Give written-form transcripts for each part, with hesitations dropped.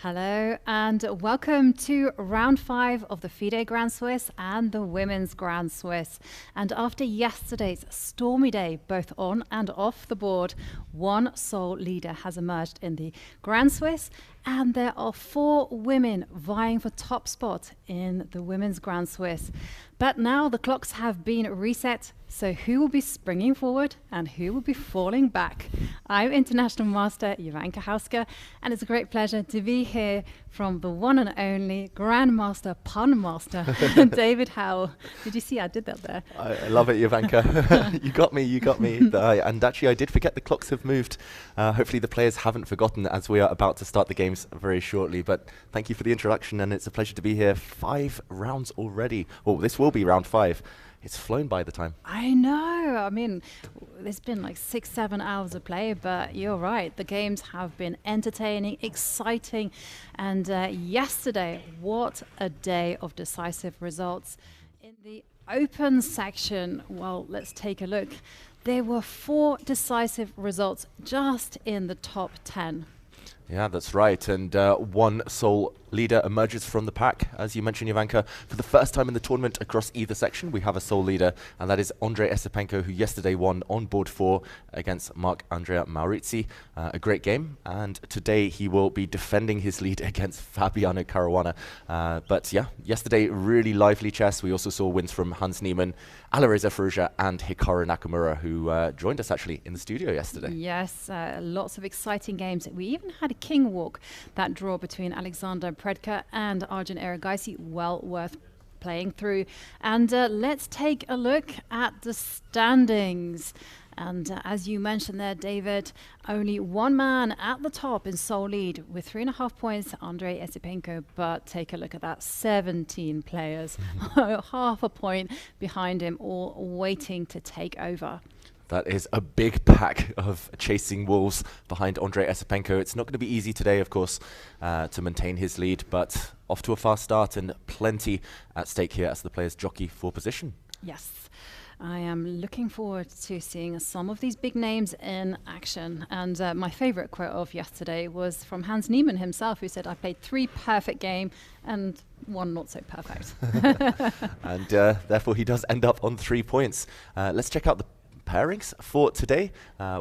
Hello and welcome to round 5 of the FIDE Grand Swiss and the Women's Grand Swiss. And after yesterday's stormy day, both on and off the board, one sole leader has emerged in the Grand Swiss, and there are 4 women vying for top spot in the Women's Grand Swiss. But now the clocks have been reset, so who will be springing forward and who will be falling back? I'm International Master Jovanka Houska, and it's a great pleasure to be here from the one and only Grandmaster Pun Master, David Howell. Did you see I did that there? I love it, Jovanka. You got me. And actually, I did forget the clocks have moved. Hopefully the players haven't forgotten as we are about to start the games very shortly. But thank you for the introduction, and it's a pleasure to be here. 5 rounds already. Well, this will be round 5. It's flown by the time. I know. I mean, there's been like 6-7 hours of play, but you're right. The games have been entertaining, exciting. And yesterday, what a day of decisive results. In the open section, well, let's take a look. There were 4 decisive results just in the top 10. Yeah, that's right. And one sole leader emerges from the pack. As you mentioned, Jovanka, for the first time in the tournament across either section, we have a sole leader, and that is Andrei Esipenko, who yesterday won on board 4 against Marc-Andrea Maurizi. A great game, and today he will be defending his lead against Fabiano Caruana. But yeah, yesterday, really lively chess. We also saw wins from Hans Niemann, Alireza Firouzja, and Hikaru Nakamura, who joined us actually in the studio yesterday. Yes, lots of exciting games. We even had a king walk, that draw between Alexander Predka and Arjun Erigaisi, well worth playing through. And let's take a look at the standings. And as you mentioned there, David, only one man at the top in sole lead with 3.5 points, Andrei Esipenko. But take a look at that, 17 players, half a point behind him, all waiting to take over. That is a big pack of chasing wolves behind Andrei Esipenko. It's not going to be easy today, of course, to maintain his lead, but off to a fast start and plenty at stake here as the players jockey for position. Yes, I am looking forward to seeing some of these big names in action. And my favorite quote of yesterday was from Hans Niemann himself, who said, "I played 3 perfect games and 1 not so perfect." And therefore he does end up on 3 points. Let's check out the pairings for today.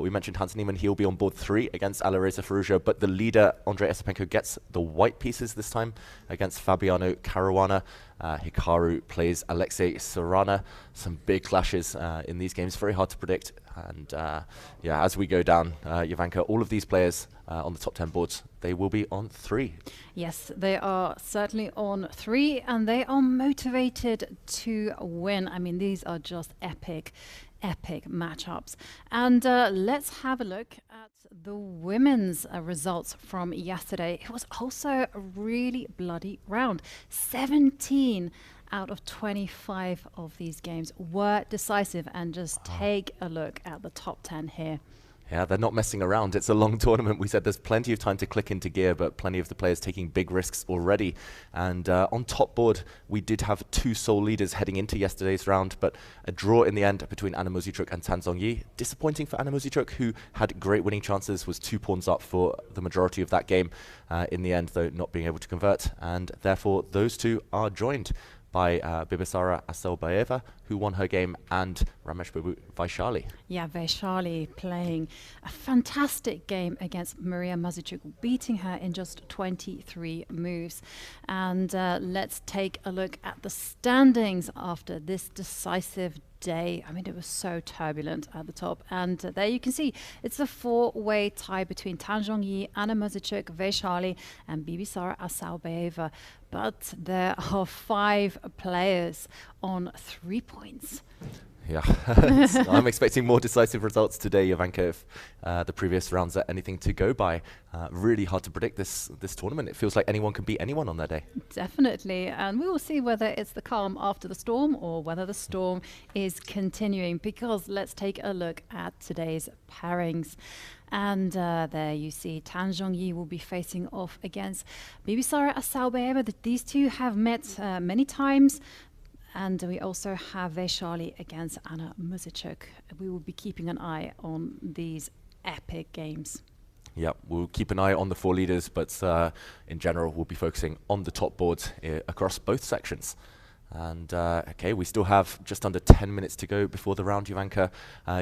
We mentioned Hans Niemann, he'll be on board 3 against Alireza Firouzja, but the leader, Andrei Esipenko, gets the white pieces this time against Fabiano Caruana. Hikaru plays Alexei Sorana. Some big clashes in these games, very hard to predict. And yeah, as we go down, Jovanka, all of these players on the top 10 boards, they will be on 3. Yes, they are certainly on 3, and they are motivated to win. I mean, these are just epic matchups. And let's have a look at the women's results from yesterday. It was also a really bloody round. 17 out of 25 of these games were decisive, and just take a look at the top 10 here. Yeah, they're not messing around. It's a long tournament. We said there's plenty of time to click into gear, but plenty of the players taking big risks already. And on top board, we did have 2 sole leaders heading into yesterday's round, but a draw in the end between Anna Muzychuk and Tan Zhongyi. Disappointing for Anna Muzychuk, who had great winning chances, was 2 pawns up for the majority of that game. In the end, though, not being able to convert. And therefore, those 2 are joined by Bibisara Aselbayeva, who won her game, and Ramesh Babu Vaishali. Yeah, Vaishali playing a fantastic game against Maria Muzychuk, beating her in just 23 moves. And let's take a look at the standings after this decisive day. I mean, it was so turbulent at the top. And there you can see it's a 4-way tie between Tan Zhongyi, Anna Muzychuk, Vaishali, and Bibisara Aselbayeva. But there are 5 players on 3 points. Yeah, I'm expecting more decisive results today, Jovanka, if the previous rounds are anything to go by. Really hard to predict this tournament. It feels like anyone can beat anyone on their day. Definitely, and we will see whether it's the calm after the storm or whether the storm is continuing, because let's take a look at today's pairings. And there you see Tan Zhongyi will be facing off against Bibisara Aselbayeva. These 2 have met many times. And we also have Vaishali against Anna Muzychuk. We will be keeping an eye on these epic games. Yeah, we'll keep an eye on the 4 leaders, but in general, we'll be focusing on the top board across both sections. And okay, we still have just under 10 minutes to go before the round, Jovanka.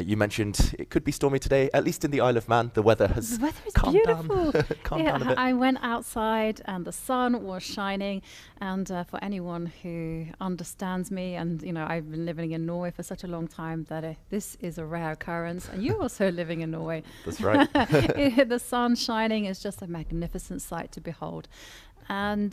You mentioned it could be stormy today, at least in the Isle of Man. The weather has calmed beautiful. down. calmed down a bit. I went outside and the sun was shining. And for anyone who understands me, and I've been living in Norway for such a long time that this is a rare occurrence. And you're also living in Norway. That's right. The sun shining is just a magnificent sight to behold. And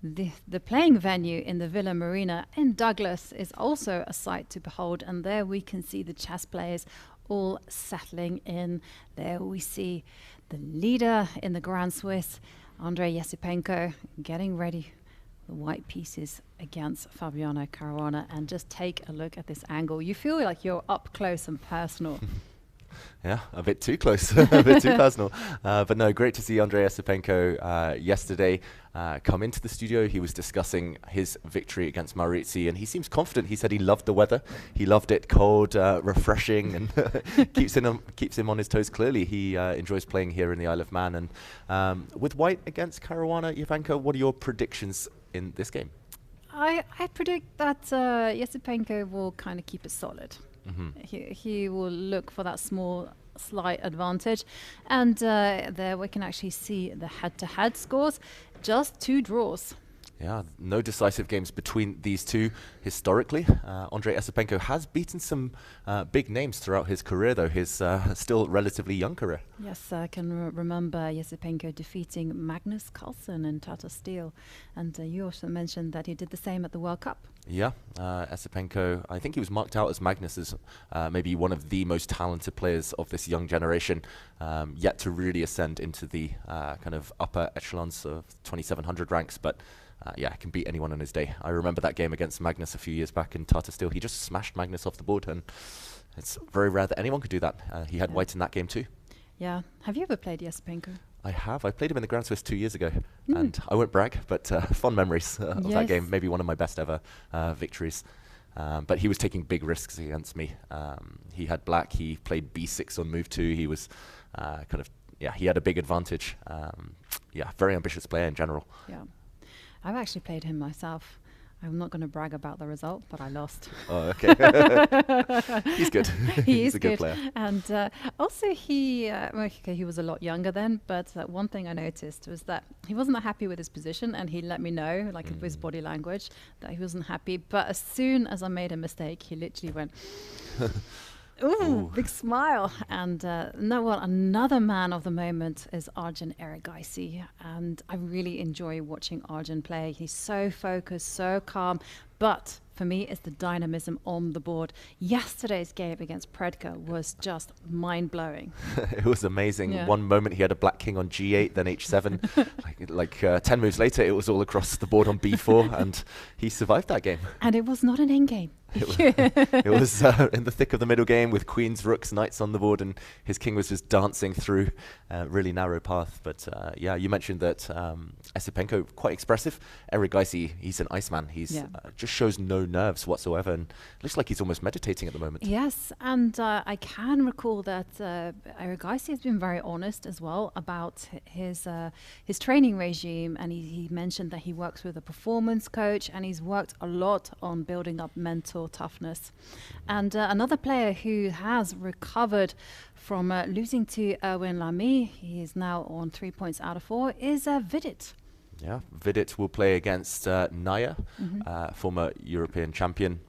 the playing venue in the Villa Marina in Douglas is also a sight to behold, and there we can see the chess players all settling in. There we see the leader in the Grand Swiss, Andrei Yesipenko, getting ready the white pieces against Fabiano Caruana. And just take a look at this angle. You feel like you're up close and personal. Yeah, a bit too close, a bit too personal. But no, great to see Andrei Yesipenko yesterday come into the studio. He was discussing his victory against Maurizi, and he seems confident. He said he loved the weather. He loved it cold, refreshing, and keeps him on his toes. Clearly, he enjoys playing here in the Isle of Man. And with white against Caruana, Jovanka, what are your predictions in this game? I predict that Yesipenko will kind of keep it solid. He will look for that small slight advantage, and there we can actually see the head-to-head scores, just 2 draws. Yeah, no decisive games between these two historically. Andrei Yesipenko has beaten some big names throughout his career, though, his still relatively young career. Yes, I can remember Yesipenko defeating Magnus Carlsen in Tata Steel, and you also mentioned that he did the same at the World Cup. Yeah, Yesipenko, I think he was marked out as Magnus as maybe one of the most talented players of this young generation, yet to really ascend into the kind of upper echelons of 2700 ranks, but yeah, can beat anyone on his day. I remember that game against Magnus a few years back in Tata Steel. He just smashed Magnus off the board, and it's very rare that anyone could do that. He had white in that game too. Yeah. Have you ever played Yesipenko? I have. I played him in the Grand Swiss 2 years ago, and I won't brag, but fond memories of that game. Maybe one of my best ever victories. But he was taking big risks against me. He had black. He played b6 on move 2. He was he had a big advantage. Very ambitious player in general. Yeah. I've actually played him myself. I'm not going to brag about the result, but I lost. Oh, okay. He's good. He's a good player. And also he was a lot younger then, but one thing I noticed was that he wasn't that happy with his position, and he let me know, like with his body language, that he wasn't happy. But as soon as I made a mistake, he literally went... Ooh, big smile. And another man of the moment is Arjun Erigaisi. And I really enjoy watching Arjun play. He's so focused, so calm. But for me, it's the dynamism on the board. Yesterday's game against Predka was just mind-blowing. It was amazing. Yeah. One moment he had a black king on g8, then h7. 10 moves later, it was all across the board on b4, and he survived that game. And it was not an endgame. It was in the thick of the middle game with queens, rooks, knights on the board, and his king was just dancing through a really narrow path. But you mentioned that Yesipenko, quite expressive. Erigaisi, he's an Iceman. He's just shows no nerves whatsoever, and looks like he's almost meditating at the moment. Yes, and I can recall that Erigaisi has been very honest as well about his training regime, and he mentioned that he works with a performance coach, and he's worked a lot on building up mental toughness. And another player who has recovered from losing to Erwin Lamy, he is now on 3 points out of 4, is Vidit. Yeah, Vidit will play against Naya, former European champion.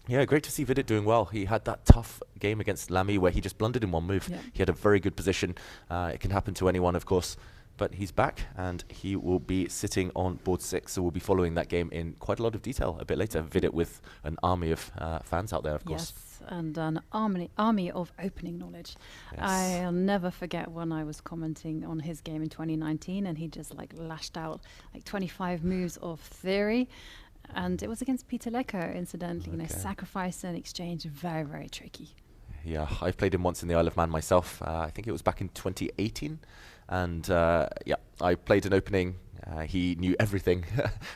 Yeah, great to see Vidit doing well. He had that tough game against Lamy where he just blundered in one move. Yeah. He had a very good position. It can happen to anyone, of course. But he's back, and he will be sitting on board 6, so we'll be following that game in quite a lot of detail a bit later. Vidit with an army of fans out there, of course. Yes, and an army of opening knowledge. Yes. I'll never forget when I was commenting on his game in 2019, and he just lashed out 25 moves of theory. And it was against Peter Lecco, incidentally. Sacrifice and exchange, very, very tricky. Yeah, I've played him once in the Isle of Man myself. I think it was back in 2018. And I played an opening. He knew everything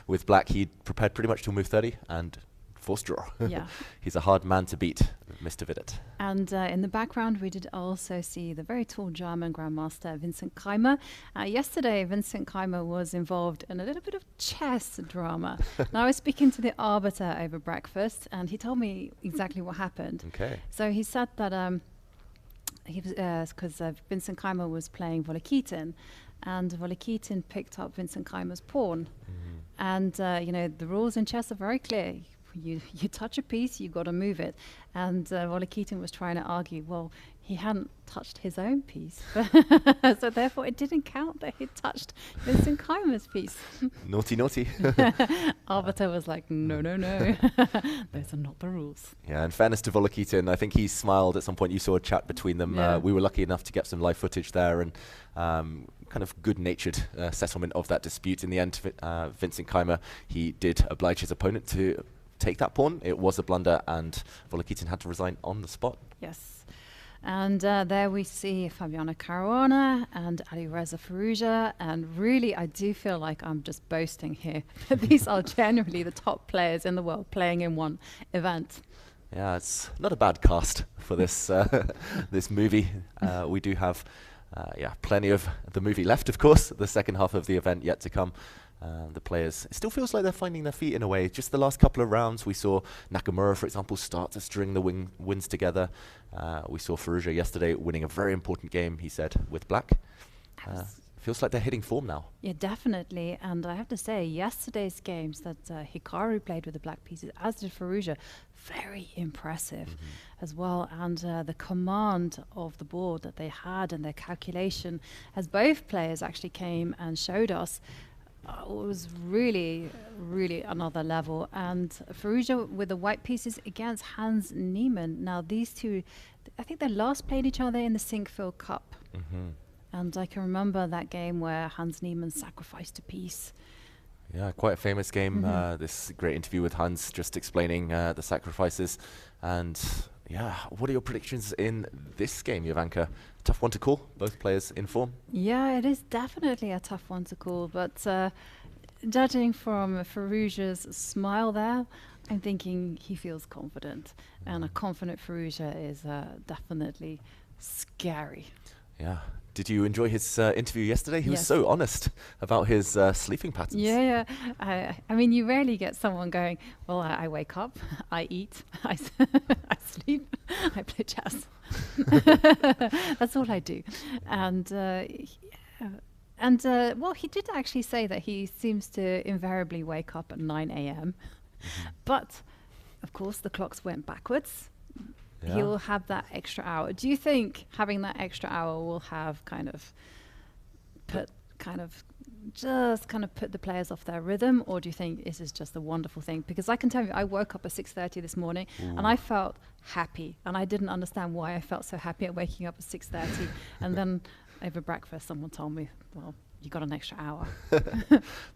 with black. He prepared pretty much till move 30 and forced draw. Yeah. He's a hard man to beat. Mr. Vidit. And in the background, we did also see the very tall German Grandmaster Vincent Keimer. Yesterday, Vincent Keimer was involved in a little bit of chess drama. And I was speaking to the arbiter over breakfast, and he told me exactly what happened. Okay. So he said that he was because Vincent Keimer was playing Volikitin, and Volikitin picked up Vincent Keimer's pawn. And the rules in chess are very clear. You touch a piece, you got to move it. And Volikitin was trying to argue, well, he hadn't touched his own piece, so therefore it didn't count that he touched Vincent Keimer's piece. Naughty, naughty. Arbiter was like, no, those are not the rules. Yeah, in fairness to Volikitin, I think he smiled at some point. You saw a chat between them. Yeah. We were lucky enough to get some live footage there, and kind of good-natured settlement of that dispute. In the end, Vincent Keimer, he did oblige his opponent to take that pawn. It was a blunder, and Volikitin had to resign on the spot. Yes. And there we see Fabiano Caruana and Alireza Firouzja. And really, I do feel like I'm just boasting here. These are generally the top players in the world playing in one event. Yeah, it's not a bad cast for this this movie. We do have plenty of the movie left, of course. The second half of the event yet to come. The players, it still feels like they're finding their feet in a way. Just the last couple of rounds, we saw Nakamura, for example, start to string the wins together. We saw Firouzja yesterday winning a very important game, he said, with black. Feels like they're hitting form now. Yeah, definitely. And I have to say, yesterday's games that Hikaru played with the black pieces, as did Firouzja, very impressive as well. And the command of the board that they had and their calculation, as both players actually came and showed us, was really, really another level. And Firouzja with the white pieces against Hans Niemann. Now, these two, I think they last played each other in the Sinkfield Cup. And I can remember that game where Hans Niemann sacrificed a piece. Yeah, quite a famous game. This great interview with Hans, just explaining the sacrifices. And yeah, what are your predictions in this game, Jovanka? Tough one to call, both players in form. Yeah, it is definitely a tough one to call, but judging from Firouzja's smile there, I'm thinking he feels confident, and a confident Firouzja is definitely scary. Yeah. Did you enjoy his interview yesterday? He was Yes. so honest about his sleeping patterns. Yeah. I mean, you rarely get someone going, well, I wake up, I eat, I sleep, I play chess. That's all I do. And well, he did actually say that he seems to invariably wake up at 9 a.m. But, of course, the clocks went backwards. Yeah. He'll have that extra hour. Do you think having that extra hour will have kind of put the players off their rhythm, or do you think this is just a wonderful thing? Because I can tell you, I woke up at 6:30 this morning and I felt happy, and I didn't understand why I felt so happy at waking up at 6:30. And then over breakfast, someone told me, well, you got an extra hour.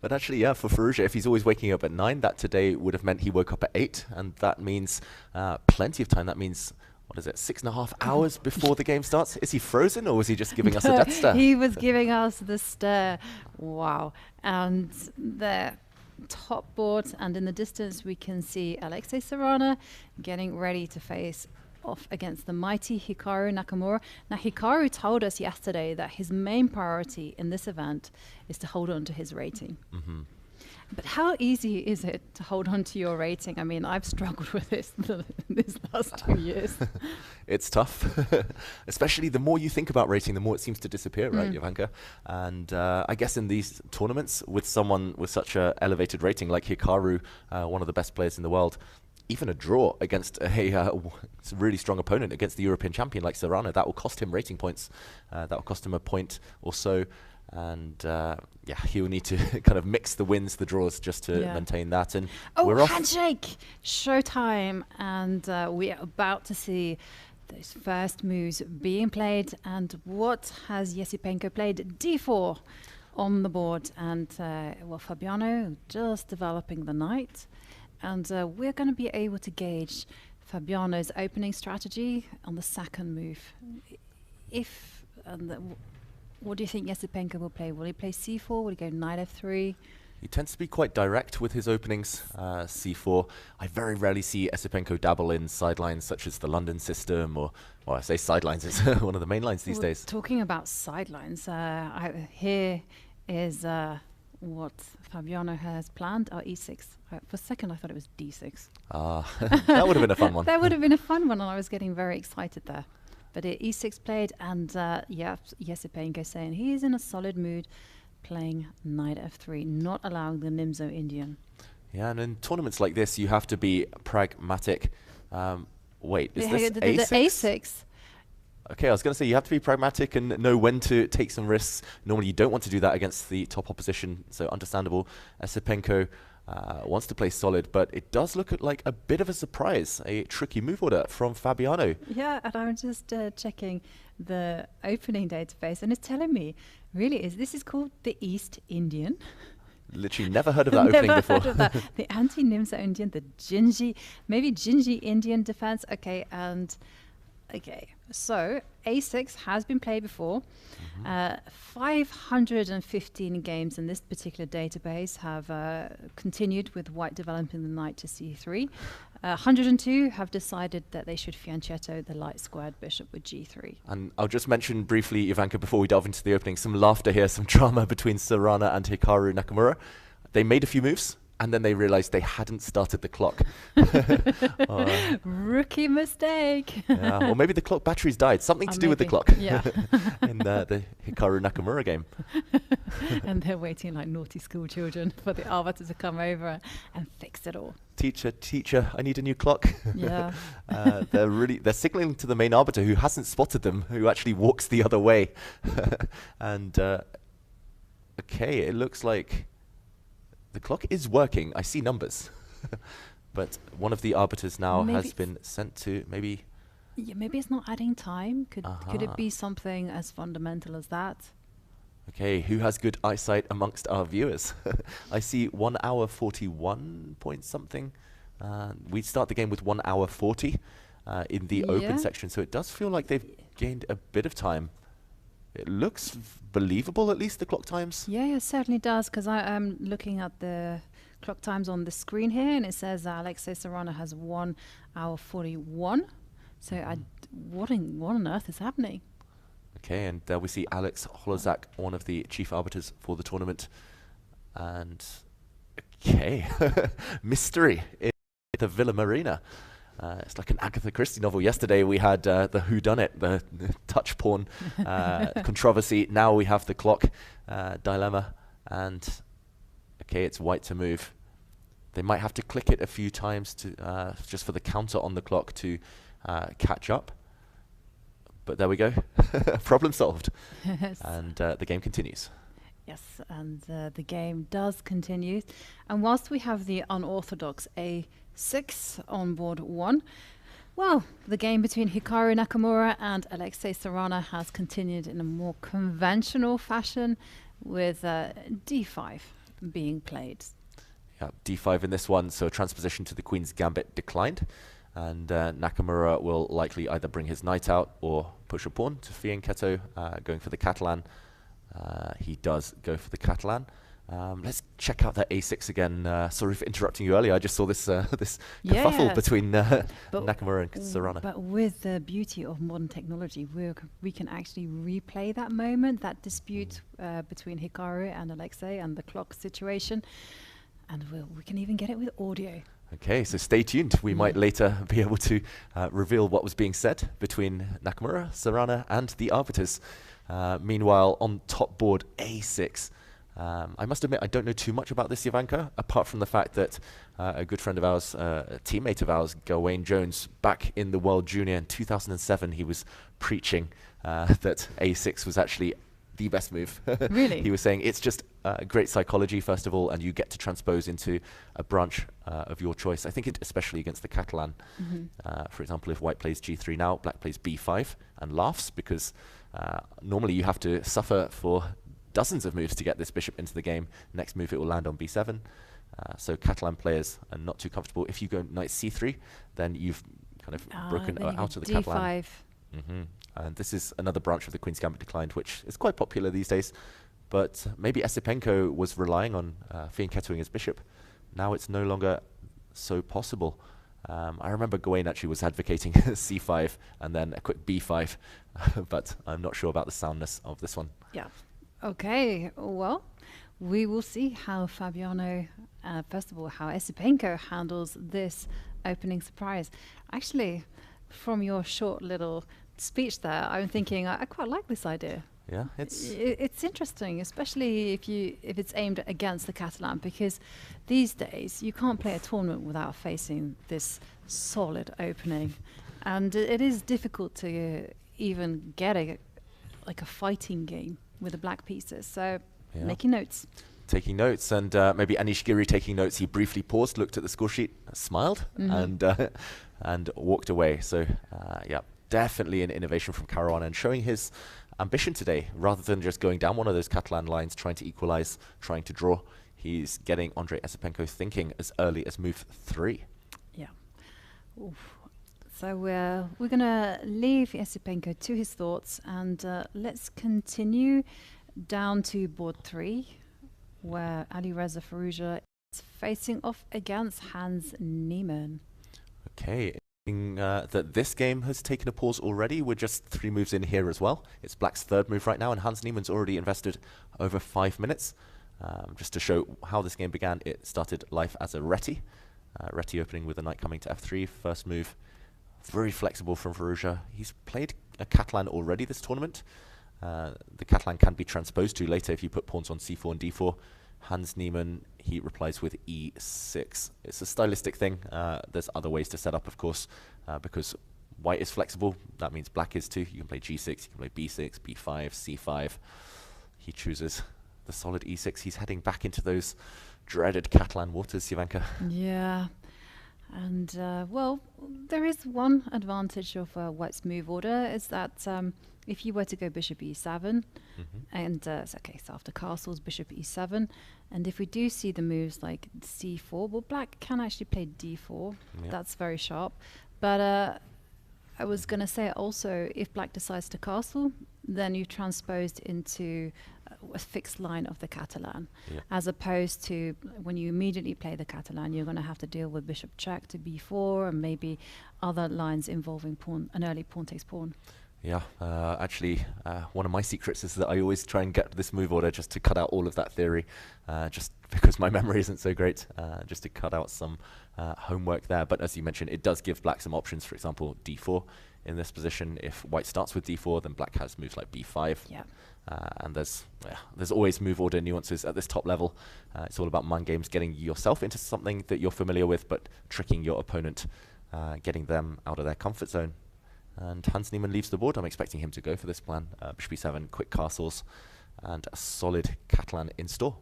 But actually, yeah, for Firouzja, if he's always waking up at 9, that today would have meant he woke up at 8, and that means plenty of time. That means, what is it, 6.5 hours before the game starts? Is he frozen, or was he just giving us a death stare? He was giving us the stare. Wow. And the top board, and in the distance we can see Alexei Serrano getting ready to face off against the mighty Hikaru Nakamura. Now, Hikaru told us yesterday that his main priority in this event is to hold on to his rating. But how easy is it to hold on to your rating? I mean, I've struggled with this these last 2 years. It's tough, especially the more you think about rating, the more it seems to disappear, right, Jovanka? And I guess in these tournaments, with someone with such an elevated rating like Hikaru, one of the best players in the world, even a draw against a really strong opponent, against the European champion like Serrano, that will cost him rating points. That will cost him a point or so. And he will need to kind of mix the wins, the draws, just to maintain that. And we're off. Handshake! Showtime! And we are about to see those first moves being played. And what has Yesipenko played? D4 on the board. And Fabiano just developing the knight. And we're going to be able to gauge Fabiano's opening strategy on the second move. What do you think Yesipenko will play? Will he play c4? Will he go knight f3? He tends to be quite direct with his openings. C4. I very rarely see Esipenko dabble in sidelines such as the London system, or, well, I say sidelines, it's one of the main lines these days. Talking about sidelines, here is what Fabiano has planned. E6. For a second, I thought it was D6. That would have been a fun one. That would have been a fun one, and I was getting very excited there. But E6 played, and yeah, Esipenko saying he is in a solid mood, playing knight f3, not allowing the Nimzo Indian. Yeah, and in tournaments like this, you have to be pragmatic. Wait, is this A6? The A6. Okay, I was going to say you have to be pragmatic and know when to take some risks. Normally, you don't want to do that against the top opposition, so understandable. Esipenko wants to play solid, but it does look like a bit of a surprise, a tricky move order from Fabiano. Yeah, and I'm just checking the opening database, and it's telling me, really, this is called the East Indian. Literally never heard of that opening before. Heard of that. The anti-Nimzo Indian, the Jinji, maybe Jinji Indian defense. Okay, and okay, so A6 has been played before. 515 games in this particular database have continued with white developing the knight to C3. 102 have decided that they should fianchetto the light squared bishop with G3. And I'll just mention briefly, Jovanka, before we delve into the opening, some laughter here, some drama between Serrana and Hikaru Nakamura. They made a few moves, and then they realized they hadn't started the clock. Rookie mistake. Yeah, or maybe the clock batteries died. Something to do with the clock. Yeah. In the Hikaru Nakamura game. And they're waiting like naughty school children for the arbiter to come over and fix it all. Teacher, I need a new clock. Yeah. They're signaling to the main arbiter, who hasn't spotted them, who actually walks the other way. And okay, it looks like the clock is working. I see numbers. But one of the arbiters now has been sent to maybe... Yeah, maybe it's not adding time. Could it be something as fundamental as that? Okay, who has good eyesight amongst our viewers? I see 1 hour 41 point something. We start the game with 1 hour 40 in the open section, so it does feel like they've gained a bit of time. It looks believable, at least, the clock times. Yeah, it certainly does, because I'm looking at the clock times on the screen here, and it says Alexei Serrano has 1 hour 41. So what on earth is happening? Okay, and we see Alex Holozak, one of the chief arbiters for the tournament. And, okay, mystery in the Villa Marina. It's like an Agatha Christie novel. Yesterday we had the whodunit, the touch porn controversy. Now we have the clock dilemma. And, okay, it's white to move. They might have to click it a few times to just for the counter on the clock to catch up. But there we go. Problem solved. Yes. And the game continues. Yes, and the game does continue. And whilst we have the unorthodox A6 on board 1, well, the game between Hikaru Nakamura and Alexei Serrano has continued in a more conventional fashion, with D5 being played. Yeah, D5 in this one, so a transposition to the Queen's Gambit declined. And Nakamura will likely either bring his knight out or push a pawn to fianchetto, going for the Catalan. He does go for the Catalan. Let's check out that A6 again. Sorry for interrupting you earlier. I just saw this this kerfuffle between Nakamura and Serrano. But with the beauty of modern technology, we can actually replay that moment, that dispute between Hikaru and Alexei, and the clock situation. And we can even get it with audio. Okay, so stay tuned. We might later be able to reveal what was being said between Nakamura, Serrano, and the arbiters. Meanwhile, on top board A6, I must admit I don't know too much about this, Jovanka, apart from the fact that a good friend of ours, a teammate of ours, Gawain Jones, back in the World Junior in 2007, he was preaching that A6 was actually the best move. Really? He was saying it's just great psychology, first of all, and you get to transpose into a branch of your choice. I think especially against the Catalan. For example, if white plays G3 now, black plays B5 and laughs, because normally you have to suffer for dozens of moves to get this bishop into the game. Next move, it will land on B7. So Catalan players are not too comfortable. If you go knight C3, then you've kind of broken out of the D5. Catalan. And this is another branch of the Queen's Gambit declined, which is quite popular these days. but maybe Esipenko was relying on fianchettoing his bishop. Now it's no longer so possible. I remember Gawain actually was advocating c5 and then a quick b5, but I'm not sure about the soundness of this one. Yeah. Okay, well, we will see how Fabiano, first of all, how Esipenko handles this opening surprise. Actually, from your short little speech there, I'm thinking I quite like this idea. Yeah, it's interesting, especially if it's aimed against the Catalan, because these days you can't play a tournament without facing this solid opening, and it is difficult to even get a fighting game with the black pieces. So making notes. Taking notes, and maybe Anish Giri taking notes. He briefly paused, looked at the score sheet, smiled, and walked away. So yeah, definitely an innovation from Caruana, and showing his ambition today, rather than just going down one of those Catalan lines, trying to equalize, trying to draw. He's getting Andrei Esipenko thinking as early as move 3. Yeah. Oof. So we're going to leave Esipenko to his thoughts, and let's continue down to board 3, where Alireza Firouzja is facing off against Hans Niemann. Okay. That this game has taken a pause already. We're just 3 moves in here as well. It's Black's 3rd move right now, and Hans Niemann's already invested over 5 minutes. Just to show how this game began, it started life as a Reti. Reti opening with the knight coming to f3. First move, very flexible from Firouzja. He's played a Catalan already this tournament. The Catalan can be transposed to later if you put pawns on c4 and d4. Hans Niemann, he replies with e6. It's a stylistic thing. There's other ways to set up, of course, because white is flexible. That means black is too. You can play g6, you can play b6, b5, c5. He chooses the solid e6. He's heading back into those dreaded Catalan waters, Jovanka. Yeah. And, well, there is one advantage of white's move order, is that if you were to go bishop e7, and so after castles, bishop e7, and if we do see the moves like c4, well, black can actually play d4. Yeah. That's very sharp. But I was going to say also, if black decides to castle, then you've transposed into a fixed line of the Catalan, as opposed to when you immediately play the Catalan, you're going to have to deal with bishop check to b4 and maybe other lines involving an early pawn takes pawn. Yeah, actually, one of my secrets is that I always try and get this move order just to cut out all of that theory, just because my memory isn't so great, just to cut out some homework there. But as you mentioned, it does give black some options. For example, d4 in this position. If white starts with d4, then black has moves like b5. Yeah. And there's always move order nuances at this top level. It's all about mind games, getting yourself into something that you're familiar with, but tricking your opponent, getting them out of their comfort zone. And Hans Niemann leaves the board. I'm expecting him to go for this plan. Bishop e7, quick castles, and a solid Catalan in store.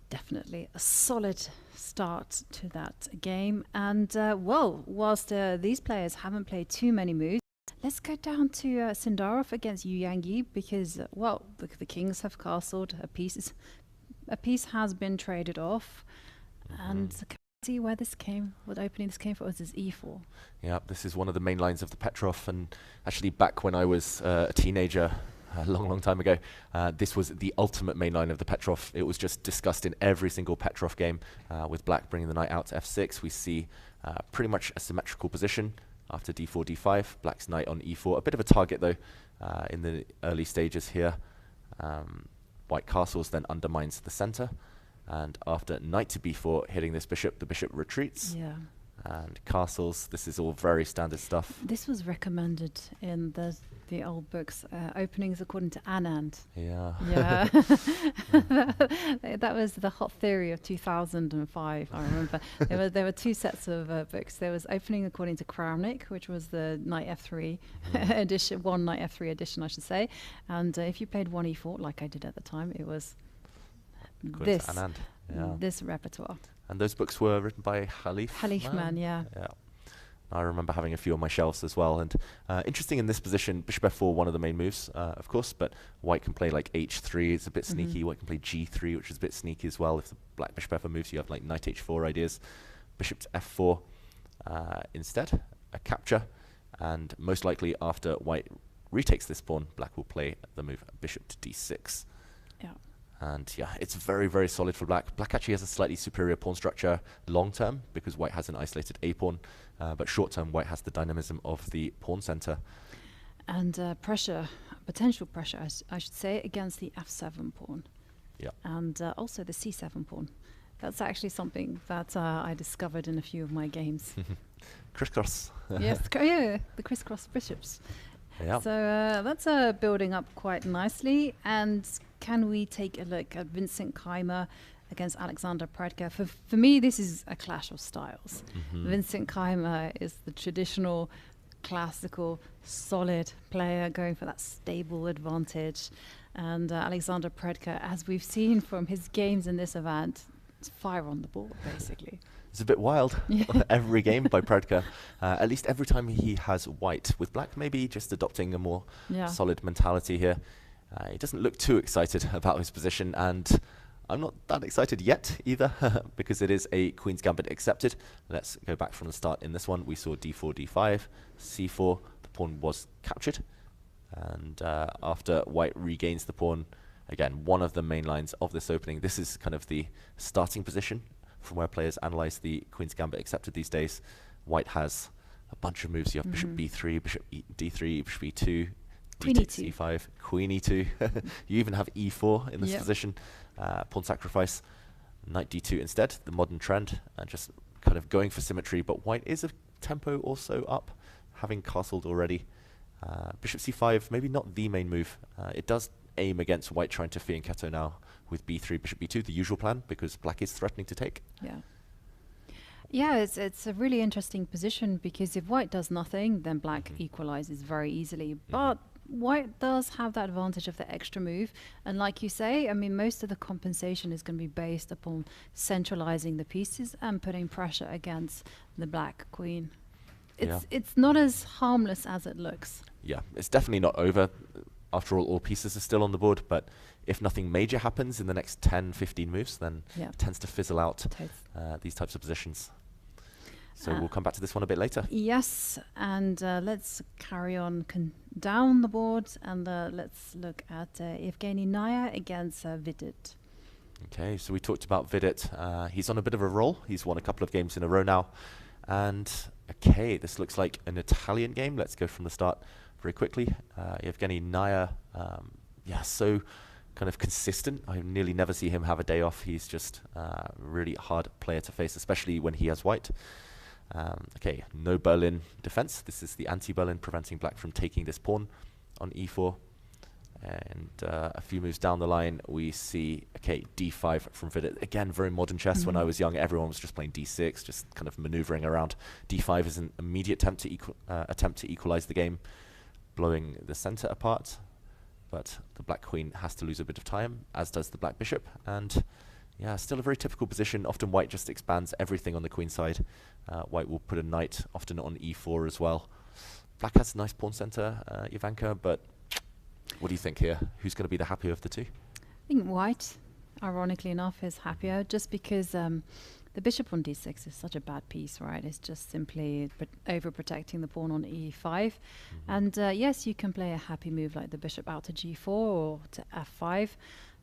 Definitely a solid start to that game. And, well, whilst these players haven't played too many moves, let's go down to Sindarov against Yu Yangyi, because, well, the kings have castled. A piece has been traded off. And can we see where this came, what opening this came for? Was this e4? Yeah, this is one of the main lines of the Petrov. And actually, back when I was a teenager, a long time ago, this was the ultimate main line of the Petrov. It was just discussed in every single Petrov game. With black bringing the knight out to f6, we see pretty much a symmetrical position. After d4, d5, black's knight on e4. A bit of a target, though, in the early stages here. White castles, then undermines the center. And after knight to b4, hitting this bishop, the bishop retreats. Yeah. And castles, this is all very standard stuff. This was recommended in the old books, openings according to Anand. Yeah. Yeah. That was the hot theory of 2005, I remember. There were 2 sets of books. There was opening according to Kramnik, which was the knight f3 edition, one knight f3 edition, I should say. And if you played 1e4, like I did at the time, it was this repertoire. And those books were written by Halifman, yeah. I remember having a few on my shelves as well. And interesting in this position, bishop f4, one of the main moves, of course, but white can play like h3, it's a bit sneaky. White can play g3, which is a bit sneaky as well. If the black bishop f4 moves, you have like knight h4 ideas. Bishop to f4 instead, a capture. And most likely after white retakes this pawn, black will play the move bishop to d6. Yeah. And yeah, it's very, very solid for black. Black actually has a slightly superior pawn structure long term because white has an isolated A pawn, but short term white has the dynamism of the pawn center. And pressure, potential pressure, I should say, against the F7 pawn. Yeah. And also the C7 pawn. That's actually something that I discovered in a few of my games. Crisscross. Yes, yeah, the crisscross bishops. Yeah. So that's building up quite nicely. And can we take a look at Vincent Keimer against Alexander Predke? For me, this is a clash of styles. Vincent Keimer is the traditional, classical, solid player going for that stable advantage. And Alexander Predke, as we've seen from his games in this event, it's fire on the board, basically. It's a bit wild. Every game by Predke, at least every time he has white. With black, maybe just adopting a more solid mentality here. He doesn't look too excited about his position, and I'm not that excited yet either, because it is a Queen's Gambit accepted. Let's go back from the start. In this one, we saw d4, d5, c4. The pawn was captured, and after white regains the pawn, again, one of the main lines of this opening. This is kind of the starting position from where players analyze the Queen's Gambit accepted these days. White has a bunch of moves. You have bishop b3, bishop d3, bishop e2, Queen d6, e2. e5, queen e2. You even have e4 in this position. Pawn sacrifice, knight d2 instead, the modern trend, and just kind of going for symmetry. But white is a tempo also up, having castled already. Bishop c5, maybe not the main move. It does aim against white trying to fianchetto now with b3, bishop b2, the usual plan, because black is threatening to take. Yeah, it's a really interesting position, because if white does nothing, then black equalizes very easily. But white does have that advantage of the extra move. And like you say, I mean, most of the compensation is going to be based upon centralizing the pieces and putting pressure against the black queen. It's not as harmless as it looks. Yeah, it's definitely not over. After all pieces are still on the board, but if nothing major happens in the next 10, 15 moves, then it tends to fizzle out these types of positions. So we'll come back to this one a bit later. Yes, and let's carry on down the board, and let's look at Evgeny Naya against Vidit. Okay, so we talked about Vidit. He's on a bit of a roll. He's won a couple of games in a row now. And okay, this looks like an Italian game. Let's go from the start very quickly. Evgeny Naya, so kind of consistent. I nearly never see him have a day off. He's just a really hard player to face, especially when he has white. Okay, no Berlin defense. This is the anti-Berlin, preventing black from taking this pawn on e4. And a few moves down the line, we see, okay, d5 from Vidit. Again, very modern chess. When I was young, everyone was just playing d6, just kind of maneuvering around. d5 is an immediate attempt to equalize the game, blowing the center apart. But the black queen has to lose a bit of time, as does the black bishop. And yeah, still a very typical position. Often white just expands everything on the queen side. White will put a knight, often on e4 as well. Black has a nice pawn center, Jovanka, but what do you think here? Who's going to be the happier of the two? I think white, ironically enough, is happier, just because the bishop on d6 is such a bad piece, right? It's just simply overprotecting the pawn on e5. And yes, you can play a happy move like the bishop out to g4 or to f5.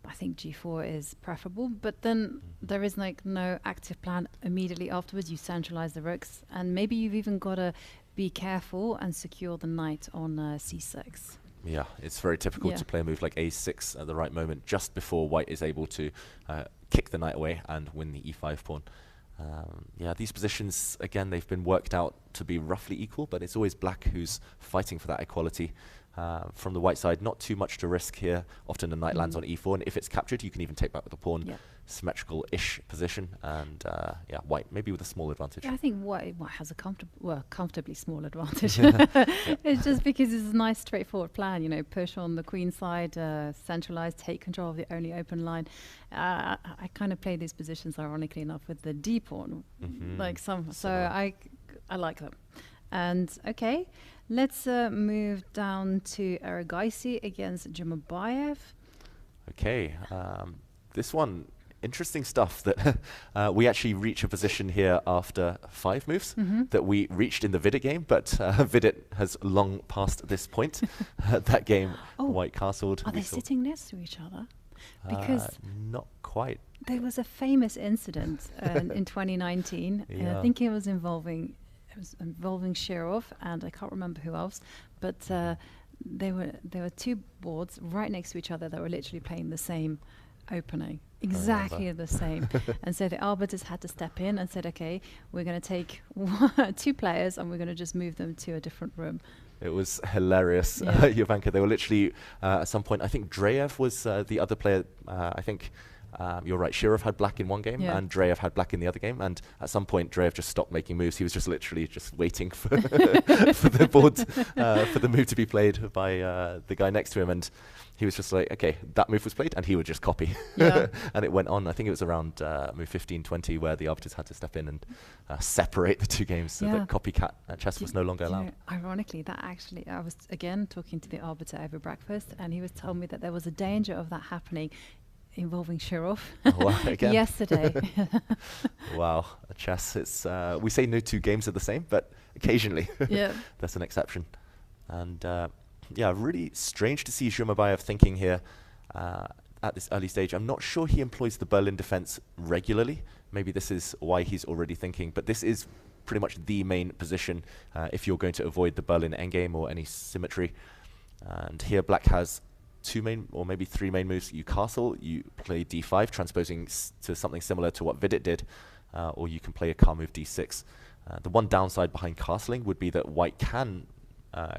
I think g4 is preferable, but then there is like no active plan immediately afterwards. You centralize the rooks, and maybe you've even got to be careful and secure the knight on c6. Yeah, it's very typical to play a move like a6 at the right moment, just before white is able to kick the knight away and win the e5 pawn. Yeah, these positions, again, they've been worked out to be roughly equal, but it's always black who's fighting for that equality. From the white side, not too much to risk here. Often the knight lands on e4, and if it's captured, you can even take back with the pawn. Symmetrical-ish position, and yeah, white maybe with a small advantage. I think white has a comfortably small advantage. It's just because it's a nice, straightforward plan. You know, push on the queen side, centralize, take control of the only open line. I kind of play these positions, ironically enough, with the d pawn, so I like them. And okay, let's move down to Aragaisi against Jumabayev. Okay, this one, interesting stuff that we actually reach a position here after 5 moves that we reached in the Vidit game, but Vidit has long passed this point. That game, white castled. Are they sitting next to each other? Because not quite. there was a famous incident in 2019. Yeah. I think it was involving Shirov, and I can't remember who else. But there were two boards right next to each other that were literally playing the same opening, exactly the same. And so the arbiters had to step in and said, okay, we're going to take two players and we're going to just move them to a different room. It was hilarious, Yeah. Jovanka. They were literally, at some point, I think Dreyev was the other player. I think you're right, Shirov had black in one game and Dreyev had black in the other game. And at some point, Dreyev just stopped making moves. He was just literally just waiting for, for the board, for the move to be played by the guy next to him. And he was just like, okay, that move was played, and he would just copy. Yeah. And it went on. I think it was around move 15, 20, where the arbiters had to step in and separate the two games so that copycat chess was no longer allowed. Ironically, that actually, I was again talking to the arbiter over breakfast, and he was telling me that there was a danger of that happening involving Shirov Again. yesterday. Wow, chess. It's we say no two games are the same, but occasionally there's an exception. And yeah, really strange to see Zhumabayev thinking here at this early stage. I'm not sure he employs the Berlin defense regularly. Maybe this is why he's already thinking, but this is pretty much the main position if you're going to avoid the Berlin endgame or any symmetry. And here black has two main, or maybe three main moves. You castle, you play d5, transposing to something similar to what Vidit did, or you can play a car move d6. The one downside behind castling would be that white can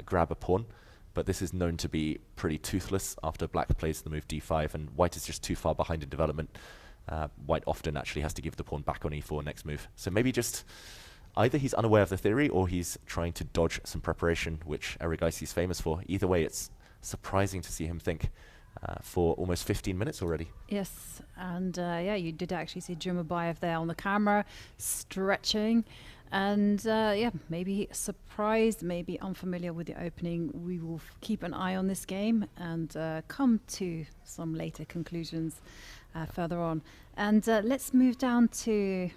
grab a pawn, but this is known to be pretty toothless after black plays the move d5, and white is just too far behind in development. White often actually has to give the pawn back on e4 next move. So maybe just either he's unaware of the theory or he's trying to dodge some preparation, which Erigaisi is famous for. Either way, it's surprising to see him think for almost 15 minutes already. Yes, and yeah, you did actually see Zhumabayev there on the camera, stretching. And yeah, maybe surprised, maybe unfamiliar with the opening. We will keep an eye on this game and come to some later conclusions further on. And let's move down to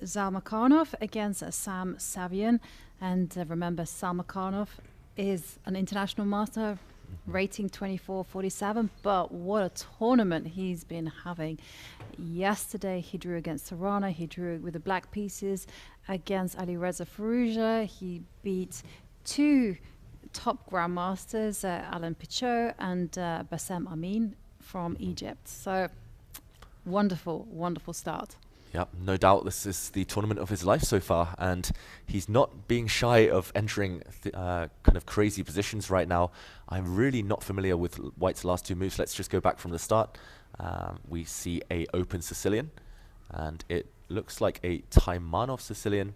Zalmakhanov against Sam Savian. And remember, Zalmakhanov is an international master, rating 24-47, but what a tournament he's been having. Yesterday he drew against Serrano, he drew with the black pieces against Alireza Firouzja. He beat two top grandmasters, Alan Pichot and Bassem Amin from Egypt. So wonderful, wonderful start. Yep, no doubt this is the tournament of his life so far, and he's not being shy of entering kind of crazy positions right now. I'm really not familiar with white's last two moves. Let's just go back from the start. We see a open Sicilian, and it looks like a Taimanov Sicilian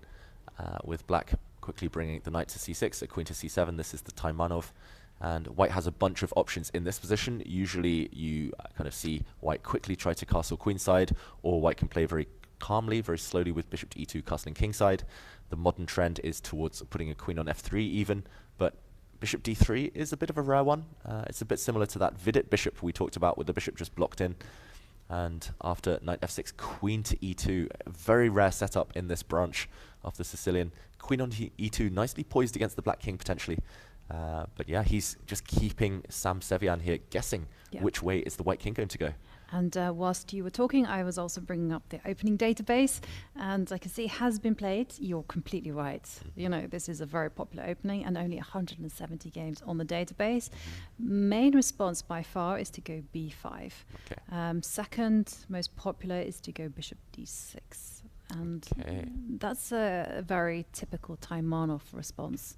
with black quickly bringing the knight to c6, a queen to c7. This is the Taimanov, and white has a bunch of options in this position. Usually you kind of see white quickly try to castle queenside, or white can play very calmly, very slowly with bishop to e2, castling kingside. The modern trend is towards putting a queen on f3 even, but bishop d3 is a bit of a rare one. It's a bit similar to that Vidit bishop we talked about with the bishop just blocked in. And after knight f6, queen to e2, a very rare setup in this branch of the Sicilian. Queen on e2, nicely poised against the black king potentially. But yeah, he's just keeping Sam Savian here guessing which way is the white king going to go. And whilst you were talking, I was also bringing up the opening database, and I can see it has been played. You're completely right. You know, this is a very popular opening, and only 170 games on the database. Main response by far is to go b5. Okay. Second most popular is to go bishop d6. And that's a very typical Taimanov response.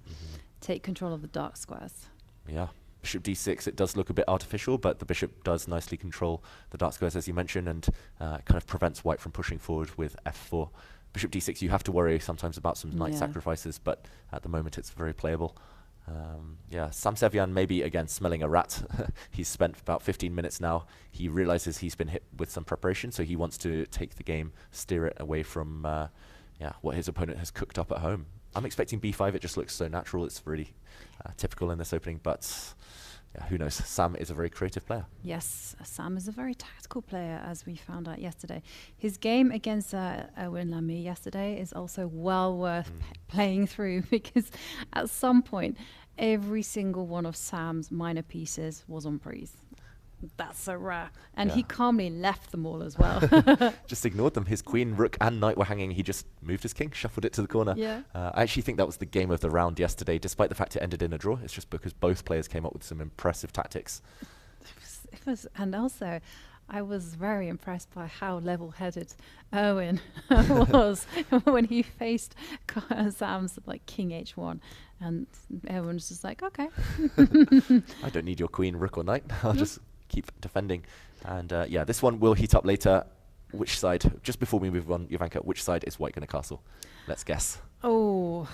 Take control of the dark squares. Yeah. Bishop d6, it does look a bit artificial, but the bishop does nicely control the dark squares, as you mentioned, and kind of prevents white from pushing forward with f4. Bishop d6, you have to worry sometimes about some knight sacrifices, but at the moment it's very playable. Yeah, Sam Savian maybe, again, smelling a rat. He's spent about 15 minutes now. He realizes he's been hit with some preparation, so he wants to take the game, steer it away from what his opponent has cooked up at home. I'm expecting b5. It just looks so natural. It's really typical in this opening, but who knows? Sam is a very creative player. Yes, Sam is a very tactical player, as we found out yesterday. His game against Owen Lamy yesterday is also well worth playing through, because at some point, every single one of Sam's minor pieces was on breeze. That's so rare. And he calmly left them all as well. Just ignored them. His queen, rook, and knight were hanging. He just moved his king, shuffled it to the corner. Yeah. I actually think that was the game of the round yesterday, despite the fact it ended in a draw. It's just because both players came up with some impressive tactics. And also, I was very impressed by how level-headed Owen was when he faced Sam's like King H1, and everyone's just like, okay. I don't need your queen, rook, or knight. I'll just keep defending. And yeah, this one will heat up later. Which side? Just before we move on, Jovanka, which side is white going to castle? Let's guess. Oh,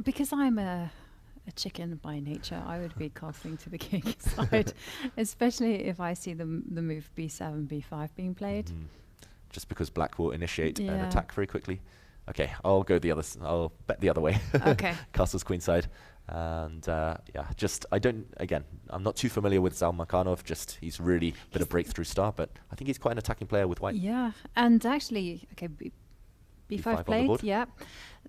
because I'm a chicken by nature, I would be casting to the king side, especially if I see the move b7, b5 being played. Just because black will initiate an attack very quickly. Okay, I'll go the other. I'll bet the other way. Okay. Castle's queenside, and yeah, just I'm not too familiar with Zal Makhanov. Just he's really been a breakthrough star, but I think he's quite an attacking player with white. Yeah, and actually, okay, b5 played. Yeah,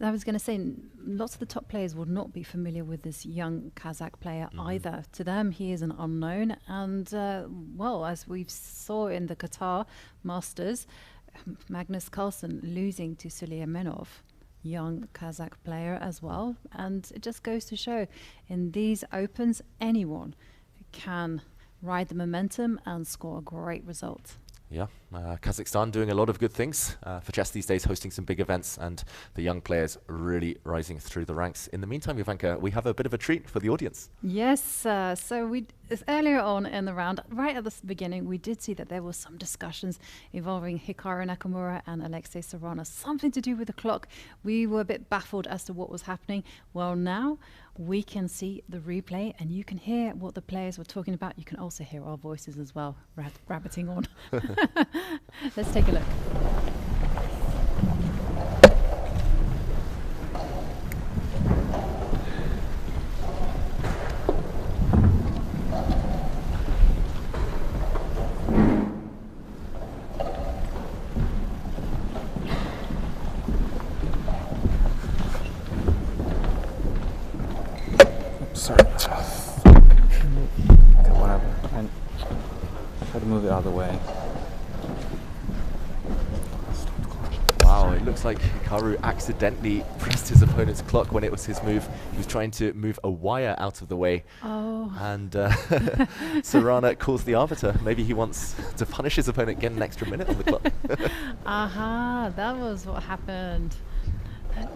I was going to say lots of the top players would not be familiar with this young Kazakh player either. To them, he is an unknown, and well, as we saw in the Qatar Masters, Magnus Carlsen losing to Suleimanov, young Kazakh player as well, and it just goes to show in these opens anyone can ride the momentum and score a great result. Yeah, Kazakhstan doing a lot of good things for chess these days, hosting some big events, and the young players really rising through the ranks. In the meantime, Jovanka, we have a bit of a treat for the audience. Yes, so earlier on in the round, right at the beginning, we did see that there were some discussions involving Hikaru Nakamura and Alexei Sarana, something to do with the clock. We were a bit baffled as to what was happening. Well, now we can see the replay and you can hear what the players were talking about. You can also hear our voices as well, rabbiting on. Let's take a look. Sorry. Okay, whatever. And try to move it out of the way. Wow, it looks like Hikaru accidentally pressed his opponent's clock when it was his move. He was trying to move a wire out of the way. Oh. And Sarana calls the arbiter. Maybe he wants to punish his opponent, get an extra minute on the clock. Aha, that was what happened.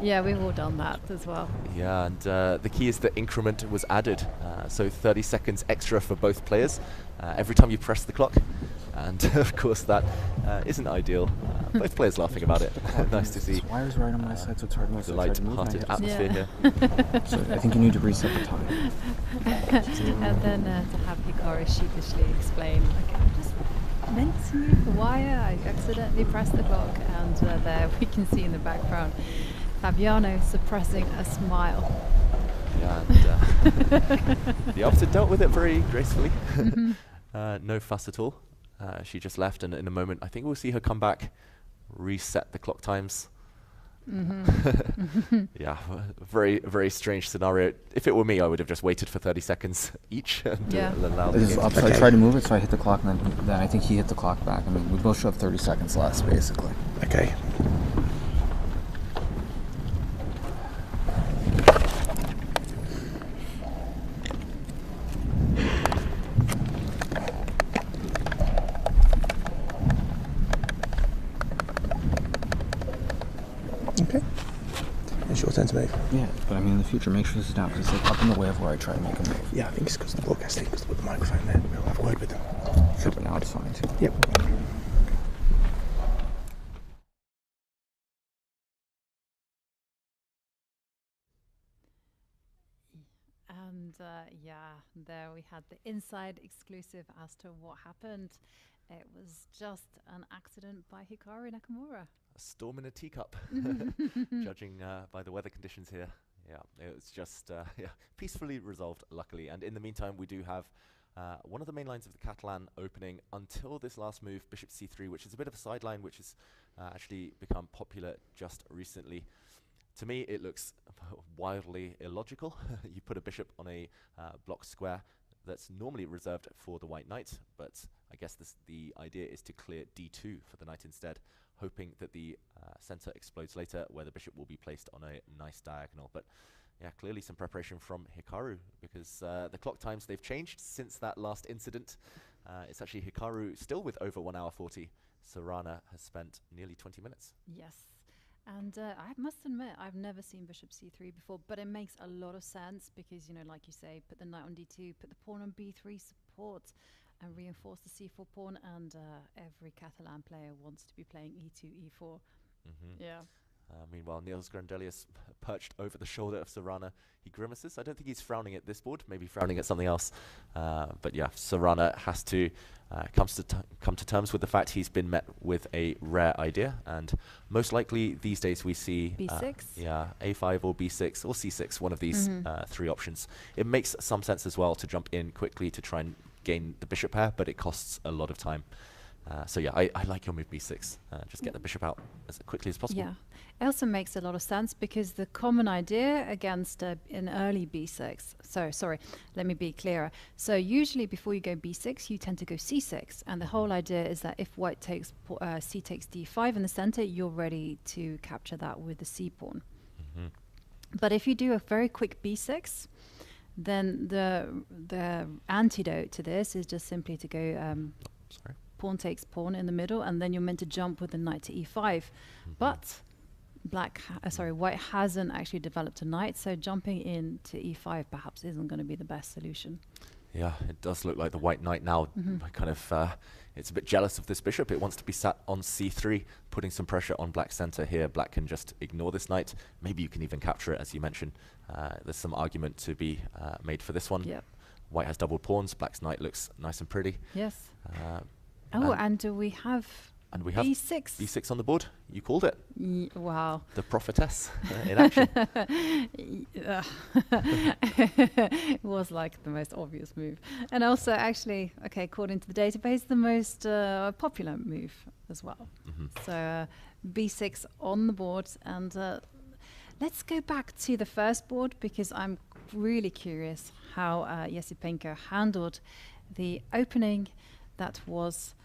Yeah, we've all done that as well. Yeah, and the key is that increment was added. So 30 seconds extra for both players every time you press the clock. And of course that isn't ideal. Both players laughing about it. Nice to see. This wire's right on my side, so it's hard to move. The light-hearted atmosphere here. So I think you need to reset the time. And then to have Hikaru sheepishly explain, like, I just meant to move the wire, I accidentally pressed the clock, and there we can see in the background Fabiano suppressing a smile. Yeah, and the arbiter dealt with it very gracefully. No fuss at all. She just left, and in a moment I think we'll see her come back, reset the clock times. Yeah, very, very strange scenario. If it were me, I would have just waited for 30 seconds each and allow the game. So I tried to move it, so I hit the clock, and then I think he hit the clock back. I mean, we both should have 30 seconds less, basically. Okay. Okay. It's your turn to move. Yeah, but I mean, in the future, make sure this is down, because it's like up in the way of where I try to make a move. Yeah, I think it's because of the broadcasting, because with the microphone there. We'll have a word with them. Sure, but now it's fine, too. Yep. And yeah, there we had the inside exclusive as to what happened. It was just an accident by Hikaru Nakamura. A storm in a teacup, judging by the weather conditions here. Yeah, it was just peacefully resolved, luckily. And in the meantime, we do have one of the main lines of the Catalan opening until this last move, bishop c3, which is a bit of a sideline, which has actually become popular just recently. To me, it looks wildly illogical. You put a bishop on a block square, that's normally reserved for the white knight, but I guess the idea is to clear d2 for the knight instead, hoping that the center explodes later, where the bishop will be placed on a nice diagonal. But yeah, clearly some preparation from Hikaru, because the clock times, they've changed since that last incident. It's actually Hikaru still with over 1 hour 40. Sorana has spent nearly 20 minutes. Yes. And I must admit, I've never seen bishop c3 before, but it makes a lot of sense because, you know, like you say, put the knight on d2, put the pawn on b3, support and reinforce the c4 pawn. And every Catalan player wants to be playing e2, e4. Yeah. Meanwhile, Niels Grandelius perched over the shoulder of Sorana. He grimaces. I don't think he's frowning at this board, maybe frowning at something else. But yeah, Sorana has to come to terms with the fact he's been met with a rare idea. And most likely these days we see b6. Yeah, a5 or b6 or c6, one of these three options. It makes some sense as well to jump in quickly to try and gain the bishop pair, but it costs a lot of time. So yeah, I like your move b6. Just get the bishop out as quickly as possible. Yeah, it also makes a lot of sense because the common idea against an early b6. So sorry, let me be clearer. So usually before you go b6, you tend to go c6, and the whole idea is that if white takes c takes d5 in the center, you're ready to capture that with the c pawn. But if you do a very quick b6, then the antidote to this is just simply to go. Sorry. Pawn takes pawn in the middle, and then you're meant to jump with the knight to e5. But white hasn't actually developed a knight, so jumping in to e5 perhaps isn't going to be the best solution. Yeah, it does look like the white knight now kind of, it's a bit jealous of this bishop. It wants to be sat on c3, putting some pressure on black center here. Black can just ignore this knight. Maybe you can even capture it, as you mentioned. There's some argument to be made for this one. Yep. White has doubled pawns. Black's knight looks nice and pretty. Yes. And we have b6. B6 on the board. You called it. Wow. The prophetess in action. It was like the most obvious move. And also, actually, okay, according to the database, the most popular move as well. So b6 on the board. And let's go back to the first board, because I'm really curious how Yesipenko handled the opening that was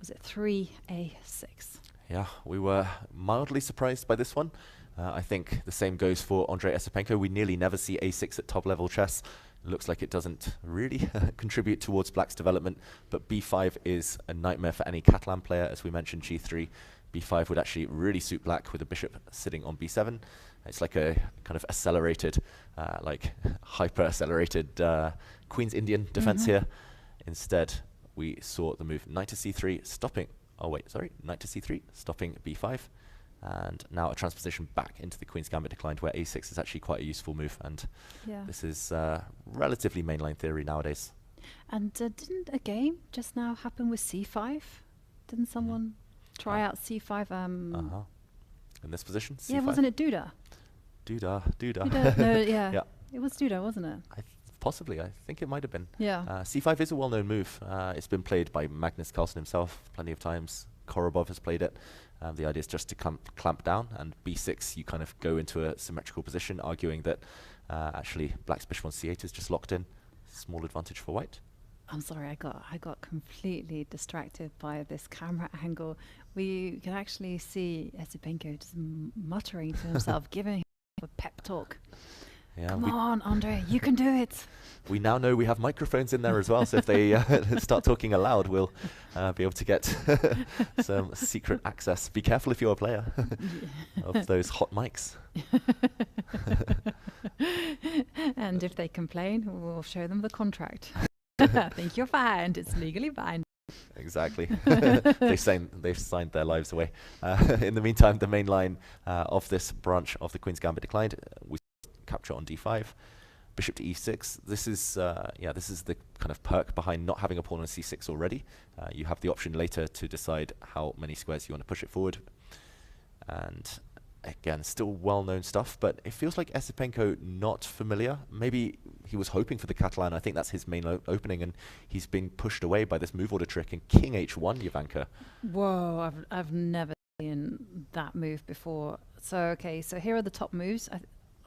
it 3a6? Yeah, we were mildly surprised by this one. I think the same goes for Andrei Esipenko. We nearly never see a6 at top level chess. It looks like it doesn't really contribute towards black's development, but b5 is a nightmare for any Catalan player. As we mentioned, g3, b5 would actually really suit black with a bishop sitting on b7. It's like a kind of accelerated, like hyper-accelerated Queen's Indian defense here. Instead, we saw the move knight to c3, stopping, knight to c3, stopping b5. And now a transposition back into the Queen's Gambit declined, where a6 is actually quite a useful move. And this is relatively mainline theory nowadays. And didn't a game just now happen with c5? Didn't someone try out c5? In this position? C5? Yeah, wasn't it Duda? Duda. No, yeah. It was Duda, wasn't it? Possibly, I think it might have been. Yeah. c5 is a well-known move. It's been played by Magnus Carlsen himself plenty of times. Korobov has played it. The idea is just to clamp down, and b6 you kind of go into a symmetrical position, arguing that actually black's bishop on c8 is just locked in. Small advantage for white. I'm sorry, I got completely distracted by this camera angle. We can actually see Esipenko just muttering to himself, giving him a pep talk. Yeah, come on, Andre, you can do it. We now know we have microphones in there as well, so if they start talking aloud, we'll be able to get some secret access. Be careful if you're a player of those hot mics. And if they complain, we'll show them the contract. I think you're fine. It's legally binding. Exactly. They've signed their lives away. In the meantime, the main line of this branch of the Queen's Gambit declined. We capture on d5, bishop to e6. This is the kind of perk behind not having a pawn on c6 already. You have the option later to decide how many squares you want to push it forward. And again, still well-known stuff, but it feels like Esipenko not familiar. Maybe he was hoping for the Catalan. I think that's his main opening, and he's been pushed away by this move order trick in king h1, Jovanka. Whoa, I've never seen that move before. So okay, so here are the top moves.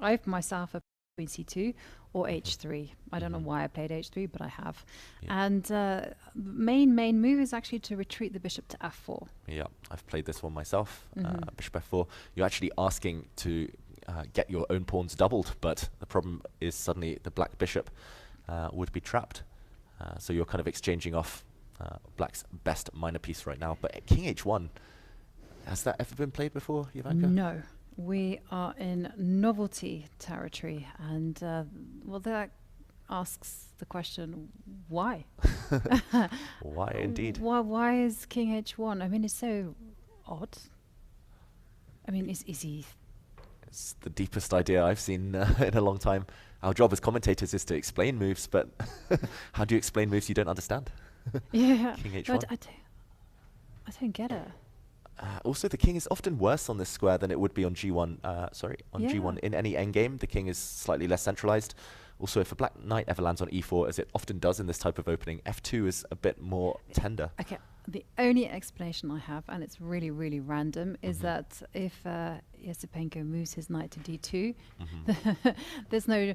I myself have queen c2 or h3. I don't know why I played h3, but I have. Yeah. And main move is actually to retreat the bishop to f4. Yeah, I've played this one myself. Bishop f4. You're actually asking to get your own pawns doubled, but the problem is suddenly the black bishop would be trapped. So you're kind of exchanging off black's best minor piece right now. But king h1, has that ever been played before, Jovanka? No. We are in novelty territory, and well, that asks the question, why? Why indeed? Why is king h1? I mean, it's so odd. I mean, is he? It's the deepest idea I've seen in a long time. Our job as commentators is to explain moves, but how do you explain moves you don't understand? Yeah, King h1. but I don't get it. Also, the king is often worse on this square than it would be on g1. On Yeah. g1 in any endgame, the king is slightly less centralized. Also, if a black knight ever lands on e4, as it often does in this type of opening, f2 is a bit more tender. Okay, the only explanation I have, and it's really, really random, is that if Yasipenko moves his knight to d2, there's no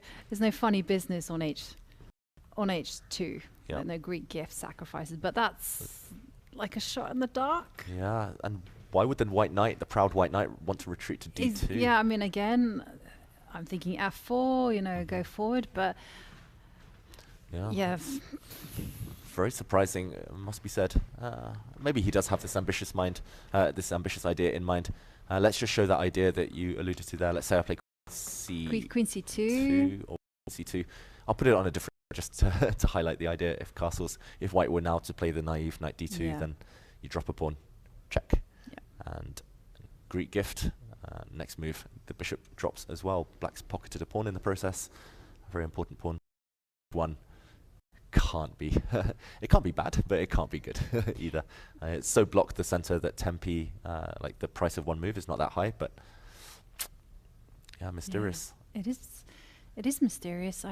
funny business on h2. Yeah. No Greek gift sacrifices, but that's like a shot in the dark. Yeah, and why would the white knight, the proud white knight, want to retreat to d2? Yeah, I mean, again, I'm thinking f4, you know, go forward, but yeah. Very surprising, must be said. Maybe he does have this ambitious mind, this ambitious idea in mind. Let's just show that idea that you alluded to there. Let's say I play Queen c2 or c2. I'll put it on a different just to highlight the idea. If white were now to play the naive knight d2, then you drop a pawn, check, and Greek gift. Next move, the bishop drops as well. Black's pocketed a pawn in the process, a very important pawn. One can't be, it can't be bad, but it can't be good either. It's so blocked the center that 10p, like the price of one move is not that high, but yeah, mysterious. Yeah, it is mysterious.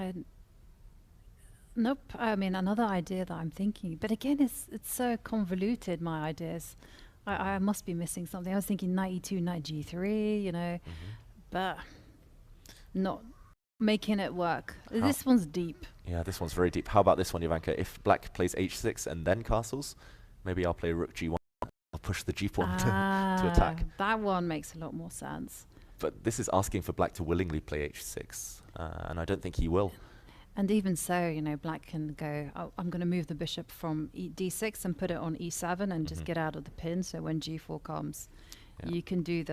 Nope. I mean, another idea that I'm thinking, but again, it's so convoluted, my ideas. I must be missing something. I was thinking knight e2, knight g3, you know, but not making it work. This one's deep. Yeah, this one's very deep. How about this one, Jovanka? If black plays h6 and then castles, maybe I'll play rook g1. I'll push the g pawn to attack. That one makes a lot more sense. But this is asking for black to willingly play h6, and I don't think he will. And even so, you know, black can go, oh, I'm going to move the bishop from d6 and put it on e7 and just get out of the pin. So when g4 comes, you can do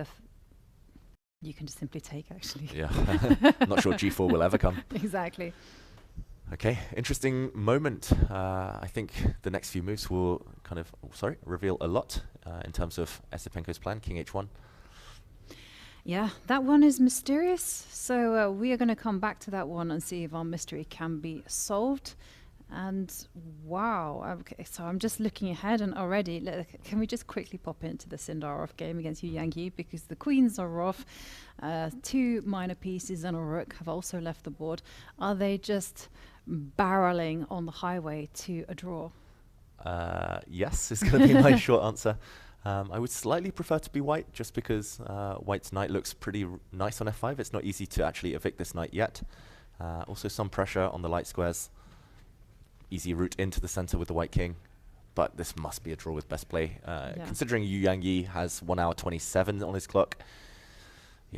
you can just simply take, actually. Yeah, not sure g4 will ever come. Exactly. Okay, interesting moment. I think the next few moves will kind of, reveal a lot in terms of Yasipenko's plan, king h1. Yeah, that one is mysterious. So we are going to come back to that one and see if our mystery can be solved. And wow, okay, so I'm just looking ahead, and already, can we just quickly pop into the Sindarov game against Yu Yang, because the queens are off, 2 minor pieces and a rook have also left the board. Are they just barreling on the highway to a draw? Yes, is going to be my short answer. I would slightly prefer to be white, just because white's knight looks pretty nice on f5. It's not easy to actually evict this knight yet. Also some pressure on the light squares. Easy route into the center with the white king. But this must be a draw with best play. Considering Yu Yang has 1 hour 27 on his clock.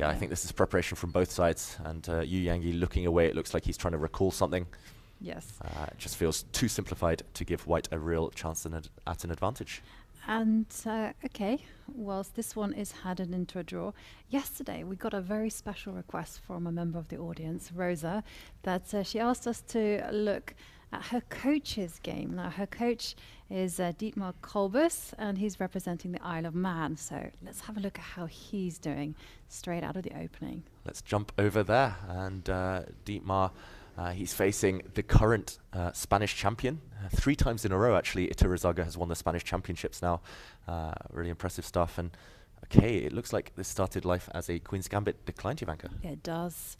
I think this is preparation from both sides. And Yu Yang looking away, it looks like he's trying to recall something. Yes. It just feels too simplified to give white a real chance at an advantage. And okay, whilst this one is headed into a draw, yesterday we got a very special request from a member of the audience, Rosa, that she asked us to look at her coach's game. Now, her coach is Dietmar Kolbus, and he's representing the Isle of Man. So let's have a look at how he's doing straight out of the opening. Let's jump over there. And Dietmar, he's facing the current Spanish champion. 3 times in a row, actually, Iturrizaga has won the Spanish championships now. Really impressive stuff. And okay, it looks like this started life as a Queen's Gambit decline, Jovanka. It does.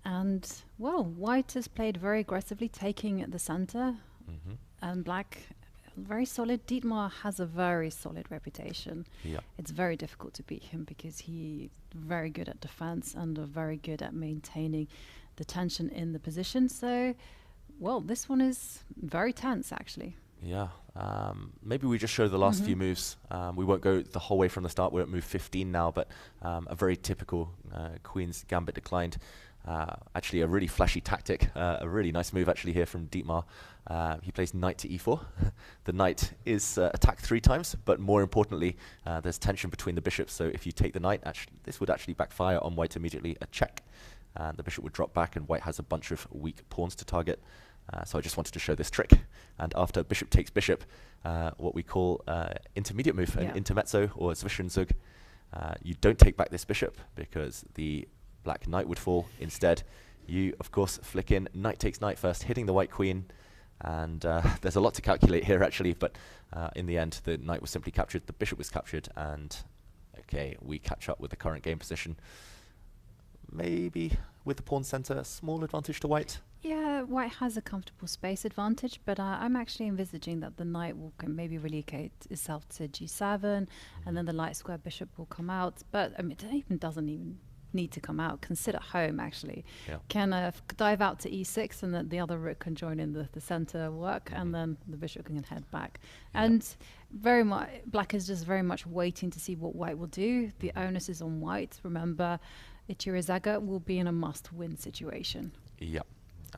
And, well, white has played very aggressively, taking the center. And black, very solid. Dietmar has a very solid reputation. It's very difficult to beat him because he's very good at defense and very good at maintaining the tension in the position. So, well, this one is very tense, actually. Yeah, maybe we just show the last few moves. We won't go the whole way from the start. We're at move 15 now, but a very typical Queen's Gambit declined. Actually, a really flashy tactic, a really nice move actually here from Dietmar. He plays knight to e4. The knight is attacked 3 times, but more importantly, there's tension between the bishops. So if you take the knight, this would actually backfire on white immediately, a check. And the bishop would drop back, and white has a bunch of weak pawns to target. So I just wanted to show this trick. And after bishop takes bishop, what we call intermediate move, an intermezzo or a Zwischenzug, you don't take back this bishop because the black knight would fall. Instead, you, of course, flick in knight takes knight first, hitting the white queen. And there's a lot to calculate here, actually. But in the end, the knight was simply captured, the bishop was captured. And, OK, we catch up with the current game position. Maybe with the pawn center, a small advantage to white. Yeah, white has a comfortable space advantage, but I'm actually envisaging that the knight will maybe relocate itself to g7, and then the light square bishop will come out. But I mean, it doesn't even need to come out. Can sit at home, actually. Yeah. Can dive out to e6, and then the other rook can join in the center work, and then the bishop can head back. And very much, black is just very much waiting to see what white will do. The onus is on white. Remember, Ichirizaga will be in a must-win situation. Yeah.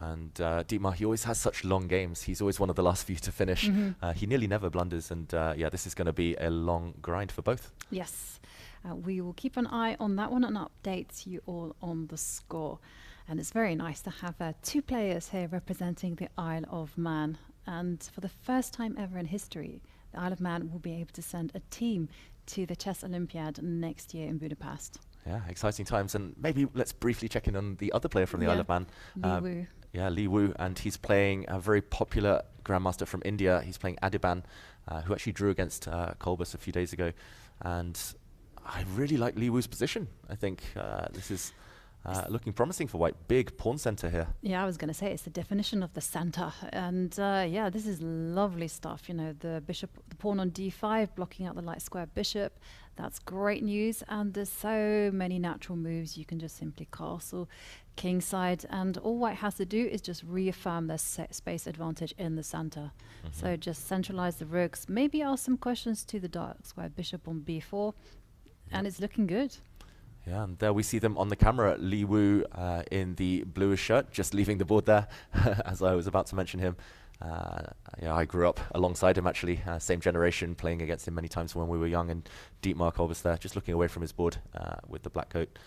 And Dietmar, he always has such long games. He's always one of the last few to finish. He nearly never blunders. And yeah, this is going to be a long grind for both. Yes. We will keep an eye on that one and update you all on the score. And it's very nice to have 2 players here representing the Isle of Man. And for the first time ever in history, the Isle of Man will be able to send a team to the Chess Olympiad next year in Budapest. Yeah, exciting times. And maybe let's briefly check in on the other player from the Isle of Man. Li Wu. Yeah, Li Wu. And he's playing a very popular grandmaster from India. He's playing Adiban, who actually drew against Kolbus a few days ago. And I really like Li Wu's position. I think this is looking promising for white. Big pawn center here. Yeah, I was going to say it's the definition of the center. And yeah, this is lovely stuff. You know, the pawn on d5, blocking out the light square bishop. That's great news. And there's so many natural moves. You can just simply castle kingside. And all white has to do is just reaffirm their space advantage in the center. So just centralize the rooks. Maybe ask some questions to the dark square bishop on b4. And it's looking good. Yeah, and there we see them on the camera. Li Wu in the bluish shirt, just leaving the board there, as I was about to mention him. Yeah, I grew up alongside him, actually, same generation, playing against him many times when we were young, and Dietmar Kolbus there, just looking away from his board with the black coat.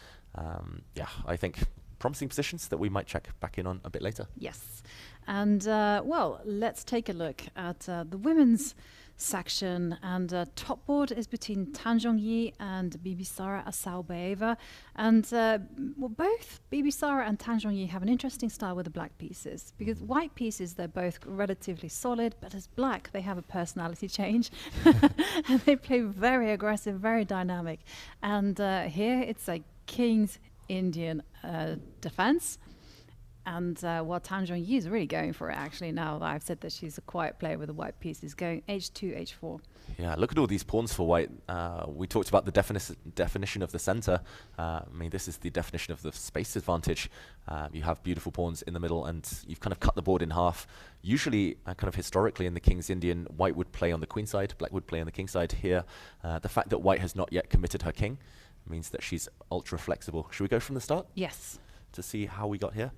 Yeah, I think promising positions that we might check back in on a bit later. Yes, and well, let's take a look at the women's section, and top board is between Tan Zhongyi and Bibisara Asalbaeva, and well, both Bibisara and Tan Zhongyi have an interesting style with the black pieces, because white pieces, they're both relatively solid, but as black they have a personality change and they play very aggressive, very dynamic. And here it's like King's Indian defense. And while Tan Zhongyi is really going for it, actually, now that I've said that she's a quiet player with the white pieces, going h2, h4. Yeah, look at all these pawns for white. We talked about the definition of the center. I mean, this is the definition of the space advantage. You have beautiful pawns in the middle, and you've kind of cut the board in half. Usually, kind of historically in the King's Indian, white would play on the queen side, black would play on the king side. Here, the fact that white has not yet committed her king means that she's ultra flexible. Should we go from the start? Yes. To see how we got here?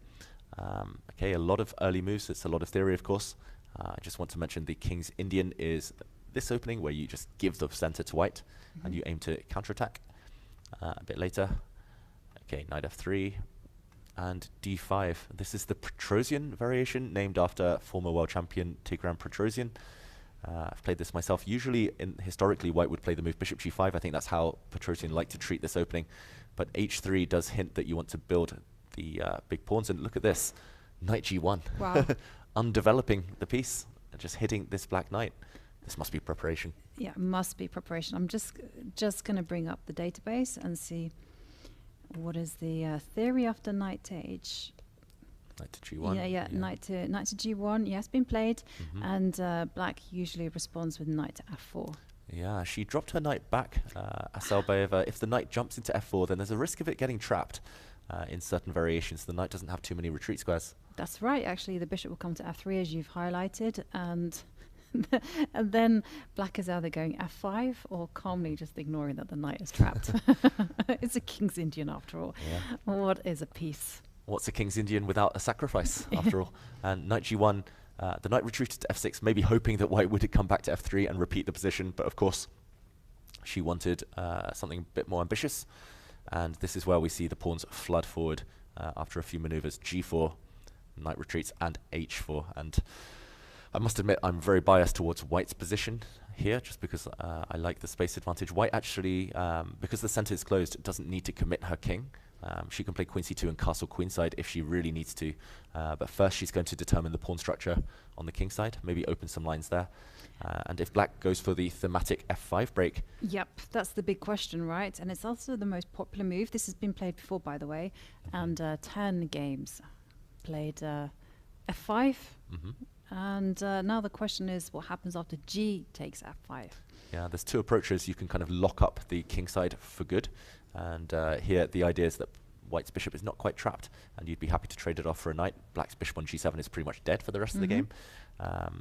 Okay, a lot of early moves. It's a lot of theory, of course. I just want to mention the King's Indian is this opening where you just give the center to white and you aim to counterattack. A bit later, okay, knight f3 and d5. This is the Petrosian variation, named after former world champion Tigran Petrosian. I've played this myself. Usually, historically, white would play the move bishop g5. I think that's how Petrosian liked to treat this opening. But h3 does hint that you want to build the big pawns, and look at this, knight g1. Wow. Undeveloping the piece, just hitting this black knight. This must be preparation. Yeah, must be preparation. I'm just going to bring up the database and see what is the theory after knight to h. Knight to g1. Yeah. Knight to g1. Yes, been played, and black usually responds with knight to f4. Yeah, she dropped her knight back, Asalbaeva. If the knight jumps into f4, then there's a risk of it getting trapped. in certain variations. The knight doesn't have too many retreat squares. That's right. Actually, the bishop will come to f3 as you've highlighted, and and then black is either going f5 or calmly just ignoring that the knight is trapped. It's a King's Indian after all. Yeah. What is a piece? What's a King's Indian without a sacrifice, after all? And knight g1, the knight retreated to f6, maybe hoping that white would come back to f3 and repeat the position, but of course she wanted something a bit more ambitious, and this is where we see the pawns flood forward after a few maneuvers. g4, knight retreats, and h4, and I must admit I'm very biased towards white's position here, just because I like the space advantage. White actually, because the center is closed, doesn't need to commit her king. She can play queen c2 and castle queenside if she really needs to, but first she's going to determine the pawn structure on the king side, maybe open some lines there. And if black goes for the thematic f5 break... Yep, that's the big question, right? And it's also the most popular move. This has been played before, by the way, and 10 games played f5. And now the question is, what happens after g takes f5? Yeah, there's two approaches. You can kind of lock up the king side for good. And here the idea is that white's bishop is not quite trapped, and you'd be happy to trade it off for a knight. Black's bishop on g7 is pretty much dead for the rest of the game.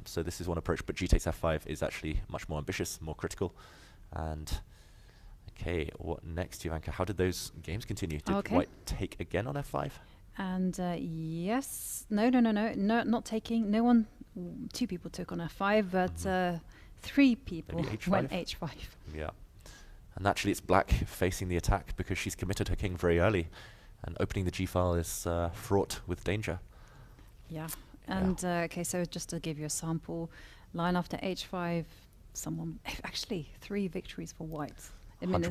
So this is one approach, but g takes f5 is actually much more ambitious, more critical. And okay, what next, Jovanka? How did those games continue? Did white take again on f5? And yes, no, not taking. No one, 2 people took on f5, but 3 people went h5. Yeah. And actually it's black facing the attack because she's committed her king very early, and opening the g file is fraught with danger. Yeah. And okay, so just to give you a sample, line after h5, actually 3 victories for white. I mean,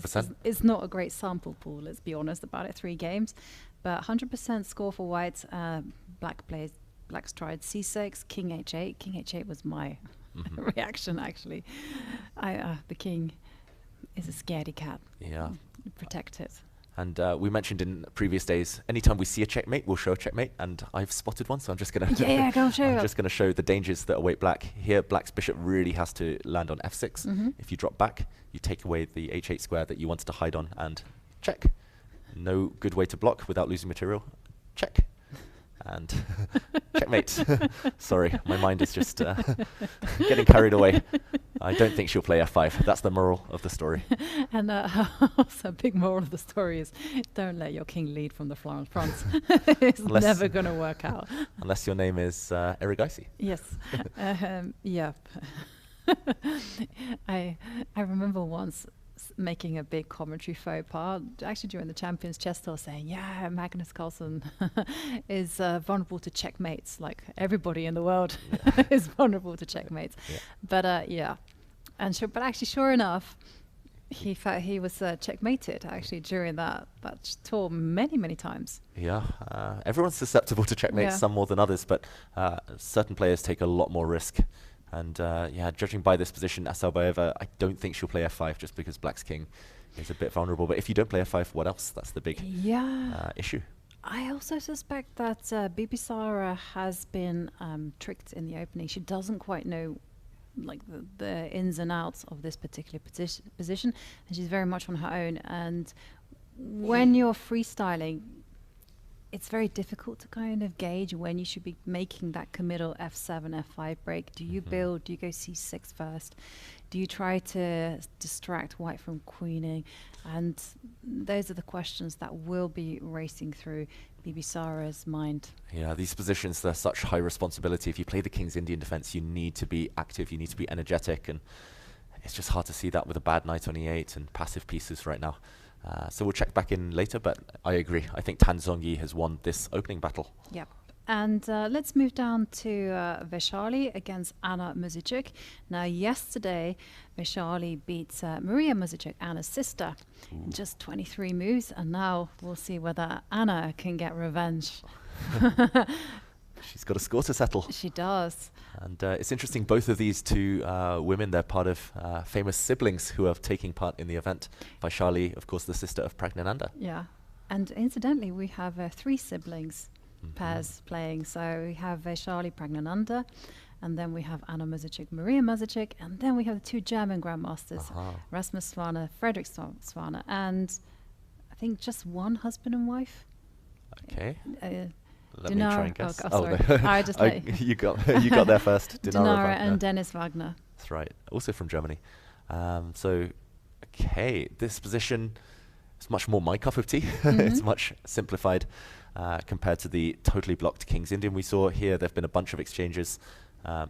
it's not a great sample pool, let's be honest about it, 3 games, but 100% score for white. Black's tried c6, king h8. King h8 was my reaction, actually. The king is a scaredy cat. Yeah. Protect it. And we mentioned in previous days, anytime we see a checkmate, we'll show a checkmate. And I've spotted one, so I'm just going to go show I'm just going to show the dangers that await black. Here, black's bishop really has to land on f6. If you drop back, you take away the h8 square that you wanted to hide on, and check. No good way to block without losing material. Check. And checkmate. Sorry, my mind is just getting carried away. I don't think she'll play f5. That's the moral of the story. And also a big moral of the story is don't let your king lead from the front. It's never going to work out. Unless your name is Erigaisi. Yes. Yeah. I remember once making a big commentary faux pas, actually during the Champions Chess Tour, saying, yeah, Magnus Carlsen is vulnerable to checkmates, like everybody in the world is vulnerable to checkmates. But yeah, and but actually, sure enough, he was checkmated actually during that tour many times. Yeah, everyone's susceptible to checkmates, some more than others, but certain players take a lot more risk. And yeah, judging by this position, Asalbaeva, I don't think she'll play f5 just because black's king is a bit vulnerable. But if you don't play f5, what else? That's the big issue. I also suspect that Bibisara has been tricked in the opening. She doesn't quite know like the ins and outs of this particular position, and she's very much on her own. And when you're freestyling, it's very difficult to kind of gauge when you should be making that committal f7, f5 break. Do you build? Do you go c6 first? Do you try to distract white from queening? And those are the questions that will be racing through Bibisara's mind. Yeah, these positions, they're such high responsibility. If you play the King's Indian defense, you need to be active, you need to be energetic, and it's just hard to see that with a bad knight on e8 and passive pieces right now. So we'll check back in later, but I agree. I think Tan Zhongyi has won this opening battle. Yep. And let's move down to Vaishali against Anna Muzichuk. Now, yesterday, Vaishali beat Maria Muzichuk, Anna's sister, in just 23 moves. And now we'll see whether Anna can get revenge. She's got a score to settle. She does. And it's interesting, both of these two women, they're part of famous siblings who are taking part in the event. Vaishali, of course, the sister of Pragnananda. Yeah. And incidentally, we have 3 siblings pairs playing. So we have Vaishali Pragnananda, and then we have Anna Muzichuk, Maria Muzichuk, and then we have the 2 German grandmasters, Rasmus Svaner, Frederick Svaner, and I think just one husband and wife. Okay. Let me Dinara, try and guess. sorry. I just you got there first. Dinara and Dennis Wagner. That's right. Also from Germany. Okay, this position is much more my cup of tea. It's much simplified compared to the totally blocked King's Indian we saw here. There have been a bunch of exchanges.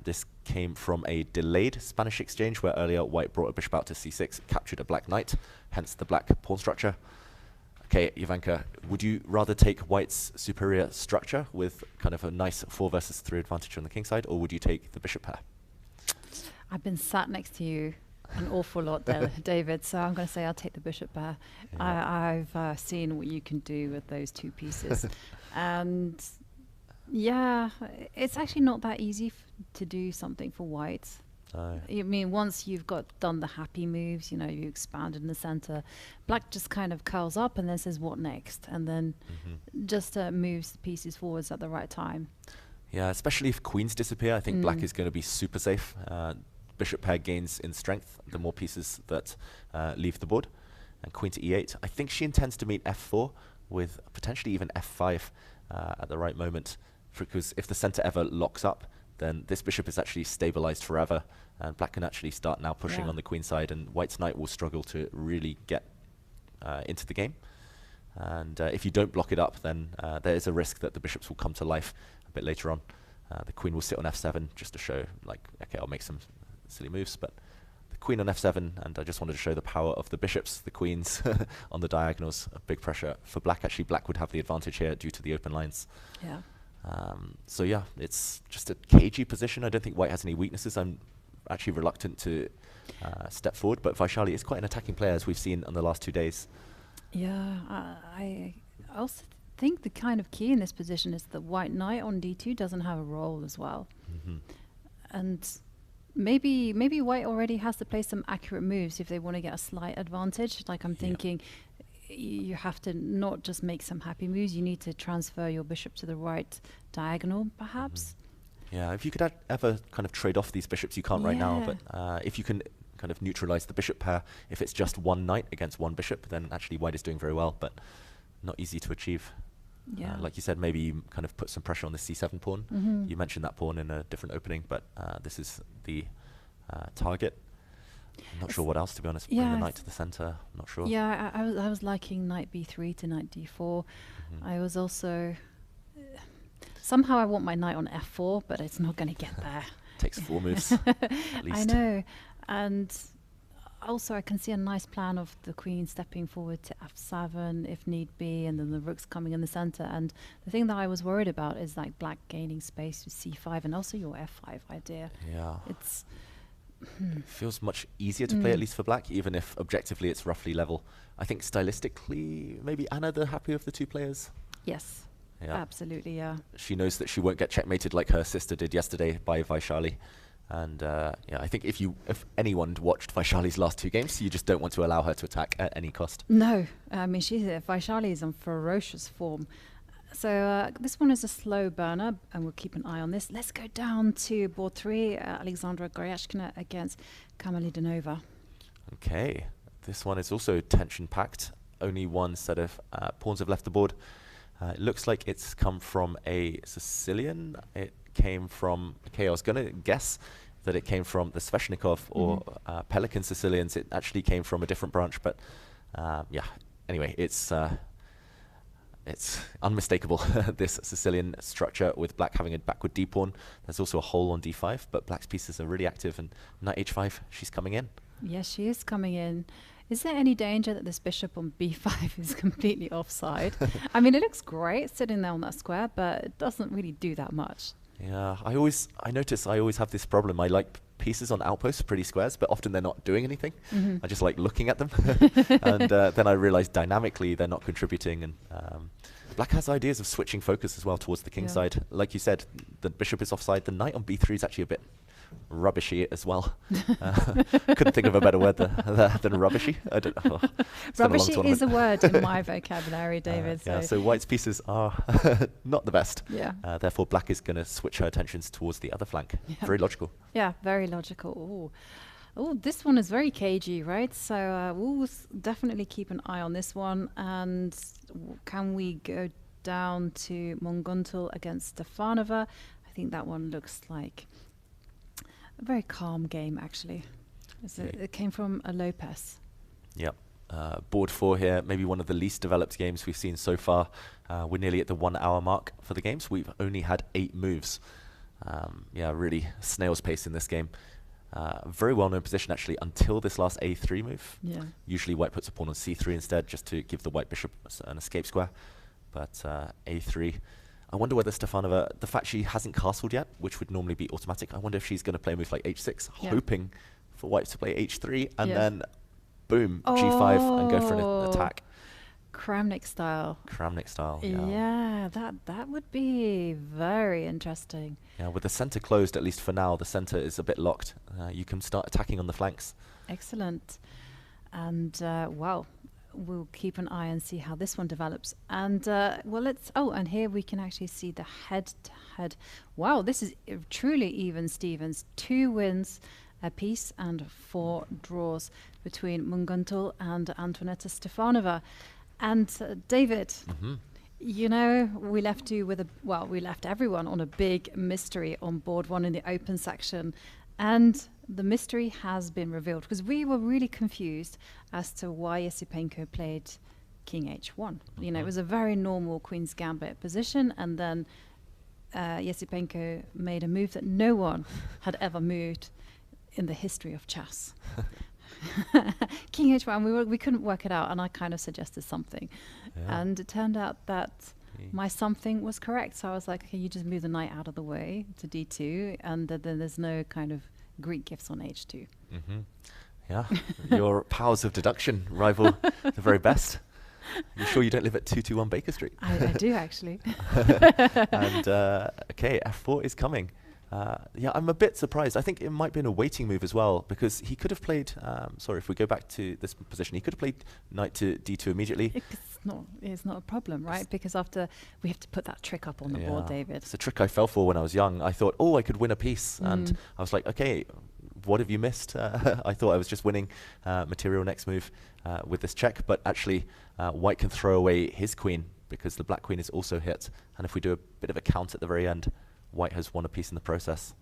This came from a delayed Spanish exchange where earlier white brought a bishop out to c6, captured a black knight, hence the black pawn structure. Okay, Jovanka, would you rather take white's superior structure with kind of a nice 4 versus 3 advantage on the king side, or would you take the bishop pair? I've been sat next to you an awful lot there, David, so I'm going to say I'll take the bishop pair. Yeah. I've seen what you can do with those 2 pieces. And yeah, it's actually not that easy to do something for white. I mean, once you've done the happy moves, you know, you expanded in the center, black just kind of curls up and then says, what next? And then just moves the pieces forwards at the right time. Yeah, especially if queens disappear, I think black is going to be super safe. Bishop pair gains in strength the more pieces that leave the board. And queen to e8. I think she intends to meet f4 with potentially even f5 at the right moment, because if the center ever locks up, then this bishop is actually stabilized forever, and black can actually start now pushing on the queen side, and white's knight will struggle to really get into the game. And if you don't block it up, then there is a risk that the bishops will come to life a bit later on. The queen will sit on f7 just to show, like, okay, I'll make some silly moves, but the queen on f7, and I just wanted to show the power of the bishops, the queens on the diagonals. A big pressure for black. Actually, black would have the advantage here due to the open lines. Yeah. So yeah, it's just a cagey position. I don't think white has any weaknesses. I'm actually reluctant to step forward, but Vaishali is quite an attacking player, as we've seen on the last 2 days. Yeah, I also think the kind of key in this position is that white knight on d2 doesn't have a role as well. And maybe white already has to play some accurate moves if they want to get a slight advantage. Like I'm thinking, you have to not just make some happy moves, you need to transfer your bishop to the right diagonal, perhaps. Yeah, if you could ever kind of trade off these bishops, you can't right now, but if you can kind of neutralize the bishop pair, if it's just one knight against one bishop, then actually white is doing very well, but not easy to achieve. Yeah. Like you said, maybe you kind of put some pressure on the c7 pawn. You mentioned that pawn in a different opening, but this is the target. I'm not sure what else, to be honest. Bring the knight to the center. I'm not sure. Yeah, I was liking knight b3 to knight d4. I was also somehow I want my knight on f4, but it's not going to get there. Takes 4 moves at least. I know, and also I can see a nice plan of the queen stepping forward to f7 if need be, and then the rook's coming in the center. And the thing that I was worried about is like black gaining space with c5 and also your f5 idea. Yeah. It's it feels much easier to play, at least for black, even if objectively it's roughly level. I think stylistically, maybe Anna the happier of the 2 players. Yes, absolutely, yeah. She knows that she won't get checkmated like her sister did yesterday by Vaishali. And I think if anyone watched Vaishali's last 2 games, you just don't want to allow her to attack at any cost. No, I mean, Vaishali is on ferocious form. So this one is a slow burner, and we'll keep an eye on this. Let's go down to board 3, Alexandra Goryashkina against Kamalidinova. Okay, this one is also tension-packed. Only one set of pawns have left the board. It looks like it's come from a Sicilian. It came from, I was going to guess that it came from the Sveshnikov or Pelican Sicilians. It actually came from a different branch, but anyway, it's unmistakable, this Sicilian structure with black having a backward d pawn. There's also a hole on d5, but black's pieces are really active, and knight h5, she's coming in. Yes, she is coming in. Is there any danger that this bishop on b5 is completely offside? I mean, it looks great sitting there on that square, but it doesn't really do that much. Yeah, I notice I always have this problem. I like pieces on outposts, pretty squares, but often they're not doing anything. I just like looking at them. And then I realize dynamically they're not contributing. And black has ideas of switching focus as well towards the king side. Like you said, the bishop is offside. The knight on b3 is actually a bit rubbishy as well. Couldn't think of a better word than rubbishy. Rubbishy is a word in my vocabulary, David. So white's pieces are not the best. Yeah. Therefore, black is going to switch her attentions towards the other flank. Very logical. Yeah, very logical. Oh, this one is very cagey, right? So we'll definitely keep an eye on this one. And can we go down to Munguntul against Stefanova. I think that one looks like a very calm game, actually. It came from a Lopez. Yep. Board 4 here, maybe one of the least developed games we've seen so far. We're nearly at the 1 hour mark for the games. We've only had 8 moves. Yeah, really snail's pace in this game. Very well-known position, actually, until this last a3 move. Yeah. Usually white puts a pawn on c3 instead, just to give the white bishop an escape square. But a3. I wonder whether Stefanova, the fact she hasn't castled yet, which would normally be automatic, I wonder if she's going to play a move like h6, hoping for white to play h3, and then boom, g5 and go for an attack. Kramnik style. Kramnik style, yeah. That would be very interesting. Yeah, with the center closed, at least for now, the center is a bit locked. You can start attacking on the flanks. Excellent. And, well, we'll keep an eye and see how this one develops. And, well, and here we can actually see the head-to-head. Wow, this is truly even, Stevens. 2 wins apiece and 4 draws between Munguntul and Antoaneta Stefanova. And David, you know, we left you with we left everyone on a big mystery on board 1 in the open section. And the mystery has been revealed, because we were really confused as to why Yesipenko played King H1. You know, it was a very normal Queen's Gambit position, and then Yesipenko made a move that no one had ever moved in the history of chess. King H1, we couldn't work it out, and I kind of suggested something. And it turned out that my something was correct. So I was like, okay, you just move the knight out of the way to d2, and then there's no kind of Greek gifts on h2. Yeah, your powers of deduction rival the very best. You sure you don't live at 221 Baker Street? I do, actually. And okay, f4 is coming. Yeah, I'm a bit surprised. I think it might be a waiting move as well, because he could have played, sorry, if we go back to this position, he could have played knight to d2 immediately. It's not a problem, right? Because after we have to put that trick up on the board, David. It's a trick I fell for when I was young. I thought, I could win a piece. And I was like, okay, what have you missed? I thought I was just winning material next move with this check. But actually, white can throw away his queen, because the black queen is also hit. And if we do a bit of a count at the very end, white has won a piece in the process.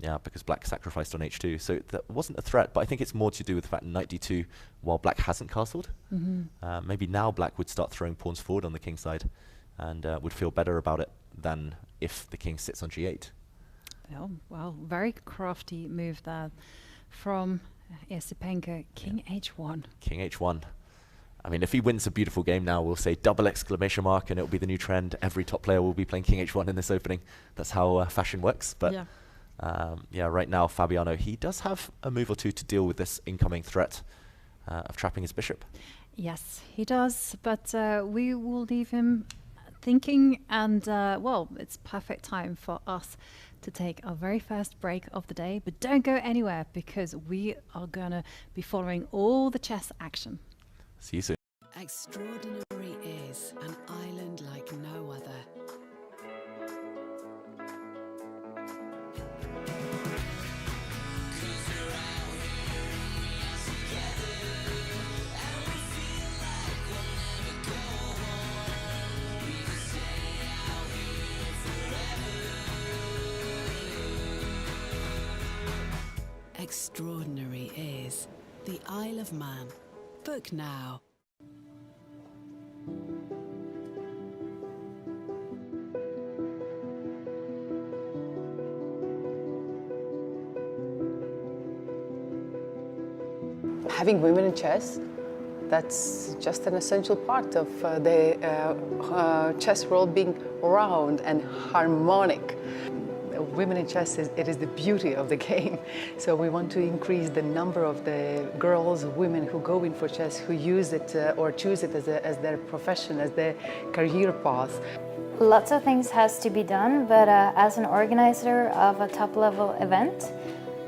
Yeah, because black sacrificed on h2. So that wasn't a threat, but I think it's more to do with the fact knight d2 while black hasn't castled. Maybe now black would start throwing pawns forward on the king side and would feel better about it than if the king sits on g8. Oh, well, very crafty move there from Yesipenko. King h1. King h1. I mean, if he wins a beautiful game now, we'll say double exclamation mark, and it'll be the new trend. Every top player will be playing King H1 in this opening. That's how fashion works. But yeah, right now, Fabiano, he does have a move or two to deal with this incoming threat of trapping his bishop. Yes, he does. But we will leave him thinking. And, well, it's perfect time for us to take our very first break of the day. But don't go anywhere, because we are going to be following all the chess action. See you soon. Extraordinary is an island like no other. Extraordinary is the Isle of Man. Book now. Having women in chess, that's just an essential part of the chess world being round and harmonic. Women in chess, it is the beauty of the game. So we want to increase the number of the girls, women who go in for chess, who use it or choose it as their profession, as their career path. Lots of things has to be done, but as an organizer of a top-level event,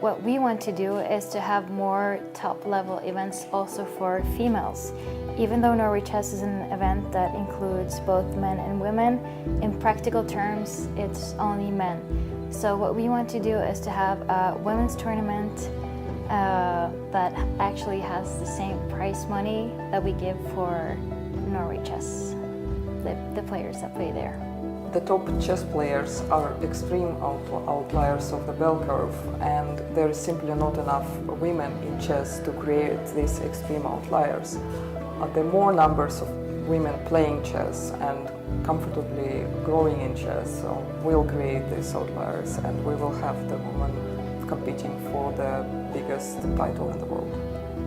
what we want to do is to have more top-level events also for females. Even though Norway Chess is an event that includes both men and women, in practical terms, it's only men. So what we want to do is to have a women's tournament that actually has the same prize money that we give for Norway Chess. the players that play there. The top chess players are extreme outliers of the bell curve, and there is simply not enough women in chess to create these extreme outliers. The more numbers of women playing chess and comfortably growing in chess will create these outliers, and we will have the women competing for the biggest title in the world.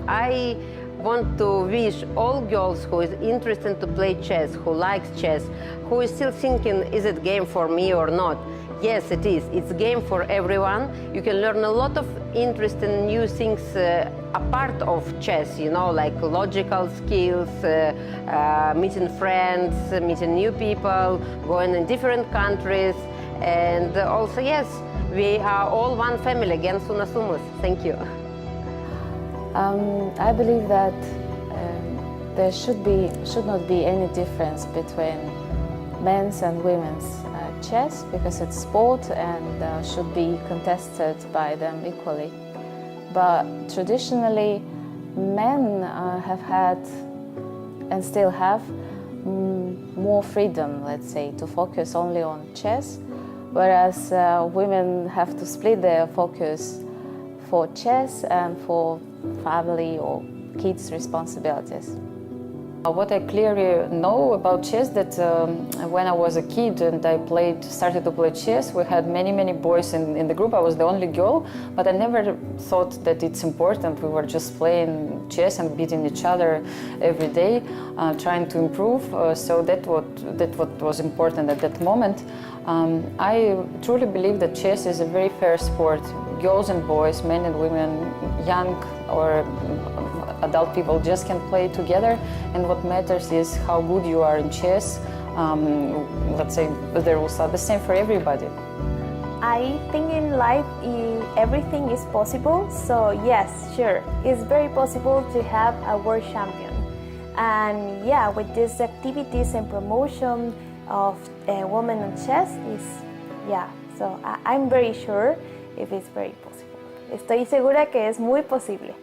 I want to wish all girls who is interested to play chess, who likes chess, who is still thinking, is it game for me or not? Yes, it is. It's a game for everyone. You can learn a lot of interesting new things apart of chess, you know, like logical skills, meeting friends, meeting new people, going in different countries. And also, yes, we are all one family, against Unasumus. Thank you. I believe that there should not be any difference between men's and women's chess, because it's sport and should be contested by them equally. But traditionally, men have had and still have more freedom, let's say, to focus only on chess, whereas women have to split their focus for chess and for family or kids' responsibilities. What I clearly know about chess that when I was a kid and I started to play chess, we had many boys in the group. I was the only girl, but I never thought that it's important. We were just playing chess and beating each other every day, trying to improve. So that what was important at that moment. I truly believe that chess is a very fair sport. Girls and boys, men and women, young or adult people just can play together, and what matters is how good you are in chess. Let's say the rules are the same for everybody. I think in life everything is possible, so yes, sure, it's very possible to have a world champion. And yeah, with these activities and promotion of women in chess so I'm very sure if it's very possible. Estoy segura que es muy posible.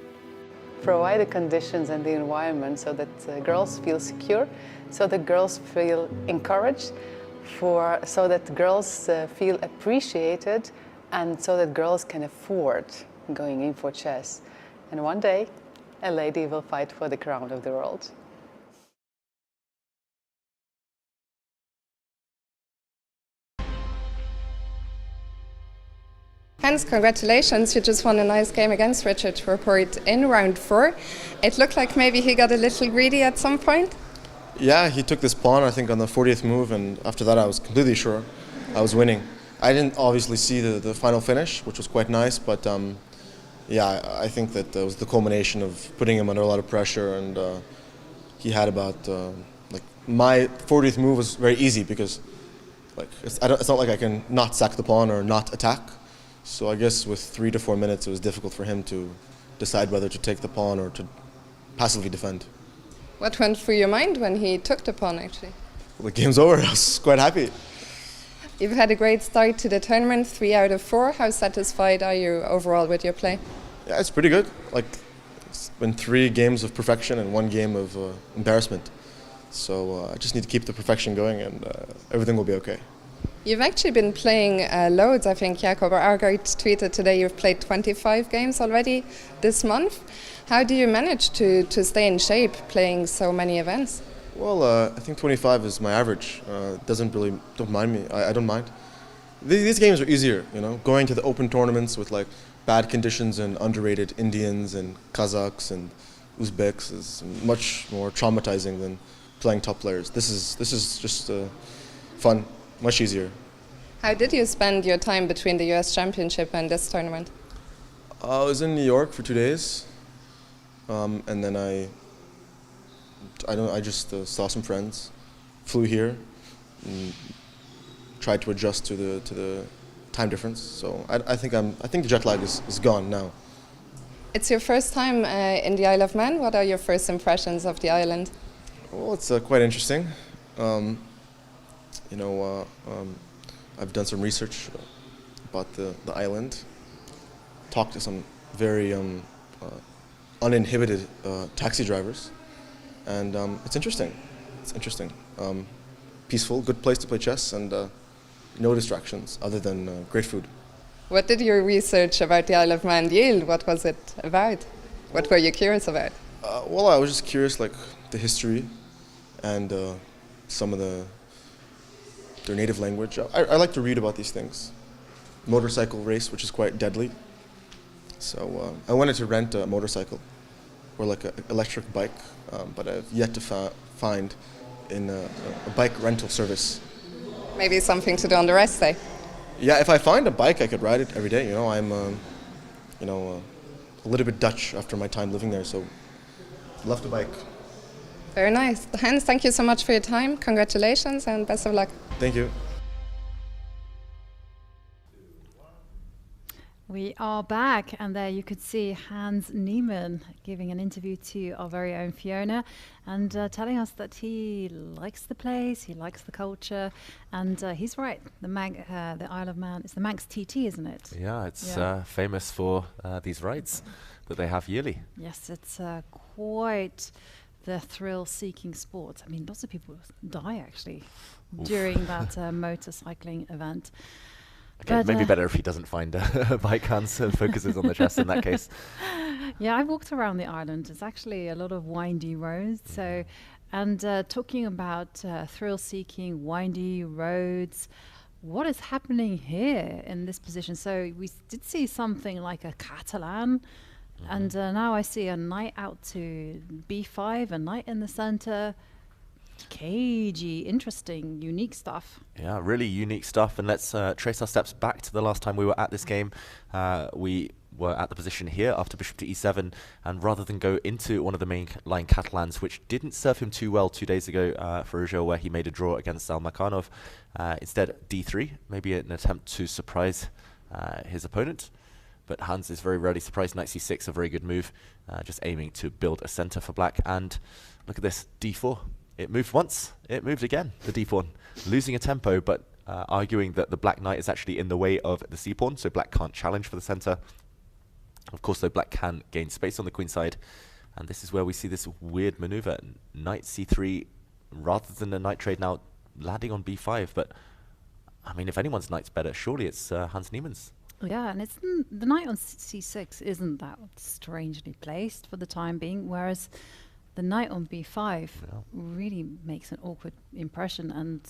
Provide the conditions and the environment so that girls feel secure, so that girls feel encouraged, so that girls feel appreciated, and so that girls can afford going in for chess. And one day, a lady will fight for the crown of the world. Hans, congratulations. You just won a nice game against Richard Rapport in round 4. It looked like maybe he got a little greedy at some point. Yeah, he took this pawn, I think, on the 40th move, and after that I was completely sure I was winning. I didn't obviously see the final finish, which was quite nice, but yeah, I think that it was the culmination of putting him under a lot of pressure, and he had about, like, my 40th move was very easy because, like, it's not like I can not sack the pawn or not attack. So I guess with 3 to 4 minutes, it was difficult for him to decide whether to take the pawn or to passively defend. What went through your mind when he took the pawn, actually? Well, the game's over. I was quite happy. You've had a great start to the tournament, 3 out of 4. How satisfied are you overall with your play? Yeah, it's pretty good. Like, it's been 3 games of perfection and 1 game of embarrassment. So I just need to keep the perfection going, and everything will be okay. You've actually been playing loads, I think. Jakob Argard tweeted today you've played 25 games already this month. How do you manage to stay in shape playing so many events? Well, I think 25 is my average. Don't mind me. I don't mind. These games are easier, you know. Going to the open tournaments with like bad conditions and underrated Indians and Kazakhs and Uzbeks is much more traumatizing than playing top players. This is just fun. Much easier. How did you spend your time between the US Championship and this tournament? I was in New York for 2 days, and then I just saw some friends, flew here, and tried to adjust to the time difference. So I think the jet lag is gone now. It's your first time in the Isle of Man. What are your first impressions of the island? Well, it's quite interesting. You know, I've done some research about the island, talked to some very uninhibited taxi drivers, and it's interesting. It's interesting. peaceful, good place to play chess, and no distractions other than great food. What did your research about the Isle of Man yield? What was it about? What were you curious about? Well, I was just curious, like the history and some of their native language. I like to read about these things. Motorcycle race, which is quite deadly. So I wanted to rent a motorcycle or like an electric bike, but I've yet to find in a bike rental service. Maybe something to do on the rest day. Yeah, if I find a bike, I could ride it every day. You know, I'm, a little bit Dutch after my time living there, so love to bike. Very nice. Hans, thank you so much for your time. Congratulations and best of luck. Thank you. We are back, and there you could see Hans Niemann giving an interview to our very own Fiona and telling us that he likes the place, he likes the culture, and he's right. The Isle of Man, it's the Manx TT, isn't it? Yeah, it's famous for these rides that they have yearly. Yes, it's quite the thrill-seeking sport. I mean, lots of people die actually during that motorcycling event. Okay, but maybe better if he doesn't find a bike, Hans, and focuses on the chess in that case. Yeah, I walked around the island. It's actually a lot of windy roads. So, and talking about thrill-seeking, windy roads, what is happening here in this position? So we did see something like a Catalan, and now I see a knight out to b5, a knight in the center. Cagey, interesting, unique stuff. Yeah, really unique stuff. And let's trace our steps back to the last time we were at this game. We were at the position here after bishop to e7, and rather than go into one of the main line Catalans, which didn't serve him too well 2 days ago for Rougeau, where he made a draw against Salmakhanov, instead d3, maybe an attempt to surprise his opponent. But Hans is very rarely surprised. Knight c6, a very good move, just aiming to build a center for black. And look at this, d4. It moved once, it moved again, the d-pawn, losing a tempo, but arguing that the black knight is actually in the way of the c-pawn, so black can't challenge for the center. Of course, though, black can gain space on the queen side, and this is where we see this weird maneuver. Knight c3, rather than a knight trade now, landing on b5, but, I mean, if anyone's knight's better, surely it's Hans Niemann's. Yeah, and it's the knight on c6 isn't that strangely placed for the time being, whereas the knight on b5 really makes an awkward impression, and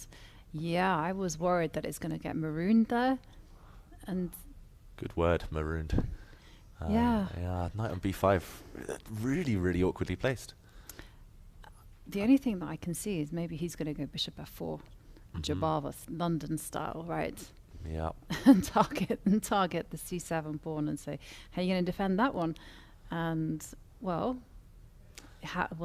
yeah, I was worried that it's going to get marooned there. And good word, marooned. Yeah, knight on b5, really, really awkwardly placed. The only thing that I can see is maybe he's going to go bishop f4, Jovanka, London style, right? Yeah. and target the c7 pawn and say, how are you going to defend that one? And well,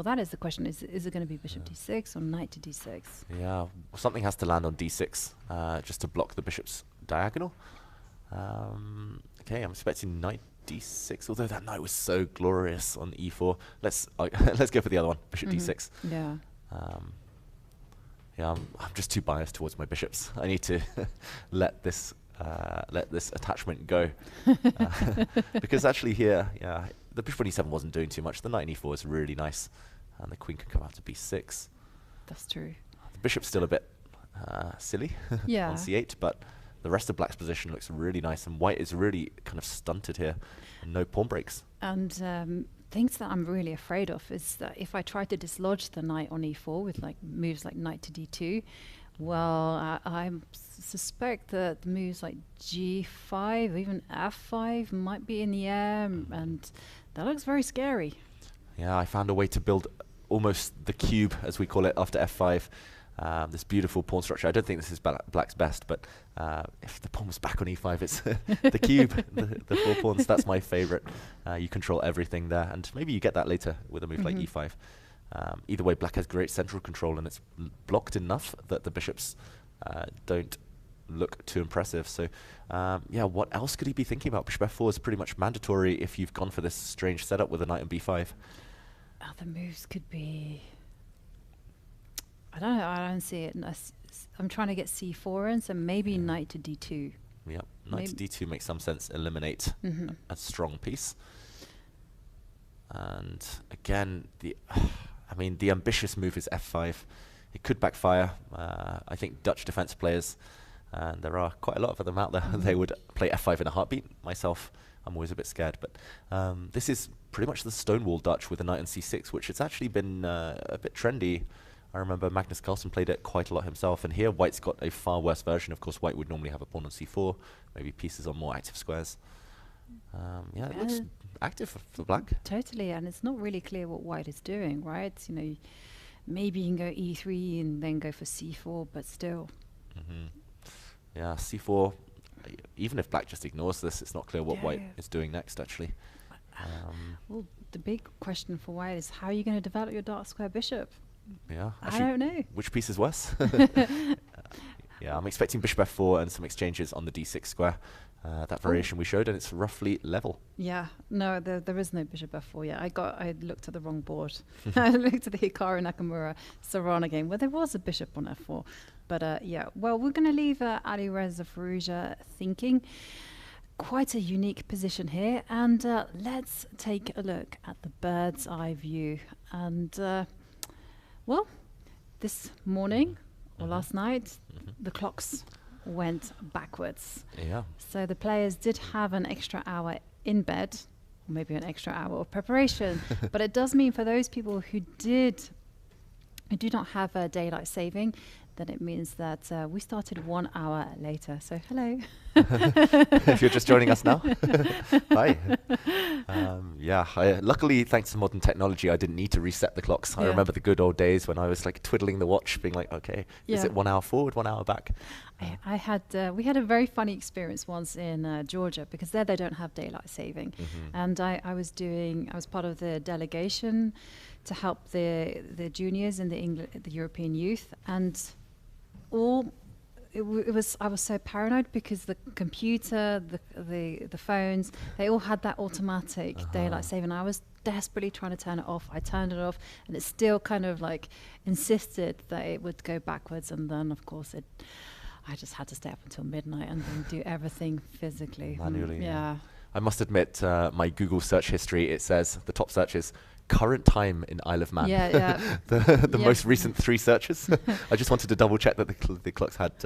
that is the question. Is it going to be bishop d6 or knight to d6? Yeah, something has to land on d6 just to block the bishop's diagonal. Okay, I'm expecting knight d6, although that knight was so glorious on e4. Let's go for the other one, bishop d6. Yeah. Yeah, I'm just too biased towards my bishops. I need to let this attachment go. Because actually here, yeah, the bishop on e7 wasn't doing too much. The knight on e4 is really nice, and the queen can come out to b6. That's true. The bishop's still a bit silly on c8, but the rest of black's position looks really nice, and white is really kind of stunted here. No pawn breaks. And things that I'm really afraid of is that if I try to dislodge the knight on e4 with like moves like knight to d2, well, I suspect that moves like g5, even f5 might be in the air, and that looks very scary. Yeah, I found a way to build almost the cube, as we call it, after f5. This beautiful pawn structure. I don't think this is black's best, but if the pawn was back on e5, it's the cube, the 4 pawns. That's my favorite. You control everything there, and maybe you get that later with a move like e5. Either way, black has great central control, and it's blocked enough that the bishops don't look too impressive. So, yeah, what else could he be thinking about? Bishop f4 is pretty much mandatory if you've gone for this strange setup with a knight on b5. Other moves could be... I don't know. I don't see it. I'm trying to get c4 in, so maybe knight to d2. Yeah, knight to d2 makes some sense. Eliminate a strong piece. And again, the ambitious move is f5. it could backfire. I think Dutch defense players, and there are quite a lot of them out there, they would play f5 in a heartbeat. Myself, I'm always a bit scared, but this is pretty much the Stonewall Dutch with a knight on c6, which it's actually been a bit trendy. I remember Magnus Carlsen played it quite a lot himself, and here White's got a far worse version. Of course, White would normally have a pawn on c4, maybe pieces on more active squares. Yeah, it looks active for Black. Totally, and it's not really clear what White is doing, right? You know, maybe you can go e3 and then go for c4, but still. Yeah, c4, even if Black just ignores this, it's not clear what White is doing next, actually. Well, the big question for White is how are you going to develop your dark square bishop? Yeah, I don't know. Which piece is worse? Yeah, I'm expecting bishop f4 and some exchanges on the d6 square. That variation we showed, and it's roughly level. Yeah, no, there is no bishop f4 yet. I looked at the wrong board. I looked at the Hikaru Nakamura Serrano game where there was a bishop on f4. But yeah, well, we're going to leave Ali Reza Firouzja thinking. Quite a unique position here, and let's take a look at the bird's eye view. And well, this morning or last night, the clocks went backwards. Yeah. So the players did have an extra hour in bed, or maybe an extra hour of preparation. But it does mean for those people who do not have daylight saving, then it means that we started 1 hour later. So hello. If you're just joining us now, hi. Yeah, luckily, thanks to modern technology, I didn't need to reset the clocks. I remember the good old days when I was like twiddling the watch, being like, okay, is it 1 hour forward, 1 hour back? We had a very funny experience once in Georgia, because there they don't have daylight saving. And I was part of the delegation to help the juniors in the European youth, and I was so paranoid because the computer, the phones, they all had that automatic daylight saving. I was desperately trying to turn it off. I turned it off, and it still kind of like insisted that it would go backwards. And then, of course, I just had to stay up until midnight and then do everything physically. Manually. Yeah. I must admit, my Google search history, it says the top search is current time in Isle of Man. Yeah. The most recent 3 searches. I just wanted to double check that the clocks had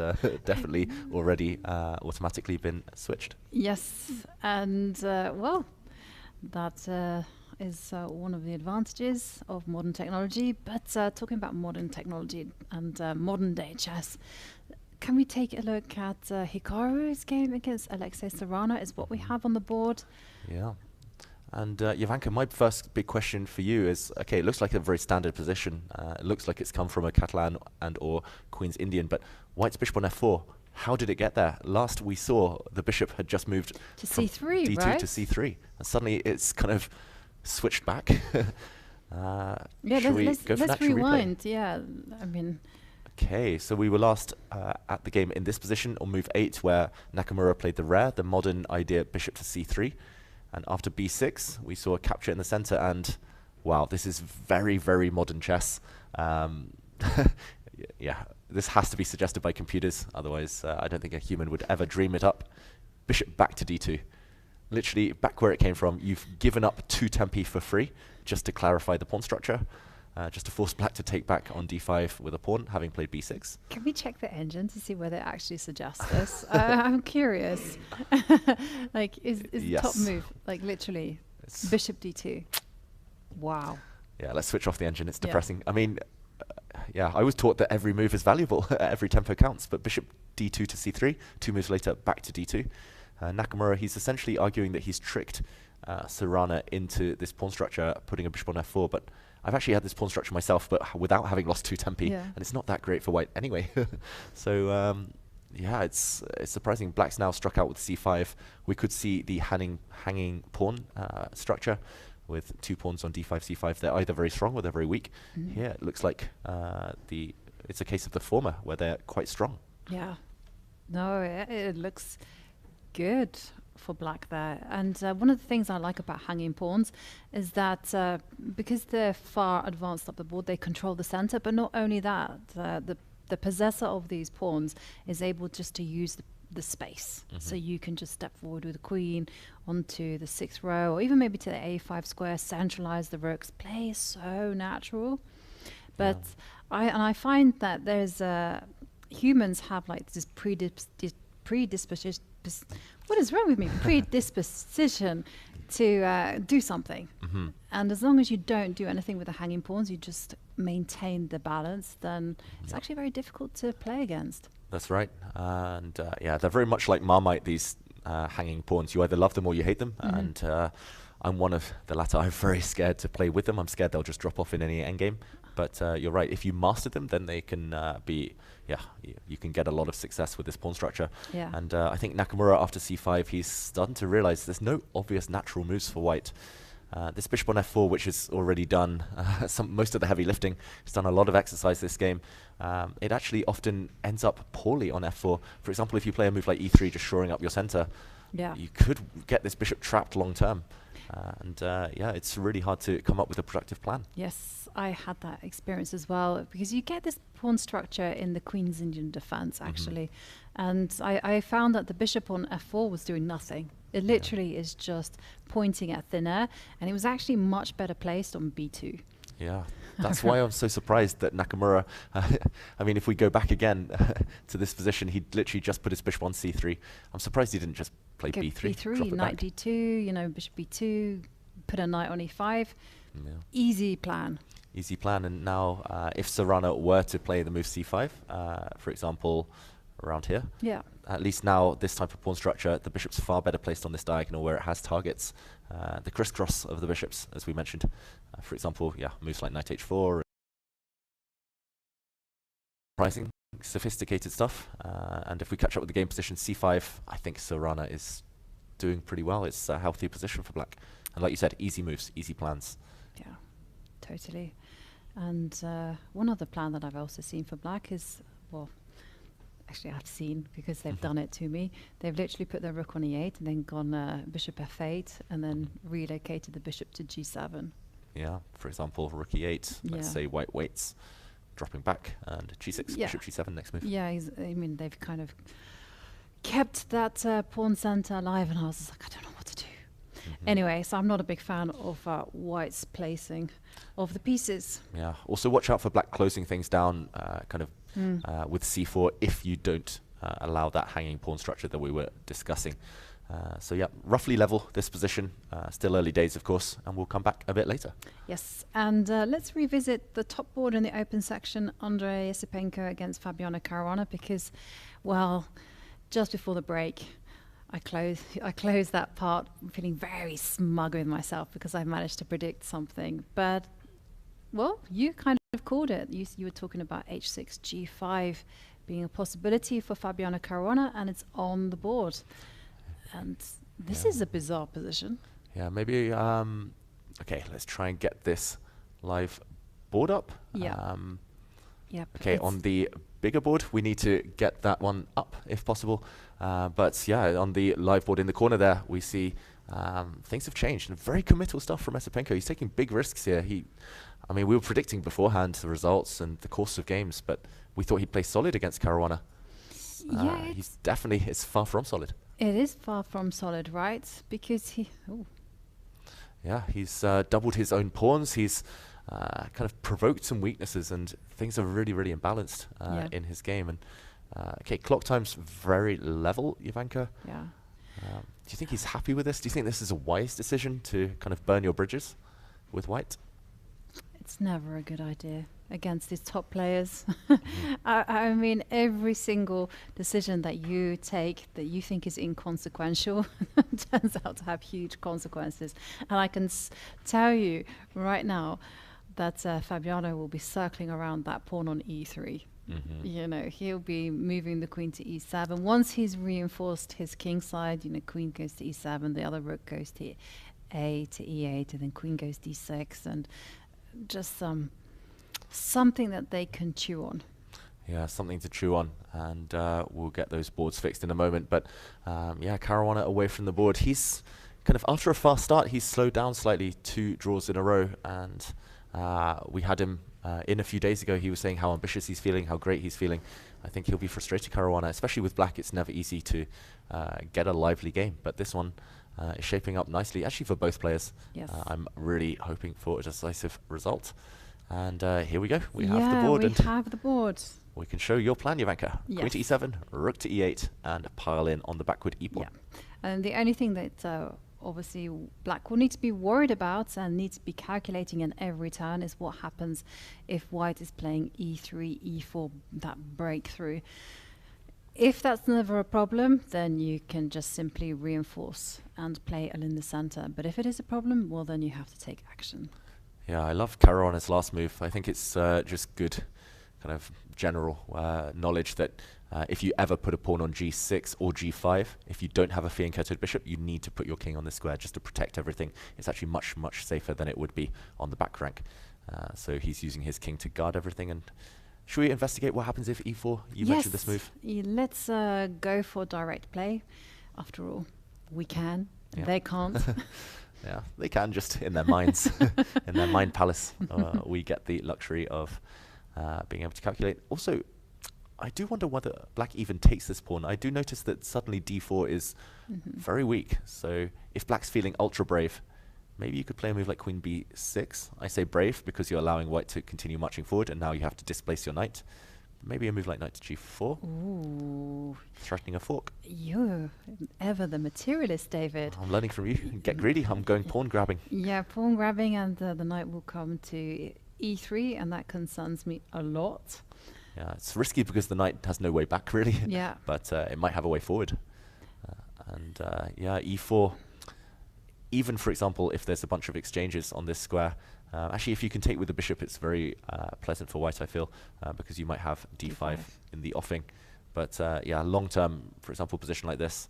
definitely already automatically been switched. Yes, and well, that is one of the advantages of modern technology. But talking about modern technology and modern day chess, can we take a look at Hikaru's game against Alexei Serrano? Is what we have on the board. Yeah. And Jovanka, my first big question for you is, okay, it looks like a very standard position. It looks like it's come from a Catalan and or Queen's Indian, but White's bishop on f4, how did it get there? Last we saw, the bishop had just moved to from c3, d2 right? to c3, and suddenly it's kind of switched back. Yeah, let's Replay? rewind. Yeah, I mean. Okay, so we were last at the game in this position on move 8, where Nakamura played the rare, the modern idea, bishop to c3. And after b6, we saw a capture in the center, and wow, this is very, very modern chess. Yeah, this has to be suggested by computers. Otherwise, I don't think a human would ever dream it up. Bishop back to d2. Literally back where it came from. You've given up 2 tempi for free, just to clarify the pawn structure. Just to force Black to take back on d5 with a pawn, having played b6. Can we check the engine to see whether it actually suggests this? I'm curious. Like, is the top move, like literally, bishop d2? Wow. Yeah, let's switch off the engine. It's depressing. I mean, yeah, I was taught that every move is valuable, every tempo counts, but bishop d2 to c3, 2 moves later, back to d2. Nakamura, he's essentially arguing that he's tricked Serrano into this pawn structure, putting a bishop on f4, but I've actually had this pawn structure myself, but without having lost 2 tempi, and it's not that great for White anyway. So yeah, it's surprising. Black's now struck out with c5. We could see the hanging pawn structure with 2 pawns on d5, c5. They're either very strong or they're very weak. Here it looks like it's a case of the former, where they're quite strong. Yeah. No, it looks good for Black there. And one of the things I like about hanging pawns is that because they're far advanced up the board, they control the center. But not only that, the possessor of these pawns is able just to use the space. So you can just step forward with the queen onto the 6th row, or even maybe to the a5 square, centralize the rooks. Play is so natural. But I find that there's humans have like this predisposition. What is wrong with me? Predisposition to do something. And as long as you don't do anything with the hanging pawns, you just maintain the balance, then it's actually very difficult to play against. That's right. And yeah, they're very much like Marmite, these hanging pawns. You either love them or you hate them. And I'm one of the latter. I'm very scared to play with them. I'm scared they'll just drop off in any endgame. But you're right. If you master them, then they can be, you can get a lot of success with this pawn structure. Yeah. And I think Nakamura, after c5, he's starting to realize there's no obvious natural moves for white. This bishop on f4, which is already done most of the heavy lifting, it's done a lot of exercise this game. It actually often ends up poorly on f4. For example, if you play a move like e3, just shoring up your center, you could get this bishop trapped long term. Yeah, it's really hard to come up with a productive plan. Yes, I had that experience as well, because you get this pawn structure in the Queen's Indian defense, actually. And I found that the bishop on f4 was doing nothing. It literally is just pointing at thin air, and it was actually much better placed on b2. Yeah, that's why I'm so surprised that Nakamura, I mean, if we go back again to this position, he literally just put his bishop on c3. I'm surprised he didn't just play b3. b3, knight d2, you know, bishop b2, put a knight on e5. Easy plan. Easy plan. And now if Serrano were to play the move c5, for example, around here, at least now this type of pawn structure, the bishop's far better placed on this diagonal where it has targets. The crisscross of the bishops, as we mentioned. For example, moves like knight h4. Surprising, sophisticated stuff. And if we catch up with the game position c5, I think Serrano is doing pretty well. It's a healthy position for black. And like you said, easy moves, easy plans. Yeah, totally. And one other plan that I've also seen for black is, well, actually I've seen because they've done it to me. They've literally put their rook on e8 and then gone bishop f8 and then relocated the bishop to g7. Yeah, for example, rook e8, let's say white waits, dropping back, and g6, bishop g7 next move. Yeah, I mean, they've kind of kept that pawn center alive, and I was like, I don't know what to do. Anyway, so I'm not a big fan of white's placing of the pieces. Yeah, also watch out for black closing things down kind of with c4 if you don't allow that hanging pawn structure that we were discussing. So yeah, roughly level this position, still early days of course, and we'll come back a bit later. Yes, and let's revisit the top board in the open section, Andrei Esipenko against Fabiano Caruana, because, well, just before the break, I closed that part feeling very smug with myself because I managed to predict something. But, well, you kind of called it. You were talking about h6, g5 being a possibility for Fabiano Caruana, and it's on the board. And this is a bizarre position. Yeah, maybe, okay, let's try and get this live board up. Yeah. Okay, on the bigger board, we need to get that one up if possible. But yeah, on the live board in the corner there, we see things have changed. And very committal stuff from Esipenko. He's taking big risks here. I mean, we were predicting beforehand the results and the course of games, but we thought he'd play solid against Caruana. Yeah, he's definitely, it's far from solid. It is far from solid, right? Because yeah, he's doubled his own pawns. He's kind of provoked some weaknesses, and things are really, really imbalanced in his game. And okay, clock time's very level, Jovanka. Yeah. Do you think he's happy with this? Do you think this is a wise decision to kind of burn your bridges with white? It's never a good idea against these top players. I mean, every single decision that you take that you think is inconsequential turns out to have huge consequences. And I can tell you right now that Fabiano will be circling around that pawn on e3. You know, he'll be moving the queen to e7. Once he's reinforced his king side, you know, queen goes to e7, the other rook goes to a to e8, and then queen goes d6, and just something that they can chew on. Yeah, something to chew on, and we'll get those boards fixed in a moment. But yeah, Caruana away from the board. He's kind of, after a fast start, he's slowed down slightly, 2 draws in a row, and we had him in a few days ago. He was saying how ambitious he's feeling, how great he's feeling. I think he'll be frustrated, Caruana, especially with black. It's never easy to get a lively game, but this one is shaping up nicely, actually, for both players. Yes. I'm really hoping for a decisive result. And here we go. We have the board. We and have the board. we can show your plan, Jovanka. Yes. Queen to e7, rook to e8, and pile in on the backward e-pawn. Yeah. And the only thing that obviously black will need to be worried about and need to be calculating in every turn is what happens if white is playing e3, e4, that breakthrough. If that's never a problem, then you can just simply reinforce and play in the center. But if it is a problem, well, then you have to take action. Yeah, I love Caruana's last move. I think it's just good kind of general knowledge that if you ever put a pawn on g6 or g5, if you don't have a fianchettoed bishop, you need to put your king on this square just to protect everything. It's actually much, much safer than it would be on the back rank. So he's using his king to guard everything. And should we investigate what happens if e4? You mentioned this move. Let's go for direct play. After all, we can. Yeah. They can't. Yeah, they can, just in their minds, in their mind palace. We get the luxury of being able to calculate. Also, I do wonder whether black even takes this pawn. I do notice that suddenly d4 is very weak. So if black's feeling ultra brave, maybe you could play a move like queen b6. I say brave because you're allowing white to continue marching forward, and now you have to displace your knight. Maybe a move like knight to g4. Ooh. Threatening a fork. You're ever the materialist, David. I'm learning from you. Get greedy. I'm going pawn grabbing. Yeah, pawn grabbing, and the knight will come to e3, and that concerns me a lot. Yeah, it's risky because the knight has no way back, really. Yeah. But it might have a way forward. Yeah, e4. Even, for example, if there's a bunch of exchanges on this square, actually, if you can take with the bishop, it's very pleasant for white, I feel, because you might have d5 in the offing. But yeah, long-term, for example, position like this,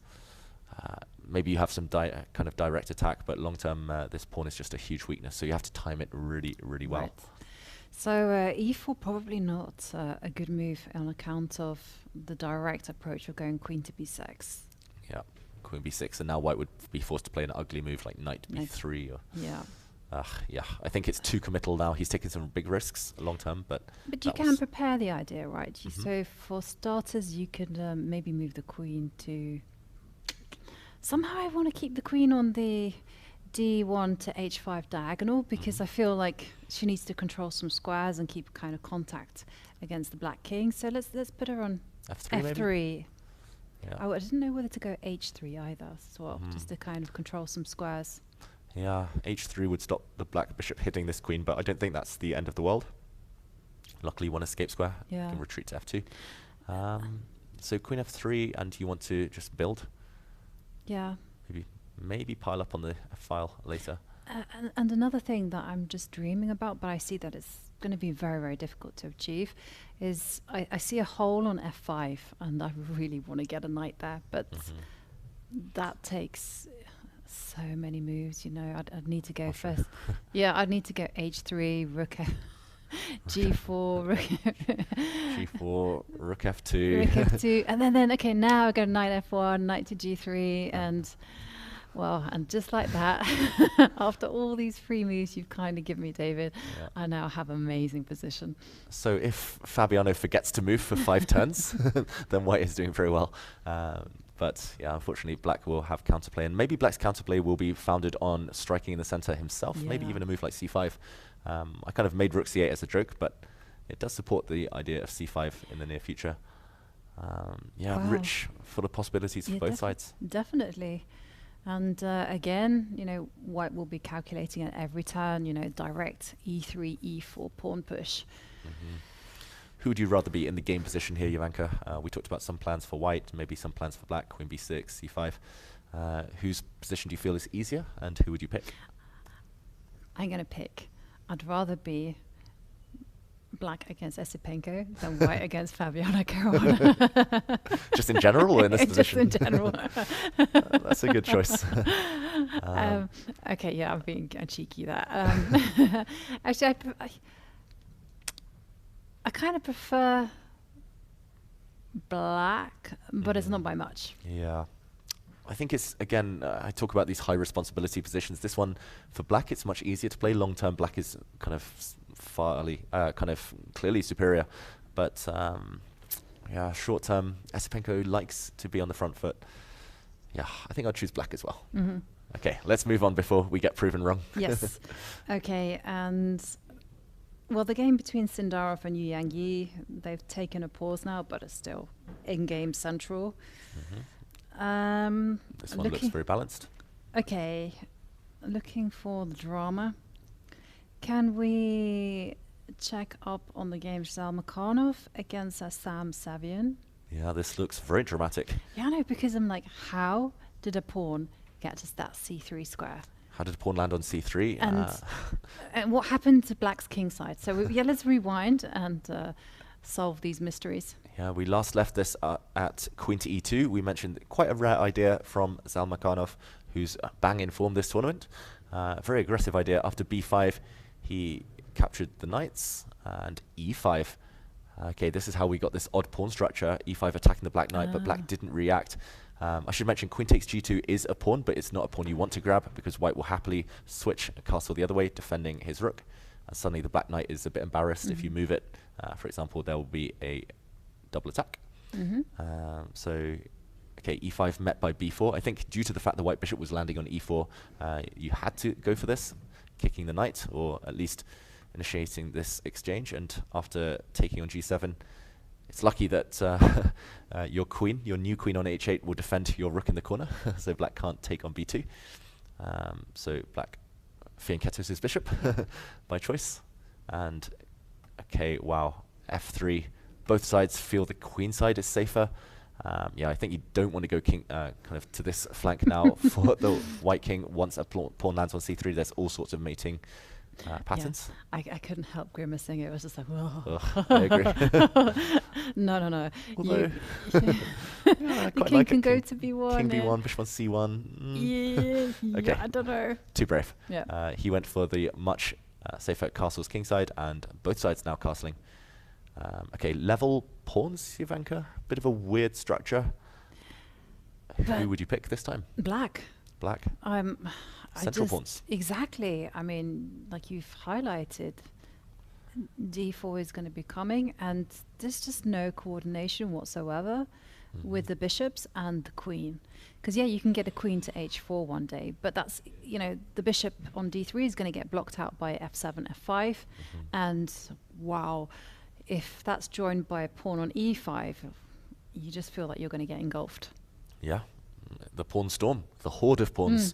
maybe you have some kind of direct attack, but long-term, this pawn is just a huge weakness. So you have to time it really, really well. Right. So e4 probably not a good move on account of the direct approach of going queen to b6. Yeah, queen b6, and now white would be forced to play an ugly move like knight b3. Or yeah. Yeah, I think it's too committal now. He's taking some big risks long term, but you can prepare the idea, right? So for starters, you could maybe move the queen to. Somehow, I want to keep the queen on the d1 to h5 diagonal because I feel like she needs to control some squares and keep kind of contact against the black king. So let's put her on f3. f3. Yeah. I didn't know whether to go h3 either as well, just to kind of control some squares. Yeah, h3 would stop the black bishop hitting this queen, but I don't think that's the end of the world. Luckily, one escape square. Yeah. You can retreat to f2. So queen f3, and you want to just build? Yeah. Maybe pile up on the f-file later. And another thing that I'm just dreaming about, but I see that it's going to be very, very difficult to achieve, is I see a hole on f5, and I really want to get a knight there, but that takes so many moves, you know. I'd need to go first. Yeah, I'd need to go h3, rook g4, rook g4, rook f2. Rook f2, and then okay, now I go knight f1, knight to g3, and well, and just like that, after all these free moves you've kind of given me, David, I now have amazing position. So if Fabiano forgets to move for 5 turns, then white is doing very well. But yeah, unfortunately, black will have counterplay, and maybe black's counterplay will be founded on striking in the center himself. Maybe even a move like c5. I kind of made rook c8 as a joke, but it does support the idea of c5 in the near future. Yeah, rich full of possibilities for both sides. Definitely. And again, you know, white will be calculating at every turn, you know, direct e3, e4 pawn push. Who would you rather be in the game position here, Jovanka? We talked about some plans for white, maybe some plans for black, queen b6, c5. Whose position do you feel is easier, and who would you pick? I'm going to pick. I'd rather be black against Esipenko than white against Fabiano Caruana. Just in general, or in this position? Just in general. That's a good choice. Okay, yeah, I'm being cheeky there. Actually, I kind of prefer black, but it's not by much. Yeah. I think it's, again, I talk about these high responsibility positions. This one, for black, it's much easier to play. Long term, black is kind of clearly superior. But yeah, short term, Esipenko likes to be on the front foot. Yeah, I think I'd choose black as well. Okay, let's move on before we get proven wrong. Yes. Okay, and well, the game between Sindarov and Yu Yang Yi, they've taken a pause now, but it's still in-game central. This one looks very balanced. Okay, looking for the drama. Can we check up on the game Giselle Makhanov against Sam Savian? Yeah, this looks very dramatic. Yeah, I know, because I'm like, how did a pawn get to that c3 square? How did a pawn land on c3? And what happened to Black's kingside? So yeah, let's rewind and solve these mysteries. Yeah, we last left this at queen to e2. We mentioned quite a rare idea from Zal Makhanov, who's bang in form this tournament. Very aggressive idea. After b5, he captured the knights, and e5. Okay, this is how we got this odd pawn structure, e5 attacking the black knight, but black didn't react. I should mention queen takes g2 is a pawn, but it's not a pawn you want to grab, because white will happily switch a castle the other way, defending his rook. And suddenly the black knight is a bit embarrassed if you move it. For example, there will be a double attack. So, okay, e5 met by b4. I think due to the fact the white bishop was landing on e4, you had to go for this, kicking the knight, or at least initiating this exchange. And after taking on g7, it's lucky that your queen, your new queen on h8, will defend your rook in the corner, so black can't take on b2. So black fianchettos his bishop by choice. And okay, wow, f3. Both sides feel the queen side is safer. Yeah, I think you don't want to go king kind of to this flank now for the white king. Once a pawn lands on c3, there's all sorts of mating patterns. Yeah. I couldn't help grimacing. It was just like, whoa. I agree. No. Although, the king can go to b1. King b1, bishop on c1. Okay. I don't know. Too brave. Yeah. He went for the much safer castle's kingside, and both sides now castling. Okay, level pawns, Jovanka. Bit of a weird structure. Who would you pick this time? Black. Black. Central pawns. Exactly. I mean, like you've highlighted, d4 is going to be coming, and there's just no coordination whatsoever with the bishops and the queen. Because yeah, you can get a queen to h4 one day, but that's, you know, the bishop on d3 is going to get blocked out by f7, f5, and wow, if that's joined by a pawn on e5, you just feel like you're going to get engulfed. Yeah, the pawn storm, the horde of pawns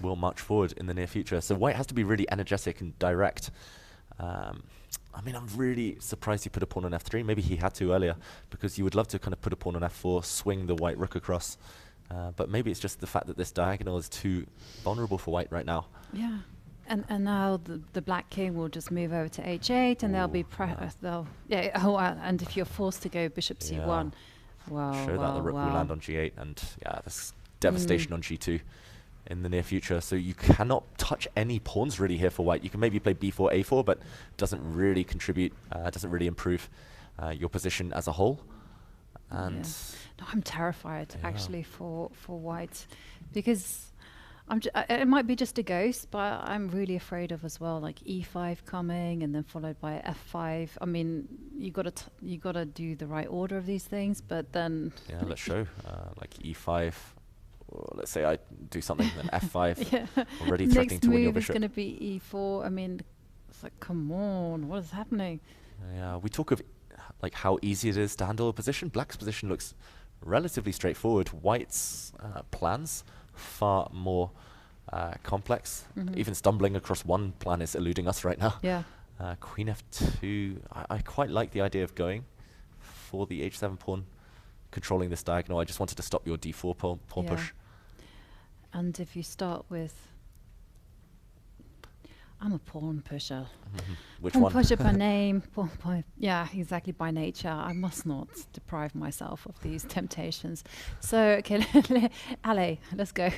will march forward in the near future. So white has to be really energetic and direct. I mean, I'm really surprised he put a pawn on f3. Maybe he had to earlier, because you would love to kind of put a pawn on f4, swing the white rook across. But maybe it's just the fact that this diagonal is too vulnerable for white right now. Yeah. And now the black king will just move over to h8, and they'll be and if you're forced to go bishop c1, Show that the rook will land on g8, and yeah, this devastation on g2 in the near future. So you cannot touch any pawns really here for white. You can maybe play b4, a4, but doesn't really contribute, doesn't really improve your position as a whole. And no, I'm terrified actually for white, because it might be just a ghost, but I'm really afraid of as well, like e5 coming and then followed by f5. I mean, you gotta do the right order of these things, but then let's show like e5. Let's say I do something, then f5, already threatening to win your bishop. Next move is going to be e4. I mean, it's like, come on, what is happening? Yeah, we talk of like how easy it is to handle a position. Black's position looks relatively straightforward. White's plans far more complex. Even stumbling across one plan is eluding us right now. Yeah. Queen f2. I quite like the idea of going for the h7 pawn, controlling this diagonal. I just wanted to stop your d4 pawn push. And if you start with, I'm a pawn pusher. Which pawn one? Pusher by name. Yeah, exactly, by nature. I must not deprive myself of these temptations. So, okay, allez, let's go.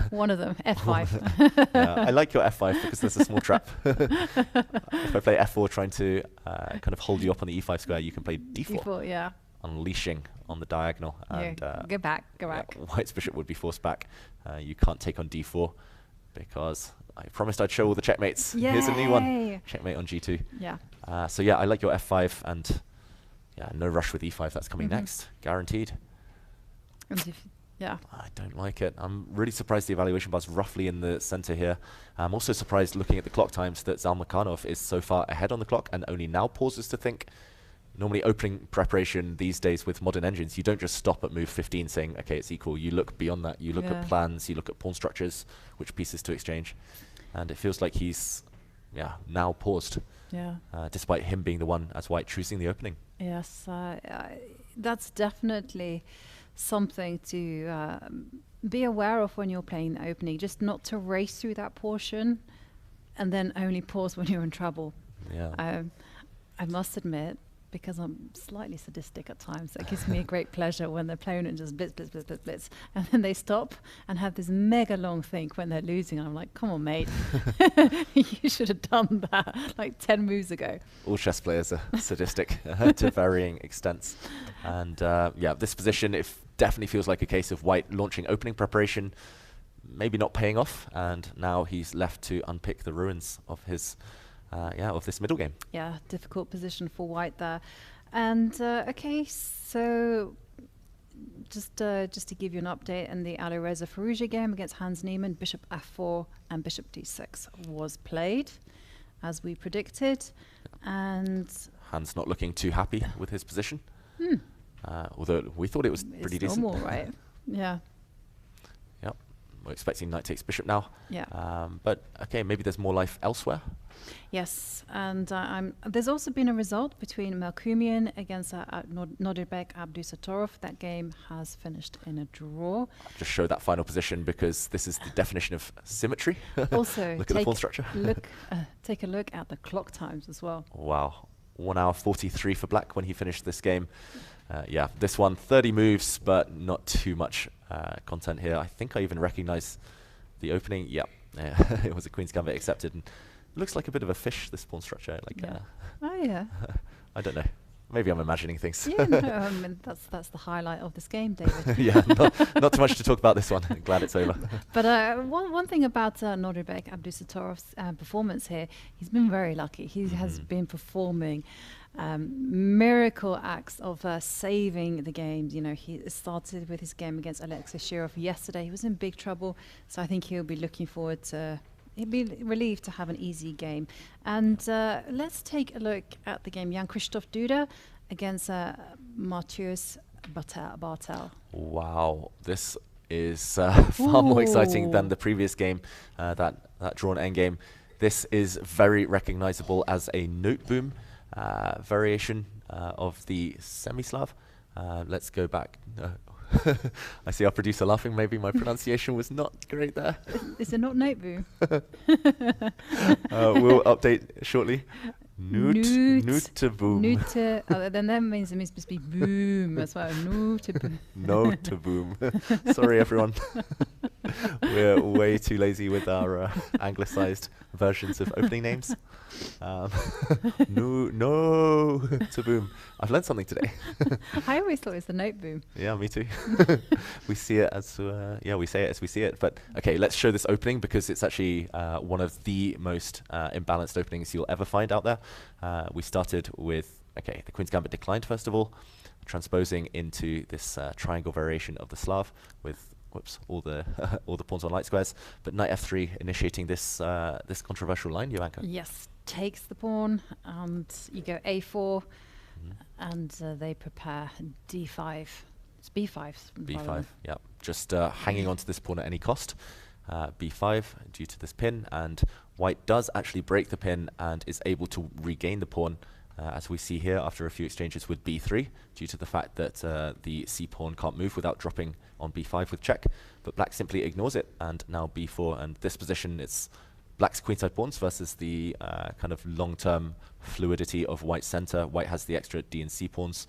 One of them, f5. Yeah, I like your f5 because there's a small trap. If I play f4 trying to kind of hold you up on the e5 square, you can play d4. d4, yeah. Unleashing on the diagonal. And, go back. White's bishop would be forced back. You can't take on d4 because I promised I'd show all the checkmates. Yay! Here's a new one. Checkmate on g2. Yeah. So yeah, I like your f5, and yeah, no rush with e5. That's coming next, guaranteed. And if Yeah. I don't like it. I'm really surprised the evaluation bar's roughly in the center here. I'm also surprised looking at the clock times that Zalmakhanov is so far ahead on the clock and only now pauses to think. Normally opening preparation these days with modern engines, you don't just stop at move 15 saying, okay, it's equal. You look beyond that. You look at plans, you look at pawn structures, which pieces to exchange. And it feels like he's now paused. Yeah. Despite him being the one as white choosing the opening. Yes, that's definitely something to be aware of when you're playing the opening, just not to race through that portion and then only pause when you're in trouble. Yeah. I must admit, because I'm slightly sadistic at times, it gives me a great pleasure when the opponent just blitz, blitz, blitz, blitz, blitz, and then they stop and have this mega long think when they're losing. I'm like, come on, mate. You should have done that like 10 moves ago. All chess players are sadistic to varying extents. And this position, it definitely feels like a case of white launching opening preparation, maybe not paying off, and now he's left to unpick the ruins of his of this middle game. Yeah, difficult position for white there. And okay, so just to give you an update, in the Alireza Firouzja game against Hans Niemann, bishop f4 and bishop d6 was played, as we predicted. And Hans not looking too happy with his position. Although we thought it was pretty decent. Normal, right? Yeah. Yep. We're expecting knight takes bishop now. Yeah. But okay, maybe there's more life elsewhere. Yes, and there's also been a result between Melkumian against Nodirbek Abdusatorov. That game has finished in a draw. Just show that final position because this is the definition of symmetry. Also, look at the pawn structure. Take a look at the clock times as well. Wow, 1 hour 43 for black when he finished this game. This one 30 moves, but not too much content here. I think I even recognize the opening. Yep, it was a Queen's Gambit accepted. And looks like a bit of a fish, this pawn structure. I don't know. Maybe I'm imagining things. Yeah, no, I mean, that's the highlight of this game, David. Yeah, not too much to talk about this one. Glad it's over. But one thing about Nodirbek Abdusatorov's performance here, he's been very lucky. He has been performing miracle acts of saving the games. You know, he started with his game against Alexei Shirov yesterday. He was in big trouble, so I think he'll be looking forward to. He'd be relieved to have an easy game. And let's take a look at the game. Jan-Krzysztof Duda against Mathias Bartel. Wow, this is far more exciting than the previous game, that drawn endgame. This is very recognizable as a note boom variation of the semi-Slav. Let's go back. I see our producer laughing. Maybe my pronunciation was not great there. Is it not note boom? We'll update shortly. Noot to boom. Then that means it must be boom as well. Noot to boom. No to boom. Sorry, everyone. We're way too lazy with our anglicized versions of opening names. No to boom. I've learned something today. I always thought it was the note boom. Yeah, me too. We see it as we say it as we see it. But okay, let's show this opening because it's actually one of the most imbalanced openings you'll ever find out there. We started with the Queen's Gambit declined first of all, transposing into this triangle variation of the Slav with all the pawns on light squares. But knight f3 initiating this this controversial line, Jovanka. Yes, takes the pawn, and you go a4, and they prepare d5. It's b5. b5, yeah. Just hanging on to this pawn at any cost. b5 due to this pin, and white does actually break the pin and is able to regain the pawn, as we see here after a few exchanges with b3, due to the fact that the c pawn can't move without dropping on b5 with check. But black simply ignores it, and now b4, and this position, it's black's queenside pawns versus the kind of long-term fluidity of white's center. White has the extra d and c pawns.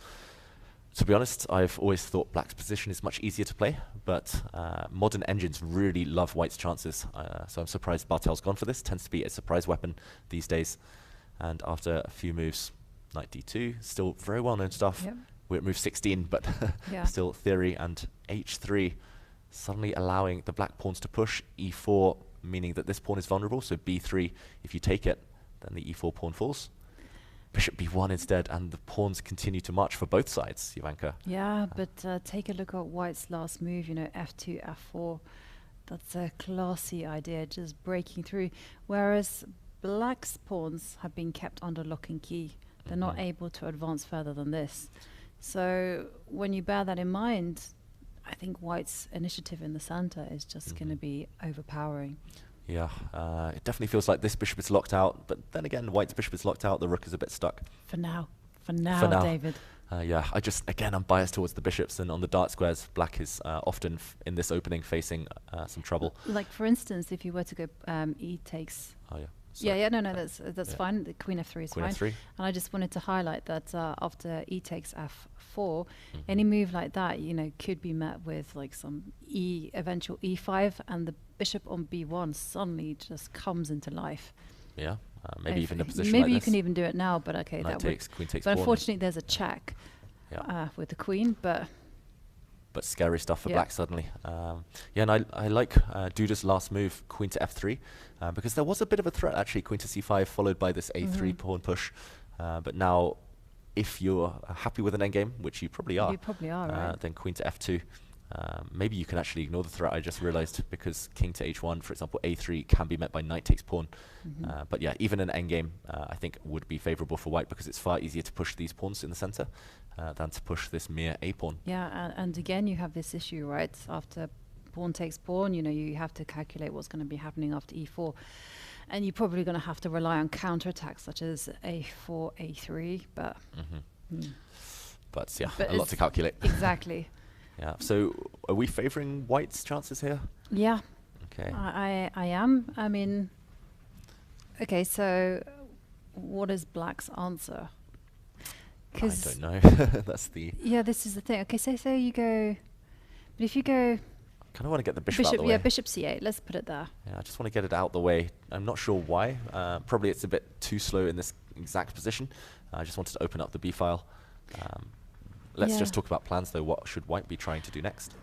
To be honest, I've always thought black's position is much easier to play, but modern engines really love white's chances, so I'm surprised Bartel's gone for this. Tends to be a surprise weapon these days. And after a few moves, knight d2, still very well-known stuff. Yep. We're at move 16, but still theory, and h3, suddenly allowing the black pawns to push, e4, meaning that this pawn is vulnerable, so b3, if you take it, then the e4 pawn falls. bishop b1 instead, and the pawns continue to march for both sides, Jovanka. Yeah, but take a look at White's last move, f2, f4. That's a classy idea, just breaking through. Whereas Black's pawns have been kept under lock and key. They're not able to advance further than this. So when you bear that in mind, I think White's initiative in the center is just going to be overpowering. Yeah, it definitely feels like this bishop is locked out, but then again, White's bishop is locked out, the rook is a bit stuck. For now, David. Yeah, I'm biased towards the bishops, and on the dark squares, Black is often in this opening facing some trouble. Like for instance, if you were to go e takes. Oh yeah. No, that's fine. The queen f3 is fine. F3. And I just wanted to highlight that after e takes f4, any move like that, could be met with like some eventual e5, and the bishop on b1 suddenly just comes into life. Yeah, maybe even a position maybe like you this. can even do it now, but okay, Knight takes, queen takes. But unfortunately, there's a check with the queen, but scary stuff for Black suddenly. And I like Duda's last move, queen to f3, because there was a bit of a threat actually, queen to c5 followed by this a3 pawn push. But now, if you're happy with an endgame, which you probably are, right? then queen to f2. Maybe you can actually ignore the threat, I just realized, because king to h1, for example, a3 can be met by knight takes pawn. But yeah, even an endgame, I think, would be favorable for White, because it's far easier to push these pawns in the center than to push this mere a pawn. Yeah, and again, you have this issue, right? After pawn takes pawn, you have to calculate what's going to be happening after e4. And you're probably going to have to rely on counterattacks such as a4, a3, but... But yeah, a lot to calculate. Exactly. Yeah, so are we favoring White's chances here? Yeah. Okay. I am. I mean, okay, so what is Black's answer? I don't know. That's the... Yeah, this is the thing. Okay, so you go... But if you go... I kind of want to get the bishop out the way. Yeah, bishop c8. Let's put it there. Yeah, I just want to get it out the way. I'm not sure why. Probably it's a bit too slow in this exact position. I just wanted to open up the b file. Let's just talk about plans, though. What should White be trying to do next?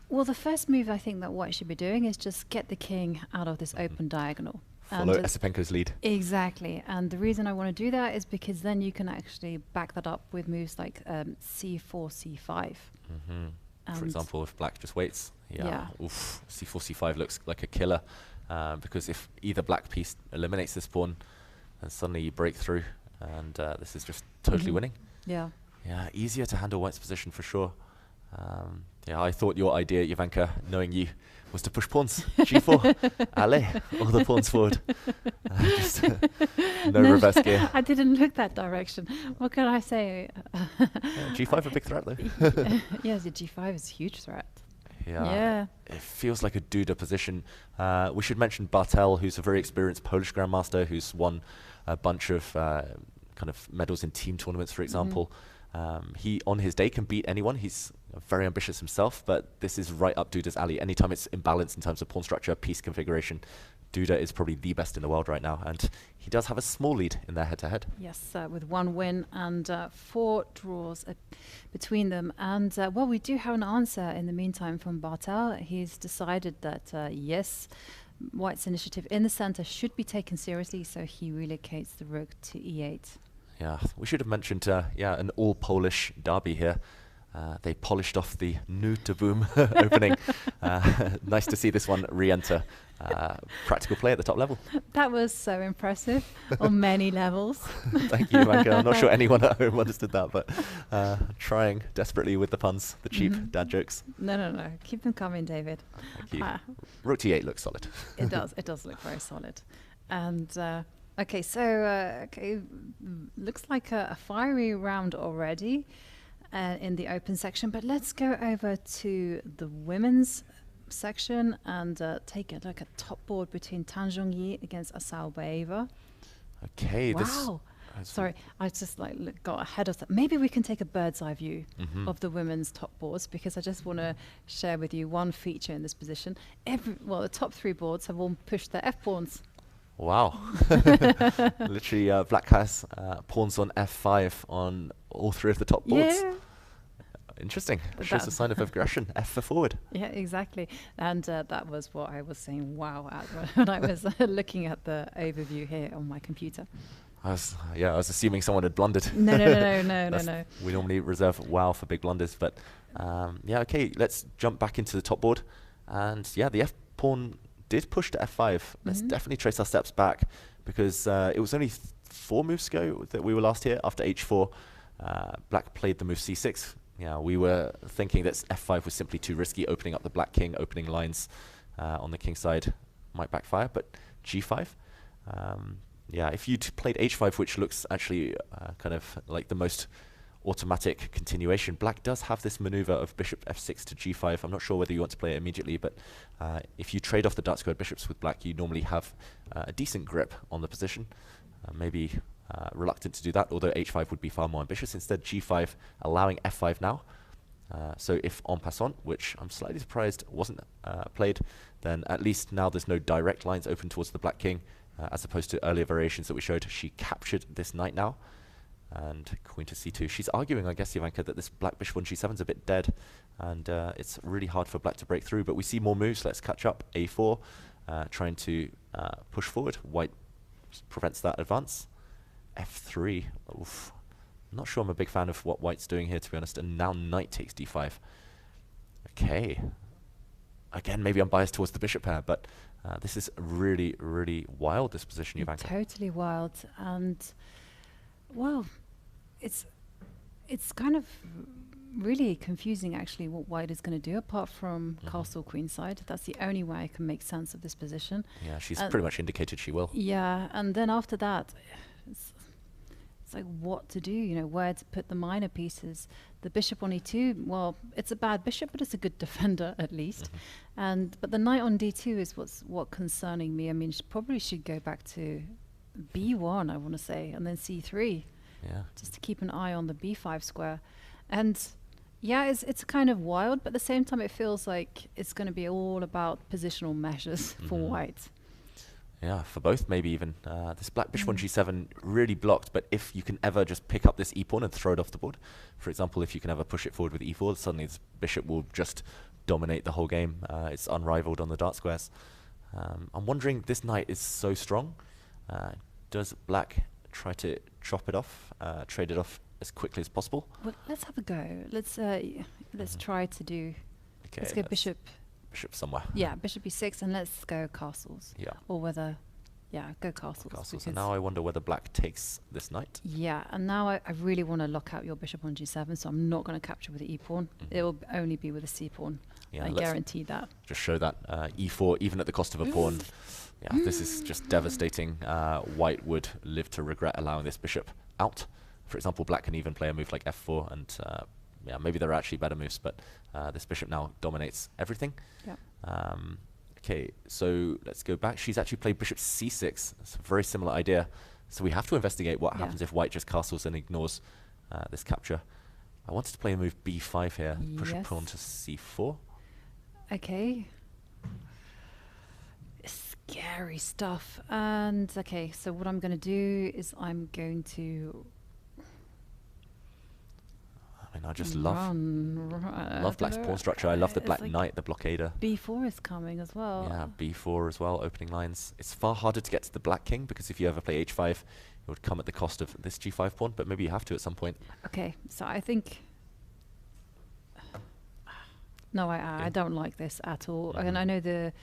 Well, the first move I think that White should be doing is just get the king out of this open diagonal. Follow Esipenko's lead. Exactly. And the reason I want to do that is because then you can actually back that up with moves like c4, c5. For example, if Black just waits. Oof, c4, c5 looks like a killer. Because if either Black piece eliminates this pawn, then suddenly you break through. And this is just totally winning. Yeah. Yeah, easier to handle White's position for sure. I thought your idea, Jovanka, knowing you, was to push pawns. G4, allez, all the pawns forward. No reverse gear. I didn't look that direction. What can I say? G5 a big threat though. Yes, the G5 is a huge threat. Yeah. It feels like a Duda position. We should mention Bartel, who's a very experienced Polish grandmaster, who's won a bunch of kind of medals in team tournaments, for example. He, on his day, can beat anyone. He's very ambitious himself, but this is right up Duda's alley. Anytime it's imbalanced in terms of pawn structure, piece configuration, Duda is probably the best in the world right now, and he does have a small lead in their head-to-head. Yes, with one win and 4 draws between them. And, well, we do have an answer in the meantime from Bartel. He's decided that, yes, White's initiative in the center should be taken seriously, so he relocates the rook to e8. Yeah, we should have mentioned, an all-Polish derby here. They polished off the Nu to Boom opening. Nice to see this one re-enter. Practical play at the top level. That was so impressive on many levels. Thank you, Jovanka. I'm not sure anyone at home understood that, but trying desperately with the puns, the cheap dad jokes. No. Keep them coming, David. Thank you. Rook t8 looks solid. It does. It does look very solid. And okay, so looks like a fiery round already in the open section. But let's go over to the women's section and take a look at top board between Tan Zhongyi against Asao Baeva. Okay. Wow. Sorry, I just got ahead of that. Maybe we can take a bird's eye view of the women's top boards, because I just want to share with you one feature in this position. The top 3 boards have all pushed their f-pawns. Wow. Literally, Black has pawns on f5 on all 3 of the top boards. Yeah. Interesting. Shows a sign of aggression. F for forward. Yeah, exactly. And that was what I was saying wow at when I was looking at the overview here on my computer. I was assuming someone had blundered. No. We normally reserve wow for big blunders, but okay, let's jump back into the top board. And yeah, the F pawn did push to F5. Let's definitely trace our steps back, because it was only 4 moves ago that we were last here. After H4, Black played the move C6. Yeah, we were thinking that F5 was simply too risky, opening up the Black king, opening lines on the king side might backfire, but G5. If you played H5, which looks actually kind of like the most automatic continuation, Black does have this maneuver of bishop F6 to G5. I'm not sure whether you want to play it immediately, but if you trade off the dark squared bishops with Black, you normally have a decent grip on the position. Maybe reluctant to do that, although H5 would be far more ambitious. Instead, G5 allowing F5 now. So if en passant, which I'm slightly surprised wasn't played, then at least now there's no direct lines open towards the Black king, as opposed to earlier variations that we showed. She captured this knight now, and queen to c2. She's arguing, I guess, Jovanka, that this Black bishop on g7 is a bit dead, and it's really hard for Black to break through. But we see more moves. Let's catch up. A4, trying to push forward. White prevents that advance. F3. Oof. Not sure I'm a big fan of what White's doing here, to be honest. And now knight takes d5. Okay. Again, maybe I'm biased towards the bishop pair, but this is really, really wild, this position, Jovanka. Totally wild. And, well, it's kind of really confusing, actually, what White is going to do, apart from castle queenside. That's the only way I can make sense of this position. Yeah, she's pretty much indicated she will. Yeah, and then after that, it's like what to do, you know, where to put the minor pieces. The bishop on e2, well, it's a bad bishop, but it's a good defender at least. But the knight on d2 is what's concerning me. I mean, she probably should go back to b1, I want to say, and then c3. Yeah. Just to keep an eye on the b5 square. And yeah, it's kind of wild, but at the same time it feels like it's going to be all about positional measures for White. Yeah, for both maybe even. This Black bishop on g7 really blocked, but if you can ever just pick up this e-pawn and throw it off the board, for example, if you can ever push it forward with e4, suddenly this bishop will just dominate the whole game. It's unrivaled on the dark squares. I'm wondering, this knight is so strong. Does Black try to chop it off, trade it off as quickly as possible? Well, let's have a go. Let's try to do. Okay, let's go bishop somewhere. Yeah, bishop e6, and let's go castles. Yeah. Or whether, go castles. Castles. And now I wonder whether Black takes this knight. Yeah, and now I really want to lock out your bishop on g7, so I'm not going to capture with the e-pawn. It will only be with the c-pawn. Yeah, I guarantee that. Just show that e4, even at the cost of a pawn. Yeah, this is just devastating. White would live to regret allowing this bishop out. For example, Black can even play a move like f4, and maybe there are actually better moves, but this bishop now dominates everything. Yeah. Okay, so let's go back. She's actually played bishop c6. It's a very similar idea. So we have to investigate what happens if White just castles and ignores this capture. I wanted to play a move b5 here, push a pawn to c4. Okay. Scary stuff. And okay, so what I'm going to do is I'm going to. I mean, I just love Black's pawn structure. I love the Black knight, the blockader. b4 is coming as well. Yeah, b4 as well, opening lines. It's far harder to get to the Black king, because if you ever play h5, it would come at the cost of this g5 pawn, but maybe you have to at some point. Okay, so I think. No, I don't like this at all. And I know the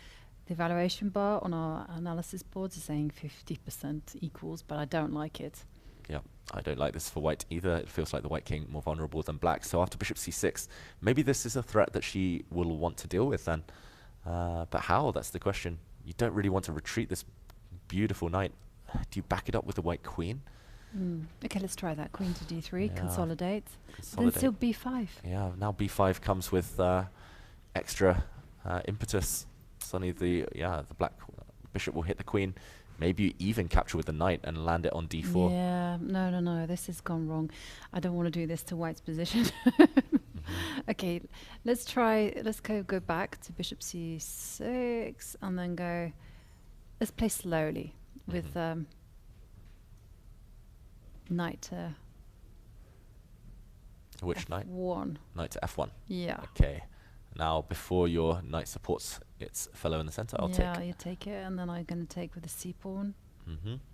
evaluation bar on our analysis boards is saying 50% equals, but I don't like it. Yeah, I don't like this for White either. It feels like the White king more vulnerable than Black. So after bishop c6, maybe this is a threat that she will want to deal with then. But how? That's the question. You don't really want to retreat this beautiful knight. Do you back it up with the White queen? Okay, let's try that. Queen to d3, consolidate. Then still b5. Yeah, now b5 comes with extra impetus. Suddenly the Black bishop will hit the queen. Maybe you even capture with the knight and land it on d4. Yeah, no, this has gone wrong. I don't want to do this to White's position. Okay, let's go back to bishop c6 and then let's play slowly with knight to Which F1. knight? Knight to f1. Yeah. Okay. Now, before your knight supports its fellow in the center, I'll take. Yeah, you take it, and then I'm going to take with the c-pawn.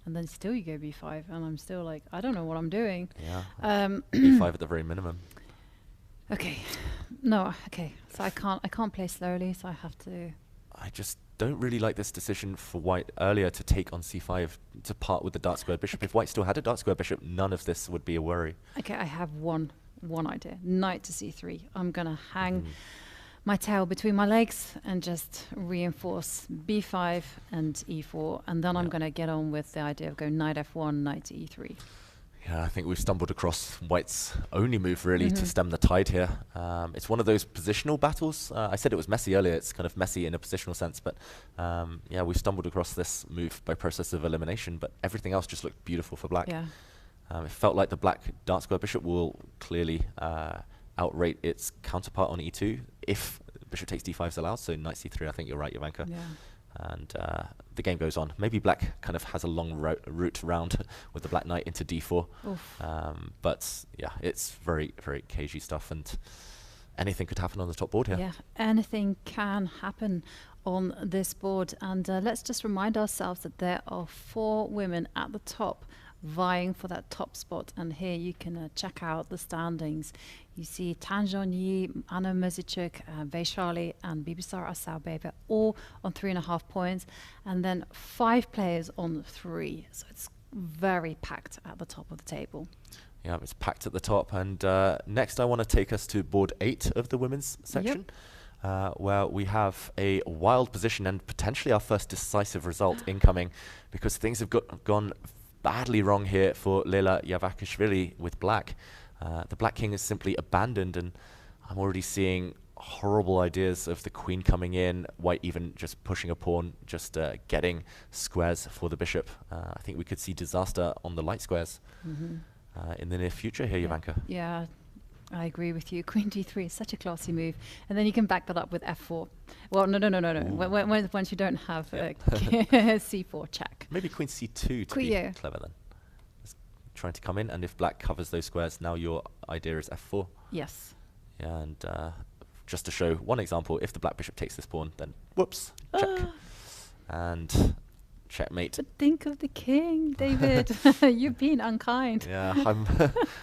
And then still you go b5, and I'm still like, I don't know what I'm doing. Yeah. b5 at the very minimum. Okay. No, okay. So I can't play slowly, so I have to. I just don't really like this decision for white earlier to take on c5 to part with the dark square bishop. If white still had a dark square bishop, none of this would be a worry. Okay, I have one idea. Knight to c3. I'm gonna hang my tail between my legs and just reinforce b5 and e4, and then I'm gonna get on with the idea of going knight f1, knight to e3. Yeah, I think we've stumbled across white's only move really to stem the tide here. It's one of those positional battles. I said it was messy earlier. It's kind of messy in a positional sense, but yeah, we stumbled across this move by process of elimination, but everything else just looked beautiful for black. Yeah. It felt like the black dark square bishop will clearly outrate its counterpart on e2 if bishop takes d5 is allowed, so knight c3. I think you're right, Jovanka. Yeah. And the game goes on. Maybe black kind of has a long route round with the black knight into d4. But yeah, it's very, very cagey stuff, and anything could happen on the top board here. Yeah, anything can happen on this board. And let's just remind ourselves that there are 4 women at the top vying for that top spot. And here you can check out the standings. You see Tan Zhongyi, Anna Mezicuk, Vaishali and Bibisara Asaubebe all on 3.5 points, and then 5 players on 3. So it's very packed at the top of the table. Yeah, it's packed at the top. And next I want to take us to board 8 of the women's section, where we have a wild position and potentially our first decisive result incoming, because things have gone badly wrong here for Lela Yavakashvili with black. The black king is simply abandoned, and I'm already seeing horrible ideas of the queen coming in, white even just pushing a pawn, just getting squares for the bishop. I think we could see disaster on the light squares in the near future here, Jovanka. Yeah, I agree with you. Queen d3 is such a classy move, and then you can back that up with f4. Well, no. Once you don't have c4 check. Maybe queen c2 to be clever then. Trying to come in, and if black covers those squares, now your idea is f4. Yes. Yeah, and just to show one example, if the black bishop takes this pawn, then whoops, check. And checkmate. But think of the king, David. You've been unkind. Yeah,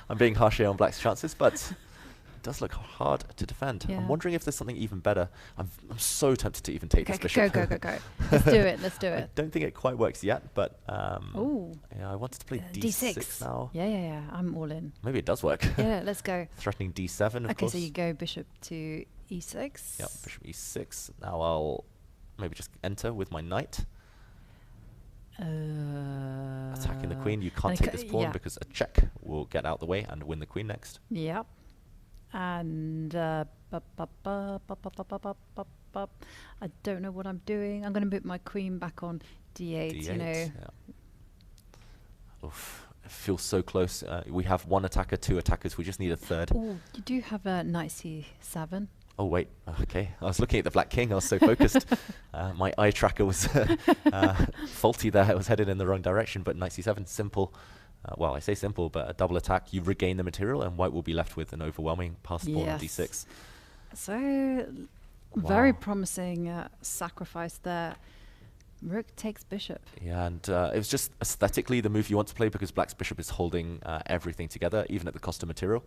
I'm being harsh here on black's chances, but it does look hard to defend. Yeah. I'm wondering if there's something even better. I'm so tempted to even take this bishop. Go. Let's do it. I don't think it quite works yet, but yeah, I wanted to play d6 now. Yeah. I'm all in. Maybe it does work. Yeah, let's go. Threatening d7, of course. Okay, so you go bishop to e6. Yep, bishop e6. Now I'll maybe just enter with my knight. Attacking the queen. You can't take this pawn because a check will get out the way and win the queen next. Yep. And I don't know what I'm doing. I'm going to put my queen back on d8. You know. Yeah. Oof, it feels so close. We have 1 attacker, 2 attackers. We just need a third. Oh, you do have a knight c7. Oh wait, okay. I was looking at the black king. I was so focused. My eye tracker was faulty there. It was headed in the wrong direction. But knight c7, simple. Well, I say simple, but a double attack. You regain the material, and white will be left with an overwhelming pass pawn on d6. So very promising sacrifice there. Rook takes bishop. Yeah, and it was just aesthetically the move you want to play, because black's bishop is holding everything together, even at the cost of material.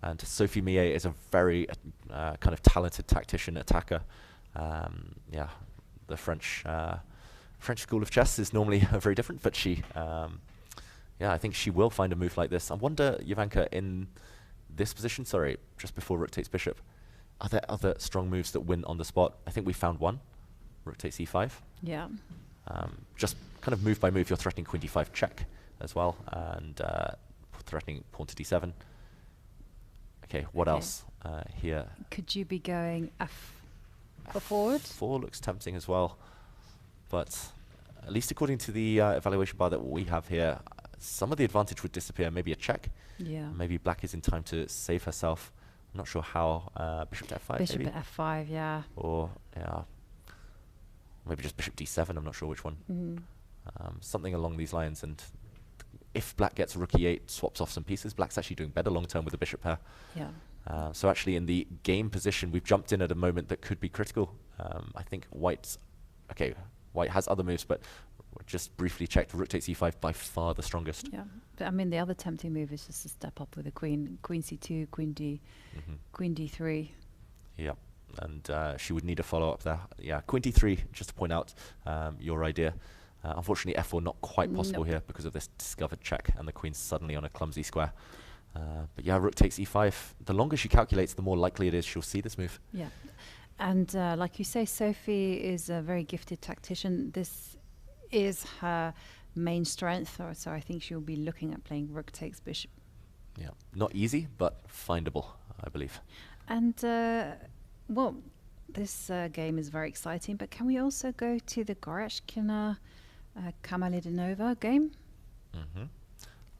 And Sophie Millet is a very kind of talented tactician, attacker. Yeah, the French school of chess is normally very different, but she, yeah, I think she will find a move like this. I wonder, Jovanka, in this position, sorry, just before rook takes bishop, are there other strong moves that win on the spot? I think we found one. Rook takes e5. Yeah. Just kind of move by move, you're threatening queen d5 check as well, and threatening pawn to d7. Okay, what else here? Could you be going for forward? 4 looks tempting as well, but at least according to the evaluation bar that we have here, some of the advantage would disappear. Maybe a check. Yeah. Maybe black is in time to save herself. I'm not sure how. Bishop to f5. Bishop maybe? at f5, yeah. Or yeah, maybe just bishop d7. I'm not sure which one. Something along these lines. And if black gets rook e8, swaps off some pieces, black's actually doing better long term with the bishop pair. Yeah. So actually in the game position, we've jumped in at a moment that could be critical. I think white's, okay, White has other moves, but just briefly checked, rook takes e5 by far the strongest. Yeah, but I mean the other tempting move is just to step up with the queen, queen c2, queen d, queen d3. Yeah, and she would need a follow-up there. Yeah, queen d3, just to point out your idea. Unfortunately, f4 not quite possible here because of this discovered check, and the queen's suddenly on a clumsy square. But yeah, rook takes e5. The longer she calculates, the more likely it is she'll see this move. Yeah, and like you say, Sophie is a very gifted tactician. This is her main strength, so I think she'll be looking at playing rook takes bishop. Yeah, not easy, but findable, I believe. And well, this game is very exciting, but can we also go to the Goryachkina Kamalidinova game?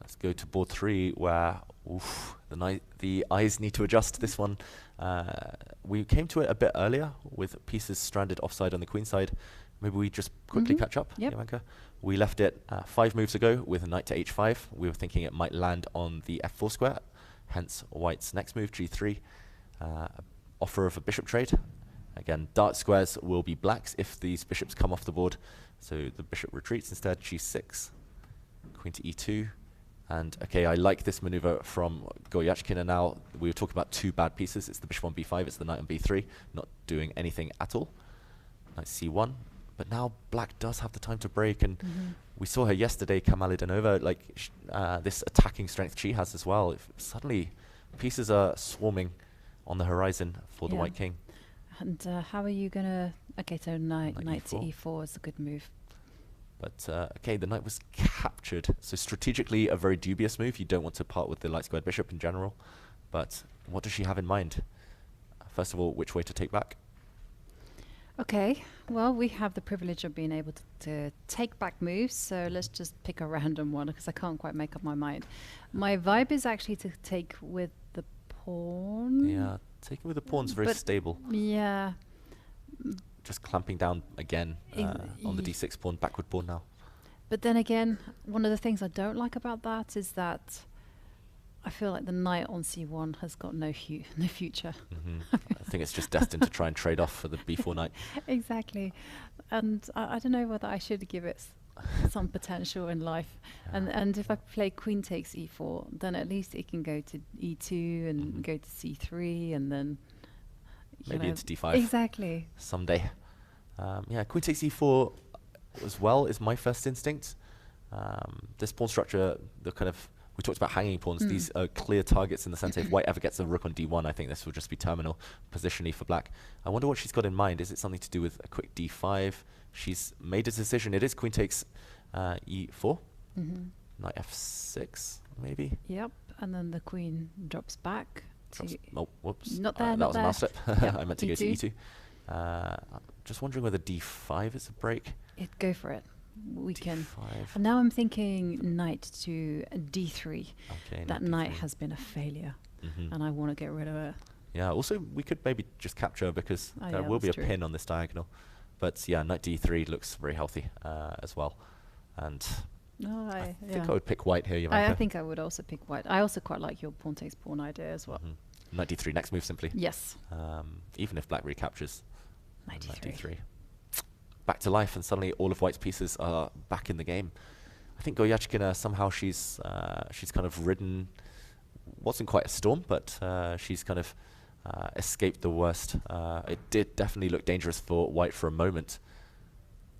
Let's go to board 3, where the eyes need to adjust this one. We came to it a bit earlier with pieces stranded offside on the queen side. Maybe we just quickly catch up, Jovanka. We left it 5 moves ago with knight to h5. We were thinking it might land on the f4 square, hence White's next move, g3. Offer of a bishop trade. Again, dark squares will be blacks if these bishops come off the board. So the bishop retreats instead, g6, queen to e2. And okay, I like this maneuver from Goryachkina now. We were talking about 2 bad pieces. It's the bishop on b5, it's the knight on b3, not doing anything at all. Knight c1. But now black does have the time to break, and we saw her yesterday, Kamalidinova, like this attacking strength she has as well. If suddenly pieces are swarming on the horizon for the white king. And how are you gonna? Okay, so knight to e4 is a good move. But okay, the knight was captured. So strategically, a very dubious move. You don't want to part with the light squared bishop in general. But what does she have in mind? First of all, which way to take back? Okay, well, we have the privilege of being able to take back moves, so let's just pick a random one because I can't quite make up my mind. My vibe is actually to take with the pawn. Yeah, taking with the pawn's very stable. Yeah. Just clamping down again on the d6 pawn, backward pawn now. But then again, one of the things I don't like about that is that I feel like the knight on c1 has got no future. I think it's just destined to try and trade off for the b4 knight. Exactly. And I don't know whether I should give it some potential in life. And if I play queen takes e4, then at least it can go to e2 and go to c3 and then maybe into d5. Exactly. Someday. Yeah, queen takes e4 as well is my first instinct. This pawn structure, the kind of, we talked about hanging pawns. These are clear targets in the sense if white ever gets a rook on d1, I think this will just be terminal positionally for black. I wonder what she's got in mind. Is it something to do with a quick d5? She's made a decision. It is queen takes e4. Knight f6, maybe? Yep, and then the queen drops back. Oh, whoops. Not there, that was a mouse slip. Yep. I meant to go to e2. Just wondering whether d5 is a break. Go for it. We d5. can. And now I'm thinking knight to d3. Okay, that knight has been a failure, and I want to get rid of it. Yeah, also we could maybe just capture because there will be a pin on this diagonal. But yeah, knight d3 looks very healthy as well. And I think I would pick white here, Jovanka. I think I would also pick white. I also quite like your pawn takes pawn idea as well. Knight d3, next move simply. Yes. Even if black recaptures. Knight d3. Back to life, and suddenly all of white's pieces are back in the game. I think Goryachkina, somehow she's kind of ridden, wasn't quite a storm, but she's kind of escaped the worst. It did definitely look dangerous for white for a moment.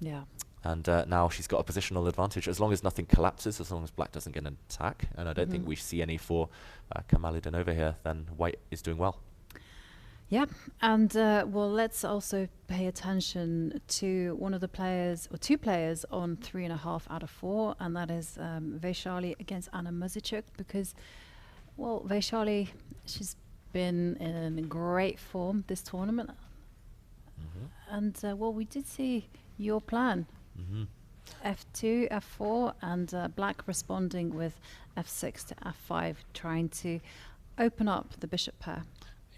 Yeah. And now she's got a positional advantage. As long as nothing collapses, as long as black doesn't get an attack, and I don't think we see any for Kamalidinova here, then white is doing well. Yeah, and well, let's also pay attention to one of the players, or 2 players on 3.5 out of 4, and that is Vaishali against Anna Muzichuk, because, well, Vaishali, she's been in great form this tournament. And, well, we did see your plan. F2, F4, and black responding with F6 to F5, trying to open up the bishop pair.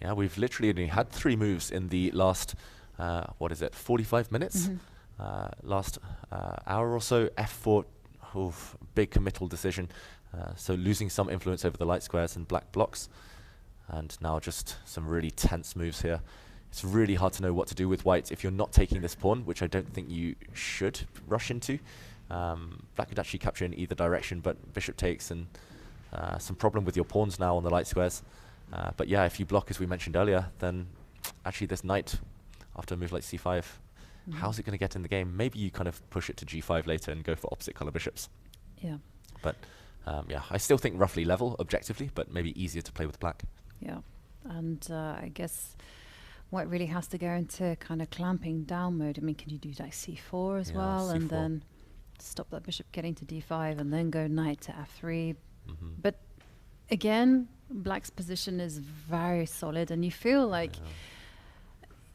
Yeah, we've literally only had 3 moves in the last, 45 minutes? Last hour or so. F4, big committal decision. So losing some influence over the light squares and black blocks. And now just some really tense moves here. it's really hard to know what to do with white if you're not taking this pawn, which I don't think you should rush into. Black could actually capture in either direction, but bishop takes, and some problem with your pawns now on the light squares. But yeah, if you block, as we mentioned earlier, then actually this knight, after a move like c5, how's it going to get in the game? Maybe you kind of push it to g5 later and go for opposite color bishops. Yeah. But yeah, I still think roughly level objectively, but maybe easier to play with black. Yeah. And I guess white really has to go into kind of clamping down mode. I mean, can you do like c4 as well, C4. and then stop that bishop getting to d5, and then go knight to f3? But again, black's position is very solid, and you feel like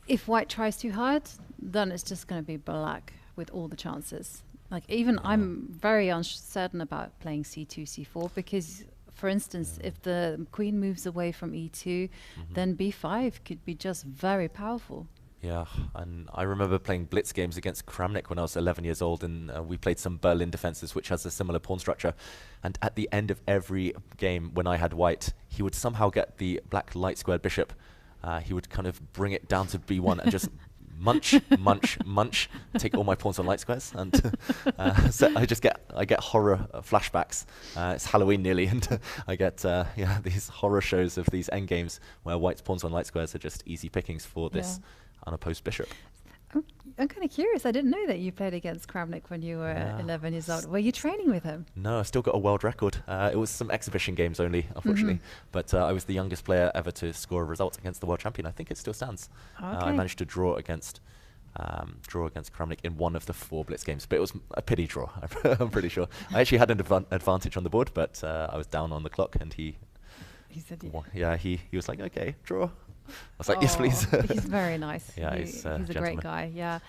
if white tries too hard, then it's just going to be black with all the chances. Like even I'm very uncertain about playing c2, c4, because for instance, if the queen moves away from e2, then b5 could be just very powerful. Yeah, and I remember playing blitz games against Kramnik when I was 11 years old, and we played some Berlin defenses, which has a similar pawn structure. And at the end of every game, when I had white, he would somehow get the black light squared bishop. He would kind of bring it down to b1 and just munch, munch, munch, take all my pawns on light squares, and so I get horror flashbacks. It's Halloween nearly, and I get these horror shows of these end games where white's pawns on light squares are just easy pickings for this unopposed bishop. I'm kind of curious. I didn't know that you played against Kramnik when you were 11 years old. Were you training with him? No, I still got a world record. It was some exhibition games only, unfortunately. But I was the youngest player ever to score a result against the world champion. I think it still stands. I managed to draw against Kramnik in one of the 4 blitz games, but it was a pity draw. I'm pretty sure. I actually had an advantage on the board, but I was down on the clock, and he said he was like, okay, draw. I was like, yes, please. He's very nice. Yeah, he's a gentleman. great guy. Yeah.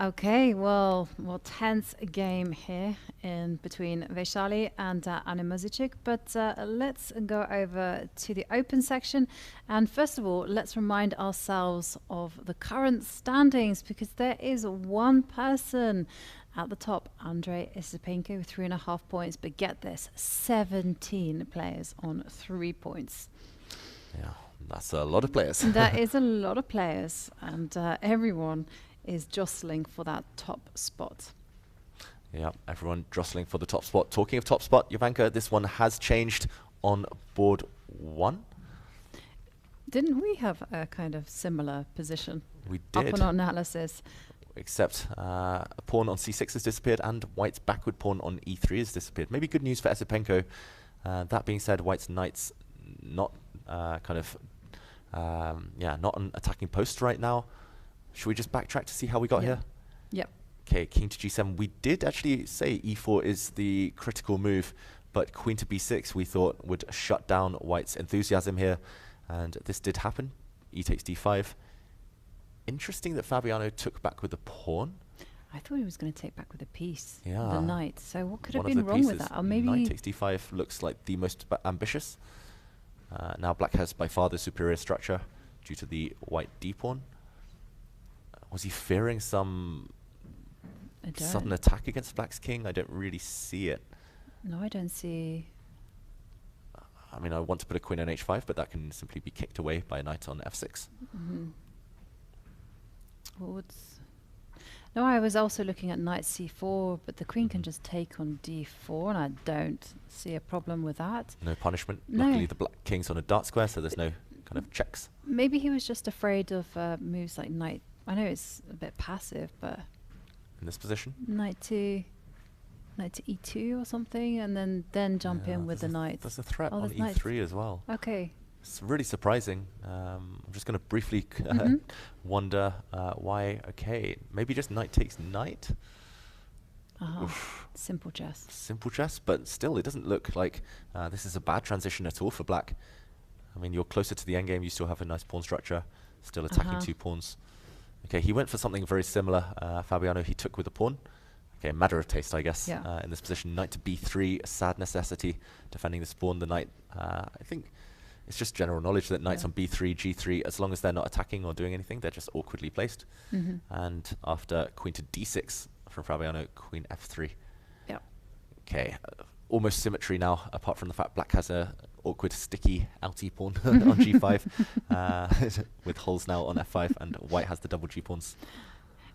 Okay, well, tense game here in between Vaishali and Anna Mozicic, but let's go over to the open section. And first of all, let's remind ourselves of the current standings, because there is one person at the top, Andrei Isipenko, with 3.5 points, but get this, 17 players on 3 points. Yeah, that's a lot of players. That is a lot of players, and everyone is jostling for that top spot. Yeah, everyone jostling for the top spot. Talking of top spot, Jovanka, this one has changed on board 1. Didn't we have a kind of similar position? We did. Up on analysis. Except a pawn on c6 has disappeared, and white's backward pawn on e3 has disappeared. Maybe good news for Esipenko. That being said, white's knight's not not an attacking post right now. Should we just backtrack to see how we got here? Yep. Okay, king to g7. We did actually say e4 is the critical move, but queen to b6 we thought would shut down white's enthusiasm here, and this did happen. E takes d5. Interesting that Fabiano took back with the pawn. I thought he was going to take back with a piece, the knight. So what could have One been of the wrong with pieces. that? Or maybe Knight takes d5 looks like the most ambitious. Now black has by far the superior structure due to the white d pawn. Was he fearing some sudden attack against black's king? I don't really see it. No, I don't see. I mean, I want to put a queen on h5, but that can simply be kicked away by a knight on f6. No, I was also looking at knight c4, but the queen can just take on d4, and I don't see a problem with that. No punishment. No. Luckily, the black king's on a dark square, so there's no kind of checks. Maybe he was just afraid of moves like knight. I know it's a bit passive, but In this position? knight to e2 or something, and then jump in with the knight. There's a threat on there's e3 as well. Okay. It's really surprising. I'm just going to briefly wonder why. Okay, maybe just knight takes knight. Simple chess. Simple chess, but still, it doesn't look like this is a bad transition at all for black. I mean, you're closer to the endgame. You still have a nice pawn structure, still attacking 2 pawns. Okay, he went for something very similar. Fabiano, he took with a pawn. Okay, matter of taste, I guess. In this position, knight to b3, a sad necessity, defending this pawn. The knight, I think it's just general knowledge that knights on b3, g3, as long as they're not attacking or doing anything, they're just awkwardly placed. And after queen to d6 from Fabiano, queen f3. Yeah. Okay, almost symmetry now, apart from the fact black has a awkward, sticky, outy pawn on g5, with holes now on f5, and white has the double g-pawns.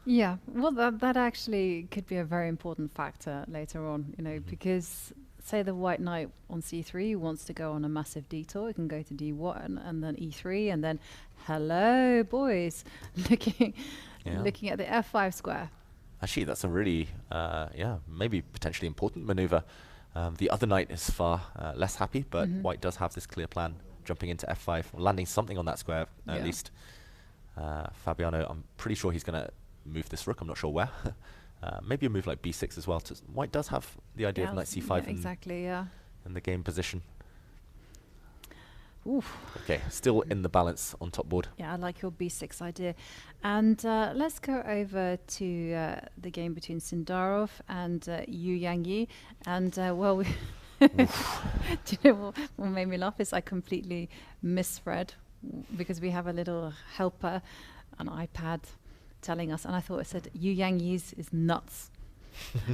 Yeah, well, that actually could be a very important factor later on, you know, because say the white knight on c3 wants to go on a massive detour, it can go to d1 and then e3, and then hello, boys, looking at the f5 square. Actually, that's a really, maybe potentially important maneuver. The other knight is far less happy, but white does have this clear plan, jumping into f5, or landing something on that square at least. Fabiano, I'm pretty sure he's going to move this rook. I'm not sure where. Maybe a move like b6 as well. White does have the idea of knight c5 in the game position. Oof. Okay, still in the balance on top board. Yeah, I like your b6 idea. And let's go over to the game between Sindarov and Yu Yangyi. And well, do you know what made me laugh is I completely misread, because we have a little helper, an iPad, telling us, and I thought it said Yu Yangyi's is nuts.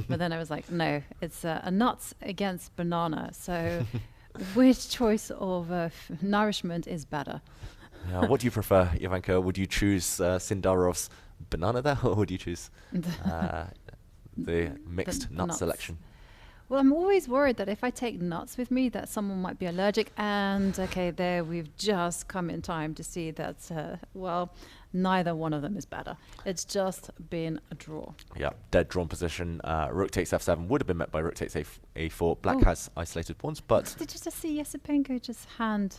But then I was like, no, it's a nuts against banana. So which choice of nourishment is better? What do you prefer, Jovanka? Would you choose Sindarov's banana there, or would you choose the mixed nut nuts selection? Well, I'm always worried that if I take nuts with me, that someone might be allergic. And okay, there we've just come in time to see that, well, neither one of them is better. It's just been a draw. Yeah, dead drawn position. Rook takes f7 would have been met by rook takes a4. Black has isolated pawns, but... Did you just see Yesipenko just hand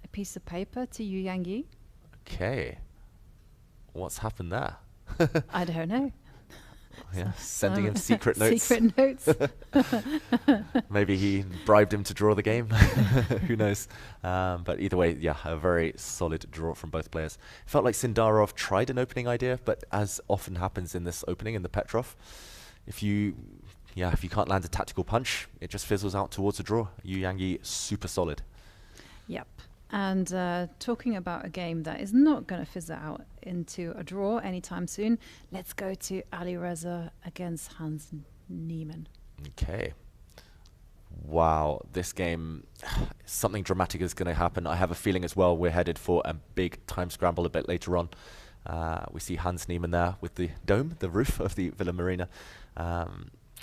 a piece of paper to Yu Yangyi? Okay. What's happened there? I don't know. Yeah, sending him secret notes. Secret notes. Maybe he bribed him to draw the game. Who knows? But either way, yeah, a very solid draw from both players. Felt like Sindarov tried an opening idea, but as often happens in this opening in the Petrov, if you can't land a tactical punch, it just fizzles out towards a draw. Yu Yangyi, super solid. Yep. And talking about a game that is not going to fizzle out into a draw anytime soon, let's go to Ali Reza against Hans Niemann. Okay. Wow, this game, something dramatic is going to happen. I have a feeling as well we're headed for a big time scramble a bit later on. We see Hans Niemann there with the dome, the roof of the Villa Marina.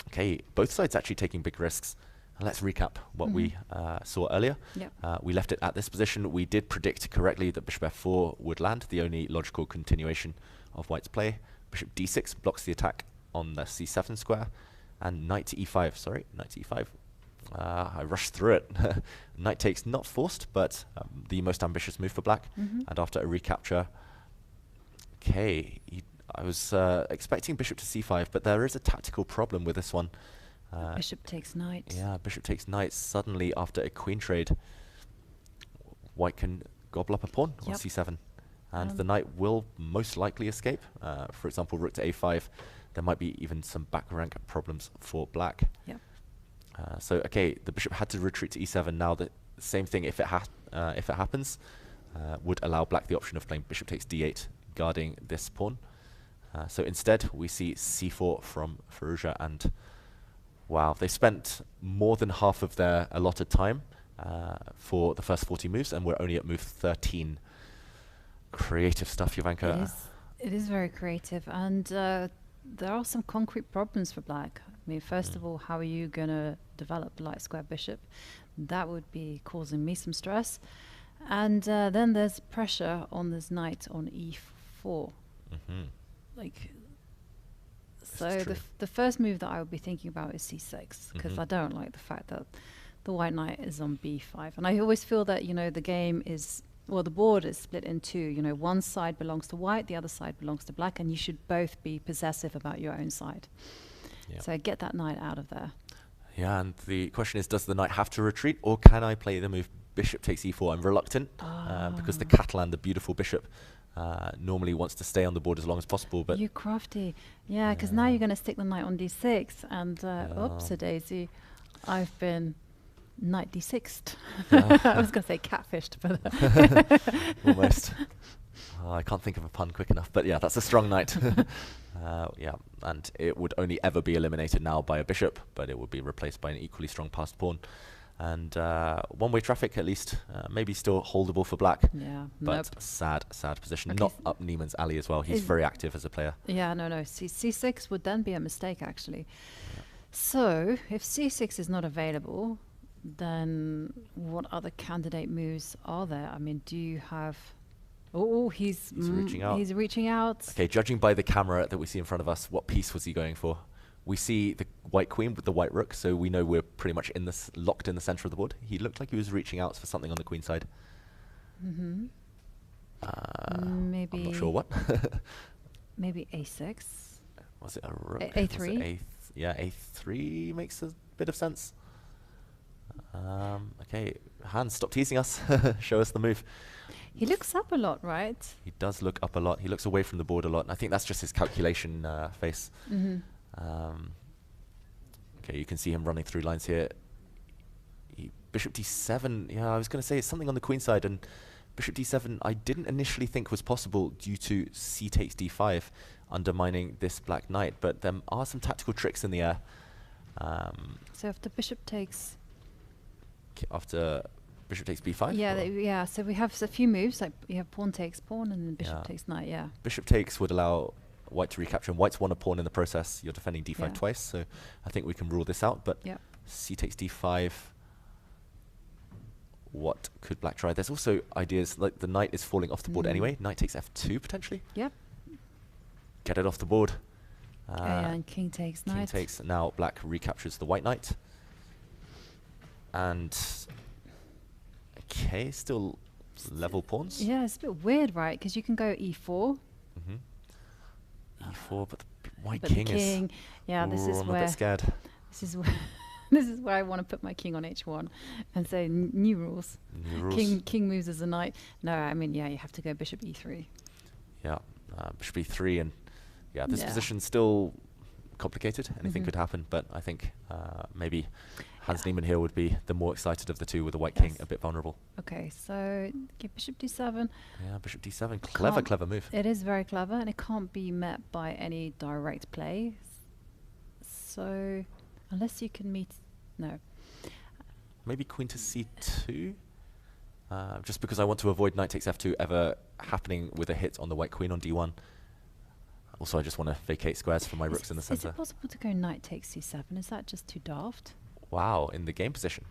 Okay, both sides actually taking big risks. Let's recap what we saw earlier. Yep. We left it at this position. We did predict correctly that bishop f4 would land, the only logical continuation of white's play. Bishop d6 blocks the attack on the c7 square. And knight to e5, knight to e5. I rushed through it. Knight takes, not forced, but the most ambitious move for black. And after a recapture, okay, I was expecting bishop to c5, but there is a tactical problem with this one. Bishop takes knight. Yeah, bishop takes knight. Suddenly, after a queen trade, white can gobble up a pawn on c7. And the knight will most likely escape. For example, rook to a5. There might be even some back rank problems for black. Yep. So, okay, the bishop had to retreat to e7. Now, the same thing, if it happens, would allow black the option of playing bishop takes d8, guarding this pawn. So instead, we see c4 from Firouzja, and wow, they spent more than half of their allotted time for the first 40 moves, and we're only at move 13. Creative stuff, Jovanka. It is very creative, and there are some concrete problems for black. I mean, first of all, how are you going to develop light square bishop? That would be causing me some stress. And then there's pressure on this knight on e4. So the first move that I would be thinking about is c6, because I don't like the fact that the white knight is on b5. And I always feel that, the game is, well, the board is split in two. One side belongs to white, the other side belongs to black, and you should both be possessive about your own side. Yep. So get that knight out of there. Yeah, and the question is, does the knight have to retreat, or can I play the move bishop takes e4? I'm reluctant, because the Catalan, the beautiful bishop, normally wants to stay on the board as long as possible. But you're crafty. Yeah, because now you're going to stick the knight on d6, and oops-a-daisy, I've been knight d6'd. I was going to say catfished, but almost. Oh, I can't think of a pun quick enough, but yeah, that's a strong knight. Yeah, and it would only ever be eliminated now by a bishop, but it would be replaced by an equally strong passed pawn. And one-way traffic, at least, maybe still holdable for black. Yeah, but nope. sad position. Okay. Not up Neiman's alley as well. He's very active as a player. Yeah, no. C6 would then be a mistake, actually. Yeah. So, if C6 is not available, then what other candidate moves are there? I mean, do you have... Oh, he's reaching out. He's reaching out. Okay, judging by the camera that we see in front of us, what piece was he going for? We see the white queen with the white rook, so we know we're pretty much locked in the center of the board. He looked like he was reaching out for something on the queen side. Mm-hmm. Maybe... I'm not sure what. Maybe A6. Was it a rook? A3? Yeah, A3 makes a bit of sense. Okay, Hans, stop teasing us. Show us the move. He looks up a lot, right? He does look up a lot. He looks away from the board a lot. And I think that's just his calculation face. Mm-hmm. Okay, you can see him running through lines here. Bishop d7, yeah, I was going to say it's something on the queen side, and bishop d7 I didn't initially think was possible due to c takes d5, undermining this black knight, but there are some tactical tricks in the air. So after bishop takes... After bishop takes b5? Yeah, yeah, so we have a few moves, like you have pawn takes pawn, and then bishop takes knight, yeah. Bishop takes would allow white to recapture, and white's won a pawn in the process. You're defending d5 twice, so I think we can rule this out, but c takes d5, what could black try? There's also ideas, like the knight is falling off the board anyway, knight takes f2 potentially. Yep. Get it off the board. And king takes knight. King takes, now black recaptures the white knight. And, okay, still level pawns. Yeah, it's a bit weird, right? Because you can go e4. E4, but the white king is... Yeah, this is I'm where... a bit scared. This is where... This is where I want to put my king on h1 and say new rules. New rules. King moves as a knight. No, I mean, yeah, you have to go bishop e3. Yeah, bishop e3, and yeah, this position's still complicated. Anything could happen, but I think maybe Hans Niemann here would be the more excited of the two, with the white king a bit vulnerable. Okay, so bishop d7. Yeah, bishop d7, clever move. It is very clever, and it can't be met by any direct play. So, unless you can meet, no. Maybe queen to c2, just because I want to avoid knight takes f2 ever happening with a hit on the white queen on d1. Also, I just want to vacate squares for my rooks in the center. Is it possible to go knight takes c7? Is that just too daft? Wow, in the game position.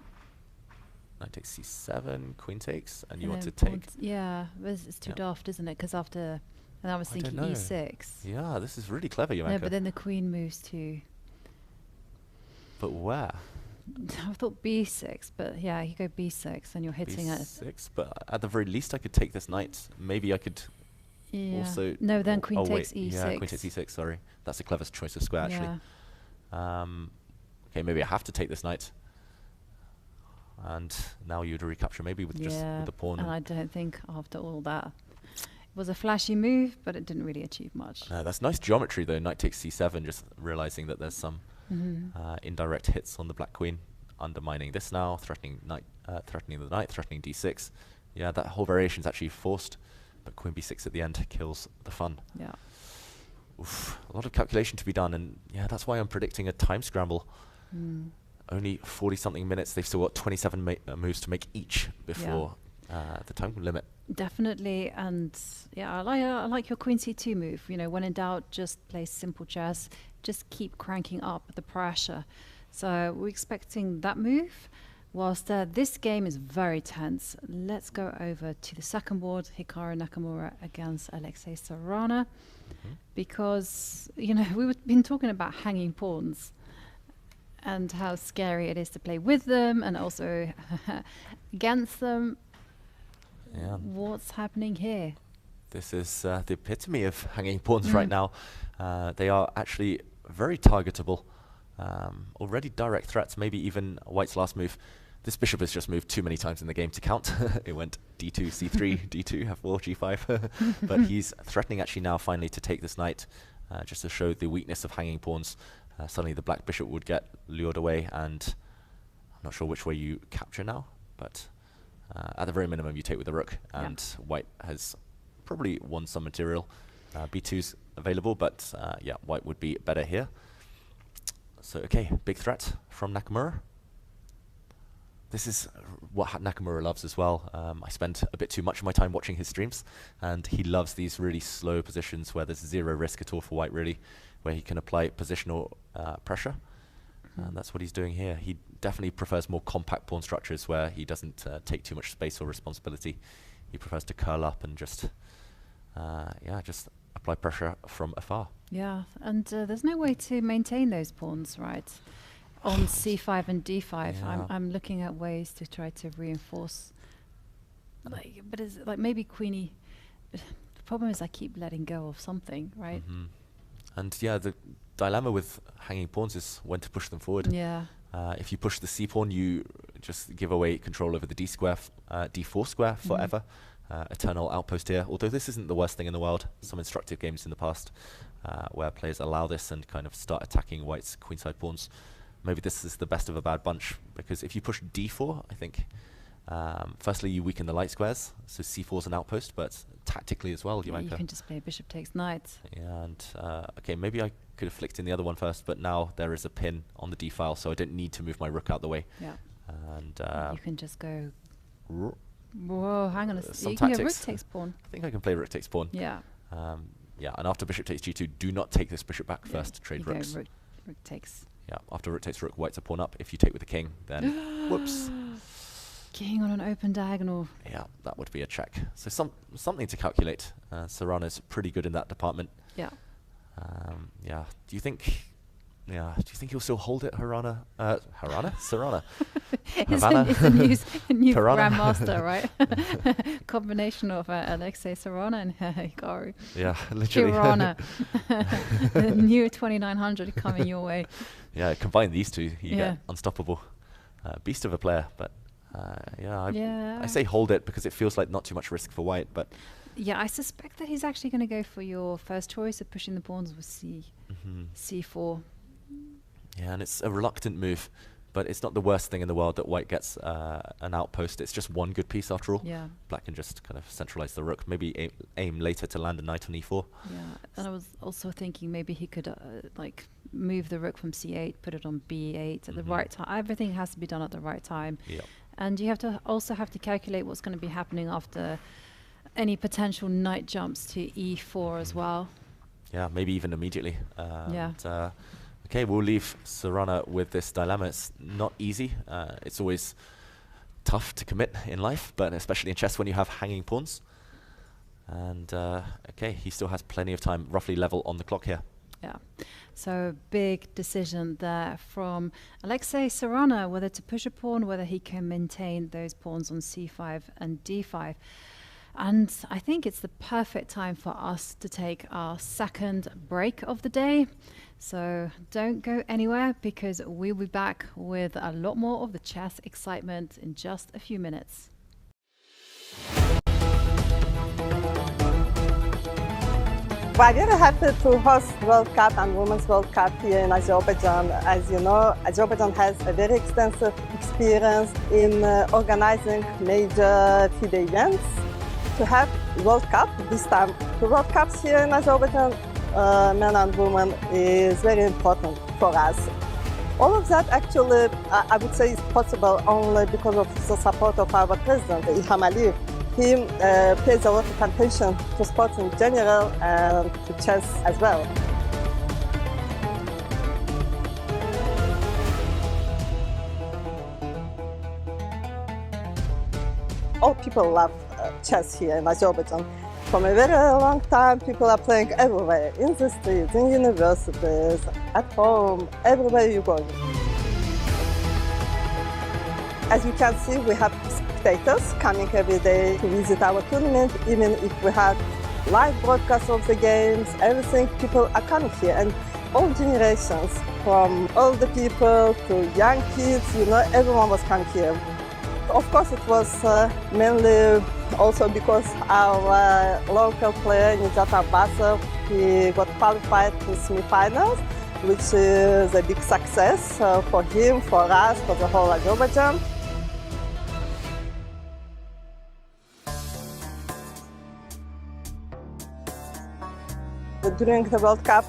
Knight takes c7, queen takes, and you want to take... Yeah, it's too daft, isn't it? Because after... And I was thinking e6. Yeah, this is really clever, Jovanka. No, but then the queen moves to... But where? I thought b6, but yeah, you go b6 and you're hitting it. b6, but at the very least I could take this knight. Maybe I could also... No, then queen takes e6. Yeah, queen takes e6, sorry. That's the cleverest choice of square, actually. Okay, maybe I have to take this knight. And now you'd recapture maybe with just with the pawn. And I don't think after all that... It was a flashy move, but it didn't really achieve much. That's nice geometry, though. Knight takes c7, just realizing that there's some... indirect hits on the black queen, undermining this now, threatening knight, threatening the knight, threatening d6. Yeah, that whole variation is actually forced, but queen b6 at the end kills the fun. Yeah. Oof, a lot of calculation to be done, and yeah, that's why I'm predicting a time scramble. Only 40-something minutes. They've still got 27 moves to make each before the time limit. Definitely, and yeah, I like your queen c2 move. You know, when in doubt, just play simple chess. Just keep cranking up the pressure. So we're expecting that move. Whilst this game is very tense, let's go over to the second board, Hikaru Nakamura against Alexei Sarana, because you know we've been talking about hanging pawns and how scary it is to play with them and also against them. Yeah. What's happening here? This is the epitome of hanging pawns right now. They are actually very targetable. Already direct threats, maybe even white's last move. This bishop has just moved too many times in the game to count. It went d2, c3, d2, f4, g5. But he's threatening actually now finally to take this knight, just to show the weakness of hanging pawns. Suddenly the black bishop would get lured away, and I'm not sure which way you capture now, but at the very minimum you take with the rook, and white has probably won some material. B2's available, but yeah, white would be better here. So, okay, big threat from Nakamura. This is what Nakamura loves as well. I spend a bit too much of my time watching his streams, and he loves these really slow positions where there's zero risk at all for white, really, where he can apply positional pressure. And that's what he's doing here. He definitely prefers more compact pawn structures where he doesn't take too much space or responsibility. He prefers to curl up and just apply pressure from afar. Yeah, and there's no way to maintain those pawns, right? On c5 and d5, Yeah. I'm looking at ways to try to reinforce. But it's like maybe queenie. The problem is I keep letting go of something, right? And yeah, the dilemma with hanging pawns is when to push them forward. Yeah. If you push the c pawn, you just give away control over the d square, d4 square forever. Eternal outpost here. Although this isn't the worst thing in the world. Some instructive games in the past where players allow this and kind of start attacking white's queenside pawns. Maybe this is the best of a bad bunch, because if you push d4, I think, firstly you weaken the light squares, so c4 is an outpost, but tactically as well, Yeah, you can just play bishop takes knight. Yeah, and okay, maybe I could have flicked in the other one first, but now there is a pin on the d file, so I don't need to move my rook out the way. Yeah. And you can just go. Whoa, hang on a some you can go tactics. rook takes pawn. I think I can play rook takes pawn. Yeah. Yeah, and after bishop takes g2, do not take this bishop back first to trade you go rooks. rook takes. Yeah, after rook takes rook, white's a pawn up. If you take with the king, then whoops. King on an open diagonal. Yeah, that would be a check. So something to calculate. Serrano's pretty good in that department. Yeah. Yeah. Do you think he'll still hold it, Serrano? It's a new Tirana. grandmaster, right? Combination of Alexei Serrano and Hikaru. Yeah, literally. Tirana. The new 2900 coming your way. Yeah, combine these two, you get unstoppable. Beast of a player, but I say hold it because it feels like not too much risk for white, but yeah, I suspect that he's actually going to go for your first choice of pushing the pawns with c4. Yeah, and it's a reluctant move, but it's not the worst thing in the world that white gets an outpost. It's just one good piece after all. Yeah. Black can just kind of centralize the rook, maybe aim later to land a knight on e4. Yeah, and I was also thinking maybe he could like move the rook from c8, put it on b8 at the right time. Everything has to be done at the right time. Yeah. And you have to calculate what's going to be happening after any potential knight jumps to e4 as well. Yeah, maybe even immediately. Yeah. Okay, we'll leave Serrano with this dilemma. It's not easy. It's always tough to commit in life, but especially in chess when you have hanging pawns. And okay, he still has plenty of time, roughly level on the clock here. Yeah. So big decision there from Alexei Serrano, whether to push a pawn, whether he can maintain those pawns on c5 and d5. And I think it's the perfect time for us to take our second break of the day. So don't go anywhere, because we'll be back with a lot more of the chess excitement in just a few minutes. We're very happy to host World Cup and Women's World Cup here in Azerbaijan. As you know, Azerbaijan has a very extensive experience in organizing major FIDE events. To have World Cup this time, the World Cups here in Azerbaijan, men and women, is very important for us. All of that actually, I would say, is possible only because of the support of our president, Ilham Aliyev. He pays a lot of attention to sports in general and to chess as well. All people love chess here in Azerbaijan. From a very long time, people are playing everywhere, in the streets, in universities, at home, everywhere you go. As you can see, we have spectators coming every day to visit our tournament. Even if we have live broadcasts of the games, everything, people are coming here. And all generations, from older people to young kids, everyone was coming here. Of course, it was mainly also because our local player, Nijat Abbasov, he got qualified to semi-finals, which is a big success for him, for us, for the whole Azerbaijan. During the World Cup,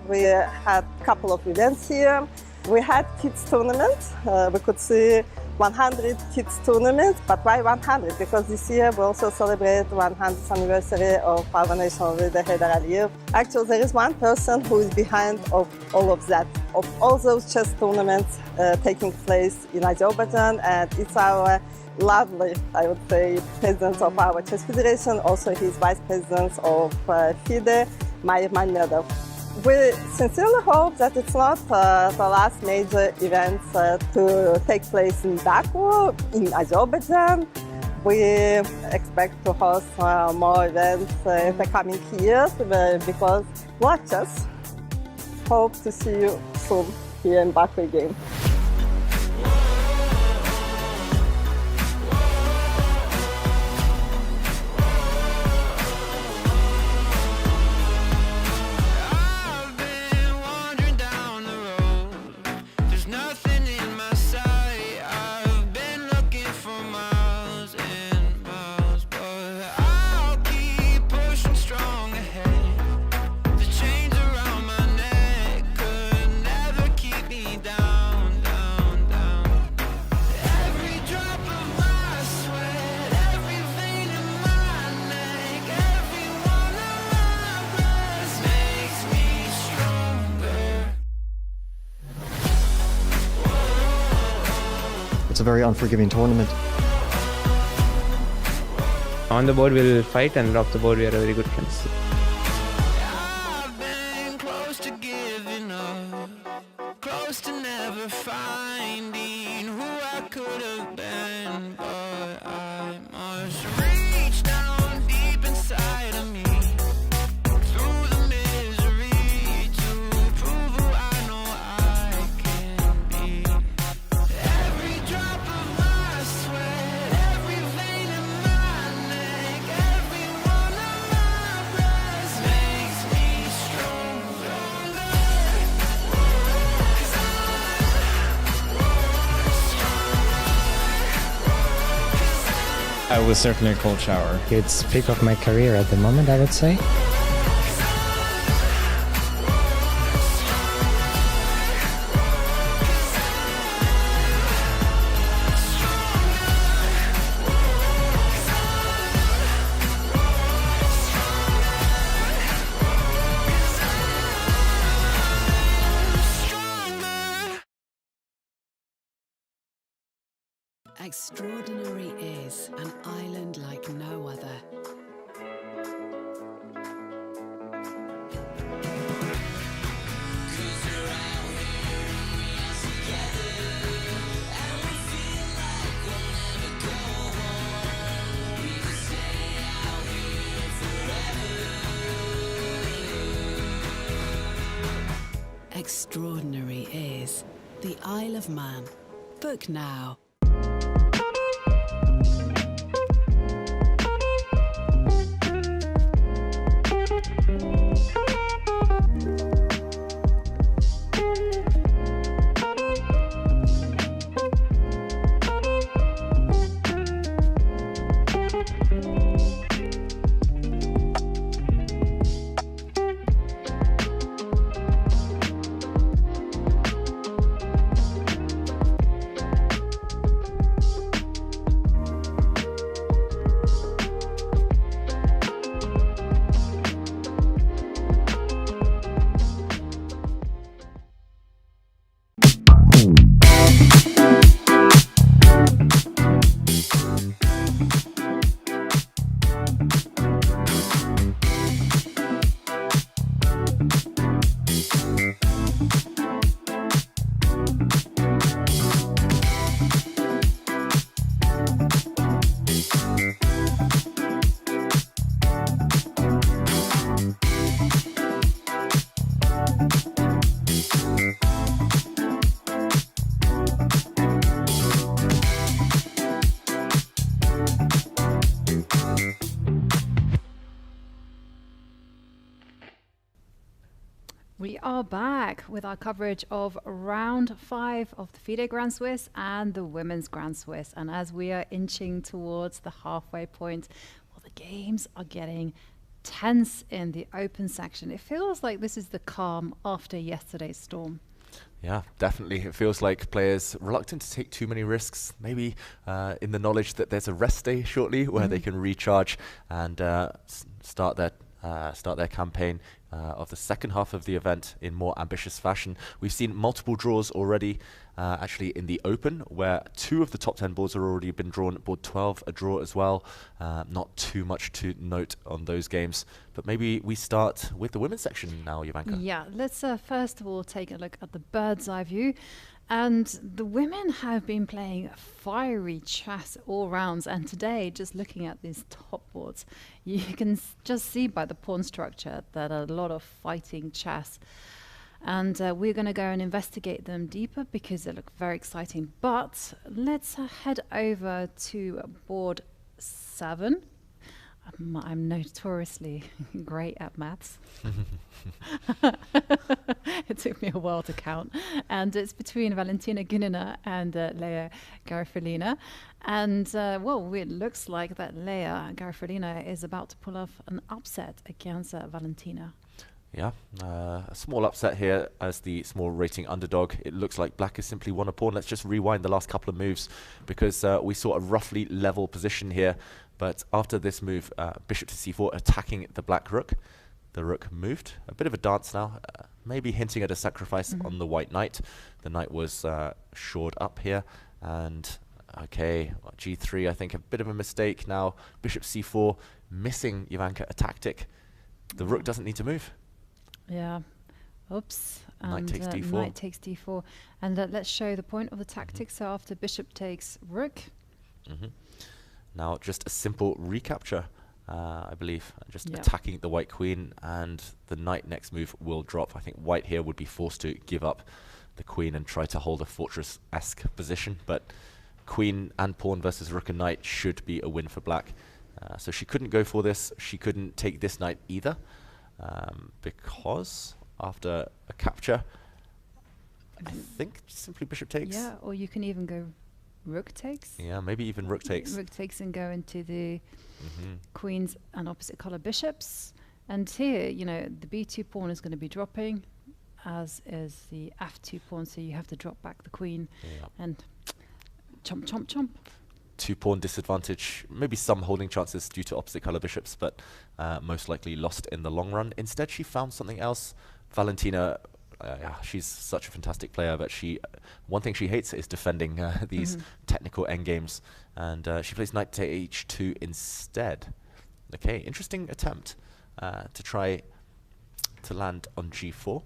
we had a couple of events here. We had kids tournaments. We could see 100 kids tournaments, but why 100? Because this year we also celebrate 100th anniversary of our national leader, Heydar Aliyev. Actually, there is one person who is behind of all of that, of all those chess tournaments taking place in Azerbaijan, and it's our lovely, I would say, president of our chess federation, also he's vice president of FIDE, Mair Mamedov. We sincerely hope that it's not the last major event to take place in Baku, in Azerbaijan. We expect to host more events in the coming years because love chess. Hope to see you soon here in Baku again. It's a very unforgiving tournament. On the board we'll fight, and off the board we are very good friends. Close to giving up, close to never finding who I could have been, but I must reach down deep inside of me, through the misery, to prove who I know I can be. Every drop of my sweat, every vein in my neck, every one of my breaths makes me stronger. It was certainly a cold shower. It's peak of my career at the moment, I would say. Extraordinary is an island like no other. Extraordinary is the Isle of Man. Book now. We are back with our coverage of round 5 of the FIDE Grand Swiss and the Women's Grand Swiss. And as we are inching towards the halfway point, well, the games are getting tense in the open section. It feels like this is the calm after yesterday's storm. Yeah, definitely. It feels like players reluctant to take too many risks, maybe in the knowledge that there's a rest day shortly where they can recharge and start their campaign of the second half of the event in more ambitious fashion. We've seen multiple draws already, actually in the Open, where 2 of the top 10 boards have already been drawn. Board 12, a draw as well. Not too much to note on those games, but maybe we start with the women's section now, Jovanka. Yeah, let's first of all take a look at the bird's eye view. And the women have been playing fiery chess all rounds. And today, just looking at these top boards, you can just see by the pawn structure that a lot of fighting chess. And we're going to go and investigate them deeper because they look very exciting. But let's head over to board 7. I'm notoriously great at maths. It took me a while to count. And it's between Valentina Gunina and Leia Garifalina. And, well, it looks like that Leia Garifalina is about to pull off an upset against Valentina. Yeah, a small upset here as the small rating underdog. It looks like black has simply won a pawn. Let's just rewind the last couple of moves because we saw a roughly level position here. But after this move, bishop to c4 attacking the black rook. The rook moved. A bit of a dance now, maybe hinting at a sacrifice on the white knight. The knight was shored up here. And, okay, g3, I think a bit of a mistake now. Bishop c4, missing, Jovanka, a tactic. The rook doesn't need to move. Yeah. Oops. Knight takes d4. Knight takes d4. And let's show the point of the tactic. So after bishop takes rook. Now just a simple recapture, I believe. Just attacking the white queen, and the knight next move will drop. I think white here would be forced to give up the queen and try to hold a fortress-esque position. But queen and pawn versus rook and knight should be a win for black. So she couldn't go for this. She couldn't take this knight either. Because after a capture, I think simply bishop takes. Yeah, or you can even go rook takes. Yeah, maybe even rook takes. Rook takes and go into the queens and opposite color bishops. And here, you know, the b2 pawn is going to be dropping, as is the f2 pawn, so you have to drop back the queen and chomp, chomp, chomp. 2 pawn disadvantage, maybe some holding chances due to opposite color bishops, but most likely lost in the long run. Instead, she found something else. Valentina, she's such a fantastic player, but one thing she hates is defending these technical endgames, and she plays knight to h2 instead. Okay, interesting attempt to try to land on g4.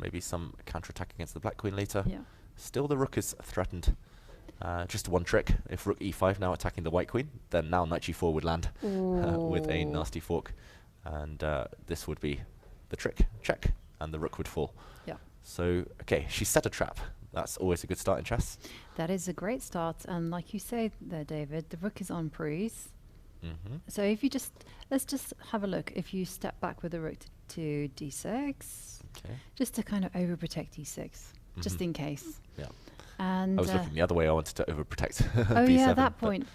Maybe some counterattack against the black queen later. Yeah. Still, the rook is threatened. Just one trick. If rook e5 now attacking the white queen, then now knight g4 would land with a nasty fork. And this would be the trick. Check. And the rook would fall. Yeah. So, okay, she set a trap. That's always a good start in chess. That is a great start. And like you say there, David, the rook is on prise. So if you let's just have a look. If you step back with the rook to d6, just to kind of overprotect d6, just in case. Yeah. And I was looking the other way. I wanted to overprotect oh b7. Yeah, that point.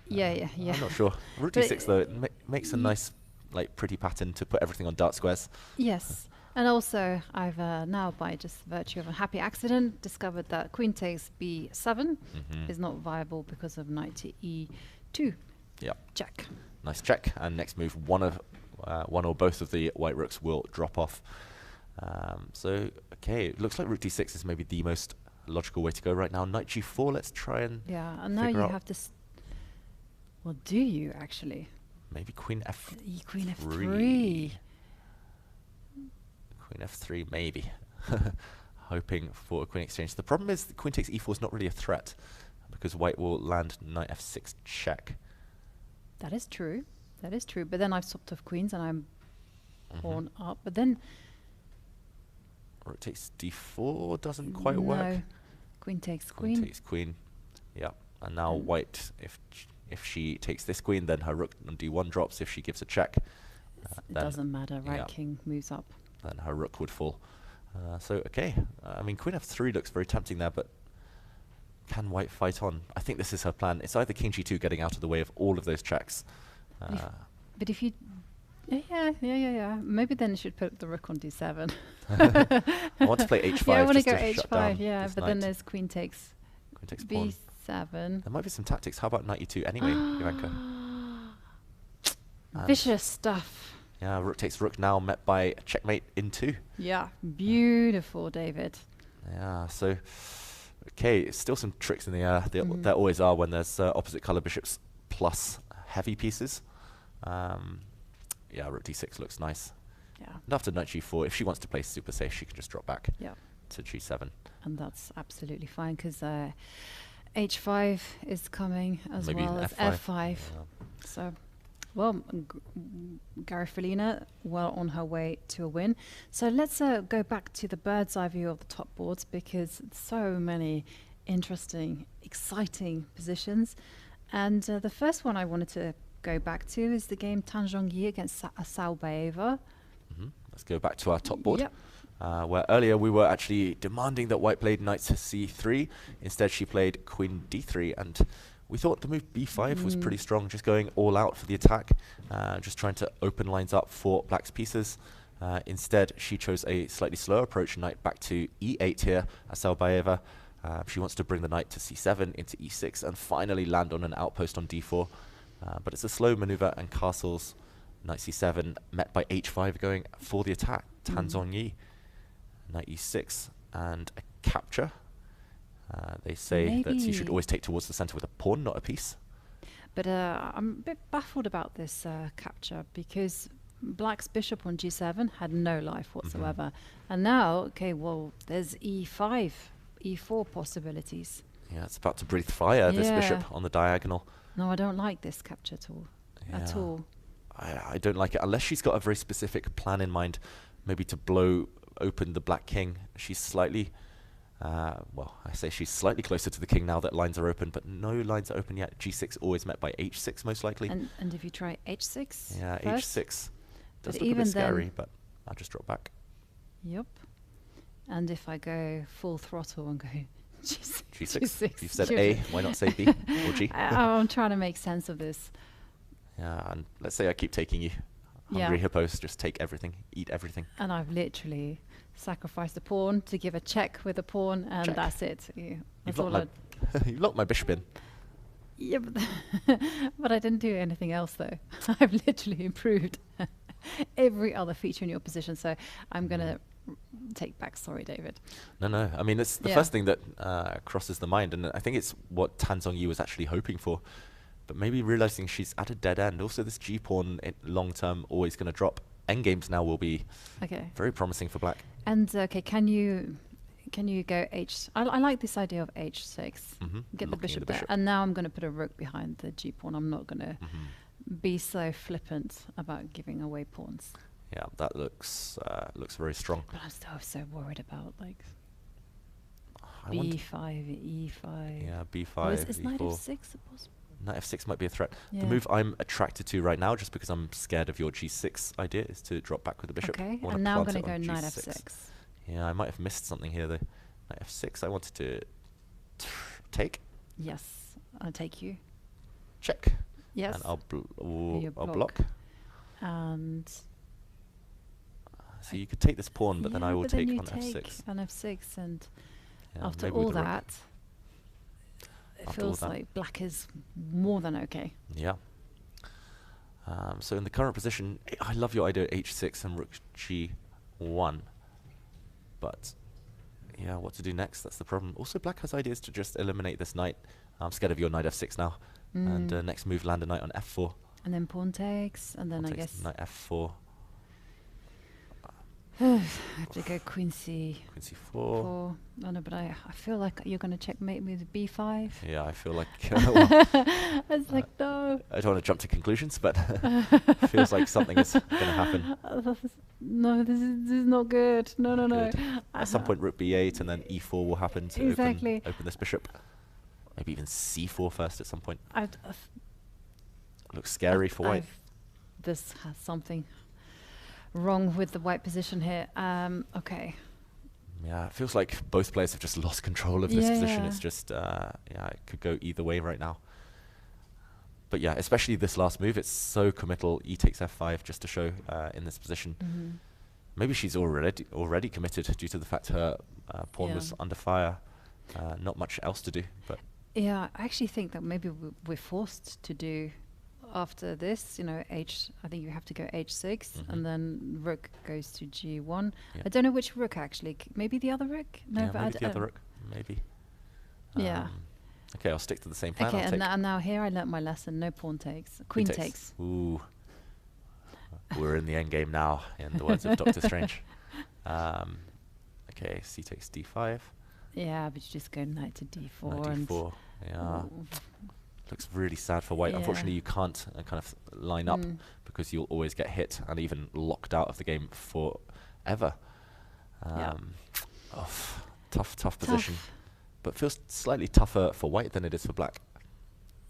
Yeah. I'm not sure. Rook d6 though, it makes a nice, like, pretty pattern to put everything on dark squares. Yes. And also, I've now, by just virtue of a happy accident, discovered that queen takes b7 is not viable because of knight to e2. Yeah. Check. Nice check. And next move, one or both of the white rooks will drop off. So, okay, it looks like rook d6 is maybe the most logical way to go right now. Knight g4, let's try and and now you have to well, do you actually? Maybe queen f queen f3. Queen f3, maybe. Hoping for a queen exchange. The problem is the queen takes e4 is not really a threat because white will land knight f6 check. That is true. That is true. But then I've swapped off queens and I'm pawn up. But then rook takes d4 doesn't quite work. Queen takes queen. Queen takes queen. Yeah. And now white, if she takes this queen, then her rook on d1 drops. If she gives a check, it doesn't matter. Right, king moves up. Then her rook would fall. So, okay. I mean, queen f3 looks very tempting there, but can white fight on? I think this is her plan. It's either king g2 getting out of the way of all of those checks. But if you... Yeah. Maybe then you should put the rook on d7. I want to play h5. Yeah, I want to just go shut down h5, this but then knight. there's queen takes pawn. b7. There might be some tactics. How about knight e2 anyway, Jovanka? And Vicious stuff. yeah, rook takes rook now, met by checkmate in 2. Yeah, beautiful, David. Yeah, so, okay, still some tricks in the air. There always are when there's opposite colour bishops plus heavy pieces. Yeah, rook d6 looks nice. Yeah. And after knight g4, if she wants to play super safe, she can just drop back to g7. And that's absolutely fine, because h5 is coming as Maybe well as f5. f5. So, well, Garifalina well on her way to a win. So let's go back to the bird's eye view of the top boards, because so many interesting, exciting positions. And the first one I wanted to go back to is the game Tan Zhongyi against Saubaeva. Let's go back to our top board. Yep. Where earlier we were actually demanding that white played knight to c3. Instead she played queen d3, and we thought the move b5 was pretty strong, just going all out for the attack, just trying to open lines up for black's pieces. Instead she chose a slightly slower approach, knight back to e8 here at Saubaeva. She wants to bring the knight to c7 into e6 and finally land on an outpost on d4. But it's a slow maneuver, and castles, knight c7 met by h5 going for the attack. Tan Zhongyi, knight e6 and a capture. They say that you should always take towards the center with a pawn, not a piece. But I'm a bit baffled about this capture, because black's bishop on g7 had no life whatsoever. And now, okay, well, there's e5, e4 possibilities. Yeah, it's about to breathe fire, this bishop on the diagonal. No, I don't like this capture at all. I don't like it, unless she's got a very specific plan in mind, maybe to blow open the black king. She's slightly, well, I say she's slightly closer to the king now that lines are open, but no lines are open yet. g6 always met by h6 most likely. And if you try h6 yeah, first, h6 does but look a even bit scary, then, but I'll just drop back. Yep. And if I go full throttle and go g6. G6. You've said A, why not say B or G? I'm trying to make sense of this. Yeah, and let's say I keep taking you. Hungry hippos, just take everything, eat everything. And I've literally sacrificed a pawn to give a check with a pawn, and Check. that's it. Yeah, that's You've all locked, you've locked my bishop in. Yeah, but I didn't do anything else though. I've literally improved every other feature in your position, so I'm going to take back. Sorry, David. No. I mean, it's the first thing that crosses the mind, and I think it's what Tan Zhongyi was actually hoping for. But maybe realizing she's at a dead end. Also, this G pawn long term always going to drop. Endgames now will be very promising for black. And okay, can you go h? I like this idea of h6. Get the bishop there. And now I'm going to put a rook behind the G pawn. I'm not going to be so flippant about giving away pawns. Yeah, that looks very strong. But I'm still so worried about like b5, e5. Yeah, b5. Oh, is e4. knight f6 possible? Knight f6 might be a threat. Yeah. The move I'm attracted to right now, just because I'm scared of your g6 idea, is to drop back with the bishop. Okay, and now I'm going to go knight f6. Yeah, I might have missed something here though. Knight f6, I wanted to take. Yes, I'll take you. Check. Yes. And I'll block. And so you could take this pawn, but then I will take on f6. On f6, and yeah, after all that, it feels like black is more than okay. Yeah. So in the current position, I love your idea h6 and rook g1. But yeah, what to do next? That's the problem. Also, black has ideas to just eliminate this knight. I'm scared of your knight f6 now. And next move, land a knight on f4. And then pawn takes, and then I guess knight f4. I have to go queen c. Queen c4. Oh no, but I feel like you're going to checkmate me with b5. Yeah, I feel like. I was like, no. I don't want to jump to conclusions, but feels like something is going to happen. No, this is not good. No. At some point, rook b8, and then e4 will happen to open this bishop. Maybe even c4 first at some point. Looks scary for white. This has something wrong with the white position here. Okay. Yeah, it feels like both players have just lost control of this position. It's just, it could go either way right now. But yeah, especially this last move, it's so committal. E takes f5 just to show in this position. Maybe she's already committed due to the fact her pawn was under fire. Not much else to do. But yeah, I actually think that maybe we're forced to do after this, you know, I think you have to go h6, and then rook goes to g1. I don't know which rook actually. Maybe the other rook? No, yeah, but maybe the other rook. Maybe. Yeah. Okay, I'll stick to the same plan. Okay, and now here I learnt my lesson. No pawn takes. Queen takes. Ooh. We're in the end game now, in the words of Doctor Strange. Okay, c takes d5. Yeah, but you just go knight to d4. Knight d4, yeah. Looks really sad for white. Unfortunately, you can't kind of line up because you'll always get hit and even locked out of the game forever. Tough position. But feels slightly tougher for white than it is for black.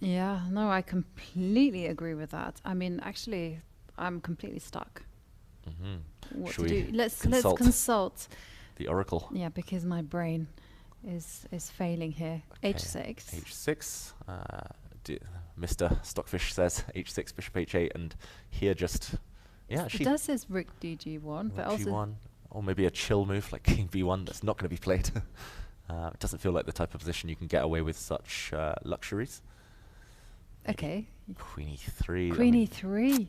Yeah, no, I completely agree with that. I mean, actually, I'm completely stuck. What to do? Let's consult the oracle. Yeah, because my brain is failing here. Okay. h6. h6. Mr. Stockfish says h6, bishop h8, and here just it does says rook dg1, but also g1, or maybe a chill move like king b1 that's not going to be played. It doesn't feel like the type of position you can get away with such luxuries. Okay. Queen e3. Queen e3.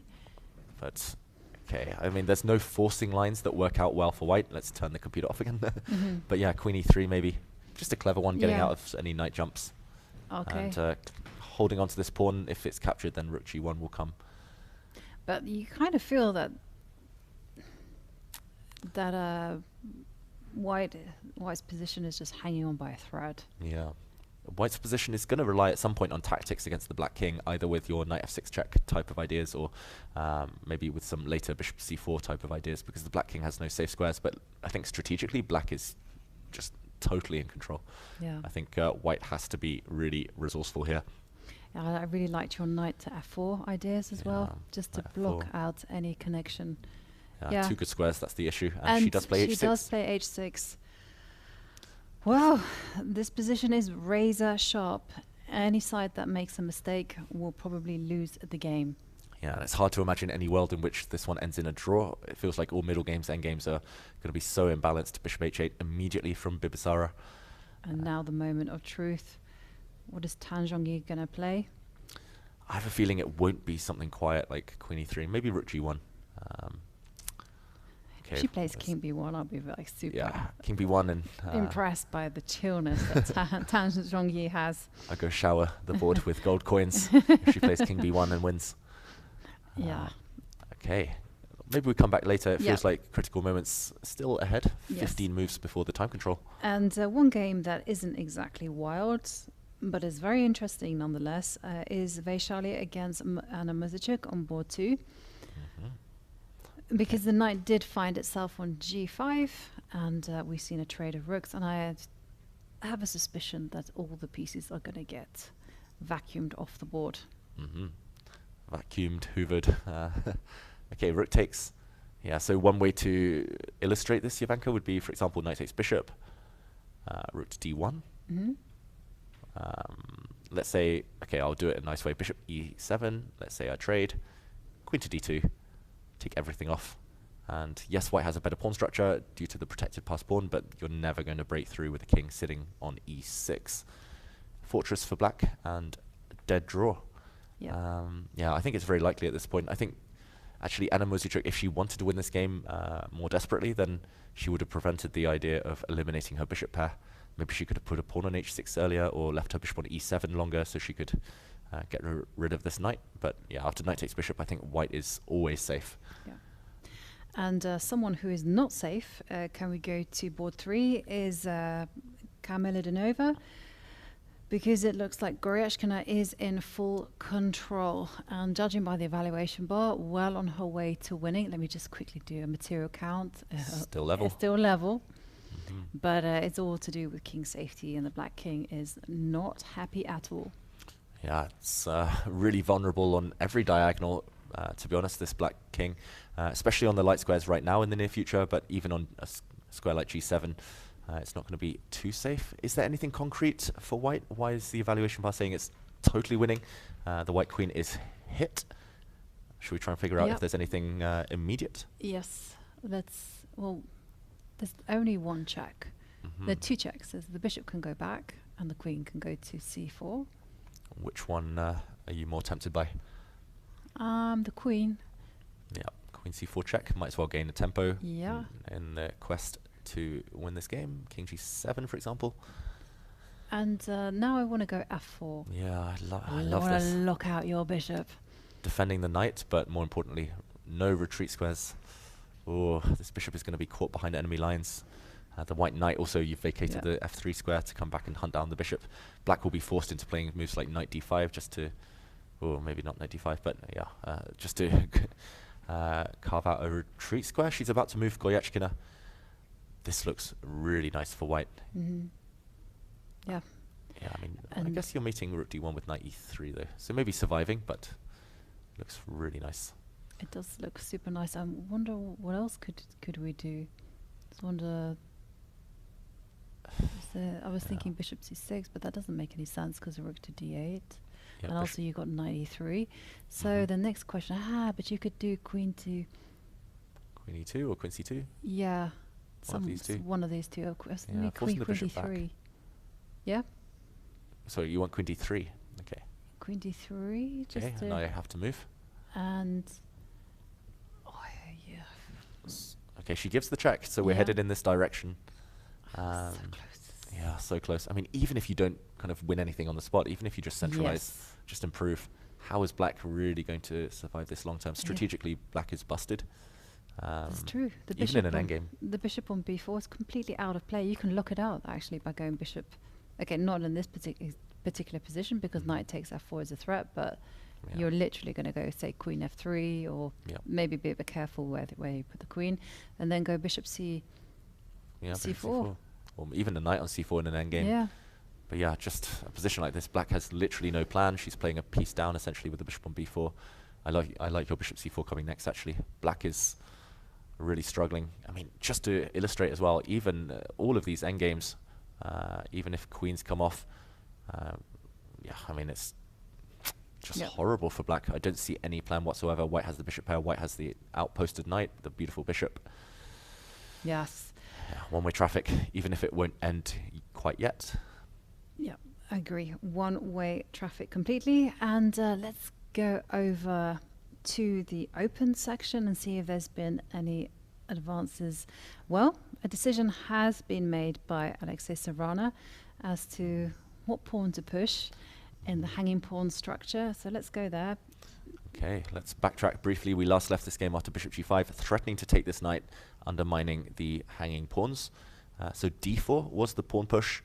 But okay, I mean, there's no forcing lines that work out well for white. Let's turn the computer off again. But yeah, queen e3 maybe. Just a clever one, getting out of any knight jumps. Okay. And holding on to this pawn. If it's captured, then rook g1 will come. But you kind of feel that White's position is just hanging on by a thread. Yeah. White's position is going to rely at some point on tactics against the black king, either with your knight f6 check type of ideas, or maybe with some later bishop c4 type of ideas, because the black king has no safe squares. But I think strategically, black is just totally in control. Yeah. I think white has to be really resourceful here. I really liked your knight to f4 ideas as well, just to block out any connection. Yeah, two good squares, that's the issue. And she does play h6. She does play h6. Well, this position is razor sharp. Any side that makes a mistake will probably lose the game. Yeah, and it's hard to imagine any world in which this one ends in a draw. It feels like all middle games, end games are going to be so imbalanced. Bishop h8 immediately from Bibisara. And now the moment of truth. What is Tan Zhongyi going to play? I have a feeling it won't be something quiet like Queen e3. Maybe rook g1. If she plays king b1, I'll be like super king b1 and impressed by the chillness that Tan Zhongyi has. I go shower the board with gold coins if she plays king b1 and wins. Yeah. Okay. Maybe we come back later. It feels like critical moments still ahead. 15 moves before the time control. And one game that isn't exactly wild, but is very interesting nonetheless, is Vaishali against Anna Muzichuk on board 2. Because the knight did find itself on g5, and we've seen a trade of rooks, and I have a suspicion that all the pieces are going to get vacuumed off the board. Vacuumed, hoovered. Okay, rook takes. Yeah, so one way to illustrate this, Jovanka, would be, for example, knight takes bishop, rook to d1. Let's say, okay, I'll do it a nice way. Bishop e7. Let's say I trade. Queen to d2. Take everything off. And yes, white has a better pawn structure due to the protected pass pawn, but you're never going to break through with the king sitting on e6. Fortress for black and dead draw. Yeah, I think it's very likely at this point. I think actually Anna Muzichuk, if she wanted to win this game more desperately, then she would have prevented the idea of eliminating her bishop pair. Maybe she could have put a pawn on h6 earlier, or left her bishop on e7 longer so she could get rid of this knight. But yeah, after knight takes bishop, I think white is always safe. Yeah. And someone who is not safe, can we go to board 3, is Kamila Danova, because it looks like Goryachkina is in full control. And judging by the evaluation bar, well on her way to winning. Let me just quickly do a material count. Still level. Still level. But it's all to do with king safety, and the black king is not happy at all. Yeah, it's really vulnerable on every diagonal, to be honest, this black king, especially on the light squares right now in the near future, but even on a square like g7, it's not going to be too safe. Is there anything concrete for white? Why is the evaluation bar saying it's totally winning. The white queen is hit. Should we try and figure out if there's anything immediate? Yes. Well, there's only one check. There are two checks. There's the bishop can go back and the queen can go to c4. Which one are you more tempted by? The queen. Yeah, queen c4 check. Might as well gain a tempo in the quest to win this game. King g7, for example. And now I want to go f4. Yeah, I love this. I want to lock out your bishop. Defending the knight, but more importantly, no retreat squares. Oh, this bishop is going to be caught behind enemy lines. The white knight also, you've vacated the f3 square to come back and hunt down the bishop. Black will be forced into playing moves like knight d5 just to, or maybe not knight d5, but just to carve out a retreat square. She's about to move Goyechkina. This looks really nice for white. Yeah. Yeah, I mean, I guess you're meeting rook d1 with knight e3 though, so maybe surviving, but looks really nice. It does look super nice. I wonder what else could we do. I wonder. I was thinking bishop c6, but that doesn't make any sense because rook to d8, and also you got knight e3. So the next question, but you could do queen to queen e2 or queen c2. Yeah, one of these two. One of these two. Queen d3. Yeah. So you want queen d3? Okay. Queen d3. Okay. Now I have to move. And okay, she gives the check, so we're headed in this direction. So close. Yeah, so close. I mean, even if you don't kind of win anything on the spot, even if you just centralize, just improve, how is black really going to survive this long term? Strategically, black is busted. That's true. The even bishop in an endgame. The bishop on b4 is completely out of play. You can lock it out, actually, by going bishop. Okay, not in this particular position, because knight takes f4 as a threat, but you're literally going to go, say, queen f3, or maybe be a bit careful where you put the queen, and then go bishop c4. Or even a knight on c4 in an endgame. Yeah. But yeah, just a position like this, black has literally no plan. She's playing a piece down, essentially, with the bishop on b4. I like your bishop c4 coming next, actually. Black is really struggling. I mean, just to illustrate as well, even all of these endgames, even if queens come off, I mean, it's just horrible for black. I don't see any plan whatsoever. White has the bishop pair. White has the outposted knight, the beautiful bishop. Yes. Yeah, one-way traffic, even if it won't end quite yet. Yeah, I agree. One-way traffic completely. And let's go over to the open section and see if there's been any advances. Well, a decision has been made by Alexei Serrano as to what pawn to push in the hanging pawn structure. So let's go there. Okay, let's backtrack briefly. We last left this game after bishop g5, threatening to take this knight, undermining the hanging pawns. So d4 was the pawn push.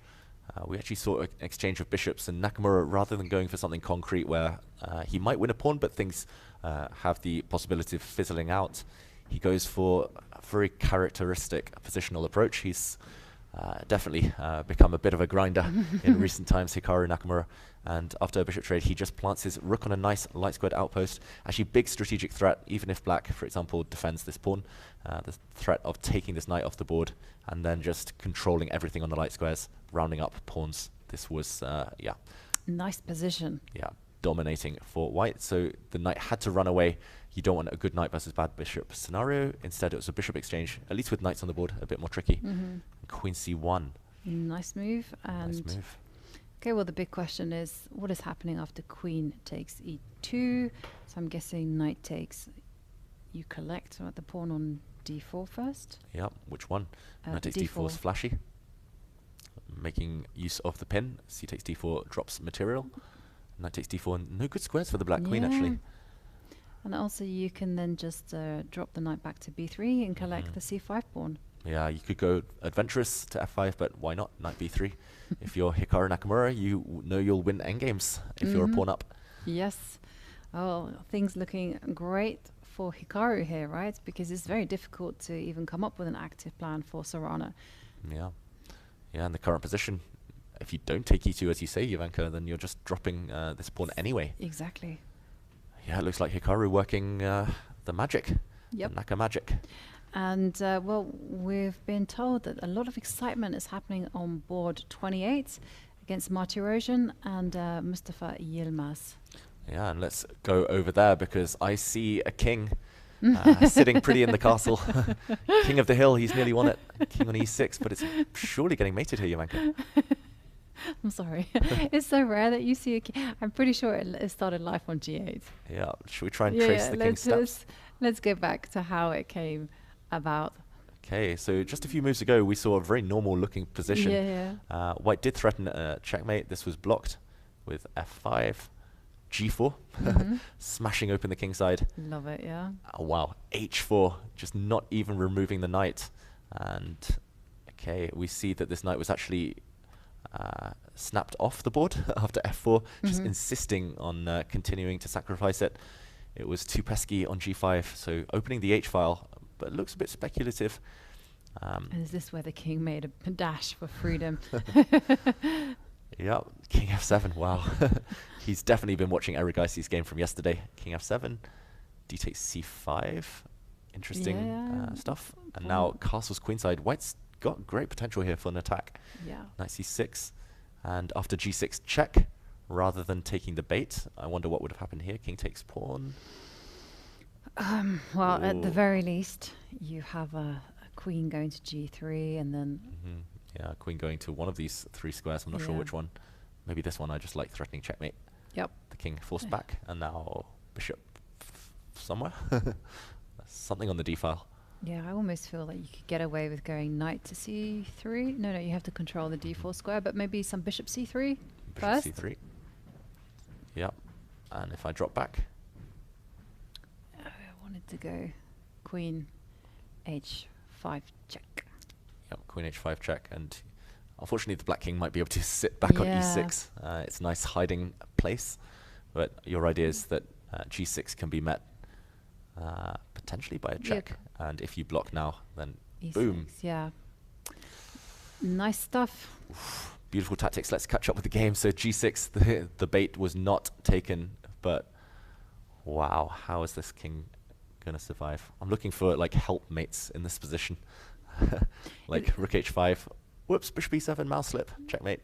We actually saw an exchange of bishops, and Nakamura, rather than going for something concrete where he might win a pawn, but things have the possibility of fizzling out, he goes for a very characteristic positional approach. He's definitely become a bit of a grinder in recent times, Hikaru Nakamura. And after a bishop trade, he just plants his rook on a nice light squared outpost. Actually, big strategic threat, even if black, for example, defends this pawn. The threat of taking this knight off the board and then just controlling everything on the light squares, rounding up pawns. This was, nice position. Yeah, dominating for white. So the knight had to run away. You don't want a good knight versus bad bishop scenario. Instead, it was a bishop exchange, at least with knights on the board, a bit more tricky. Queen c1. Nice move. And nice move. Okay, well, the big question is, what is happening after queen takes e2? So I'm guessing knight takes, you collect the pawn on d4 first? Yeah, which one? Knight takes d4 is flashy. Making use of the pin. C takes d4 drops material. Knight takes d4, no good squares for the black queen, actually. And also you can then just drop the knight back to b3 and collect the c5 pawn. Yeah, you could go adventurous to f5, but why not knight b3? If you're Hikaru Nakamura, you know you'll win endgames if you're a pawn up. Yes. Oh, things looking great for Hikaru here, right? Because it's very difficult to even come up with an active plan for Serrano. Yeah. Yeah, in the current position, if you don't take e2, as you say, Jovanka, then you're just dropping this pawn anyway. Exactly. Yeah, it looks like Hikaru working the magic. Yep. The Naka magic. And, well, we've been told that a lot of excitement is happening on board 28. against Marty Rojan and Mustafa Yilmaz. Yeah, and let's go over there because I see a king sitting pretty in the castle. King of the hill, he's nearly won it. King on e6, but it's surely getting mated here, Jovanka. I'm sorry. It's so rare that you see a king. I'm pretty sure it started life on g8. Yeah, should we try and trace the king's steps? Let's go back to how it came about. Okay, so just a few moves ago, we saw a very normal looking position. Yeah. White did threaten a checkmate. This was blocked with f5, g4, smashing open the king side. Love it, yeah. Oh, wow, h4, just not even removing the knight. And okay, we see that this knight was actually snapped off the board after f4, just insisting on continuing to sacrifice it. It was too pesky on g5, so opening the h-file, but it looks a bit speculative. And is this where the king made a dash for freedom? Yeah, king f7, wow. He's definitely been watching Erigaisi's game from yesterday. King f7, d takes c5, interesting stuff. And now castle's queenside. White's got great potential here for an attack. Yeah. Knight c6, and after g6 check, rather than taking the bait, I wonder what would have happened here. King takes pawn. Well, at the very least, you have a queen going to g3 and then... Yeah, queen going to one of these three squares. I'm not sure which one. Maybe this one. I just like threatening checkmate. Yep. The king forced back, and now bishop somewhere. Something on the d file. Yeah, I almost feel like you could get away with going knight to c3. No, you have to control the d4 square, but maybe some bishop c3 first. Bishop c3. Yep. And if I drop back? I wanted to go queen h5 check. Yep, queen h5 check, and unfortunately the black king might be able to sit back on e6. It's a nice hiding place, but your idea is that g6 can be met potentially by a check, and if you block now, then e6, boom. Yeah. Nice stuff. Oof, beautiful tactics. Let's catch up with the game. So g6, the bait was not taken, but wow, how is this king gonna survive? I'm looking for like helpmates in this position. Like rook h5, whoops, bishop e7, mouse slip, checkmate.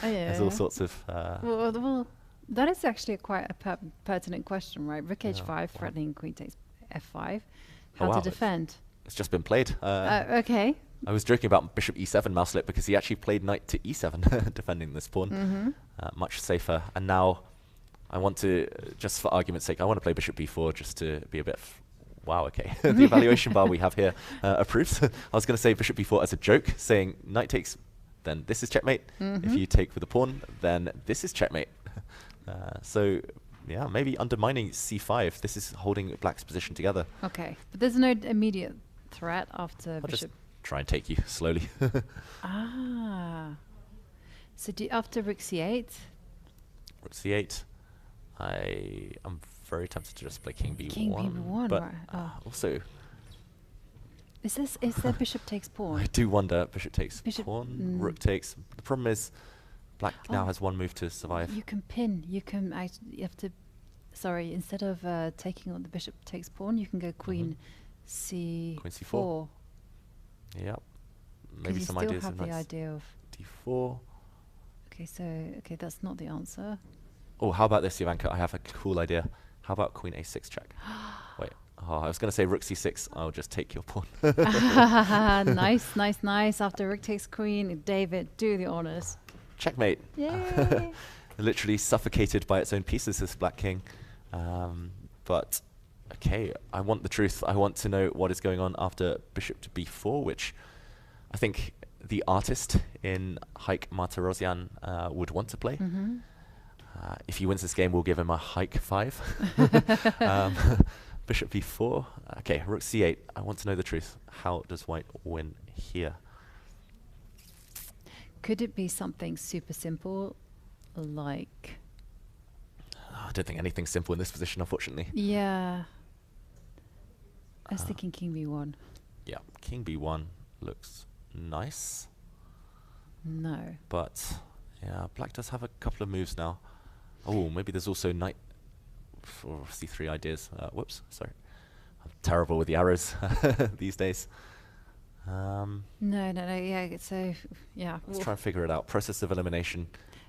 There's all sorts of... well, that is actually quite a pertinent question, right? Rook h5, threatening queen takes f5. How to defend? It's just been played. Okay. I was joking about bishop e7 mouse slip because he actually played knight to e7, defending this pawn. Much safer. And now I want to, just for argument's sake, I want to play bishop b4 just to be a bit... Wow, okay. The evaluation bar we have here approves. I was going to say bishop b4 as a joke, saying knight takes, then this is checkmate. If you take with a pawn, then this is checkmate. So, yeah, maybe undermining c5. This is holding black's position together. Okay, but there's no immediate threat after I'll bishop. just try and take you slowly. So after rook c8? Rook c8. I am very tempted to just play king b1. King b1, but right. Also... Is there bishop takes pawn? I do wonder, bishop takes pawn, rook takes. The problem is black now has one move to survive. You can pin. You have to... Sorry, instead of taking on the bishop takes pawn, you can go queen c4. Queen c4. Yep. Maybe some ideas. You still have the idea of... d4. Okay, that's not the answer. Oh, how about this, Jovanka? I have a cool idea. How about queen a6 check? Wait. Oh, I was going to say rook c6. I'll just take your pawn. Nice. After rook takes queen, David, do the honors. Checkmate. Yay. Literally suffocated by its own pieces, this black king. But, okay, I want the truth. I want to know what is going on after bishop to b4, which I think the artist in Hike Martirosyan would want to play. If he wins this game, we'll give him a Hike 5. Bishop b4. Okay, rook c8. I want to know the truth. How does white win here? Could it be something super simple, like... I don't think anything's simple in this position, unfortunately. Yeah. I was thinking king b1. Yeah, king b1 looks nice. No. But, yeah, black does have a couple of moves now. Oh, maybe there's also knight for c3 ideas. Whoops, sorry. I'm terrible with the arrows these days. No. Yeah. So yeah. Let's try and figure it out. Process of elimination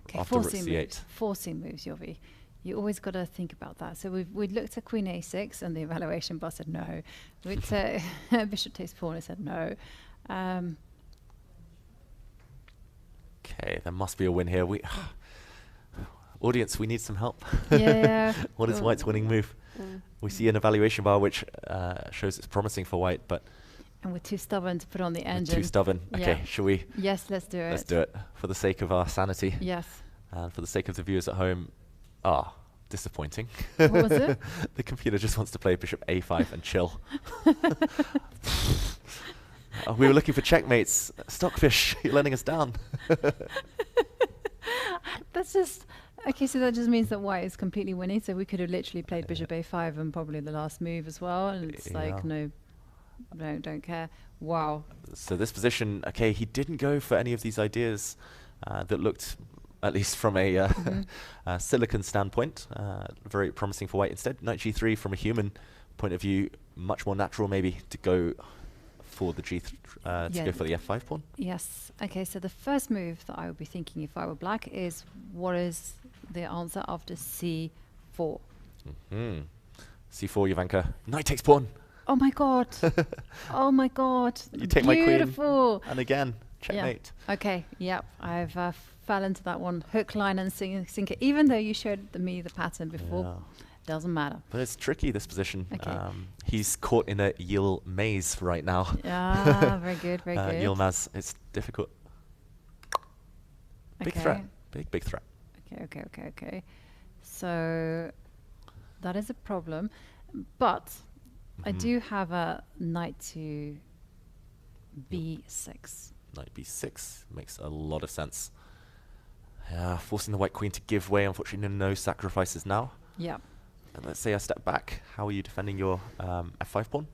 Okay, after rook forcing c8. moves. Forcing moves, Jovi. You always got to think about that. So we looked at Queen A6 and the evaluation bar said no. We looked at Bishop takes pawn, it said no. Okay, there must be a win here. We audience, we need some help. Yeah. What is White's winning move? We see an evaluation bar which shows it's promising for White, but And we're too stubborn to put on the we're engine. too stubborn. Okay, Yeah. shall we? Yes, let's do it. Let's do it for the sake of our sanity. Yes. And for the sake of the viewers at home. Disappointing. What was it? The computer just wants to play Bishop A5 and chill. We were looking for checkmates. Stockfish, you're letting us down. That's just okay. So that just means that White is completely winning. So we could have literally played Bishop A5 and probably the last move as well. And it's like no, don't care. Wow. So this position, okay, he didn't go for any of these ideas that looked, at least from a silicon standpoint, very promising for White. Instead, knight g3 from a human point of view, much more natural maybe to go for the go for the f5 pawn. Yes. Okay. So the first move that I would be thinking if I were black is what is the answer after c4? C4, Jovanka. Knight takes pawn. Oh my god. Oh my god. You take my queen. Beautiful. And again, checkmate. Yeah. Okay. Yep. I've fell into that one. Hook, line, and sinker. Even though you showed me the pattern before, doesn't matter. But it's tricky, this position. Okay. He's caught in a Yil maze right now. Yeah, very good, very good. Yil maze, it's difficult. Big threat. Big threat. Okay. So that is a problem. But I do have a knight to b6. Knight b6 makes a lot of sense. Forcing the white queen to give way. Unfortunately, no sacrifices now. Yeah. And let's say I step back. How are you defending your f5 pawn?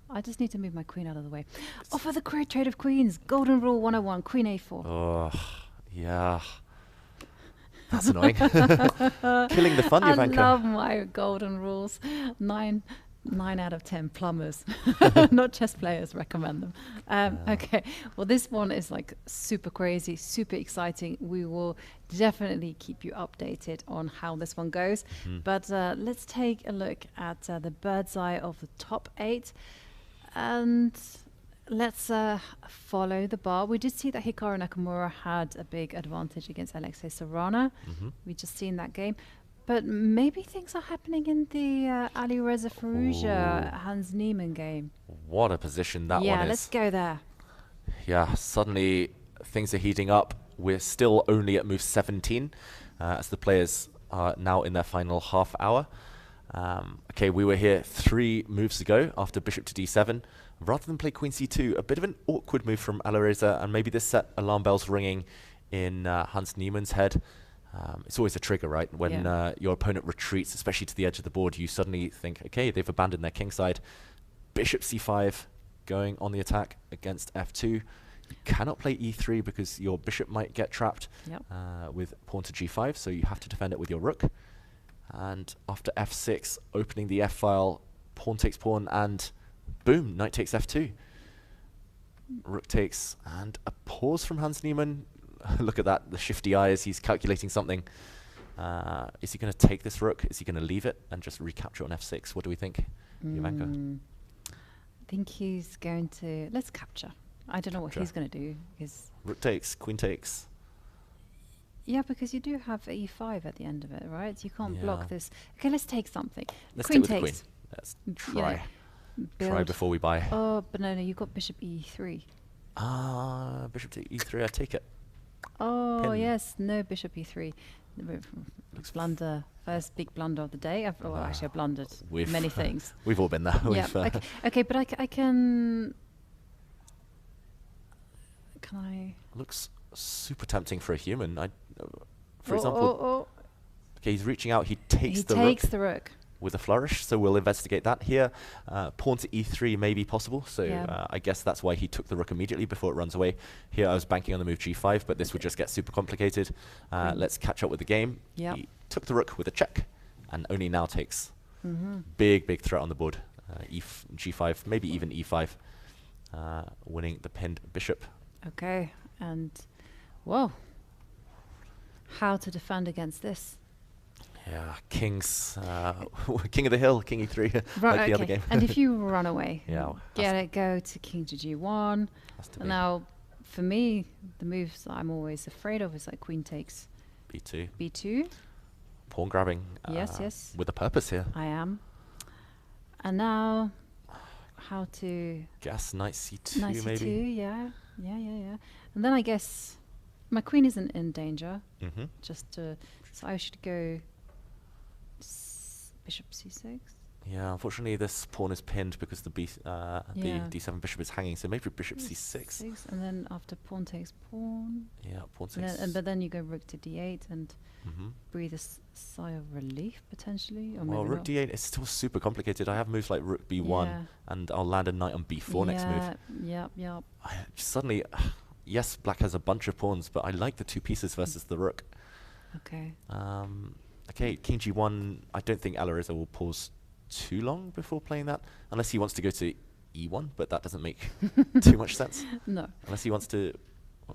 I just need to move my queen out of the way. For the great trade of queens. Golden rule 101. Queen a4. Oh, yeah. That's annoying. Killing the fun, Jovanka. I love my golden rules. 9 out of 10 plumbers, not chess players, recommend them. Okay, well, this one is like super crazy, super exciting. We will definitely keep you updated on how this one goes. But let's take a look at the bird's eye of the top 8. And let's follow the bar. We did see that Hikaru Nakamura had a big advantage against Alexei Sorana. We just seen that game. But maybe things are happening in the Ali Reza Firouzja Hans Niemann game. What a position that one is. Yeah, let's go there. Yeah, suddenly things are heating up. We're still only at move 17 as the players are now in their final half hour. Okay, we were here 3 moves ago after bishop to d7. Rather than play queen c2, a bit of an awkward move from Alireza, and maybe this set alarm bells ringing in Hans Niemann's head. It's always a trigger, right? When your opponent retreats, especially to the edge of the board, you suddenly think, okay, they've abandoned their kingside. Bishop c5 going on the attack against f2. You cannot play e3 because your bishop might get trapped with pawn to g5, so you have to defend it with your rook. And after f6, opening the f-file, pawn takes pawn, and boom, knight takes f2. Rook takes, and a pause from Hans Niemann. Look at that, the shifty eyes, he's calculating something. Is he going to take this rook? Is he going to leave it and just recapture on f6? What do we think, Jovanka? I think he's going to... Let's capture. I don't know what he's going to do. Rook takes, queen takes. Yeah, because you do have e5 at the end of it, right? You can't block this. Okay, let's take something. Let's queen take with takes. the queen. Let's try. Yeah, try before we buy. Oh, but no, you've got bishop e3. Bishop to e3, I take it. Oh, Pin. yes, no bishop e3. Looks blunder. First big blunder of the day. Actually, I blundered many things. We've all been there. Yeah, okay, but I can... Can I... Looks super tempting for a human. For example... Okay, he's reaching out. He takes the rook. With a flourish, so we'll investigate that here. Pawn to e3 may be possible, so I guess that's why he took the rook immediately before it runs away. Here I was banking on the move g5, but this would just get super complicated. Let's catch up with the game. He took the rook with a check, and only now takes. Big threat on the board. G5, maybe even E5, winning the pinned bishop. Okay, and whoa, how to defend against this? Yeah, kings, king of the hill, king E3, like the other game. And if you run away, yeah, go to king to G1. And now, for me, the moves that I'm always afraid of is like queen takes B2. B2. Pawn grabbing. Yes. With a purpose here. I am. And now, how to... Guess knight C2, knight maybe? C2, yeah. And then I guess my queen isn't in danger. So I should go bishop C6. Yeah, unfortunately this pawn is pinned because the D7 bishop is hanging, so maybe bishop C6. And then after pawn takes pawn. Yeah, pawn takes... But then you go rook to D8 and breathe a sigh of relief, potentially. Or well, maybe rook not. D8 is still super complicated. I have moves like rook B1, and I'll land a knight on B4 next move. Yep. Suddenly, yes, black has a bunch of pawns, but I like the two pieces versus the rook. Okay. Okay, king G1, I don't think Alireza will pause too long before playing that, unless he wants to go to E1, but that doesn't make too much sense. No. Unless he wants to...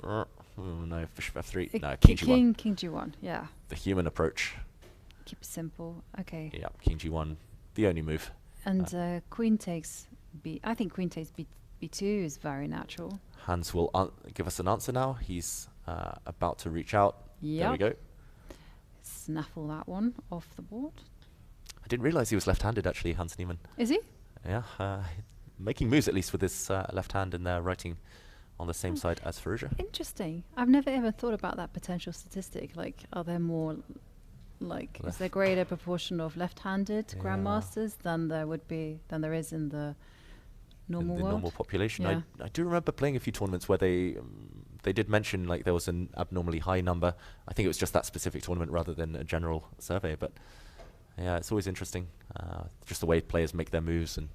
no, bishop F3. No, king G1. King G1, yeah. The human approach. Keep it simple. Okay. Yeah, king G1, the only move. And queen takes B... I think queen takes B2 is very natural. Hans will give us an answer now. He's about to reach out. Yep. There we go. Snaffle that one off the board. I didn't realize he was left-handed, actually, Hans Niemann. Is he? Yeah, making moves at least with his left hand, and they're writing on the same side as Firouzja. Interesting. I've never ever thought about that potential statistic. Like, are there more, like, is there greater proportion of left-handed grandmasters than there is in the normal world? Normal population. Yeah. I do remember playing a few tournaments where they did mention like there was an abnormally high number. I think it was just that specific tournament rather than a general survey, but yeah, it's always interesting, just the way players make their moves. And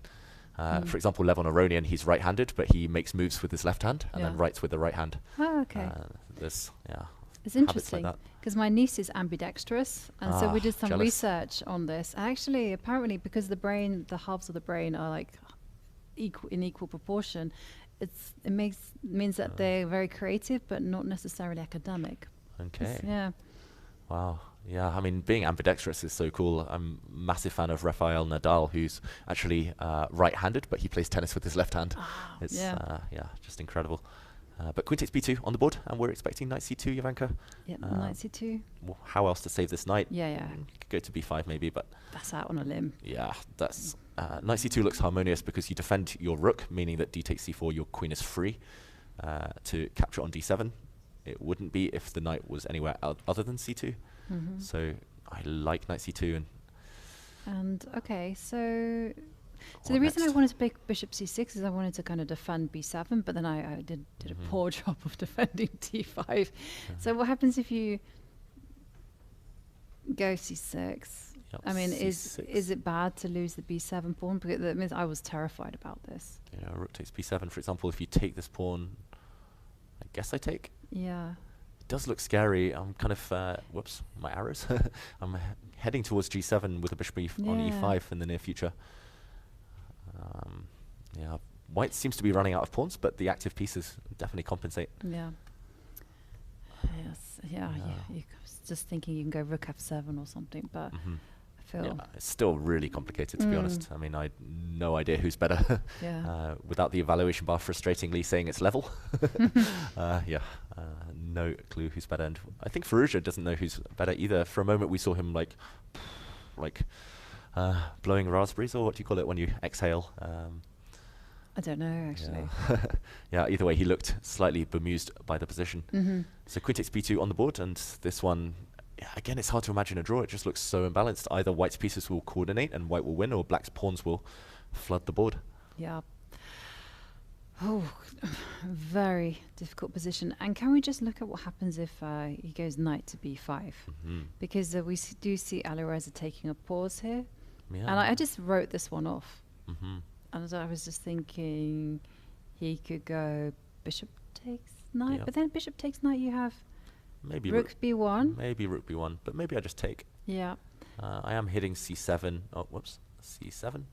for example, Levon Aronian, he's right-handed, but he makes moves with his left hand and then writes with the right hand. Oh, okay. It's interesting because my niece is ambidextrous, and so we did some research on this. And actually, apparently, because the halves of the brain are like in equal proportion, it means that they're very creative, but not necessarily academic. Okay. Yeah. Wow. Yeah, I mean, being ambidextrous is so cool. I'm a massive fan of Rafael Nadal, who's actually right-handed, but he plays tennis with his left hand. It's just incredible. But queen takes B2 on the board, and we're expecting knight C2, Jovanka. Yeah, knight C2. Well, how else to save this knight? Yeah. Could go to B5 maybe, but... That's out on a limb. Yeah, that's... knight C2 looks harmonious because you defend your rook, meaning that D takes C4, your queen is free to capture on D7. It wouldn't be if the knight was anywhere other than C2. So I like knight C2. And okay, so the reason I wanted to pick bishop C6 is I wanted to kind of defend B7, but then I did a poor job of defending D5. So what happens if you go C6? Yep, I mean, C6. is it bad to lose the B7 pawn? Because that means I was terrified about this. Yeah, rook takes B7, for example. If you take this pawn, I guess I take. Yeah. It does look scary. I'm kind of, whoops, my arrows. I'm heading towards G7 with a bishop on E5 in the near future. Yeah, white seems to be running out of pawns, but the active pieces definitely compensate. Yeah. Yes. Yeah. You was just thinking you can go rook F7 or something, but I feel it's still really complicated, to be honest. I mean, I had no idea who's better. Without the evaluation bar frustratingly saying it's level. No clue who's better. And I think Firouzja doesn't know who's better either. For a moment, we saw him like blowing raspberries, or what do you call it when you exhale? I don't know, actually. Yeah, either way, he looked slightly bemused by the position. So queen takes B2 on the board, and this one, again, it's hard to imagine a draw. It just looks so imbalanced. Either white's pieces will coordinate and white will win, or black's pawns will flood the board. Yeah. Oh, very difficult position. And can we just look at what happens if he goes knight to B5? Because we do see Alireza taking a pause here. Yeah. And I just wrote this one off. And I was just thinking he could go bishop takes knight, but then bishop takes knight, you have maybe rook B1. Maybe rook B1, but maybe I just take. Yeah. I am hitting C7. Oh, whoops, C7.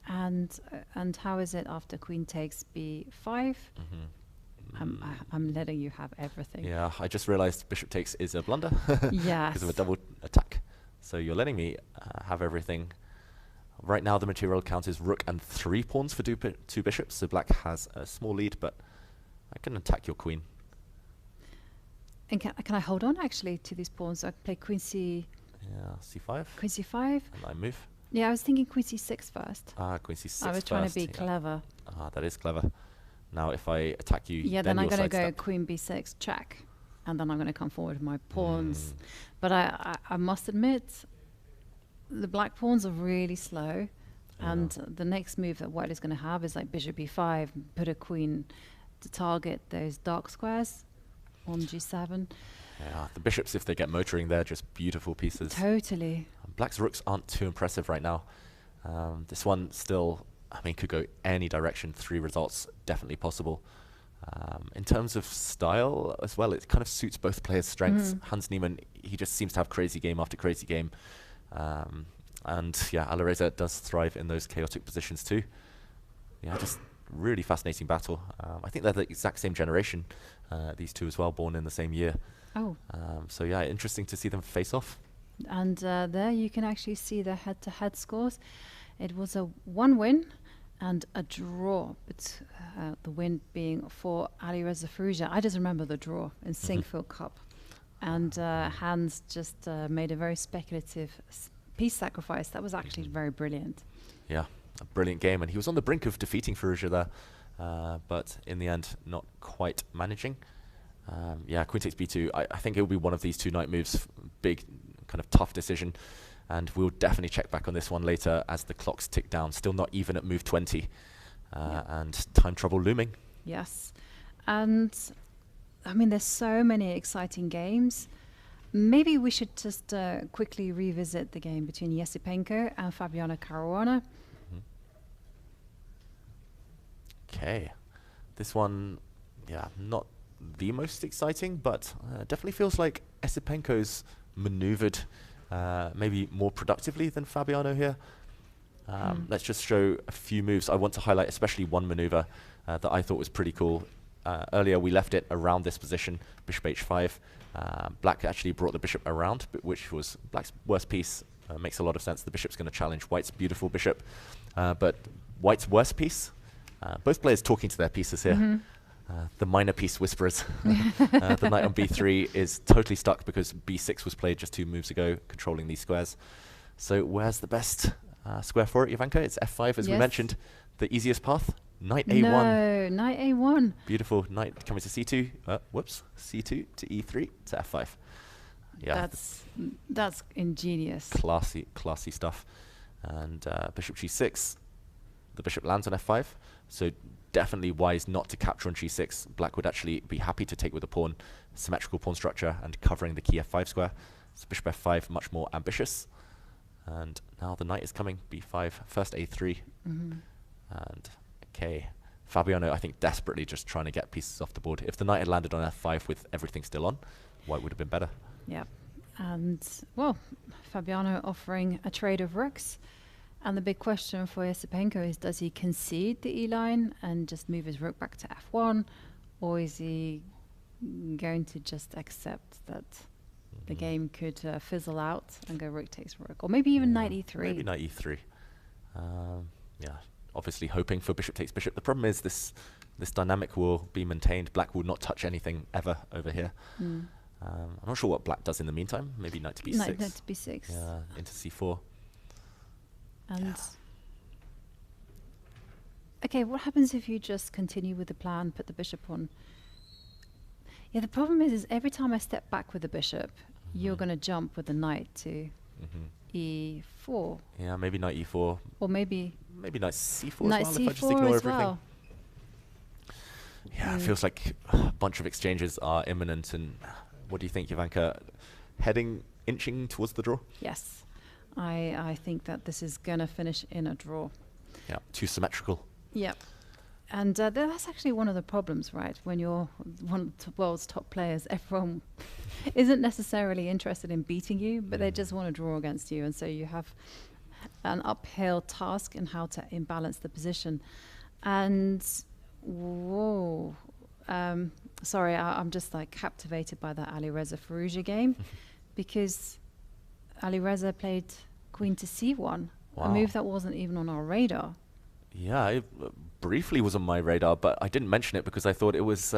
And how is it after queen takes b5? I'm letting you have everything. Yeah, I just realized bishop takes is a blunder. Yes. Because of a double attack. So you're letting me have everything. Right now the material count is rook and 3 pawns for two bishops, so black has a small lead, but I can attack your queen. And can I hold on actually to these pawns? I play queen c... Yeah, c5. Queen c5. And I move. Yeah, I was thinking queen c6 first. Ah, queen c6 I was trying to be clever. Ah, that is clever. Now if I attack you, yeah, then I'm going to go sidestep. queen b6 check, and then I'm going to come forward with my pawns. But I must admit, the black pawns are really slow, and the next move that white is going to have is like bishop b5, put a queen to target those dark squares on g7. Yeah, the bishops, if they get motoring, they're just beautiful pieces. Totally. Black's rooks aren't too impressive right now. This one still, I mean, could go any direction. 3 results, definitely possible. In terms of style as well, it kind of suits both players' strengths. Hans Niemann, he just seems to have crazy game after crazy game. And yeah, Alireza does thrive in those chaotic positions too. Yeah, just really fascinating battle. I think they're the exact same generation, these two as well, born in the same year. Oh. So yeah, interesting to see them face off. And there you can actually see the head-to-head scores. It was a 1 win and a draw, but the win being for Alireza Firouzja. I just remember the draw in Singfield Cup. And Hans just made a very speculative piece sacrifice. That was actually very brilliant. Yeah, a brilliant game. And he was on the brink of defeating Firouzja there, but in the end, not quite managing. Yeah, queen takes b2. I think it will be one of these 2 knight moves. Big, kind of tough decision. And we'll definitely check back on this one later as the clocks tick down. Still not even at move 20. And time trouble looming. Yes. And I mean, there's so many exciting games. Maybe we should just quickly revisit the game between Yesipenko and Fabiano Caruana. Okay. This one, yeah, not the most exciting, but definitely feels like Yesipenko's maneuvered maybe more productively than Fabiano here. Let's just show a few moves. I want to highlight especially one maneuver that I thought was pretty cool. Earlier we left it around this position, bishop h5. Black actually brought the bishop around, which was black's worst piece. Makes a lot of sense. The bishop's going to challenge white's beautiful bishop. But white's worst piece, both players talking to their pieces here. The minor piece whisperers. The knight on b3 is totally stuck because b6 was played just 2 moves ago, controlling these squares. So where's the best square for it, Jovanka? It's f5, as we mentioned. The easiest path, knight a1. No, knight a1. Beautiful. Knight coming to c2. Whoops. c2 to e3 to f5. Yeah. That's ingenious. Classy stuff. And bishop g6. The bishop lands on f5. So definitely wise not to capture on g6. Black would actually be happy to take with a pawn, symmetrical pawn structure, and covering the key f5 square. So bishop f5, much more ambitious. And now the knight is coming, b5, first a3. And okay, Fabiano, I think, desperately just trying to get pieces off the board. If the knight had landed on f5 with everything still on, white would have been better. Yeah. And, well, Fabiano offering a trade of rooks. And the big question for Yesipenko is, does he concede the e-line and just move his rook back to f1? Or is he going to just accept that the game could fizzle out and go rook takes rook? Or maybe even knight e3? Maybe knight e3. Yeah, obviously hoping for bishop takes bishop. The problem is this dynamic will be maintained. Black will not touch anything ever over here. I'm not sure what black does in the meantime. Maybe knight to b6. Knight to b6. Yeah, into c4. And okay, what happens if you just continue with the plan, put the bishop on? Yeah, the problem is every time I step back with the bishop, you're going to jump with the knight to e4. Yeah, maybe knight e4. Or maybe knight c4 knight as well, c4 if I just ignore as everything. well. Yeah, it feels like a bunch of exchanges are imminent. And what do you think, Jovanka? Inching towards the draw? Yes. I think that this is going to finish in a draw. Yeah, too symmetrical. Yeah. And that's actually one of the problems, right? When you're one of the world's top players, everyone isn't necessarily interested in beating you, but they just want to draw against you. And so you have an uphill task in how to imbalance the position. And whoa, sorry, I'm just like captivated by that Alireza Firouzja game, because Alireza played queen to c1, a move that wasn't even on our radar. Yeah, it briefly was on my radar, but I didn't mention it because I thought it was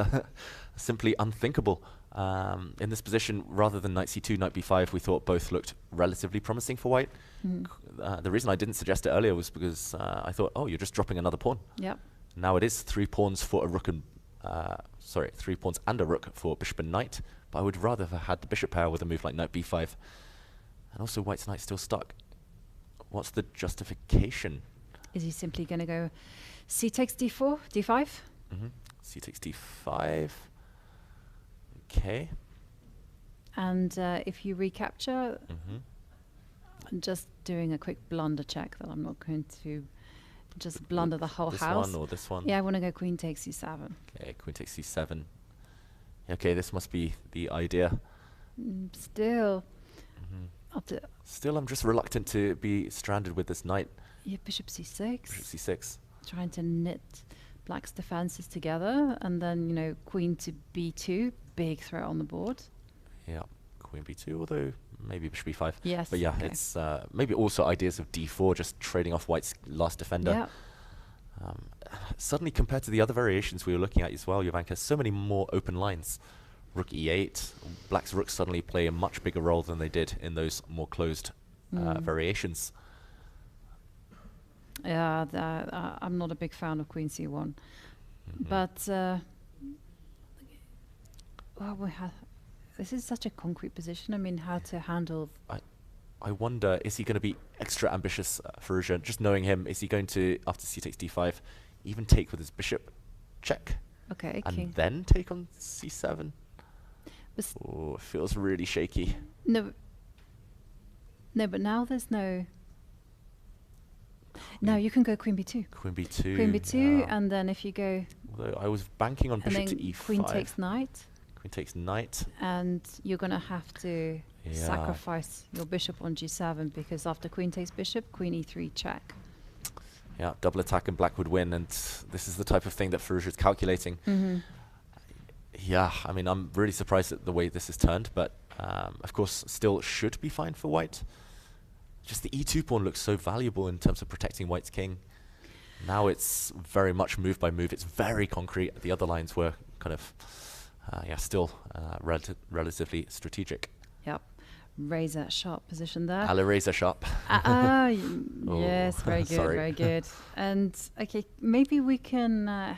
simply unthinkable. In this position, rather than knight c2, knight b5, we thought both looked relatively promising for white. The reason I didn't suggest it earlier was because I thought, oh, you're just dropping another pawn. Yep. Now it is 3 pawns for a rook and 3 pawns and a rook for bishop and knight, but I would rather have had the bishop pair with a move like knight b5. And also white's knight's still stuck. What's the justification? Is he simply going to go c takes d4, d5? C takes d5. Okay. And if you recapture, I'm just doing a quick blunder check that I'm not going to just blunder the whole house. This one or this one? Yeah, I want to go queen takes c7. Okay, queen takes c7. Okay, this must be the idea. Still. Still, I'm just reluctant to be stranded with this knight. Yeah, bishop c6. Bishop c6. Trying to knit black's defenses together, and then, you know, queen to b2, big threat on the board. Yeah, queen b2, although maybe bishop b5. Yes. But yeah, it's maybe also ideas of d4, just trading off white's last defender. Yeah. Suddenly, compared to the other variations we were looking at as well, Jovanka, so many more open lines. Rook e8, black's rooks suddenly play a much bigger role than they did in those more closed variations. Yeah, I'm not a big fan of queen c1. But well, this is such a concrete position. I mean, how to handle... I wonder, is he going to be extra ambitious, Firouzja? Just knowing him, is he going to, after c takes d5, even take with his bishop check? Okay, and then take on c7? Oh, it feels really shaky. No, but now there's no... Now you can go queen b2. Queen b2. Queen b2, and then if you go... Although I was banking on bishop to e5. Queen takes knight. Queen takes knight. And you're going to have to sacrifice your bishop on g7, because after queen takes bishop, queen e3 check. Yeah, double attack and black would win, and this is the type of thing that Firouzja is calculating. Yeah, I mean, I'm really surprised at the way this has turned, but of course, still should be fine for white. Just the e2 pawn looks so valuable in terms of protecting white's king. Now it's very much move by move. It's very concrete. The other lines were kind of, still relatively strategic. Yep. Razor sharp position there. Razor sharp. Yes, very good, very good. And okay, maybe we can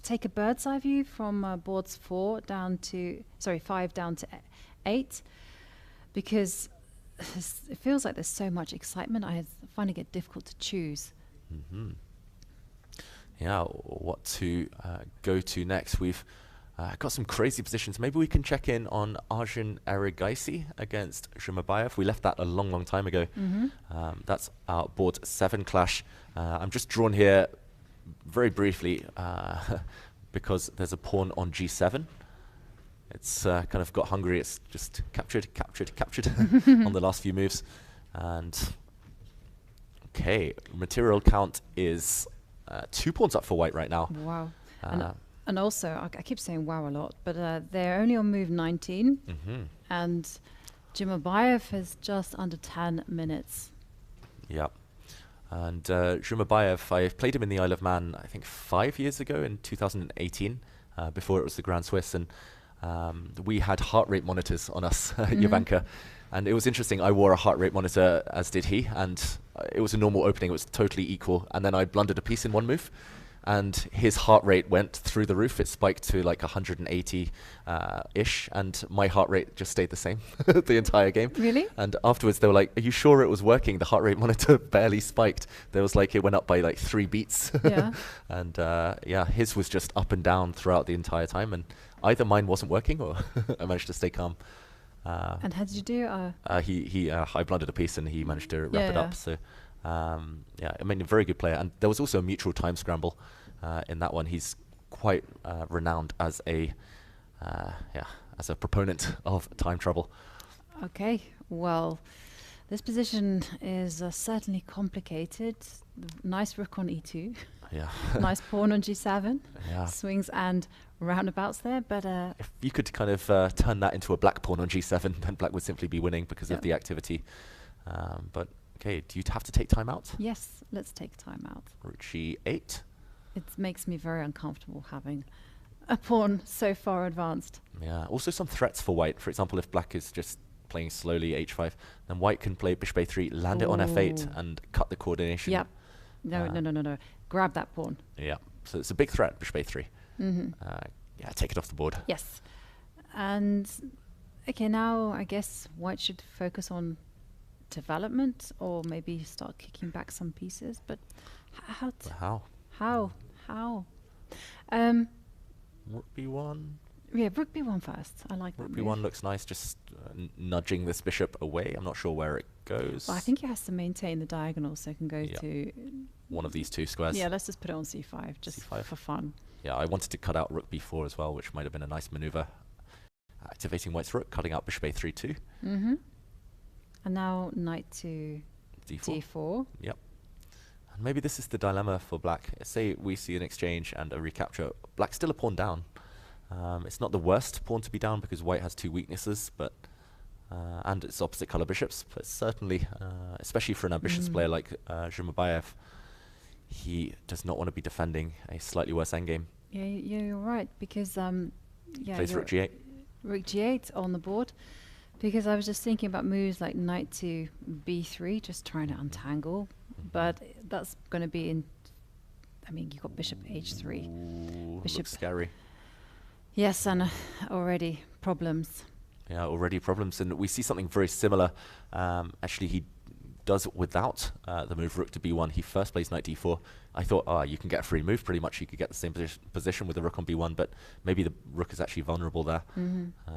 take a bird's eye view from boards 5 down to 8, because it feels like there's so much excitement. I find it difficult to choose. Yeah, what to go to next? We've got some crazy positions. Maybe we can check in on Arjun Erigaisi against Zhumabayev. We left that a long, long time ago. That's our board 7 clash. I'm just drawn here very briefly because there's a pawn on g7. It's kind of got hungry. It's just captured on the last few moves. And okay, material count is 2 pawns up for white right now. Wow. And also, I keep saying wow a lot, but they're only on move 19. And Zhumabayev is just under 10 minutes. Yeah. And Zhumabayev, I played him in the Isle of Man, I think 5 years ago in 2018, before it was the Grand Swiss. And we had heart rate monitors on us, Jovanka. And it was interesting. I wore a heart rate monitor, as did he. And it was a normal opening. It was totally equal. And then I blundered a piece in one move. And his heart rate went through the roof. It spiked to like 180-ish. And my heart rate just stayed the same the entire game. Really? And afterwards, they were like, are you sure it was working? The heart rate monitor barely spiked. There was like, it went up by like 3 beats. Yeah. And yeah, his was just up and down throughout the entire time. And either mine wasn't working or I managed to stay calm. And how did you do? I blundered a piece and he managed to wrap it up. So yeah, I mean, a very good player. And there was also a mutual time scramble in that one. He's quite renowned as a proponent of time trouble. Okay, well, This position is certainly complicated. Nice rook on e2. Yeah. Nice pawn on g7. Yeah. Swings and roundabouts there, but if you could kind of turn that into a black pawn on g7, then black would simply be winning because of the activity. But okay, do you have to take time out? yes, let's take time out. Rook g8. It makes me very uncomfortable having a pawn so far advanced. Yeah. Also some threats for white. For example, if black is just playing slowly h5, then white can play bishop a3, land it on f8, Ooh. and cut the coordination. Yep. No. Grab that pawn. Yeah. So it's a big threat, bishop a3. Yeah, take it off the board. Yes. And okay, now I guess white should focus on development or maybe start kicking back some pieces. But how? How? Rook b1. Yeah, rook b1 first. I like that Rook move. b1 looks nice, just nudging this bishop away. I'm not sure where it goes. Well, I think he has to maintain the diagonal so it can go to one of these two squares. Yeah, let's just put it on c5 just C5. for fun. Yeah, I wanted to cut out rook b4 as well, which might have been a nice maneuver. Activating white's rook, cutting out bishop a3 too. And now knight to d4. d4. Yep. And maybe this is the dilemma for black. Say we see an exchange and a recapture. Black's still a pawn down. It's not the worst pawn to be down because white has two weaknesses, but and it's opposite color bishops. But certainly, especially for an ambitious player like Jovanka, he does not want to be defending a slightly worse endgame. Yeah, you're right because Plays rook g8. Rook g8 on the board. Because I was just thinking about moves like knight to b3, just trying to untangle, but that's going to be in. I mean, you got bishop h3. Ooh, Bishop. looks scary. Yes, and already problems. Yeah, already problems, and we see something very similar. Actually, he does without the move rook to b1. He first plays knight d4. I thought, you can get a free move pretty much. You could get the same position with the rook on b1, but maybe the rook is actually vulnerable there.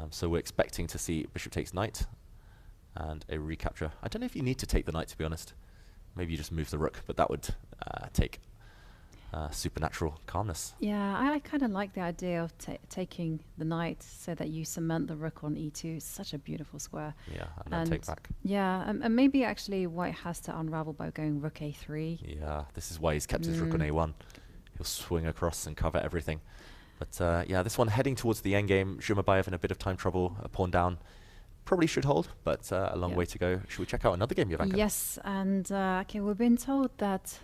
So we're expecting to see bishop takes knight and a recapture. I don't know if you need to take the knight, to be honest. Maybe you just move the rook, but that would take supernatural calmness. Yeah, I kind of like the idea of taking the knight so that you cement the rook on e2. It's such a beautiful square. Yeah, and then take back. Yeah, and maybe actually white has to unravel by going rook a3. Yeah, this is why he's kept his rook on a1. He'll swing across and cover everything. But yeah, this one heading towards the endgame. Jovanka in a bit of time trouble, a pawn down. Probably should hold, but a long way to go. Should we check out another game, Jovanka? Yes, and okay, we've been told that.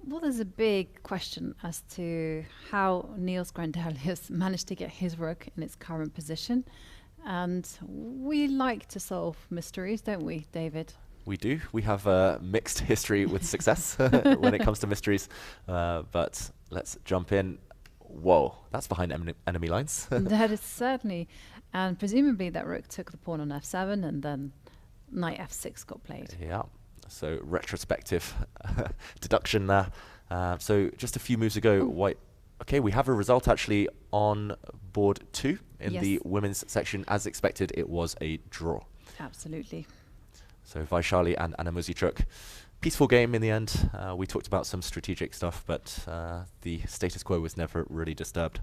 Well, there's a big question as to how Niels Grandelius managed to get his rook in its current position. And we like to solve mysteries, don't we, David? We do. We have a mixed history with success when it comes to mysteries. But let's jump in. Whoa, that's behind enemy lines. That is certainly. And presumably that rook took the pawn on f7 and then knight f6 got played. Yeah. So retrospective deduction there. So just a few moves ago, white. Okay, we have a result actually on board 2 in the women's section. As expected, it was a draw. Absolutely. So Vaishali and Anna Muzichuk. Peaceful game in the end. We talked about some strategic stuff, but the status quo was never really disturbed.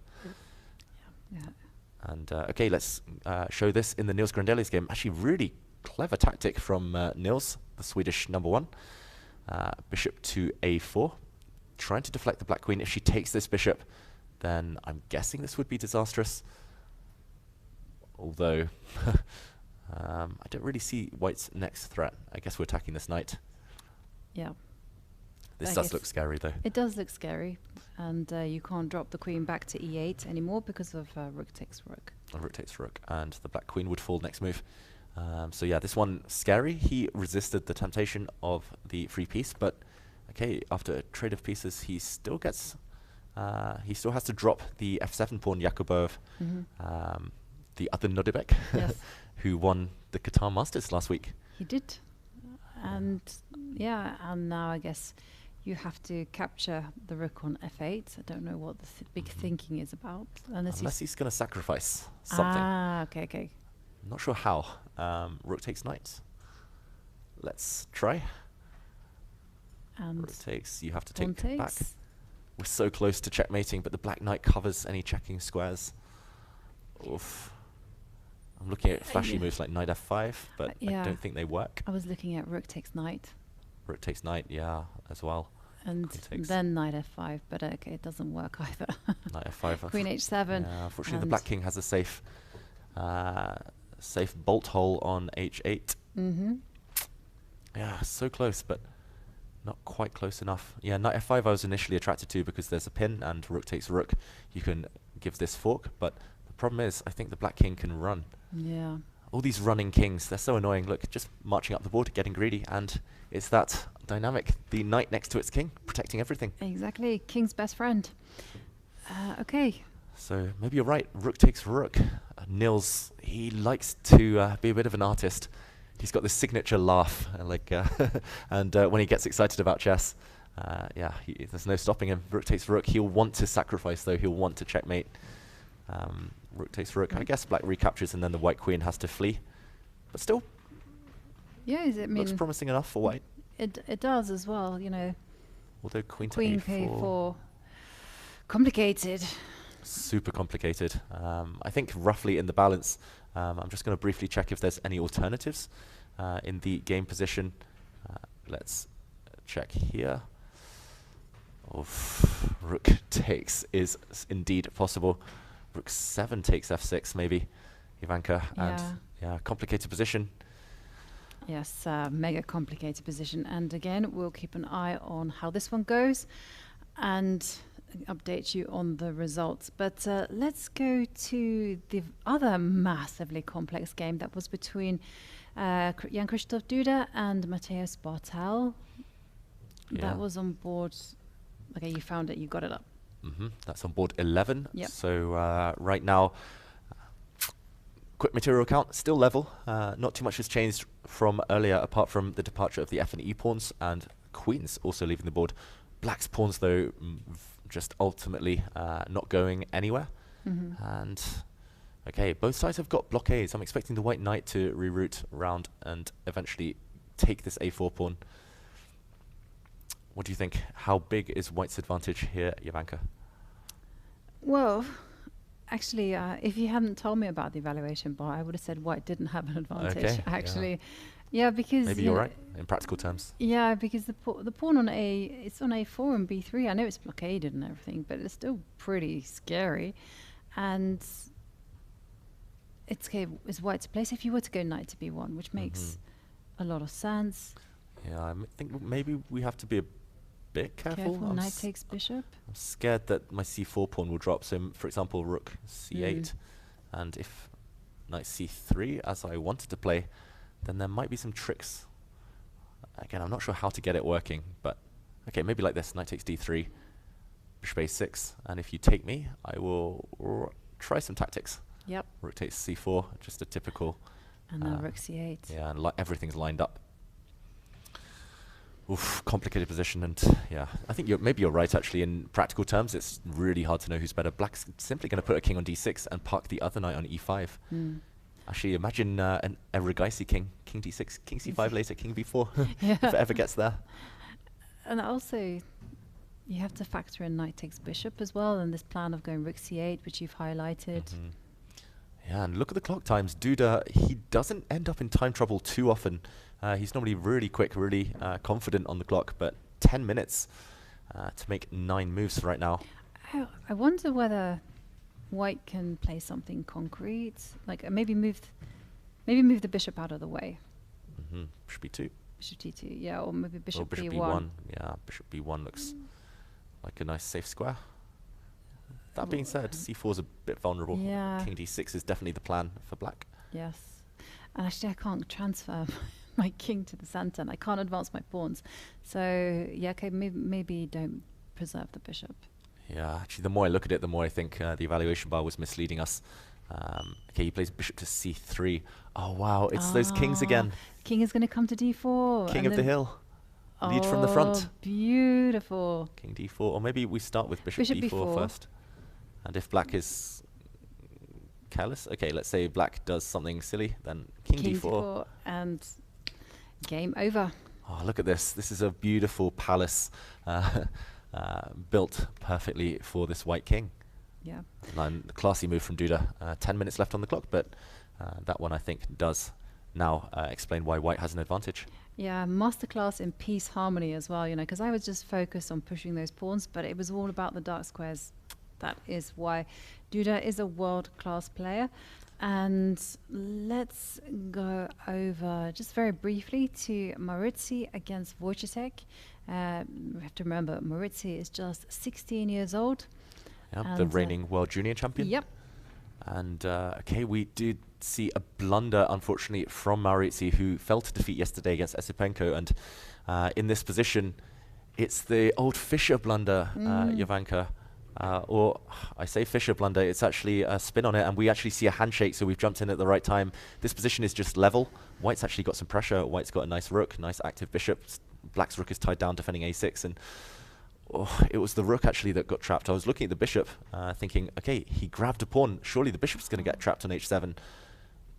Yeah. And okay, let's show this in the Niels Grandelius game. Actually, really clever tactic from Niels, the Swedish #1. Bishop to a4, trying to deflect the black queen. If she takes this bishop, then I'm guessing this would be disastrous. Although, I don't really see white's next threat. I guess we're attacking this knight. Yeah. This does look scary, though. It does look scary, and you can't drop the queen back to e8 anymore because of rook takes rook. Rook takes rook, and the black queen would fall next move. So yeah, this one scary. He resisted the temptation of the free piece, but okay, after a trade of pieces, he still gets, he still has to drop the f7 pawn, Yakubov, the other Nodibek, who won the Qatar Masters last week. He did, and yeah, and now I guess you have to capture the rook on f8. I don't know what the big thinking is about, unless he's going to sacrifice something. Ah, okay. Not sure how. Rook takes knight. Let's try. And rook takes. You have to take back. We're so close to checkmating, but the black knight covers any checking squares. Oof. I'm looking at flashy moves like knight f5, but I don't think they work. I was looking at rook takes knight. Rook takes knight, yeah, as well. And then knight f5, but okay, it doesn't work either. Knight f5. Queen h7. Yeah, unfortunately, the black king has a safe bolt hole on h8. Yeah, so close, but not quite close enough. Yeah, knight f5 I was initially attracted to because there's a pin and rook takes rook. You can give this fork, but the problem is I think the black king can run. Yeah. All these running kings, they're so annoying. Look, just marching up the board, getting greedy, and it's that dynamic. The knight next to its king, protecting everything. Exactly, king's best friend. Okay. So maybe you're right, rook takes rook. Nils, he likes to be a bit of an artist. He's got this signature laugh, and when he gets excited about chess, there's no stopping him. Rook takes rook. He'll want to sacrifice, though. He'll want to checkmate. Rook takes rook. I guess black recaptures, and then the white queen has to flee. But still, looks promising enough for white. It does as well, you know. Although queen to a4. Complicated. Super complicated. I think roughly in the balance. I'm just going to briefly check if there's any alternatives in the game position. Let's check here. Rook takes is indeed possible. Rook 7 takes f6 maybe, Jovanka. And complicated position. Yes, mega complicated position. And again, we'll keep an eye on how this one goes and update you on the results. But let's go to the other massively complex game that was between Jan-Krzysztof Duda and Mateusz Bartel. That was on board. Okay, you found it, you got it up. That's on board 11. Yep. So right now, quick material count, still level. Not too much has changed from earlier, apart from the departure of the f and e pawns and queens also leaving the board. Black's pawns, though, just ultimately not going anywhere. And okay, both sides have got blockades. I'm expecting the white knight to reroute around and eventually take this a4 pawn. What do you think? How big is white's advantage here, Jovanka? Well, actually, if you hadn't told me about the evaluation bar, I would have said white didn't have an advantage. Okay, actually, yeah, because maybe you're right in practical terms. Yeah, because the pawn on it's on a4 and b3. I know it's blockaded and everything, but it's still pretty scary, and it's white's place if you were to go knight to b1, which makes a lot of sense. Yeah, I think maybe we have to be a bit careful. Knight takes bishop. I'm scared that my c4 pawn will drop. So, for example, rook c8, and if knight c3, as I wanted to play, then there might be some tricks. Again, I'm not sure how to get it working, but okay, maybe like this: knight takes d3, bishop a6, and if you take me, I will try some tactics. Yep. Rook takes c4, just a typical. And then rook c8. Yeah, and everything's lined up. Oof, complicated position, and yeah, I think maybe you're right. Actually, in practical terms, it's really hard to know who's better. Black's simply going to put a king on d6 and park the other knight on e5. Actually, imagine a Regeisi king d6, king c5 later, king b4, if it ever gets there. And also, you have to factor in knight takes bishop as well, and this plan of going rook c8, which you've highlighted. Yeah, and look at the clock times. Duda, he doesn't end up in time trouble too often. He's normally really quick, really confident on the clock, but 10 minutes to make 9 moves right now. I wonder whether white can play something concrete, like maybe move the bishop out of the way. Bishop b2. Bishop d2, yeah, or maybe bishop b1. b1. Yeah, bishop b1 looks like a nice safe square. That being said, c4 is a bit vulnerable. Yeah. King d6 is definitely the plan for black. Yes. And actually, I can't transfer my king to the center, and I can't advance my pawns. So, yeah, okay, maybe don't preserve the bishop. Yeah, actually, the more I look at it, the more I think the evaluation bar was misleading us. Okay, he plays bishop to c3. Oh, wow, it's those kings again. King is going to come to d4. King of the hill. Lead from the front. Beautiful. King d4. Or maybe we start with bishop b4 first. And if black is careless, okay, let's say black does something silly, then king d4. And game over. Oh, look at this. This is a beautiful palace built perfectly for this white king. Yeah. And classy move from Duda. 10 minutes left on the clock, but That one, I think, does now explain why white has an advantage. Yeah, masterclass in peace harmony as well, you know, because I was just focused on pushing those pawns, but it was all about the dark squares. That is why Duda is a world-class player. And let's go over just very briefly to Maurizi against Wojciech. We have to remember, Maurizi is just 16 years old. Yeah, the reigning world junior champion. Yep. And okay, we did see a blunder, unfortunately, from Maurizi, who fell to defeat yesterday against Esipenko. And in this position, it's the old Fischer blunder, Jovanka. Or I say Fischer blunder, it's actually a spin on it, and we actually see a handshake, so we've jumped in at the right time. This position is just level. White's actually got some pressure. White's got a nice rook, nice active bishop. Black's rook is tied down defending a6, and it was the rook actually that got trapped. I was looking at the bishop, thinking, okay, he grabbed a pawn. Surely the bishop's going to get trapped on h7,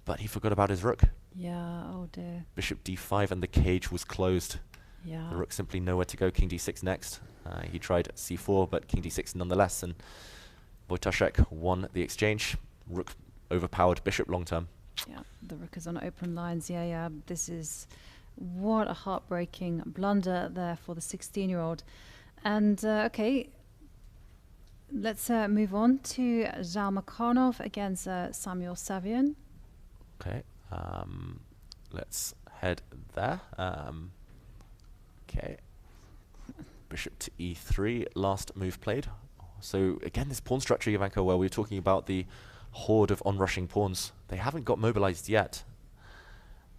but he forgot about his rook. Yeah, oh dear. Bishop d5, and the cage was closed. Yeah. The rook simply nowhere to go. King d6 next. He tried c4, but king d6 nonetheless, and Wojciech won the exchange. Rook overpowered bishop long term. Yeah, the rook is on open lines. Yeah, this is what a heartbreaking blunder there for the 16-year-old. And okay, let's move on to Zalmakhanov against Samuel Savian. Okay, let's head there. Okay. Bishop to e3, last move played. So again, this pawn structure, Jovanka, where we were talking about the horde of onrushing pawns. They haven't got mobilized yet.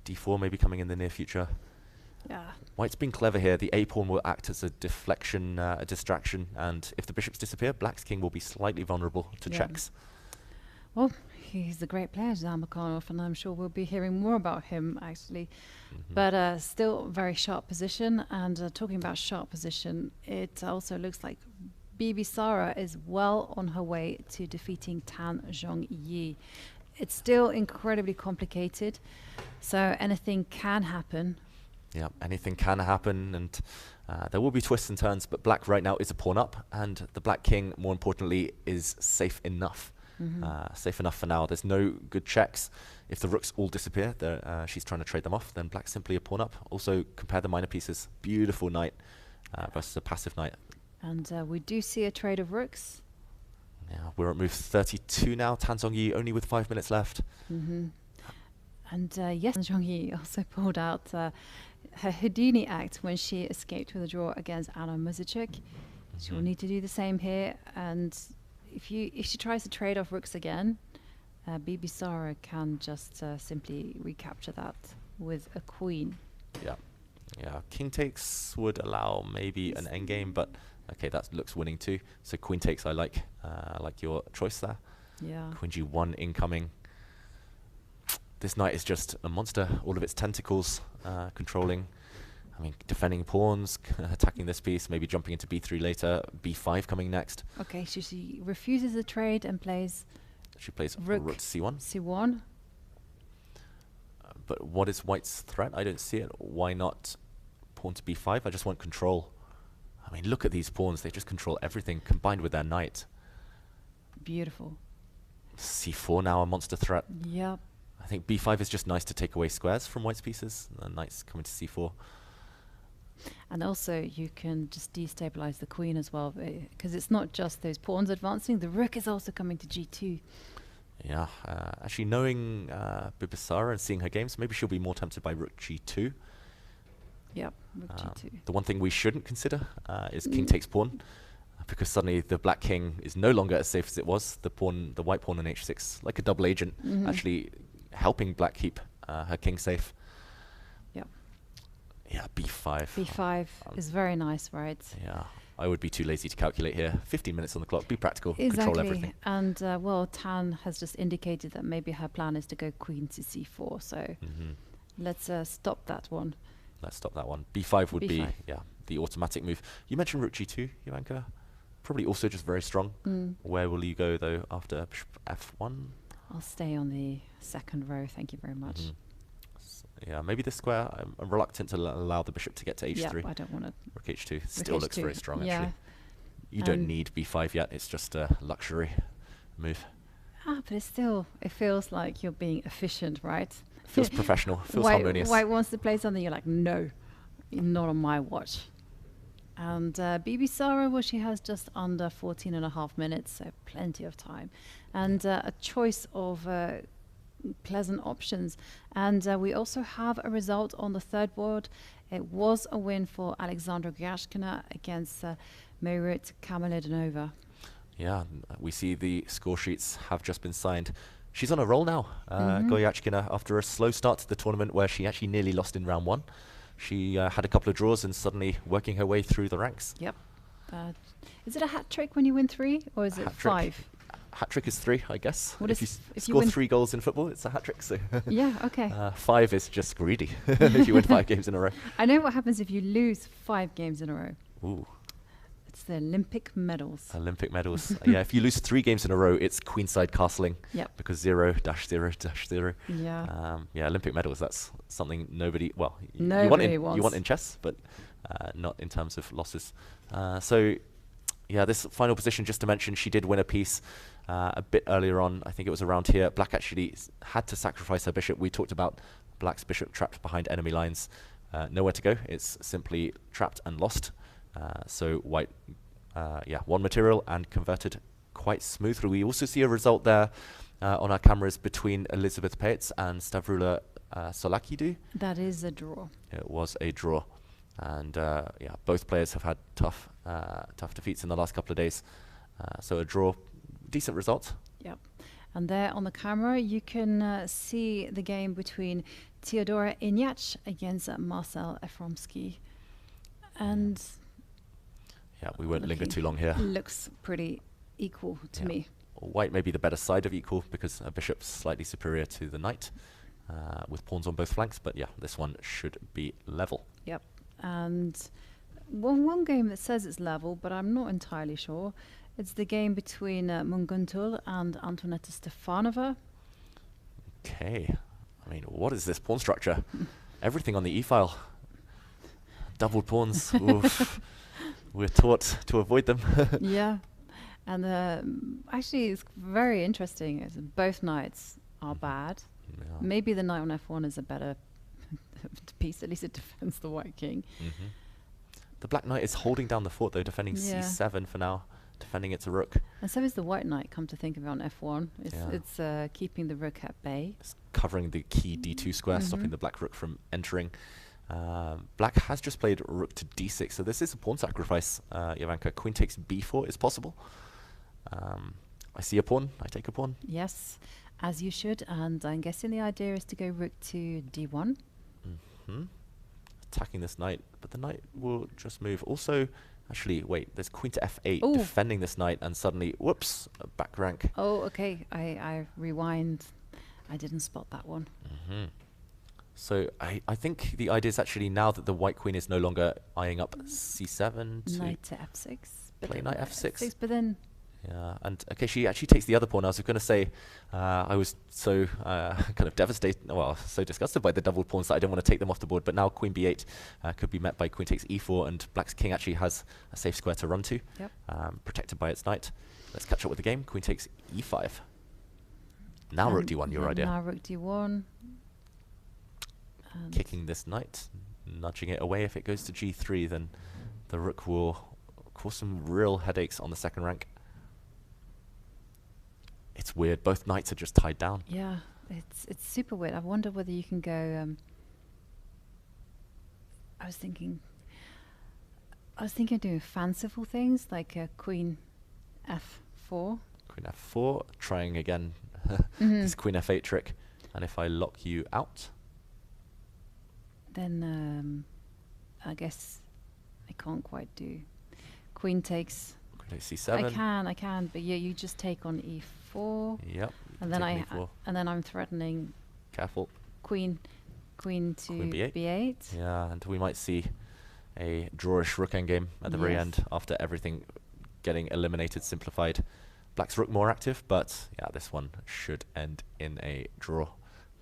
d4 may be coming in the near future. Yeah. White's been clever here. The a pawn will act as a deflection, a distraction, and if the bishops disappear, black's king will be slightly vulnerable to checks. Well, he's a great player, Zalmakhanov, and I'm sure we'll be hearing more about him, actually. But still very sharp position. And talking about sharp position, it also looks like Bibi Sara is well on her way to defeating Tan Zhongyi. It's still incredibly complicated, so anything can happen. Yeah, anything can happen, and there will be twists and turns, but black right now is a pawn up, and the black king, more importantly, is safe enough. Safe enough for now. There's no good checks. If the rooks all disappear, she's trying to trade them off, then black's simply a pawn up. Also, compare the minor pieces. Beautiful knight versus a passive knight. And we do see a trade of rooks. Yeah, we're at move 32 now. Tan Zhongyi only with 5 minutes left. And yes, Tan Zhongyi also pulled out her Houdini act when she escaped with a draw against Anna Muzichuk. She will need to do the same here, and if she tries to trade off rooks again, Bibi Sara can just simply recapture that with a queen. Yeah, king takes would allow maybe an endgame, but okay, that looks winning too. So queen takes, I like your choice there. Yeah. Queen g1 incoming. This knight is just a monster. All of its tentacles controlling. I mean, defending pawns, attacking this piece, maybe jumping into b3 later, b5 coming next. Okay, so she refuses the trade and plays. She plays rook to c1. C1. But what is white's threat? I don't see it. Why not pawn to b5? I just want control. I mean, look at these pawns. They just control everything combined with their knight. Beautiful. c4 now, a monster threat. Yep. I think b5 is just nice to take away squares from white's pieces. The knight's coming to c4. And also you can just destabilize the queen as well, because it's not just those pawns advancing. The rook is also coming to g2. Yeah, actually knowing Bibi Sara and seeing her games, maybe she'll be more tempted by rook g2. Yep, rook g2. The one thing we shouldn't consider is king takes pawn, because suddenly the black king is no longer as safe as it was. The white pawn on h6, like a double agent, actually helping black keep her king safe. Yeah, b5. b5 is very nice, right? Yeah, I would be too lazy to calculate here. 15 minutes on the clock, be practical, Exactly. control everything. And well, Tan has just indicated that maybe her plan is to go queen to c4, so let's stop that one. Let's stop that one. b5 would be the automatic move. You mentioned rook g2, Jovanka. Probably also just very strong. Where will you go, though, after f1? I'll stay on the second row, thank you very much. Yeah, maybe this square, I'm reluctant to allow the bishop to get to h3. Yeah, I don't want to. Rook h2 still looks very strong, yeah. actually. You don't need b5 yet, it's just a luxury move. but it feels like you're being efficient, right? Feels professional, feels harmonious. White wants to play something, you're like, no, not on my watch. And Bibi Sara, well, she has just under 14 and a half minutes, so plenty of time. And a choice of pleasant options. And we also have a result on the third board. It was a win for Alexandra Gyashkina against Merit Kamaledinova. Yeah, we see the score sheets have just been signed. She's on a roll now, Goyachkina, after a slow start to the tournament where she actually nearly lost in round one. She had a couple of draws and suddenly working her way through the ranks. Yep. Is it a hat trick when you win 3, or is it 5? Hat trick is 3, I guess. What if you if score you 3 goals in football, it's a hat trick. So yeah, okay. 5 is just greedy if you win 5 games in a row. I know what happens if you lose 5 games in a row. Ooh. It's the Olympic medals. Olympic medals. Yeah, if you lose 3 games in a row, it's queenside castling. Yep. Because 0-0-0. Yeah. Yeah, Olympic medals, that's something nobody wants. You want in chess, but not in terms of losses. So, yeah, this final position, just to mention, she did win a piece a bit earlier on. I think it was around here. Black actually had to sacrifice her bishop. We talked about Black's bishop trapped behind enemy lines. Nowhere to go. It's simply trapped and lost. So White, won material and converted quite smoothly. We also see a result there on our cameras between Elizabeth Paetz and Stavrula Solakidou. That is a draw. It was a draw. And both players have had tough defeats in the last couple of days. So a draw, decent result. Yep. And there on the camera, you can see the game between Teodora Inyach against Marcel Efromsky. And yeah, we won't linger too long here. Looks pretty equal to me. White may be the better side of equal because a bishop's slightly superior to the knight with pawns on both flanks. But yeah, this one should be level. Yep. And one game that says it's level, but I'm not entirely sure. It's the game between Munguntul and Antonetta Stefanova. Okay. I mean, what is this pawn structure? Everything on the e-file. Doubled pawns. Oof. We're taught to avoid them. Yeah. And actually, it's very interesting. Both knights are bad. Yeah. Maybe the knight on f1 is a better piece. At least it defends the white king. Mm-hmm. The black knight is holding down the fort, though, defending c7 for now, defending its rook. And so is the white knight, come to think of it, on f1. It's keeping the rook at bay. It's covering the key d2 square, stopping the black rook from entering. Black has just played rook to d6, so this is a pawn sacrifice, Jovanka. Queen takes b4 is possible. I see a pawn, I take a pawn. Yes, as you should, and I'm guessing the idea is to go rook to d1. Mm-hmm. Attacking this knight, but the knight will just move. Also, actually, wait, there's queen to f8, defending this knight, and suddenly, whoops, back rank. Oh, okay, I rewind. I didn't spot that one. Mm-hmm. So I think the idea is actually now that the white queen is no longer eyeing up c7 to knight to f6. Play knight f6. But then yeah, and okay, she actually takes the other pawn. I was going to say I was so kind of devastated, well, so disgusted by the doubled pawns that I didn't want to take them off the board. But now queen b8 could be met by queen takes e4, and black's king actually has a safe square to run to, protected by its knight. Let's catch up with the game. Queen takes e5. Now rook d1, your idea. Now rook d1. Kicking this knight, nudging it away. If it goes to g3, then the rook will cause some real headaches on the second rank. It's weird. Both knights are just tied down. Yeah, it's super weird. I wonder whether you can go. I was thinking of doing fanciful things like queen f4. Queen f4, trying again this queen f8 trick. And if I lock you out, then I guess I can't quite do. Queen takes. Queen takes c7. I can, but yeah, you just take on e4. Yep. And then I'm threatening. Careful. Queen to b8. Yeah, and we might see a drawish rook endgame at the very end after everything getting eliminated, simplified. Black's rook more active, but yeah, this one should end in a draw.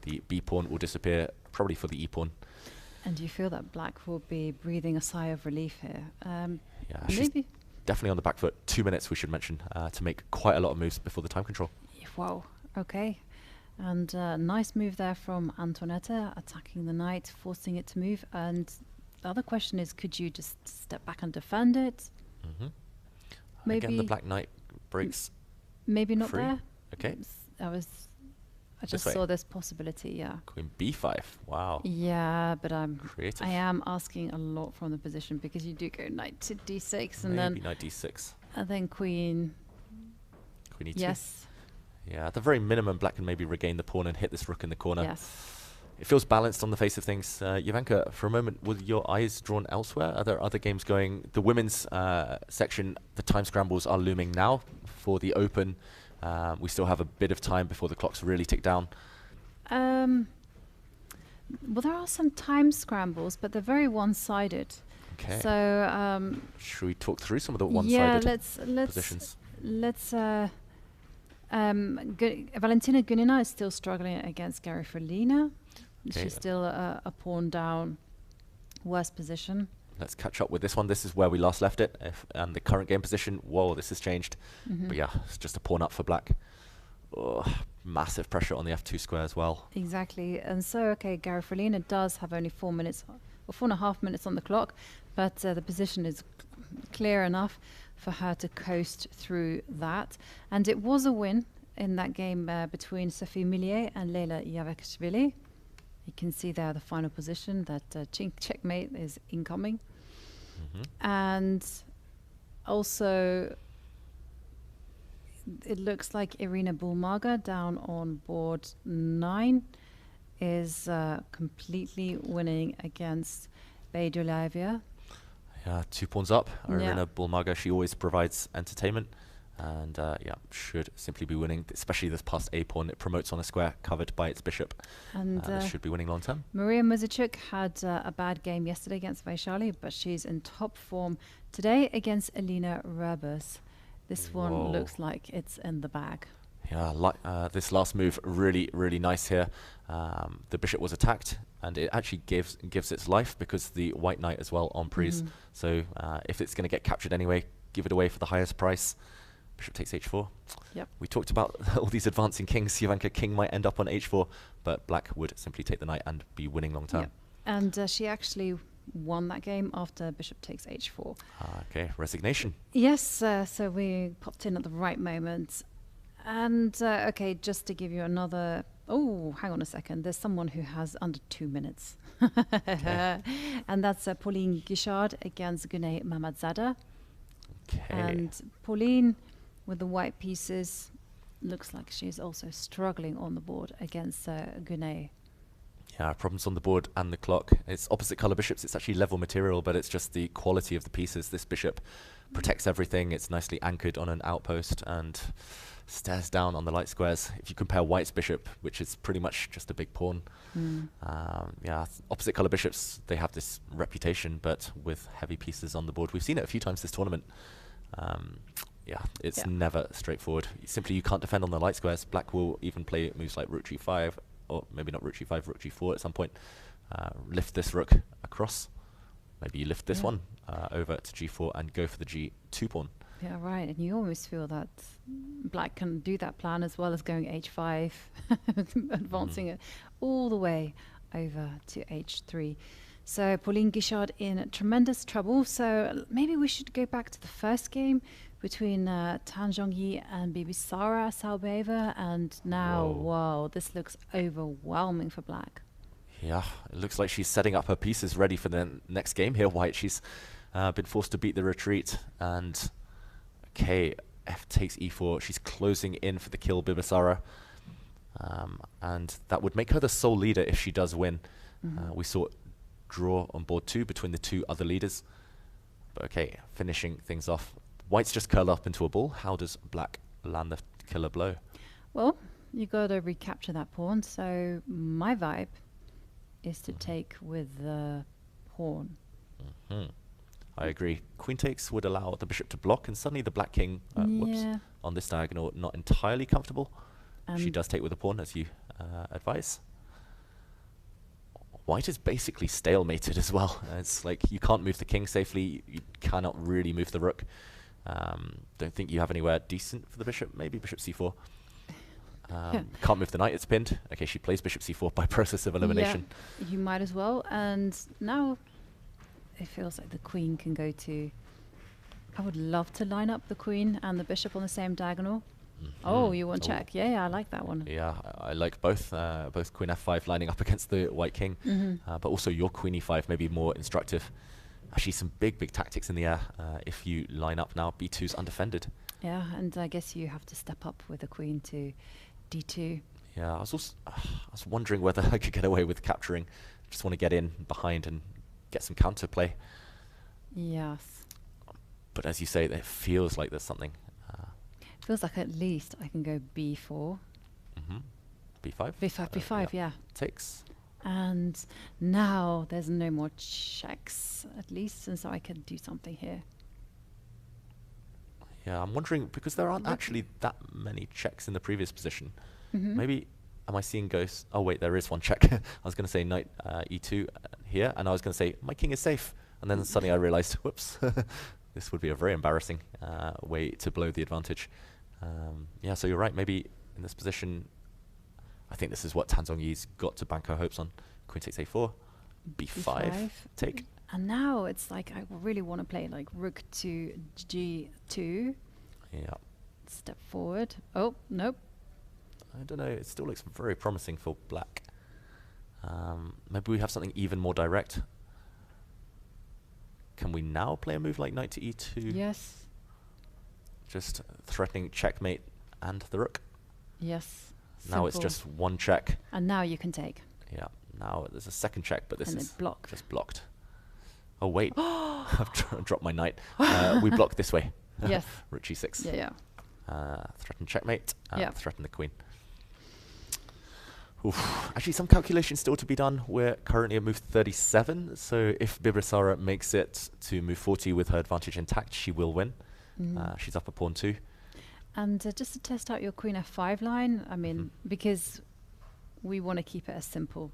The b pawn will disappear, probably for the e pawn. And do you feel that black will be breathing a sigh of relief here? Yeah, she's definitely on the back foot. 2 minutes, we should mention, to make quite a lot of moves before the time control. Wow. Okay. And nice move there from Antoinetta, attacking the knight, forcing it to move. And the other question is, could you just step back and defend it? Maybe Again, the black knight breaks. Maybe not free. there. Okay. I just saw this possibility. Yeah. Queen b5. Wow. Yeah, but Creative. I am asking a lot from the position, because you do go knight to d6 and Maybe then knight d6. and then queen. Queen e2. Yes. Yeah, at the very minimum, black can maybe regain the pawn and hit this rook in the corner. Yes. It feels balanced on the face of things. Jovanka, for a moment, were your eyes drawn elsewhere? Are there other games going? The women's section, the time scrambles are looming now for the Open. We still have a bit of time before the clocks really tick down. Well, there are some time scrambles, but they're very one-sided. Okay. So should we talk through some of the one-sided positions? Let's. Valentina Gunina is still struggling against Garifalina. Okay. She's still a pawn down, worse position. Let's catch up with this one. This is where we last left it. And the current game position, whoa, this has changed. But yeah, it's just a pawn up for black. Oh, massive pressure on the f2 square as well. Exactly. And so, okay, Garifalina does have only 4 minutes, or 4.5 minutes on the clock, but the position is clear enough for her to coast through that. And it was a win in that game between Sophie Millier and Leila Yavekashvili. You can see there the final position, that checkmate is incoming. And also, it looks like Irina Bulmaga down on board 9 is completely winning against Beidulavia. Yeah, 2 pawns up. Irina Bulmaga, she always provides entertainment. And yeah, should simply be winning, especially this past A pawn. It promotes on a square covered by its bishop. And this should be winning long term. Maria Muzichuk had a bad game yesterday against Vaishali, but she's in top form today against Elina Rebus. This one looks like it's in the bag. Yeah, this last move really, really nice here. The bishop was attacked, and it actually gives its life because the white knight as well en prise. So if it's going to get captured anyway, give it away for the highest price. Bishop takes h4. Yep. We talked about all these advancing kings. Jovanka king might end up on h4, but black would simply take the knight and be winning long term. Yep. And she actually won that game after bishop takes h4. Okay, resignation. Yes, so we popped in at the right moment. And okay, just to give you another... Oh, hang on a second. There's someone who has under 2 minutes. Okay. And that's Pauline Guichard against Gunay Mamadzada. Okay. And Pauline, with the white pieces, looks like she's also struggling on the board against Gunay. Yeah, problems on the board and the clock. It's opposite color bishops. It's actually level material, but it's just the quality of the pieces. This bishop protects everything. It's nicely anchored on an outpost and stares down on the light squares. If you compare white's bishop, which is pretty much just a big pawn, yeah, opposite color bishops, they have this reputation, but with heavy pieces on the board. We've seen it a few times this tournament. Yeah, it's never straightforward. Simply, you can't defend on the light squares. Black will even play moves like rook g5, or maybe not rook g5, rook g4 at some point. Lift this rook across. Maybe you lift this one over to g4 and go for the g2 pawn. Yeah, right. And you almost feel that black can do that plan as well as going h5, advancing it all the way over to h3. So Pauline Guichard in tremendous trouble. So maybe we should go back to the first game between Tan Zhongyi and Bibisara Salbeva. And now, wow, this looks overwhelming for black. Yeah, it looks like she's setting up her pieces ready for the next game here, white. She's been forced to beat the retreat. And okay, f takes e4. She's closing in for the kill Bibisara. And that would make her the sole leader if she does win. We saw draw on board 2 between the 2 other leaders. But okay, finishing things off. White's just curled up into a ball. How does black land the killer blow? Well, you got to recapture that pawn. So my vibe is to take with the pawn. I agree. Queen takes would allow the bishop to block, and suddenly the black king, whoops, on this diagonal, not entirely comfortable. She does take with the pawn, as you advise. White is basically stalemated as well. It's like you can't move the king safely. You cannot really move the rook. Don't think you have anywhere decent for the bishop. Maybe bishop c4. Can't move the knight, it's pinned. Okay, she plays bishop c4 by process of elimination. Yeah, you might as well. And now it feels like the queen can go to... I would love to line up the queen and the bishop on the same diagonal. Oh, you want check? Yeah, I like that one. Yeah, I like both queen f5 lining up against the white king, but also your queen e5 may be more instructive. Actually, some big tactics in the air if you line up now. b2's undefended. Yeah, and I guess you have to step up with the queen to d2. Yeah, I was wondering whether I could get away with capturing. Just want to get in behind and get some counterplay. Yes. But as you say, it feels like there's something. Feels like at least I can go b4. b5? b5, yeah. Takes. And now there's no more checks, at least, and so I can do something here. Yeah, I'm wondering, because there aren't actually that many checks in the previous position. Maybe, am I seeing ghosts? Oh wait, there is one check. I was going to say knight e2 here, and I was going to say my king is safe. And then suddenly I realized, whoops, this would be a very embarrassing way to blow the advantage. Yeah, so you're right, maybe in this position, I think this is what Tan Zhongyi's got to bank her hopes on. Queen takes a4, b5, take. And now it's like I really want to play like rook to g2. Yeah. Step forward. Oh, nope. I don't know, it still looks very promising for black. Maybe we have something even more direct. Can we now play a move like knight to e2? Yes. Just threatening checkmate and the rook? Yes. Now it's just one check. And now you can take. Yeah, now there's a second check, but this is just blocked. Oh wait, I've dropped my knight. We block this way. Yes. Rook g6. Yeah. Threaten checkmate. Yeah. Threaten the queen. Oof. Actually, some calculations still to be done. We're currently at move 37, so if Bibrasara makes it to move 40 with her advantage intact, she will win. She's up a pawn 2. And just to test out your queen f5 line, I mean, because we want to keep it as simple.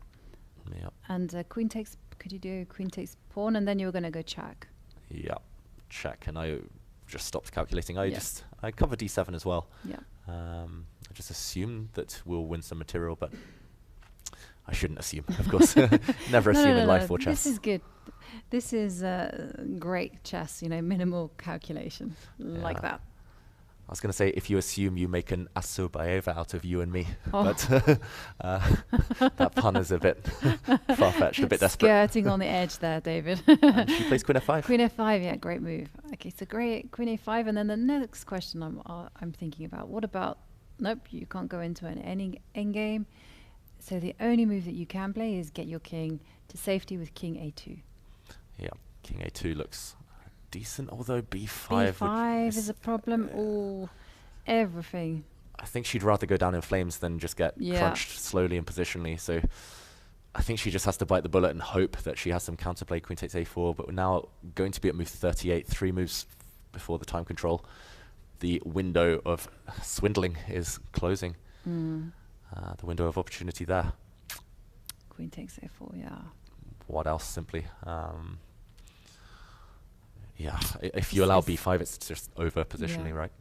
Yeah. And queen takes, could you do queen takes pawn, and then you're going to go check? Yeah, check. And I just stopped calculating. I cover d7 as well. Yeah. I just assume that we'll win some material, but I shouldn't assume, of course. Never assume in life or chess. This is good. This is great chess, you know, minimal calculation, like that. I was going to say, if you assume, you make an Asobaeva out of you and me, but that pun is a bit far-fetched, a bit desperate. Skirting on the edge there, David. And she plays queen f5. Queen f5, yeah, great move. Okay, so great, queen a5, and then the next question I'm thinking about, what about, nope, you can't go into an endgame, so the only move that you can play is get your king to safety with king a2. Yeah, king a2 looks decent, although b5 b5 is a problem. Oh, everything. I think she'd rather go down in flames than just get crunched slowly and positionally. So I think she just has to bite the bullet and hope that she has some counterplay. Queen takes a4, but we're now going to be at move 38, 3 moves before the time control. The window of swindling is closing. The window of opportunity there. Queen takes a4, yeah. What else, simply? Yeah, if you allow b5, it's just over positionally, right?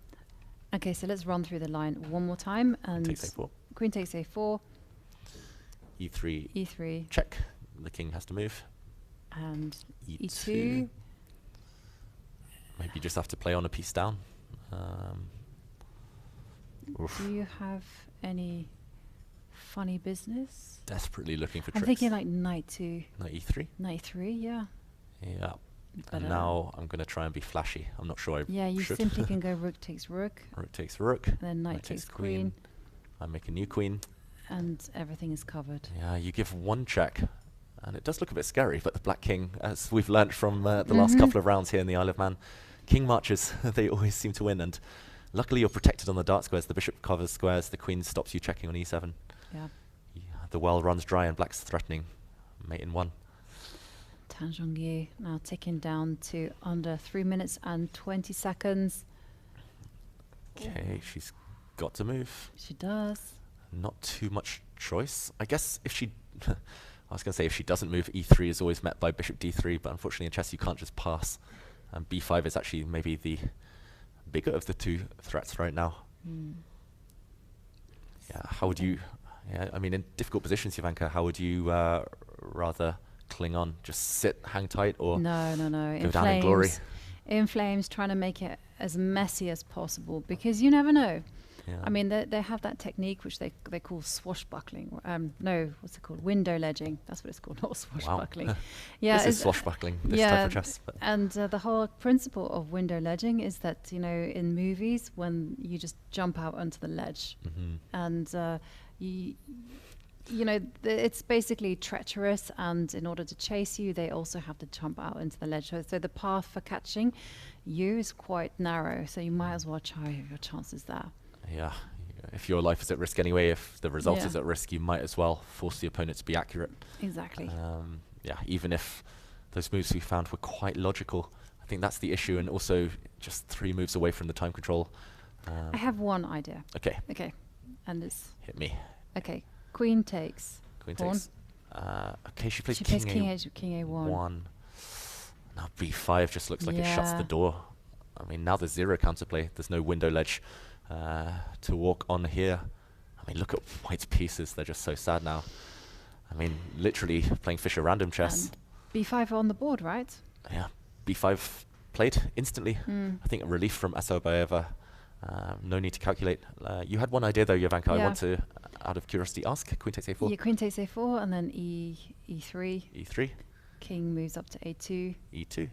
Okay, so let's run through the line one more time. And takes a4. Queen takes a4. e3. e3. Check. The king has to move. And e2. Maybe you just have to play on a piece down. Do you have any funny business? Desperately looking for I'm tricks. thinking like knight to knight e3. Knight 3, yeah. Yeah. And now I'm going to try and be flashy. I'm not sure I Yeah, you should. simply can go rook takes rook. Rook takes rook. And then knight takes queen. I make a new queen. And everything is covered. Yeah, you give one check. And it does look a bit scary, but the black king, as we've learnt from the last couple of rounds here in the Isle of Man, king marches, they always seem to win. And luckily you're protected on the dark squares. The bishop covers squares. The queen stops you checking on e7. Yeah. The well runs dry and black's threatening. Mate in 1. Tan Zhongyi now ticking down to under 3 minutes and 20 seconds. Okay, she's got to move. She does. Not too much choice. I guess if she... I was going to say if she doesn't move, e3 is always met by bishop d3, but unfortunately in chess you can't just pass. And b5 is actually maybe the bigger of the two threats right now. Yeah, how would you, I mean, in difficult positions, Jovanka, how would you rather cling on? Just sit, hang tight, or no. go down in glory? In flames, trying to make it as messy as possible, because you never know. Yeah. I mean, they have that technique which they call swashbuckling. No, what's it called? Window ledging. That's what it's called, not swashbuckling. Wow. Yeah, this is swashbuckling, this type of chess. But And the whole principle of window ledging is that, in movies, when you just jump out onto the ledge, and it's basically treacherous, and in order to chase you, they also have to jump out into the ledge. So the path for catching you is quite narrow, so you might as well try your chances there. Yeah, if your life is at risk anyway, if the result is at risk, you might as well force the opponent to be accurate. Exactly. Even if those moves we found were quite logical, I think that's the issue, and also just 3 moves away from the time control. I have one idea. Okay, and it's... Hit me. Okay, queen takes. Queen pawn. takes. Okay, she plays king king A1. Now b5 just looks like it shuts the door. I mean, now there's 0 counterplay. There's no window ledge to walk on here. I mean, look at white's pieces. They're just so sad now. I mean, literally playing Fischer random chess. And b5 on the board, right? Yeah, b5 played instantly. I think a relief from Asobayeva. No need to calculate. You had one idea though, Jovanka. I want to, out of curiosity, ask. Queen takes a4. Yeah, queen takes a4, and then e3. e3. King moves up to a2. e2.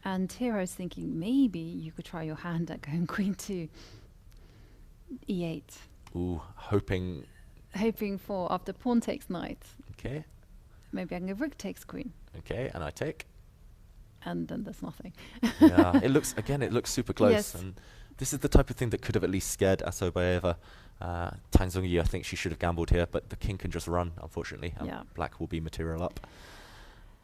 And here I was thinking maybe you could try your hand at going queen to e8. Ooh, hoping for after pawn takes knight. Okay. Maybe I can go rook takes queen. Okay, and I take. And then there's nothing. Yeah, it looks super close. Yes. And this is the type of thing that could have at least scared Asobayeva. Tang Zhongyi, I think she should have gambled here, but the king can just run, unfortunately. Black will be material up.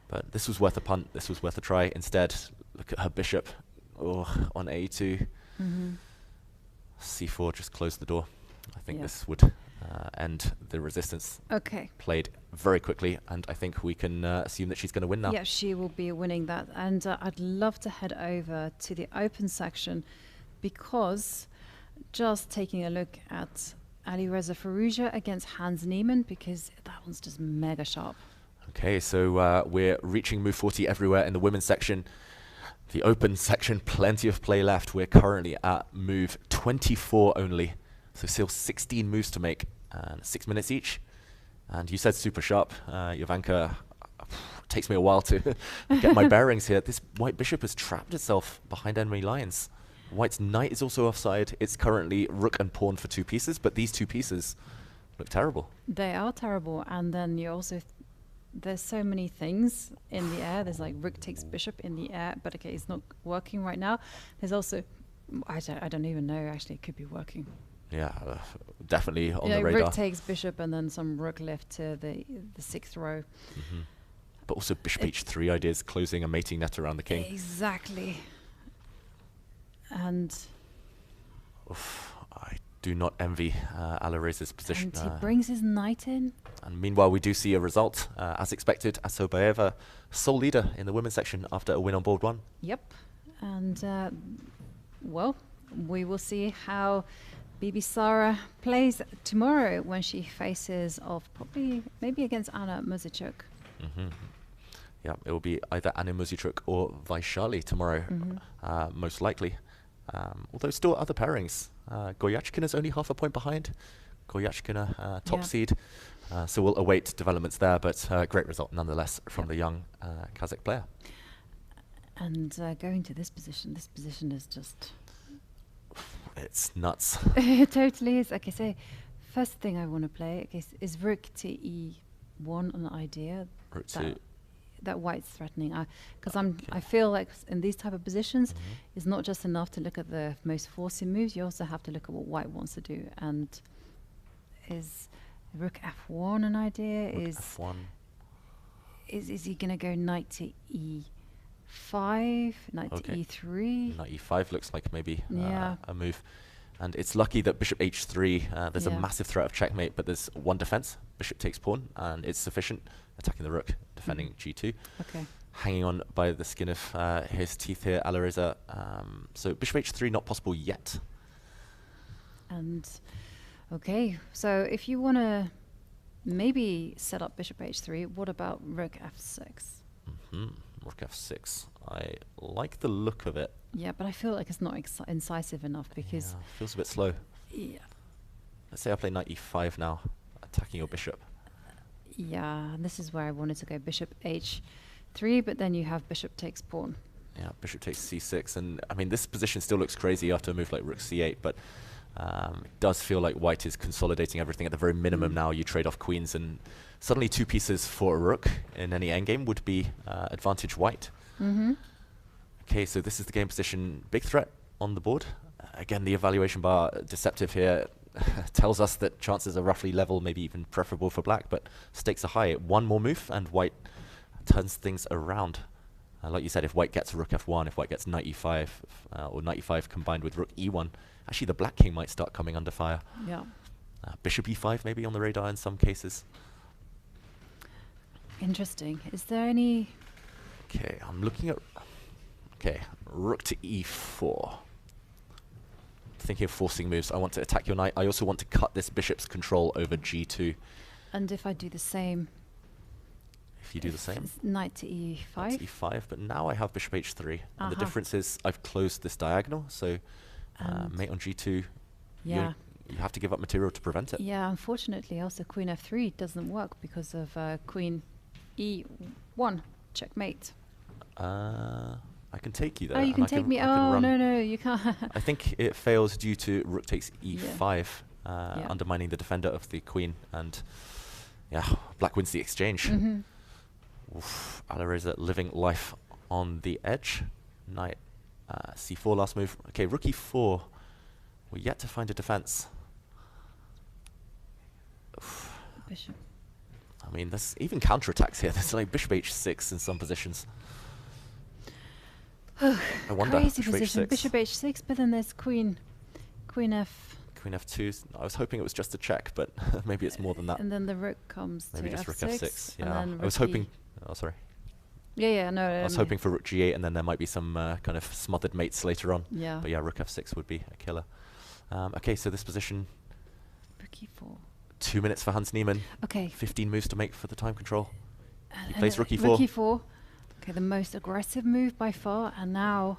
But this was worth a punt. This was worth a try. Instead, look at her bishop on a2. c4 just closed the door. I think this would end the resistance. Okay. Played very quickly, and I think we can assume that she's going to win now. Yeah, she will be winning that. And I'd love to head over to the open section, because just taking a look at Alireza Firouzja against Hans Niemann, because that one's just mega sharp. Okay, so we're reaching move 40 everywhere in the women's section. The open section, plenty of play left. We're currently at move 24 only. So still 16 moves to make, and 6 minutes each. And you said super sharp. Jovanka, takes me a while to get my bearings here. This white bishop has trapped itself behind enemy lines. White's knight is also offside. It's currently rook and pawn for 2 pieces, but these 2 pieces look terrible. They are terrible. And then you also... there's so many things in the air. There's like rook takes bishop in the air, but okay, it's not working right now. There's also, I don't even know, actually it could be working. Yeah, definitely on the radar. Rook takes bishop and then some rook left to the 6th row. But also bishop h3 ideas, closing a mating net around the king. Exactly. And I do not envy Alireza's position. And he brings his knight in. And meanwhile, we do see a result. As expected, Asobayeva, sole leader in the women's section after a win on board 1. Yep. And, well, we will see how Bibi Sara plays tomorrow when she faces off maybe against Anna Muzychuk. Yeah, it will be either Anna Muzychuk or Vaishali tomorrow, most likely. Although still other pairings. Goryachkina is only half a point behind. Goryachkina, top seed. So we'll await developments there, but great result nonetheless from the young Kazakh player. And going to this position is just... It's nuts. It totally is. Okay, so first thing I want to play is rook to e1 an idea. Rook to... that white's threatening, because I feel like in these type of positions, it's not just enough to look at the most forcing moves. You also have to look at what white wants to do. And is rook f1 an idea? Rook f1. Is he gonna go knight to e5, knight to e3? Knight e5 looks like maybe a move. And it's lucky that bishop h3, there's a massive threat of checkmate, but there's one defense. Bishop takes pawn, and it's sufficient. Attacking the rook, defending g2. Okay. Hanging on by the skin of his teeth here, Alireza. So bishop h3 not possible yet. And Okay, so if you want to maybe set up bishop h3, what about rook f6? Rook f6. I like the look of it. Yeah, but I feel like it's not incisive enough because... Yeah, feels a bit slow. Yeah. Let's say I play knight e5 now, attacking your bishop. Yeah, and this is where I wanted to go bishop h3, but then you have bishop takes pawn. Yeah, bishop takes c6, and I mean this position still looks crazy after a move like rook c8, but it does feel like white is consolidating everything at the very minimum now. You trade off queens, and suddenly 2 pieces for a rook in any endgame would be advantage white. Okay, so this is the game position. Big threat on the board. Again, the evaluation bar, deceptive here, tells us that chances are roughly level, maybe even preferable for black, but stakes are high. One more move, and white turns things around. Like you said, if white gets rook f1, if white gets knight e5, or knight e5 combined with rook e1, actually the black king might start coming under fire. Yeah. Bishop e5 maybe on the radar in some cases. Interesting. Is there any... Okay, I'm looking at... Okay, rook to e4. Thinking of forcing moves. I want to attack your knight. I also want to cut this bishop's control over g2. And if I do the same... If you do the same. Knight to e5. Knight to e5, but now I have bishop h3. And the difference is I've closed this diagonal, so mate on g2, yeah, you have to give up material to prevent it. Yeah, unfortunately also queen f3 doesn't work because of queen e1, checkmate. I can take you there. Oh, you can take me. Oh, no, you can't. I think it fails due to rook takes e5, Yeah. undermining the defender of the queen, and yeah, black wins the exchange. Oof, Alireza living life on the edge. Knight c4 last move. Okay, rook e4. We're yet to find a defense. Oof. Bishop. I mean, there's even counterattacks here. There's like bishop h6 in some positions. I wonder. Crazy Bishop position. h6. Bishop h6, but then there's queen f. Queen f2. I was hoping it was just a check, but maybe it's more than that. And then the rook comes maybe to just f6. rook f6. Yeah, And then I was rook hoping. Oh, sorry. Yeah, no. I was hoping for rook g8, and then there might be some kind of smothered mates later on. Yeah. But yeah, rook f6 would be a killer. Okay, so this position. Rook e4. 2 minutes for Hans Niemann. Okay. 15 moves to make for the time control. He And plays rook e4. Rook e4. Okay, the most aggressive move by far, and now.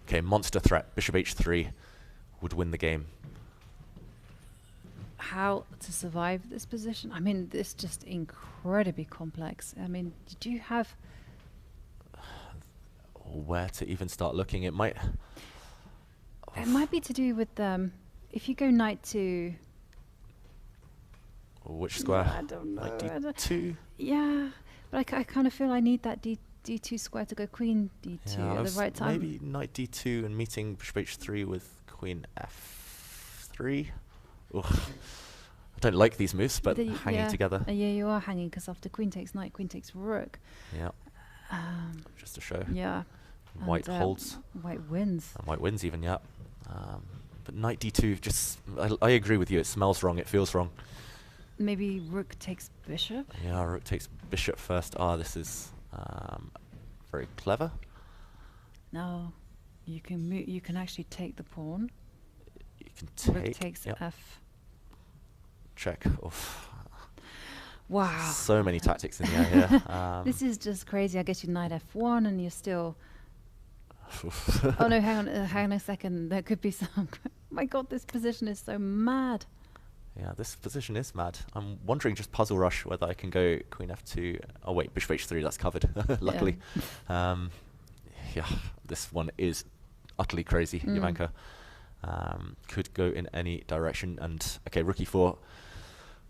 Okay, monster threat. Bishop h3 would win the game. How to survive this position? I mean, it's just incredibly complex. I mean, did you have... Where to even start looking? It might... It might be to do with, if you go knight to... Which square? I don't know. Like d2? Yeah, but I kind of feel I need that d2 square to go queen d2 Yeah, at the right time. maybe knight d2 and meeting bishop h3 with queen f3. Ugh. I don't like these moves, but hanging together. Yeah, you are hanging because after queen takes knight, queen takes rook. Yeah. Just to show. Yeah. White And, holds. White wins. And white wins even, yeah. But knight d2, just I agree with you. It smells wrong. It feels wrong. Maybe rook takes bishop. Yeah, rook takes bishop first. This is very clever. No, you can you can actually take the pawn. You can take. Rook takes f. Check. Oof. Wow. So many tactics in the air here. This is just crazy. I guess you knight f1 and you're still... Oh no, hang on a second. There could be some... My god, this position is so mad. Yeah, this position is mad. I'm wondering, just puzzle rush, whether I can go queen f2. Oh wait, bishop h3, that's covered, luckily. Yeah, this one is utterly crazy, Jovanka. Could go in any direction. And okay, rook e4.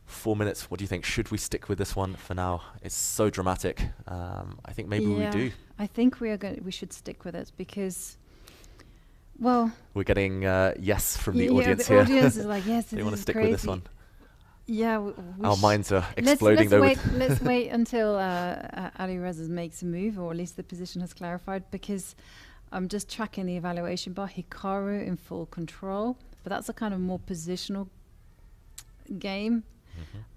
4 minutes. What do you think? Should we stick with this one for now? It's so dramatic. I think maybe we do. I think we should stick with it because, well, we're getting yes from the audience here. The audience is like, yes, they want to stick crazy. with this one. Yeah, our minds are exploding though. Let's wait until Alireza makes a move, or at least the position has clarified, because I'm just tracking the evaluation bar. Hikaru in full control, but that's a kind of more positional game.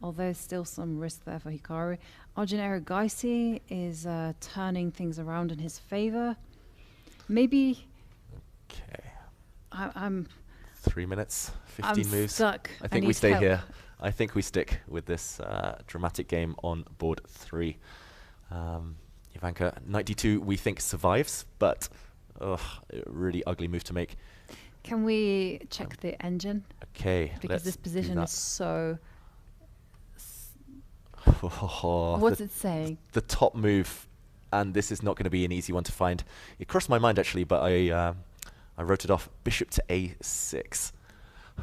Although still some risk there for Hikaru. Arjun Erigaisi is turning things around in his favor. Maybe. Okay. I'm 3 minutes, I'm 15 moves. stuck. I I think we need stay help. here. I think we stick with this dramatic game on board 3. Jovanka, knight d2 we think survives, but a really ugly move to make. Can we check the engine? Okay, Because this do position that. is so... Oh, What's it saying? The top move, and this is not going to be an easy one to find. It crossed my mind actually, but I wrote it off. Bishop to a6.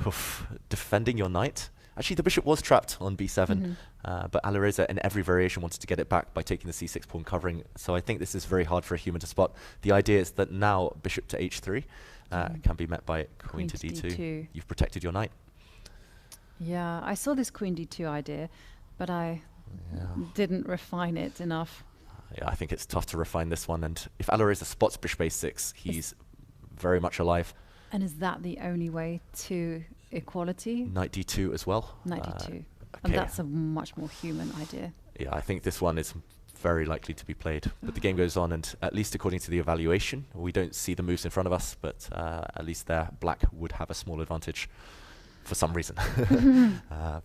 Oof. Defending your knight. Actually, the bishop was trapped on b7, but Alireza in every variation wanted to get it back by taking the c6 pawn covering. So I think this is very hard for a human to spot. The idea is that now bishop to h3 can be met by queen to d2. You've protected your knight. Yeah, I saw this queen d2 idea, but I didn't refine it enough. Yeah, I think it's tough to refine this one. And if Alireza spots bishop a6, he's very much alive. And is that the only way to equality? Knight d2 as well. Knight d2. Okay. And that's a much more human idea. Yeah, I think this one is very likely to be played. But the game goes on, and at least according to the evaluation, we don't see the moves in front of us, but at least there, black would have a small advantage for some reason.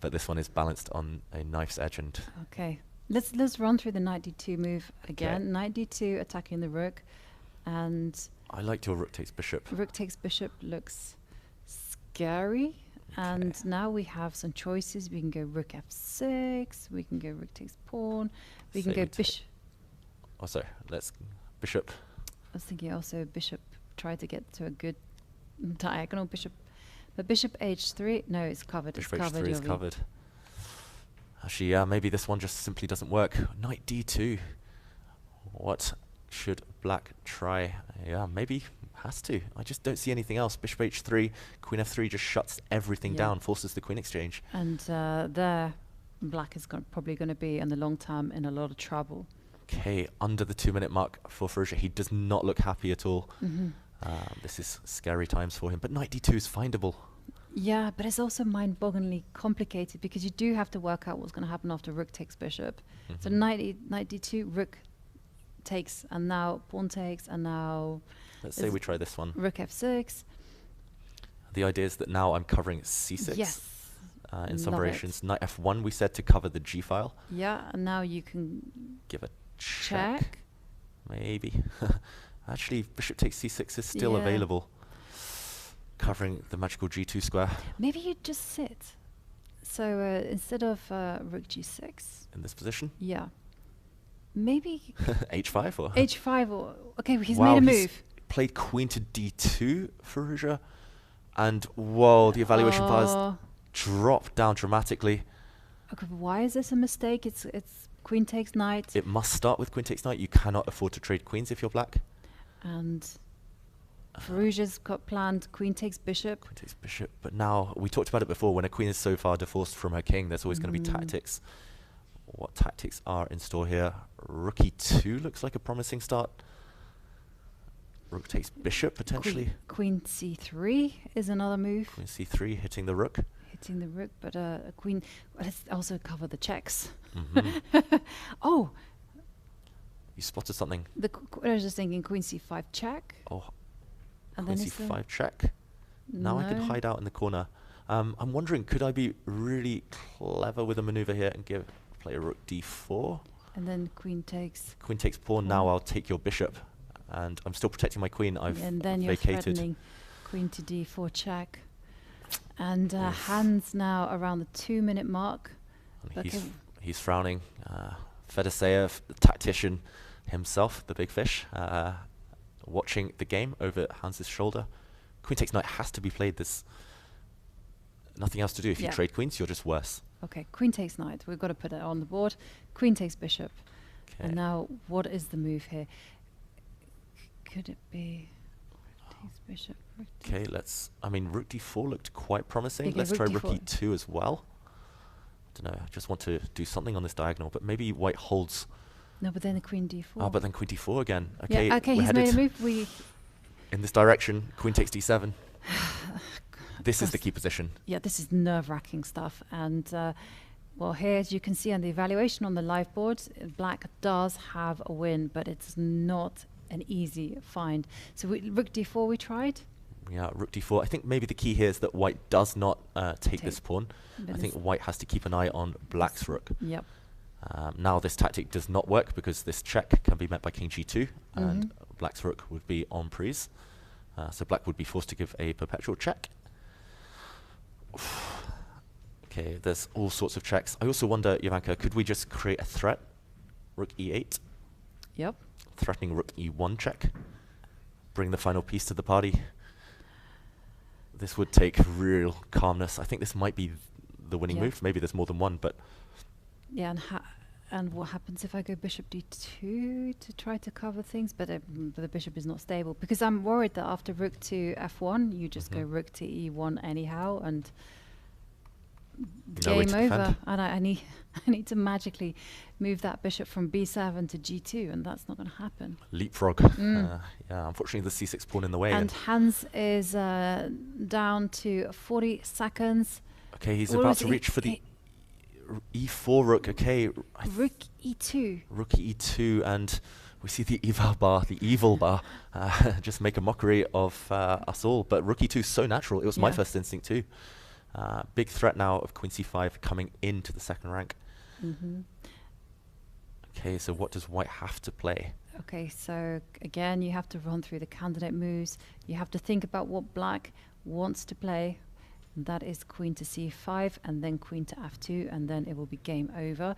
But this one is balanced on a knife's edge. And okay, let's run through the knight d2 move again. Okay. Knight d2 attacking the rook, and I liked your rook takes bishop. rook takes bishop looks scary. And now we have some choices. We can go rook f6. We can go rook takes pawn. We can Say go we take- bishop. Oh, sorry, let's bishop. I was thinking also bishop try to get to a good diagonal bishop. But bishop h3, no, it's covered. Bishop it's covered. h3 is Yovi. covered. Actually, yeah, maybe this one just simply doesn't work. Knight d2. What should black try? Yeah, maybe has to. I just don't see anything else. Bishop h3, queen f3 just shuts everything Yeah. down, forces the queen exchange. And there, black is probably going to be in the long term in a lot of trouble. Okay, under the 2-minute mark for Firouzja. He does not look happy at all. This is scary times for him. But knight d2 is findable. Yeah, but it's also mind-bogglingly complicated because you do have to work out what's going to happen after rook takes bishop. So knight d2, rook takes, and now pawn takes, and now... Let's say we try this one. Rook f6. The idea is that now I'm covering c6. Yes. In some Love variations. Knight f1 we said to cover the g file. Yeah, and now you can Give a check. Maybe. Actually, bishop takes c6 is still Yeah. available. Covering the magical g2 square. Maybe you just sit. So instead of rook g6. In this position. Yeah. Maybe h5 or? h5 or... Okay, he's Wow, made a he's move. played queen to d2 for Firouzja. And whoa, the evaluation bars dropped down dramatically. Okay, but why is this a mistake? It's queen takes knight. It must start with queen takes knight. You cannot afford to trade queens if you're black. And Firouzja's got planned queen takes bishop. Queen takes bishop. But now, we talked about it before, when a queen is so far divorced from her king, there's always going to be tactics. What tactics are in store here? Rook e2 looks like a promising start. Rook takes bishop, potentially. Queen c3 is another move. Queen c3 hitting the rook. Hitting the rook, but a queen... Well, let's also cover the checks. Oh! You spotted something. I was just thinking queen c5 check. Oh, And queen then is c5 check. Now I can No. hide out in the corner. I'm wondering, could I be really clever with a maneuver here and play a rook d4? And then queen takes... Queen takes pawn. Now I'll take your bishop. And I'm still protecting my queen. I've and then you're vacated. threatening queen to d4 check. And hands now around the 2-minute mark. And Okay. he's frowning. Fedoseev, the tactician himself, the big fish, watching the game over Hans's shoulder. Queen takes knight has to be played. There's nothing else to do. If you Yeah. trade queens, you're just worse. Okay, queen takes knight. We've got to put it on the board. Queen takes bishop. And now, what is the move here? Could it be takes bishop? Rook Okay, I mean, rook d4 looked quite promising. Okay, Let's rook try rook d4. e2 as well. I don't know. I just want to do something on this diagonal, but maybe white holds. No, but then the queen d4. Ah, but then queen d4 again. Okay, Yeah, okay, we're he's made a headed move. in this direction. Queen takes d7. This is the Gosh. key position. Yeah, this is nerve-wracking stuff. And, well, here, as you can see on the evaluation on the live board, black does have a win, but it's not an easy find. So rook d4 we tried. Yeah, rook d4. I think maybe the key here is that white does not take this pawn. But I think white has to keep an eye on black's rook. Yep. Now this tactic does not work because this check can be met by king g2, and black's rook would be en prise. So black would be forced to give a perpetual check. Okay, there's all sorts of checks. I also wonder, Jovanka, could we just create a threat? Rook e8. Yep. Threatening rook e1 check. Bring the final piece to the party. This would take real calmness. I think this might be the winning move. Maybe there's more than one, but... Yeah, and what happens if I go bishop d2 to try to cover things? But the bishop is not stable. Because I'm worried that after rook to f1, you just go rook to e1 anyhow, and game over. And I need to magically move that bishop from b7 to g2, and that's not going to happen. Leapfrog. Yeah, unfortunately the c6 pawn in the way. And Hans is down to 40 seconds. Okay, he's about to reach for the e4 rook. Okay. Rook e2. Rook e2, and we see the evil bar, just make a mockery of us all. But rook e2 is so natural. It was my first instinct too. Big threat now of queen c5 coming into the second rank. Okay, so what does white have to play? Okay, so again, you have to run through the candidate moves. You have to think about what black wants to play. And that is queen to c5, and then queen to f2, and then it will be game over.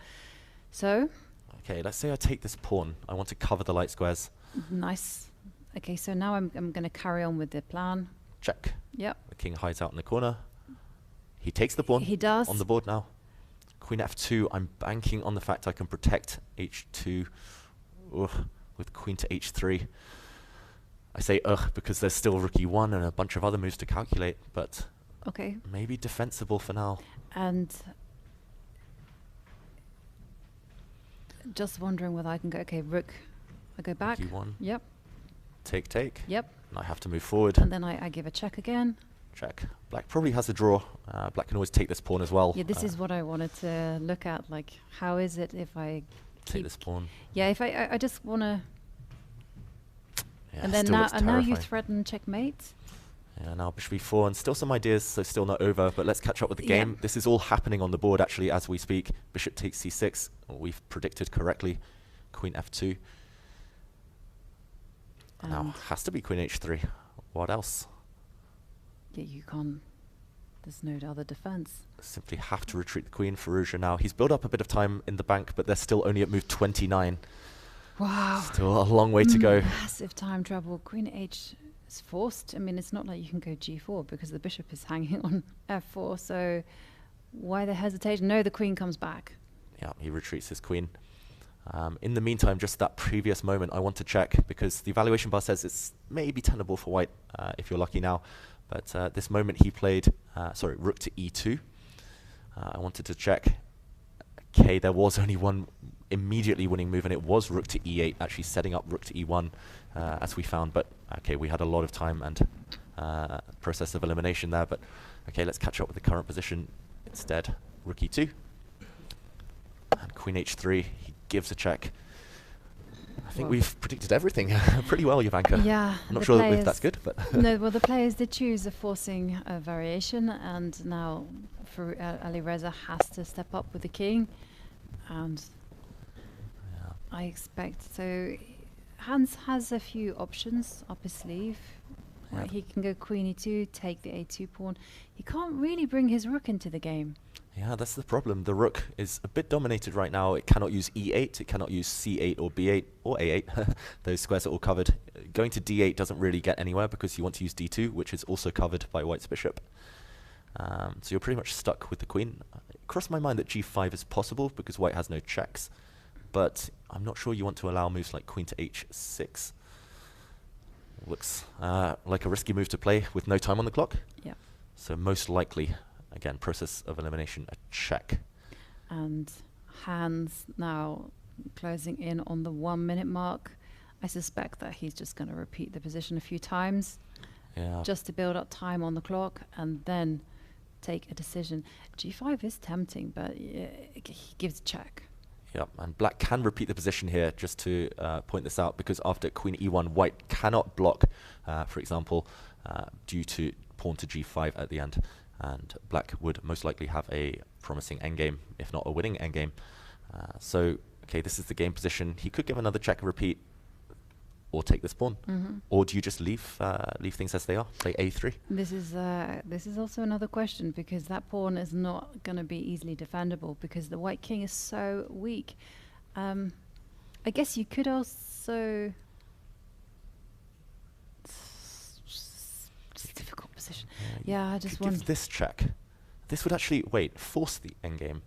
So... Okay, let's say I take this pawn. I want to cover the light squares. Nice. Okay, so now I'm going to carry on with the plan. Check. Yep. The king hides out in the corner. He takes the pawn. He does. On the board now. Queen f2, I'm banking on the fact I can protect h2 with queen to h3. I say because there's still rook e1 and a bunch of other moves to calculate, but okay, maybe defensible for now. And just wondering whether I can go, okay, rook, I go back. Rook e1. Yep. Take. Yep. And I have to move forward. And then I give a check again. Check. Black probably has a draw. Black can always take this pawn as well. Yeah, this is what I wanted to look at. Like, how is it if I take this pawn? Yeah, if I just want to... Yeah, and then now you threaten checkmate. Yeah, now bishop e4, and still some ideas, so still not over, but let's catch up with the game. This is all happening on the board, actually, as we speak. Bishop takes c6. We've predicted correctly. Queen f2. Now, has to be queen h3. What else? Yeah, you can't... There's no other defense. Simply have to retreat the queen. Firouzja now. He's built up a bit of time in the bank, but they're still only at move 29. Wow. Still a long way to go. Massive time trouble. Queen h is forced. I mean, it's not like you can go g4 because the bishop is hanging on f4. So why the hesitation? No, the queen comes back. Yeah, he retreats his queen. In the meantime, just that previous moment, I want to check because the evaluation bar says it's maybe tenable for white if you're lucky now. But this moment he played, rook to e2. I wanted to check. Okay, there was only one immediately winning move, and it was rook to e8, actually setting up rook to e1, as we found. But okay, we had a lot of time and process of elimination there. But okay, let's catch up with the current position instead. Rook e2 and queen h3. He gives a check. I think we've predicted everything pretty well, Jovanka. Yeah. I'm not sure if that's good, but no. Well, the players did choose a forcing variation, and now Ali Reza has to step up with the king, and I expect so. Hans has a few options up his sleeve. Right, he can go queen e2, take the a2 pawn. He can't really bring his rook into the game. Yeah, that's the problem. The rook is a bit dominated right now. It cannot use e8, it cannot use c8 or b8 or a8. Those squares are all covered. Going to d8 doesn't really get anywhere because you want to use d2, which is also covered by white's bishop. So you're pretty much stuck with the queen. It crossed my mind that g5 is possible because white has no checks, but I'm not sure you want to allow moves like queen to h6. Looks like a risky move to play with no time on the clock. Yeah. So most likely, again, process of elimination, a check. And Hans now closing in on the 1 minute mark. I suspect that he's just going to repeat the position a few times just to build up time on the clock and then take a decision. G5 is tempting, but he gives a check. Yep, and black can repeat the position here, just to point this out, because after queen e1, white cannot block, for example, due to pawn to g5 at the end. And black would most likely have a promising endgame, if not a winning endgame. So, okay, this is the game position. He could give another check repeat, or take this pawn. Or do you just leave things as they are, play a3? This is also another question, because that pawn is not going to be easily defendable because the white king is so weak. I guess you could also... It's a difficult position. Yeah, I just want... Give this check. This would actually, force the endgame.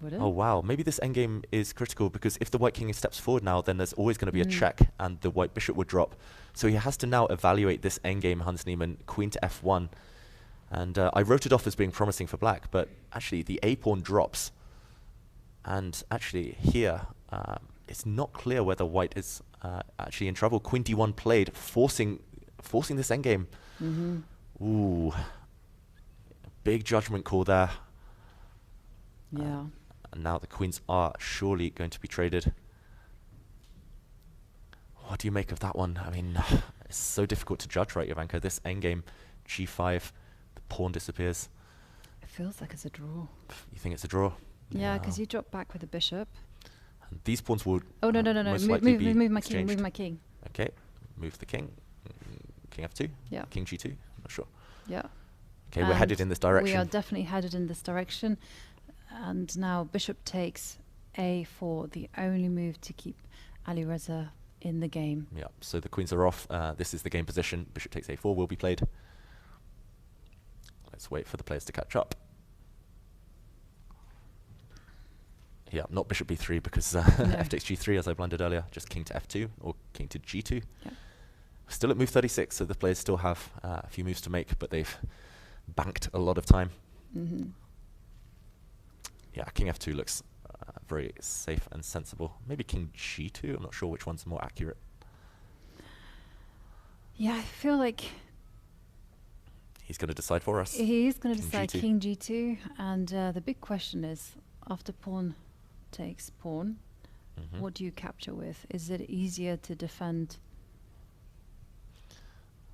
Would it? Oh wow, maybe this endgame is critical because if the white king steps forward now, then there's always going to be a check and the white bishop would drop. So he has to now evaluate this endgame, Hans Niemann, queen to f1. And I wrote it off as being promising for black, but actually the a pawn drops. And actually here, it's not clear whether white is actually in trouble. Queen d1 played, forcing this endgame. Ooh, big judgment call there. Yeah. And now the queens are surely going to be traded. What do you make of that one? I mean, it's so difficult to judge, right, Jovanka? This endgame, g5, the pawn disappears. It feels like it's a draw. You think it's a draw? Yeah, because you drop back with the bishop. And these pawns will Oh, no. most likely be Move my exchanged. king, move my king. Okay, move the king. King f2? Yeah. King g2? I'm not sure. Yeah. Okay, we're headed in this direction. We are definitely headed in this direction. And now bishop takes a4, the only move to keep Alireza in the game. Yeah, so the queens are off. This is the game position. Bishop takes a4 will be played. Let's wait for the players to catch up. Yeah, not bishop b3 because f takes g3 as I blundered earlier. Just king to f2 or king to g2. Yeah. Still at move 36, so the players still have a few moves to make, but they've banked a lot of time. Yeah, king f2 looks very safe and sensible. Maybe king g2, I'm not sure which one's more accurate. Yeah, I feel like He's going to decide for us. he's going to King decide G2. king g2. And the big question is, after pawn takes pawn, what do you capture with? Is it easier to defend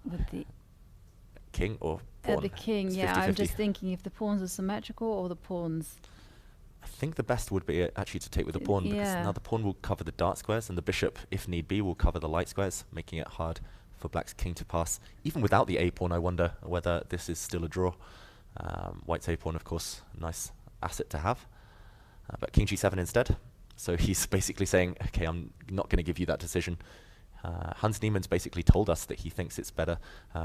with the King or pawn? the king? It's Yeah, I'm 50-50. just thinking if the pawns are symmetrical or the pawns. I think the best would be actually to take with the pawn because yeah. now the pawn will cover the dark squares and the bishop, if need be, will cover the light squares, making it hard for black's king to pass. Even without the a pawn, I wonder whether this is still a draw. White's a pawn, of course, nice asset to have. But king g7 instead. So he's basically saying, okay, I'm not going to give you that decision. Hans Niemann's basically told us that he thinks it's better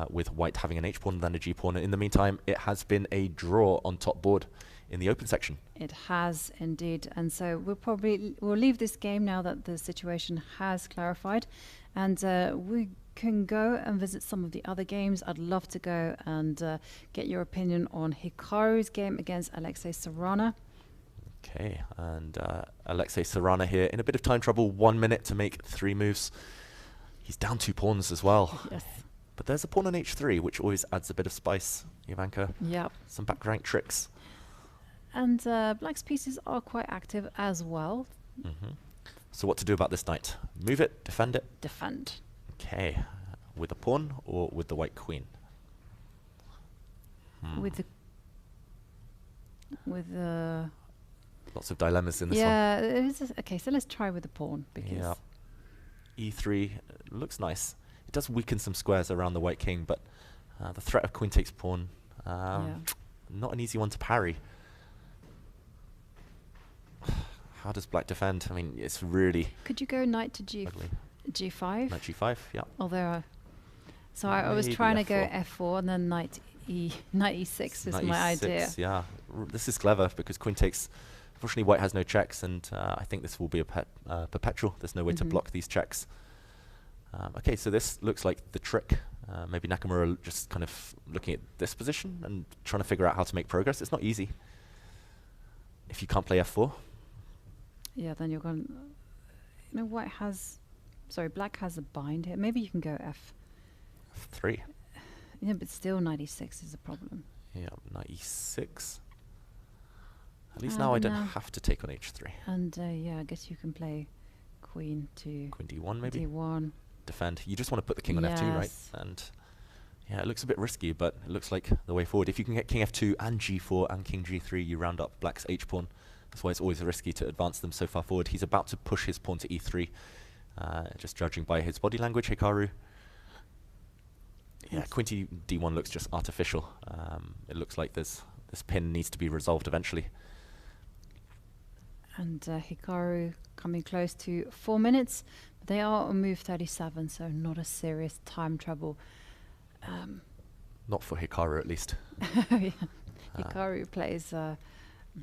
with white having an h-pawn than a g-pawn. In the meantime, it has been a draw on top board in the open section. It has indeed, and so we'll leave this game now that the situation has clarified, and we can go and visit some of the other games. I'd love to go and get your opinion on Hikaru's game against Alexei Sarana. Okay, and Alexei Sarana here in a bit of time trouble. 1 minute to make 3 moves. He's down 2 pawns as well. Yes. But there's a pawn on h3, which always adds a bit of spice, Jovanka. Yep. Some back rank tricks. And black's pieces are quite active as well. So what to do about this knight? Move it, defend it? Defend. Okay, with a pawn or with the white queen? With the Lots of dilemmas in this one. yeah, it is okay, so let's try with the pawn because Yeah. e3 looks nice. It does weaken some squares around the white king, but the threat of queen takes pawn, not an easy one to parry. How does black defend? I mean, it's really could you go knight to ugly. g5? Knight g5, yeah. Oh, there are. So I was Maybe trying to go F4. f4 and then knight e6 is Knight my e6, idea. yeah. This is clever because queen takes. Unfortunately, white has no checks, and I think this will be a perpetual. There's no way to block these checks. Okay, so this looks like the trick. Maybe Nakamura just kind of looking at this position and trying to figure out how to make progress. It's not easy if you can't play f4. Yeah, then you're going. You know, black has a bind here. Maybe you can go f3. Yeah, but still knight e6 is a problem. Yeah, knight e6. At least now I don't have to take on h3. And yeah, I guess you can play queen to queen d1 maybe. d1. Defend. You just want to put the king on f2, right? And Yeah, it looks a bit risky, but it looks like the way forward. If you can get king f2 and g4 and king g3, you round up black's h-pawn. That's why it's always risky to advance them so far forward. He's about to push his pawn to e3, just judging by his body language, Hikaru. Yeah, queen to d1 looks just artificial. It looks like this pin needs to be resolved eventually. And Hikaru coming close to 4 minutes. They are on move 37, so not a serious time trouble. Not for Hikaru, at least. Yeah. Hikaru plays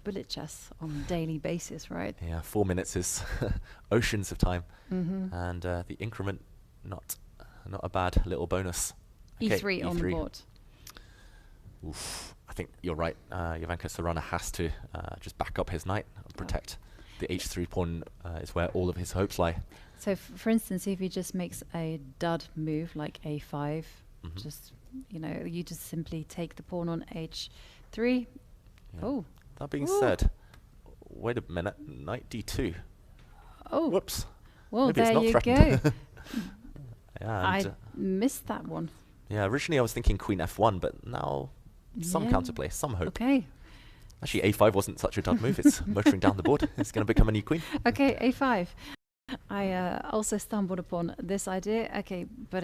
bullet chess on a daily basis, right? Yeah, 4 minutes is oceans of time. Mm-hmm. And the increment, not a bad little bonus. Okay, E3 on the board. Oof. I think you're right. Jovanka Sorana has to just back up his knight and protect. The h3 pawn is where all of his hopes lie. So, for instance, if he just makes a dud move like a5, just, you just simply take the pawn on h3. Yeah. Oh. That being said, wait a minute, knight d2. Oh. Whoops. Well, Maybe there it's not you threatened. go. Yeah, I missed that one. Yeah, originally I was thinking queen f1, but now some counterplay, some hope. Okay. Actually, a5 wasn't such a dud move. It's motoring down the board. It's going to become a new queen. Okay, a5. I also stumbled upon this idea. Okay, but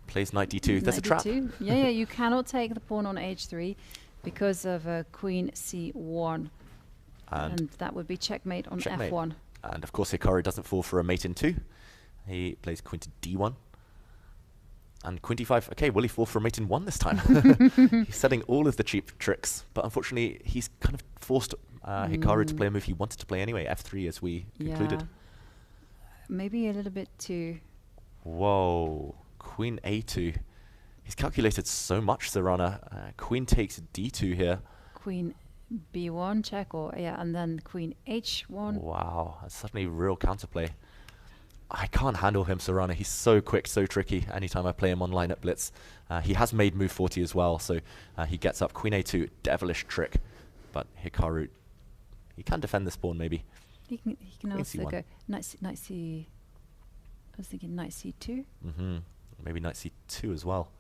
plays knight d2. There's a trap. Yeah, you cannot take the pawn on h3 because of queen c1. And that would be checkmate on f1. And of course, Hikaru doesn't fall for a mate in 2. He plays queen to d1. And queen d5. Okay, will he fall for a mate in 1 this time? He's setting all of the cheap tricks, but unfortunately, he's kind of forced Hikaru to play a move he wanted to play anyway, f3, as we concluded. Maybe a little bit too... Whoa. Queen a2. He's calculated so much, Sorana. Queen takes d2 here. Queen b1 check, and then queen h1. Wow, that's suddenly real counterplay. I can't handle him, Sorana. He's so quick, so tricky. Anytime I play him online at Blitz, he has made move 40 as well, so he gets up. Queen a2, devilish trick. But Hikaru, he can defend this pawn, maybe. He can also go knight c. I was thinking knight c2. Maybe knight c2 as well.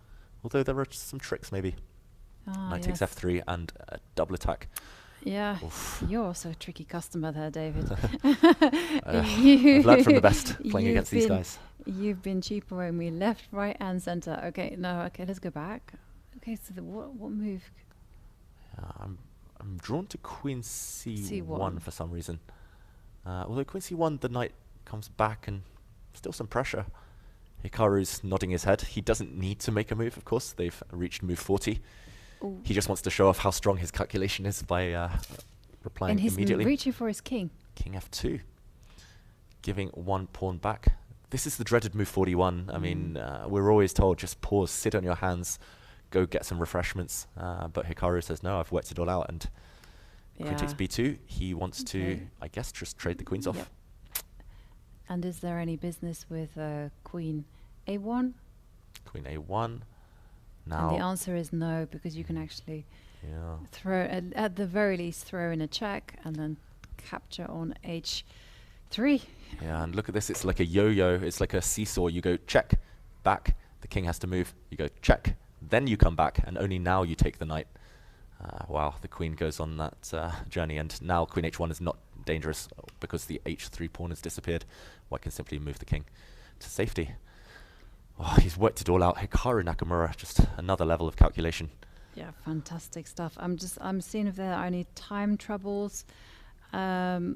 Although there are some tricks, maybe. Knight takes f3 and a double attack. Yeah, you're also a tricky customer there, David. I've learned from the best playing against these guys. You've been cheaper me left, right, and center. Okay, let's go back. Okay, so what move? I'm drawn to queen c1 for some reason. Although queen c1, the knight comes back and still some pressure. Hikaru's nodding his head. He doesn't need to make a move, of course. They've reached move 40. Ooh. He just wants to show off how strong his calculation is by replying immediately. And he's reaching for his king. King f2. Giving one pawn back. This is the dreaded move 41. I mean, we're always told just pause, sit on your hands, go get some refreshments. But Hikaru says, no, I've worked it all out. And queen takes b2. He wants to, I guess, just trade the queens off. And is there any business with queen a1? Queen a1. Now and the answer is no, because you can actually throw, at the very least, throw in a check and then capture on h3. Yeah, and look at this. It's like a yo-yo. It's like a seesaw. You go check, back. The king has to move. You go check. Then you come back, and only now you take the knight. Wow, the queen goes on that journey, and now queen h1 is not dangerous because the h3 pawn has disappeared. White can simply move the king to safety. Oh, he's worked it all out. Hikaru Nakamura, just another level of calculation. Yeah, fantastic stuff. I'm seeing if there are any time troubles. Well,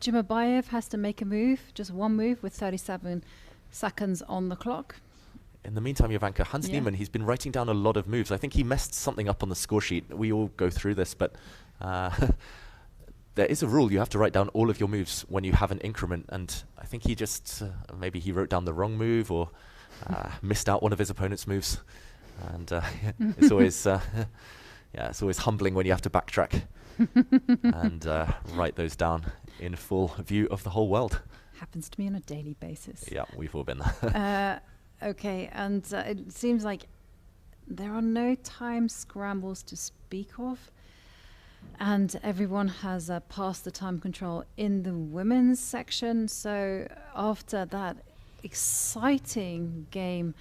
Jumabayev has to make a move, just one move with 37 seconds on the clock. In the meantime, Jovanka, Hans Niemann, he's been writing down a lot of moves. I think he messed something up on the score sheet. We all go through this, but there is a rule. You have to write down all of your moves when you have an increment. And I think he just, maybe he wrote down the wrong move or missed out one of his opponent's moves. And it's always, it's always humbling when you have to backtrack and write those down in full view of the whole world. Happens to me on a daily basis. Yeah, we've all been there. Okay, and it seems like there are no time scrambles to speak of, and everyone has passed the time control in the women's section. So after that exciting game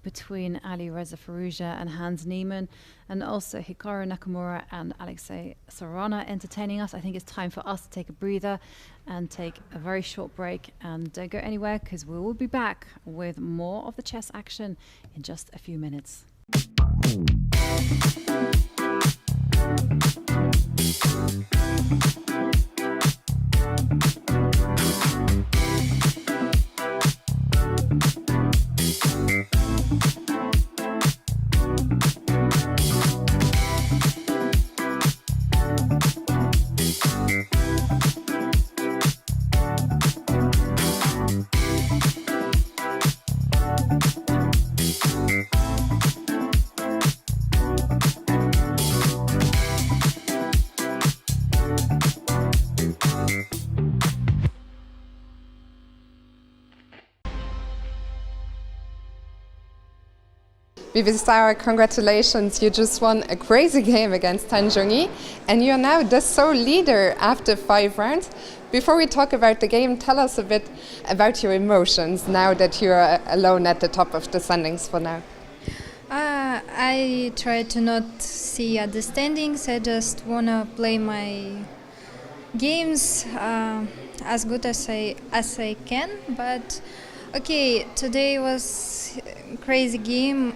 between Ali Reza Firouzja and Hans Niemann, and also Hikaru Nakamura and Alexei Sarana entertaining us. I think it's time for us to take a breather and take a very short break. And don't go anywhere, because we will be back with more of the chess action in just a few minutes. Sarah, congratulations. You just won a crazy game against Tan Zhongyi, and you're now the sole leader after 5 rounds. Before we talk about the game, tell us a bit about your emotions now that you're alone at the top of the standings for now. I try to not see at the standings. I just want to play my games as good as I can. But okay, today was a crazy game.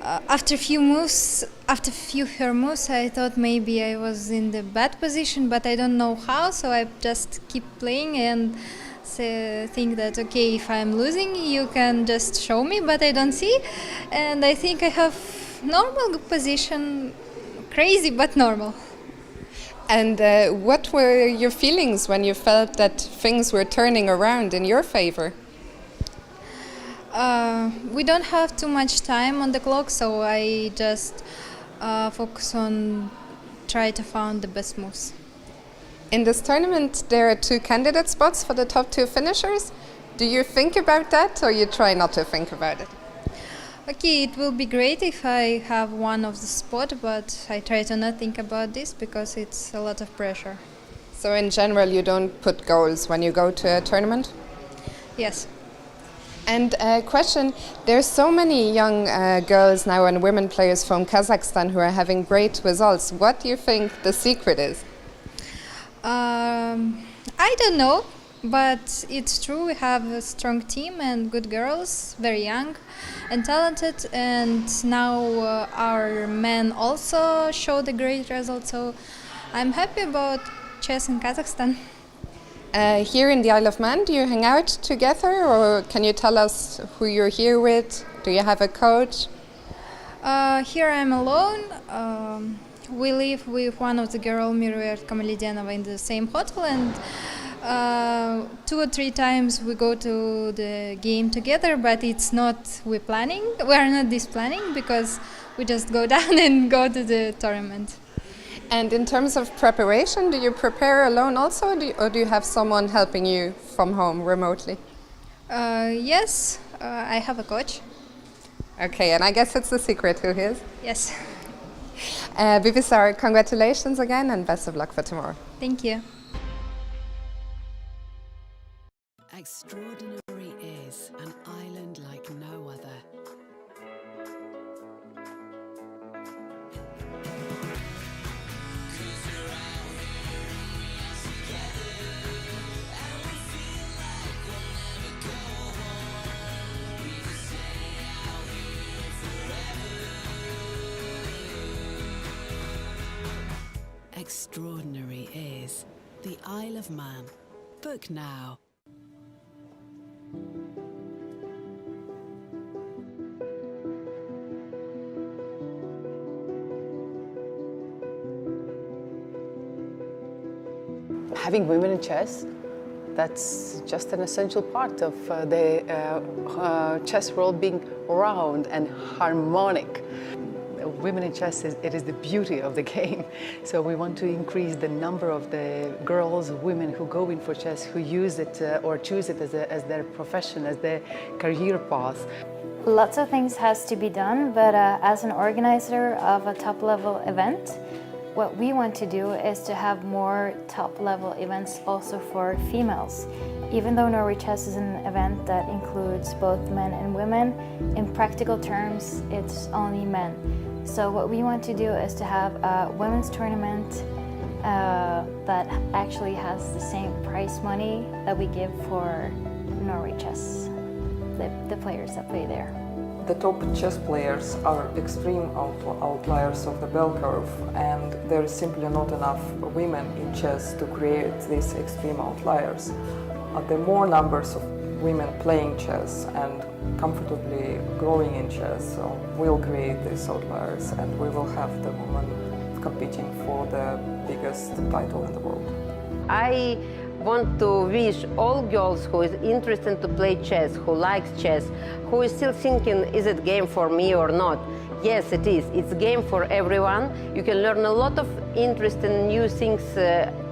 After a few her moves, I thought maybe I was in the bad position, but I don't know how. So I just keep playing and think that okay, if I'm losing, you can just show me, but I don't see. And I think I have normal position, crazy but normal. And what were your feelings when you felt that things were turning around in your favor? We don't have too much time on the clock, so I just focus on try to find the best moves. In this tournament, there are 2 candidate spots for the top 2 finishers. Do you think about that, or you try not to think about it? Okay, it will be great if I have one of the spot, but I try to not think about this because it's a lot of pressure. So in general, you don't put goals when you go to a tournament? Yes. And a question, there's so many young girls now and women players from Kazakhstan who are having great results. What do you think the secret is? I don't know, but it's true. We have a strong team and good girls, very young and talented. And now our men also showed a great result. So I'm happy about chess in Kazakhstan. Here in the Isle of Man, do you hang out together, or can you tell us who you're here with? Do you have a coach? Here I'm alone. We live with one of the girls, Miruet Kamalidianova, in the same hotel, and 2 or 3 times we go to the game together, but it's not we are not this planning, because we just go down and go to the tournament. And in terms of preparation, do you prepare alone also, or do you have someone helping you from home remotely? Yes, I have a coach. Okay, and I guess it's the secret who he is? Yes. Sarah, congratulations again and best of luck for tomorrow. Thank you. Extraordinary is an island like no other. Extraordinary is the Isle of Man. Book now. Having women in chess, that's just an essential part of the chess world being round and harmonic. Women in chess, it is the beauty of the game. So we want to increase the number of the girls, women who go in for chess, who use it or choose it as their profession, as their career path. Lots of things has to be done, but as an organizer of a top-level event, what we want to do is to have more top-level events also for females. Even though Norway Chess is an event that includes both men and women, in practical terms, it's only men. So what we want to do is to have a women's tournament that actually has the same prize money that we give for Norway Chess, the players that play there. The top chess players are extreme outliers of the bell curve, and there is simply not enough women in chess to create these extreme outliers. The more numbers of women playing chess and comfortably growing in chess will create these outliers, and we will have the women competing for the biggest title in the world. I want to wish all girls who is interested to play chess, who likes chess, who is still thinking, is it game for me or not? Yes, it is. It's a game for everyone. You can learn a lot of interesting new things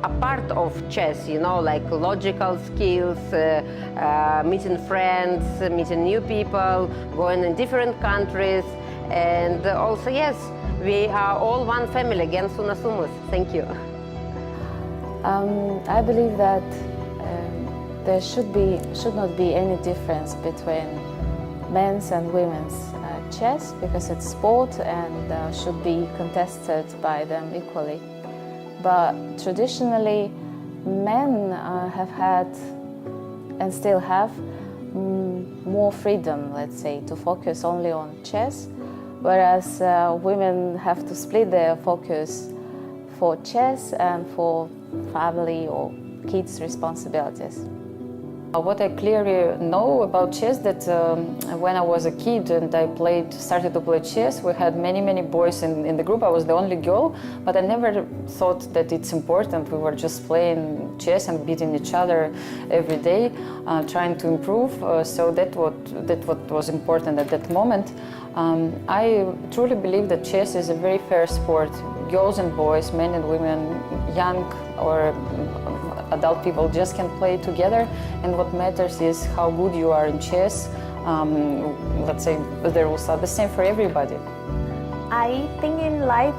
apart of chess, you know, like logical skills, meeting friends, meeting new people, going in different countries. And also, yes, we are all one family, again, Sunasumus. Thank you. I believe that there should not be any difference between men's and women's chess, because it's sport and should be contested by them equally. But traditionally, men have had and still have more freedom, let's say, to focus only on chess, whereas women have to split their focus for chess and for family or kids' responsibilities. What I clearly know about chess, that when I was a kid and I started to play chess, we had many boys in the group. I was the only girl, but I never thought that it's important. We were just playing chess and beating each other every day, trying to improve. So that what was important at that moment. I truly believe that chess is a very fair sport. Girls and boys, men and women, young or adult people just can play together, and what matters is how good you are in chess. Let's say the rules are the same for everybody. I think in life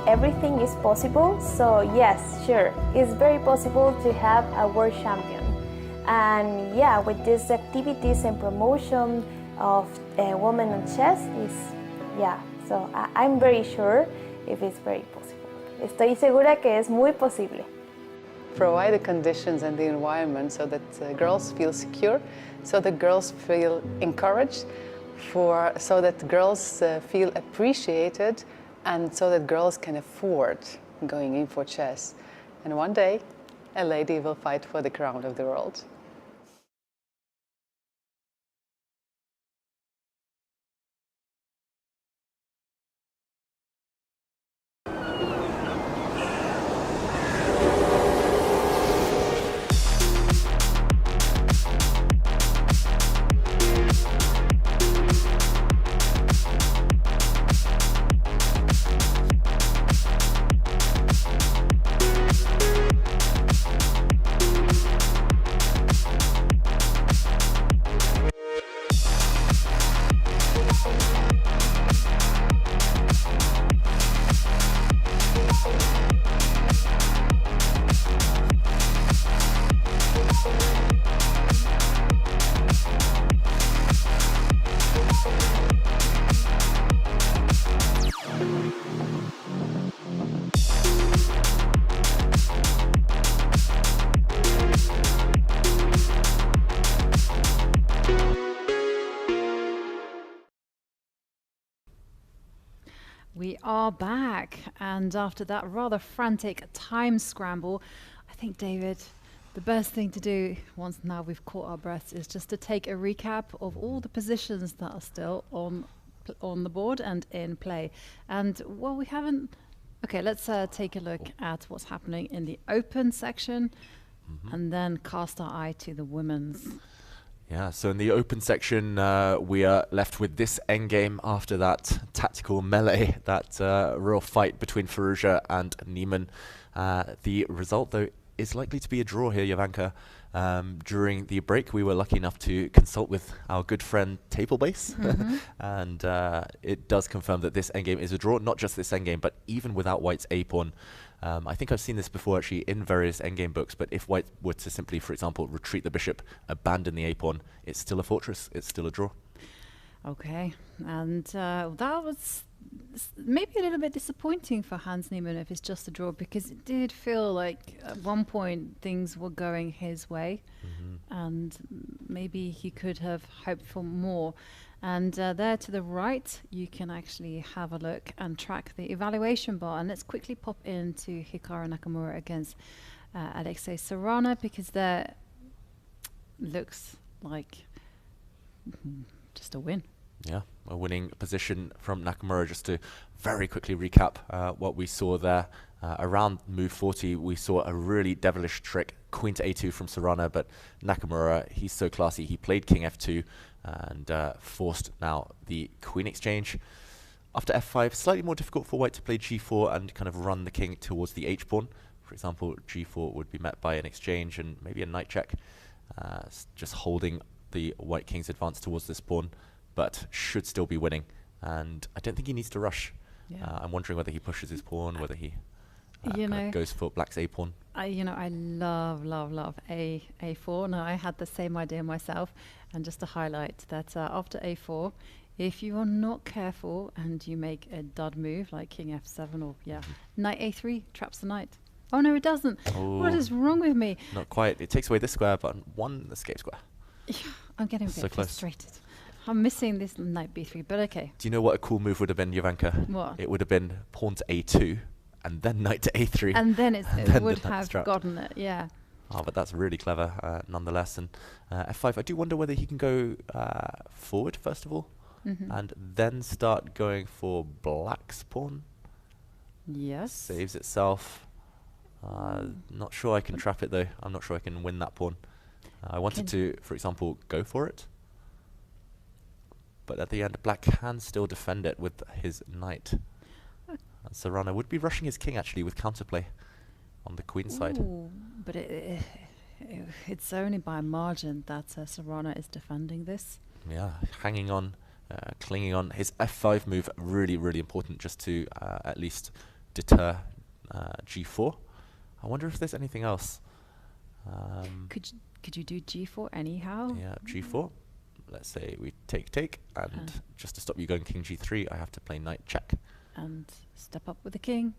everything is possible, so yes, sure, it's very possible to have a world champion. And yeah, with these activities and promotion of women in chess so I'm very sure if it's very possible. Estoy segura que es muy posible. Provide the conditions and the environment so that girls feel secure, so that girls feel encouraged, so that girls feel appreciated, and so that girls can afford going in for chess. And one day, a lady will fight for the crown of the world. We are back, and after that rather frantic time scramble, I think, David, the best thing to do once now we've caught our breaths is just to take a recap of all the positions that are still on the board and in play. And well, we haven't. Okay, let's take a look at what's happening in the open section, and then cast our eye to the women's. Yeah, so in the open section, we are left with this endgame after that tactical melee, that real fight between Firouzja and Niemann. The result, though, is likely to be a draw here, Jovanka. During the break, we were lucky enough to consult with our good friend Tablebase, and it does confirm that this endgame is a draw. Not just this endgame, but even without White's A pawn. I think I've seen this before actually in various endgame books, but if White were to simply, for example, retreat the bishop, abandon the A pawn, it's still a fortress. It's still a draw. Okay, and that was maybe a little bit disappointing for Hans Niemann if it's just a draw, because it did feel like at one point things were going his way, and maybe he could have hoped for more. And there to the right, you can actually have a look and track the evaluation bar. And let's quickly pop into Hikaru Nakamura against Alexei Sarana, because there looks like just a win. Yeah, a winning position from Nakamura. Just to very quickly recap what we saw there. Around move 40, we saw a really devilish trick, queen to a2 from Sarana, but Nakamura, he's so classy. He played king f2 and forced now the queen exchange. After f5, slightly more difficult for White to play g4 and kind of run the king towards the h-pawn. For example, g4 would be met by an exchange and maybe a knight check, just holding the White king's advance towards this pawn, but should still be winning. And I don't think he needs to rush. I'm wondering whether he pushes his pawn, whether he goes for Black's a pawn. I love a4. Now, I had the same idea myself. And just to highlight that after a4, if you are not careful and you make a dud move like king f7 or knight a3, traps the knight. Oh no, it doesn't. Oh, what is wrong with me? Not quite. It takes away this square, but one escape square. Yeah, I'm getting a So bit close. frustrated. I'm missing this knight b3, but okay. Do you know what a cool move would have been, Jovanka? What? It would have been pawn to a2 and then knight to a3. And then it then would the knight's have trapped. gotten it, yeah. Oh, but that's really clever nonetheless. And f5, I do wonder whether he can go forward first of all, and then start going for Black's pawn. Yes. Saves itself. Not sure I can trap it though. I'm not sure I can win that pawn. I wanted to, for example, go for it. But at the end, Black can still defend it with his knight. And Sarana would be rushing his king actually with counterplay on the queen side. But it's only by margin that Sarana is defending this. Yeah, hanging on, clinging on. His f5 move, really, really important just to at least deter g4. I wonder if there's anything else. Could you do g4 anyhow? Yeah, g4. Let's say we take, and just to stop you going king g3, I have to play knight check. And step up with the king.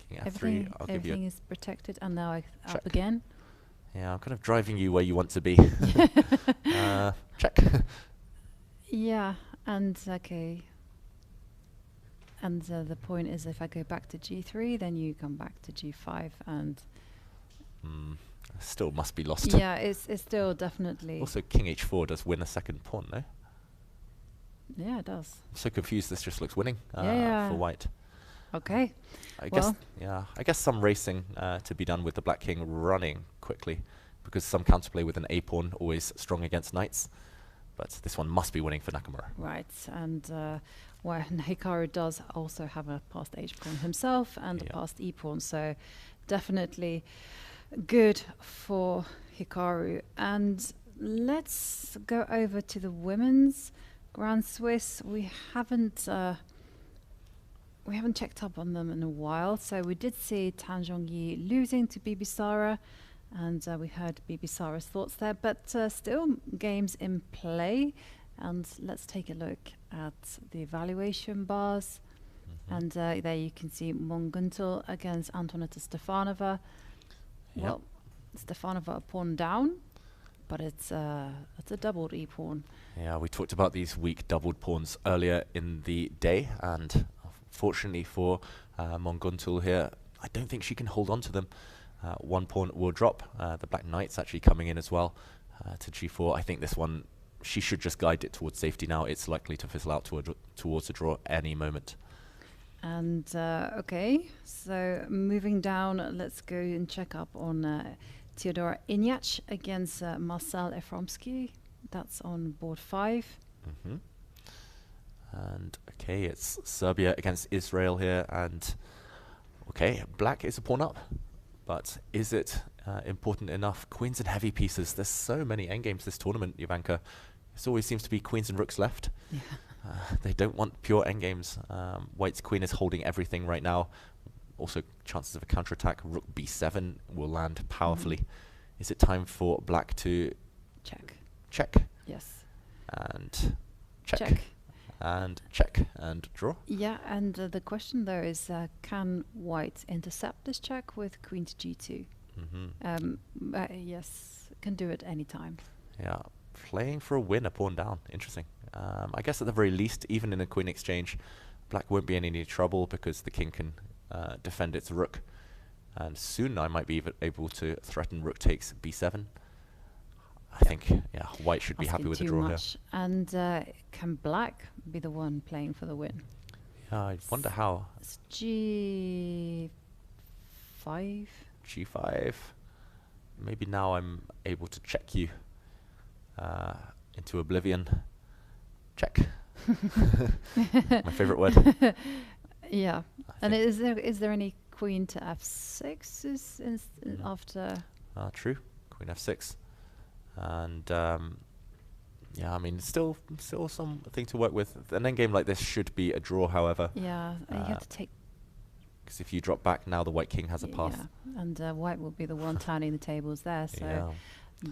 King f3, I'll give you everything is protected, and now I check. up again. Yeah, I'm kind of driving you where you want to be. Check. Yeah, and okay. And the point is, if I go back to g3, then you come back to g5, and still must be lost. yeah, it's still definitely. Also, king h4 does win a second pawn, no? Yeah, it does. I'm so confused. This just looks winning for White. Okay. I guess some racing to be done with the Black king running quickly, because some counterplay with an a pawn always strong against knights. But this one must be winning for Nakamura. Right, and Hikaru does also have a passed h pawn himself and a passed e pawn, so definitely good for Hikaru. And let's go over to the women's Grand Swiss. We haven't checked up on them in a while, so we did see Tan Zhongyi losing to Bibisara, and we heard Bibisara's thoughts there, but still games in play. And let's take a look at the evaluation bars. And there you can see Monguntul against Antonetta Stefanova. Well, Stefanova a pawn down, but it's a doubled e-pawn. Yeah, we talked about these weak doubled pawns earlier in the day, and fortunately for Monguntul here, I don't think she can hold on to them. One pawn will drop. The Black Knight's actually coming in as well to g4. I think this one, she should just guide it towards safety now. It's likely to fizzle out towards a draw any moment. And okay, so moving down, let's go and check up on Theodora Inyach against Marcel Efromsky. That's on board 5. And okay, it's Serbia against Israel here, and okay, Black is a pawn up, But is it important enough? Queens and heavy pieces. There's so many endgames this tournament, Jovanka. It always seems to be queens and rooks left. Yeah. They don't want pure endgames. White's queen is holding everything right now. Also, chances of a counterattack. Rook b7 will land powerfully. Is it time for black to check? Check. Yes. And check. Check. And check. And draw. Yeah, and the question though is, can white intercept this check with queen to g2? Yes, can do it any time. Yeah, playing for a win, a pawn down. Interesting. I guess at the very least, even in a queen exchange, black won't be in any trouble because the king can defend its rook. And soon I might be able to threaten rook takes b7. I think, yeah, white should be happy with the draw here. And can black be the one playing for the win? Yeah, I wonder how. It's g5. G5. Maybe now I'm able to check you into oblivion. Check. My favorite word. Yeah. And is there any queen to f6 is after? True. Queen f6. And yeah, I mean, still something to work with. An endgame like this should be a draw, however. Yeah, you have to take. Because if you drop back now, the white king has a path. Yeah, and white will be the one turning the tables there. So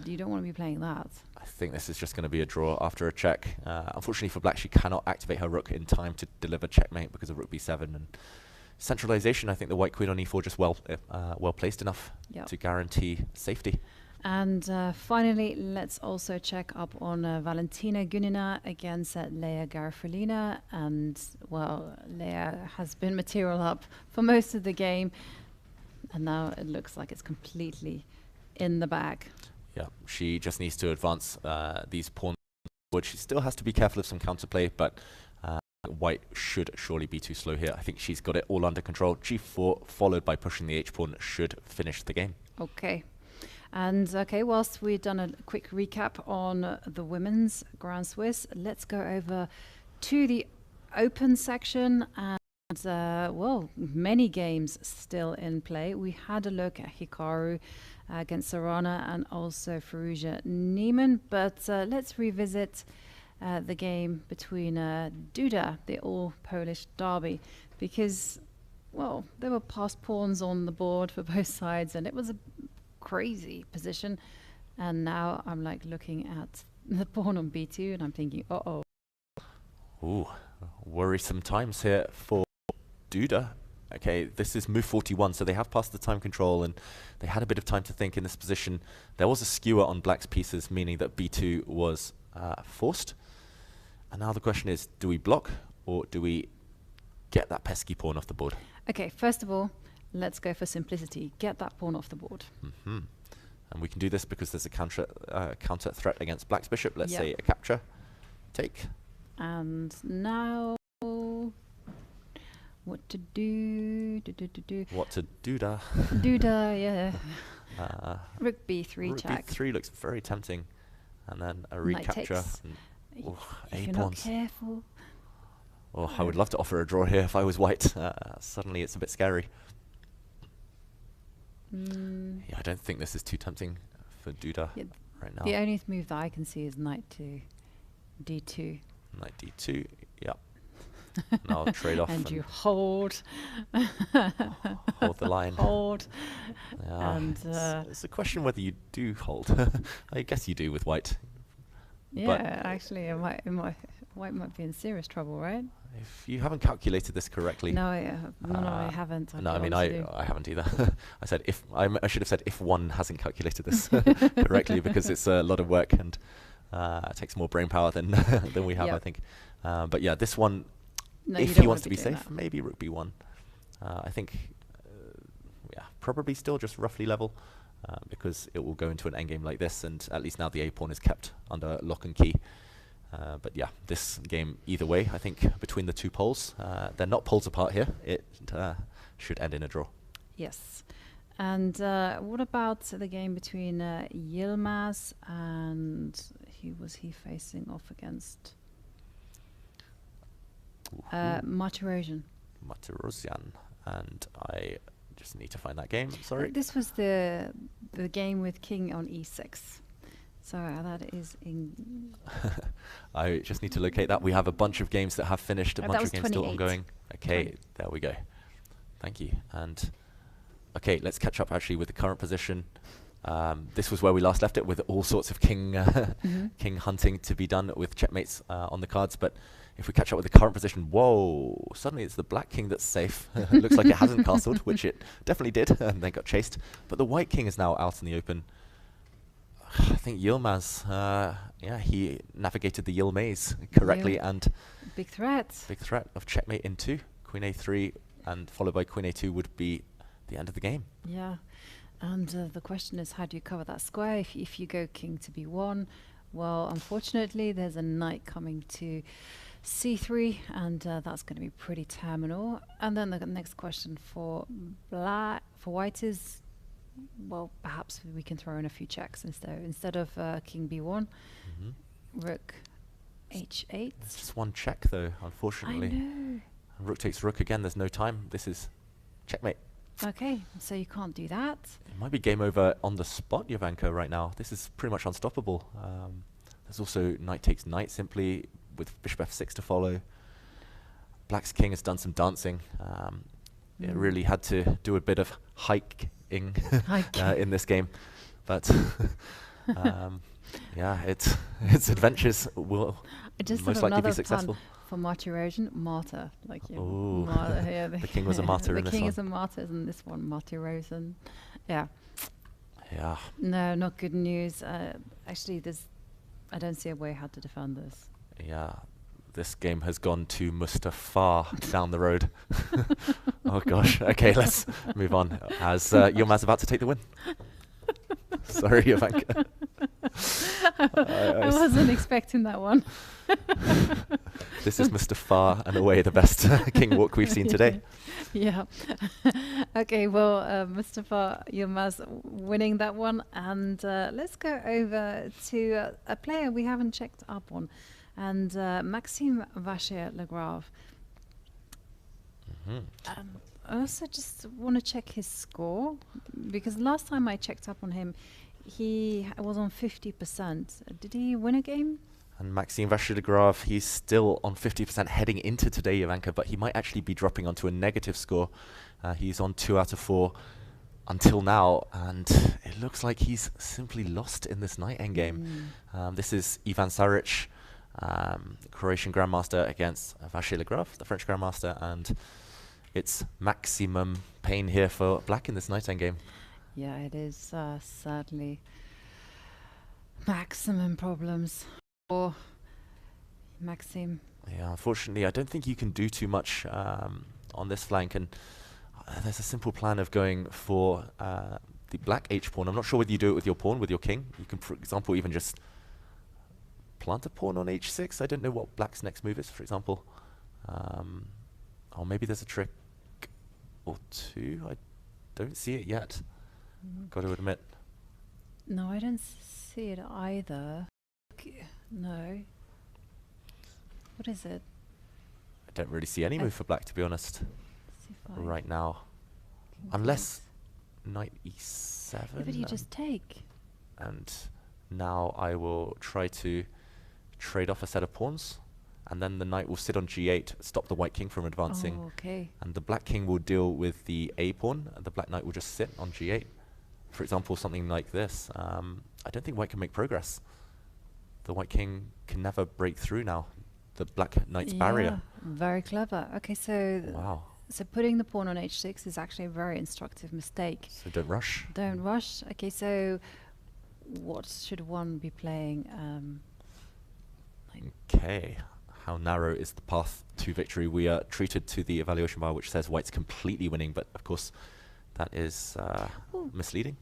you don't want to be playing that. I think this is just going to be a draw after a check. Unfortunately for black, she cannot activate her rook in time to deliver checkmate because of rook b7 and centralization. I think the white queen on e4 just well placed enough to guarantee safety. And finally, let's also check up on Valentina Gunina against Leia Garifalina. And, well, Leia has been material up for most of the game. And now it looks like it's completely in the bag. Yeah, she just needs to advance these pawns forward. She still has to be careful of some counterplay, but white should surely be too slow here. I think she's got it all under control. G4, followed by pushing the h-pawn, should finish the game. Okay. And okay, whilst we've done a quick recap on the women's Grand Swiss, let's go over to the open section. And well, many games still in play. We had a look at Hikaru against Sarana and also Firouzja Neiman, but let's revisit the game between Duda, the all-Polish derby, because, well, there were passed pawns on the board for both sides, and it was a crazy position. And now I'm like looking at the pawn on b2 and I'm thinking, uh-oh. Ooh, worrisome times here for Duda. Okay, this is move 41, so they have passed the time control and they had a bit of time to think in this position. There was a skewer on black's pieces, meaning that b2 was forced. And now the question is, do we block or do we get that pesky pawn off the board? Okay, first of all, let's go for simplicity. Get that pawn off the board. And we can do this because there's a counter threat against black's bishop. Let's say a capture. Take. And now what to do? What to do-da. Do-da, yeah. Rook b3 check. Rook b3 looks very tempting. And then a recapture. And, if you're not careful. Oh, I would love to offer a draw here if I was white. Suddenly it's a bit scary. Yeah, I don't think this is too tempting for Duda right now. The only move that I can see is knight to d2. Knight d2, yeah. And I'll trade off. And you hold. Hold the line. Hold. Yeah, and it's a question whether you do hold. I guess you do with white. Yeah, but actually, white might be in serious trouble, right? If you haven't calculated this correctly. No, I haven't. No, I mean, I haven't either. I said if I should have said if one hasn't calculated this correctly, because it's a lot of work and it takes more brain power than than we have, I think. But yeah, this one, if he wants to be safe, maybe rook b1. I think, yeah, probably still just roughly level because it will go into an endgame like this, and at least now the a pawn is kept under lock and key. But yeah, this game, either way, I think between the two poles, they're not poles apart here. It should end in a draw. Yes. And what about the game between Yilmaz and who was he facing off against? Martirosyan. Martirosyan. And I just need to find that game. Sorry. This was the game with king on e6. So that is in. I just need to locate that. We have a bunch of games that have finished, a bunch of games still ongoing. Okay, 20. there we go. Thank you. And okay, let's catch up actually with the current position. This was where we last left it, with all sorts of king king hunting to be done with checkmates on the cards. But if we catch up with the current position, whoa, suddenly it's the black king that's safe. Looks like it hasn't castled, which it definitely did, and then got chased. But the white king is now out in the open. I think Yilmaz, yeah, he navigated the Yil maze correctly, and big threat of checkmate in 2. Queen a3 and followed by queen a2 would be the end of the game. Yeah, and the question is, how do you cover that square if you go king to b1? Well, unfortunately, there's a knight coming to c3, and that's going to be pretty terminal. And then the next question for white is, well, perhaps we can throw in a few checks instead of king b1, rook h8. It's just one check though, unfortunately. I know. Rook takes rook again. There's no time. This is checkmate. Okay, so you can't do that. It might be game over on the spot, Jovanka, right now. This is pretty much unstoppable. There's also knight takes knight simply with bishop f6 to follow. Black's king has done some dancing. It really had to do a bit of hiking in this game, but yeah, its adventures will most likely be successful. For martyr erosion, martyr, like yeah, the king was a martyr in this one. The king is a martyr in this one, martyr erosion. Yeah. Yeah. No, not good news. Actually, I don't see a way how to defend this. Yeah. This game has gone to Mustafa down the road. Oh gosh. Okay, let's move on. As Yilmaz about to take the win. Sorry, Jovanka. I wasn't expecting that one. This is Mustafa and away the best king walk we've seen today. Yeah. Okay, well, Mustafa Yilmaz winning that one. And let's go over to a player we haven't checked up on. And Maxime Vachier-Lagrave. I also just want to check his score, because last time I checked up on him, he was on 50%. Did he win a game? And Maxime Vachier-Lagrave, he's still on 50% heading into today, Jovanka, but he might actually be dropping onto a negative score. He's on 2 out of 4 until now, and it looks like he's simply lost in this knight endgame. This is Ivan Saric, Croatian Grandmaster, against Vachier-Lagrave, the French Grandmaster, and it's maximum pain here for black in this knight endgame. Yeah, it is sadly maximum problems for Maxime. Yeah, unfortunately, I don't think you can do too much on this flank, and there's a simple plan of going for the black h-pawn. I'm not sure whether you do it with your pawn, with your king. You can, for example, even just plant a pawn on h6. I don't know what black's next move is, for example. Or maybe there's a trick or two. I don't see it yet. Got to admit. No, I don't see it either. No. What is it? I don't really see any move for black, to be honest, C5. right now. Unless knight e7. Yeah, but you just take. And now I will try to trade off a set of pawns, and then the knight will sit on g8, stop the white king from advancing. Oh, okay. And the black king will deal with the a pawn, and the black knight will just sit on g8. For example, something like this. I don't think white can make progress. The white king can never break through now. The black knight's barrier. Very clever. Okay, so wow. So putting the pawn on h6 is actually a very instructive mistake. So don't rush. Don't rush. Okay, so what should one be playing? Okay. How narrow is the path to victory? We are treated to the evaluation bar, which says white's completely winning, but of course that is misleading.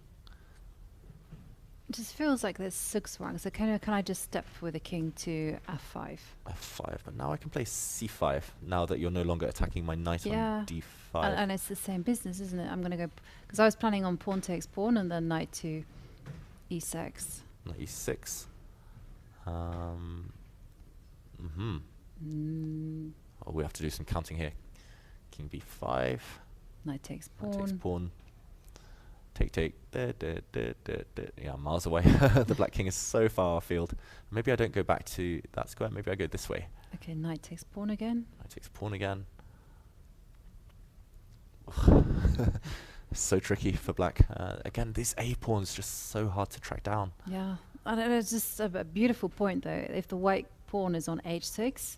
It just feels like there's 6 ranks. So can I just step with the king to f5? f5, but now I can play c5, now that you're no longer attacking my knight on d5. And it's the same business, isn't it? I'm going to go, because I was planning on pawn takes pawn and then knight to e6. Knight e6. Oh, we have to do some counting here. King b5. Knight takes Knight takes pawn. pawn. Take. Yeah, miles away. The black king is so far afield. Maybe I don't go back to that square. Maybe I go this way. Okay, knight takes pawn again. Knight takes pawn again. So tricky for black. Again, these A pawns just so hard to track down. Yeah, I don't know, it's just a beautiful point though. If the white pawn is on h6,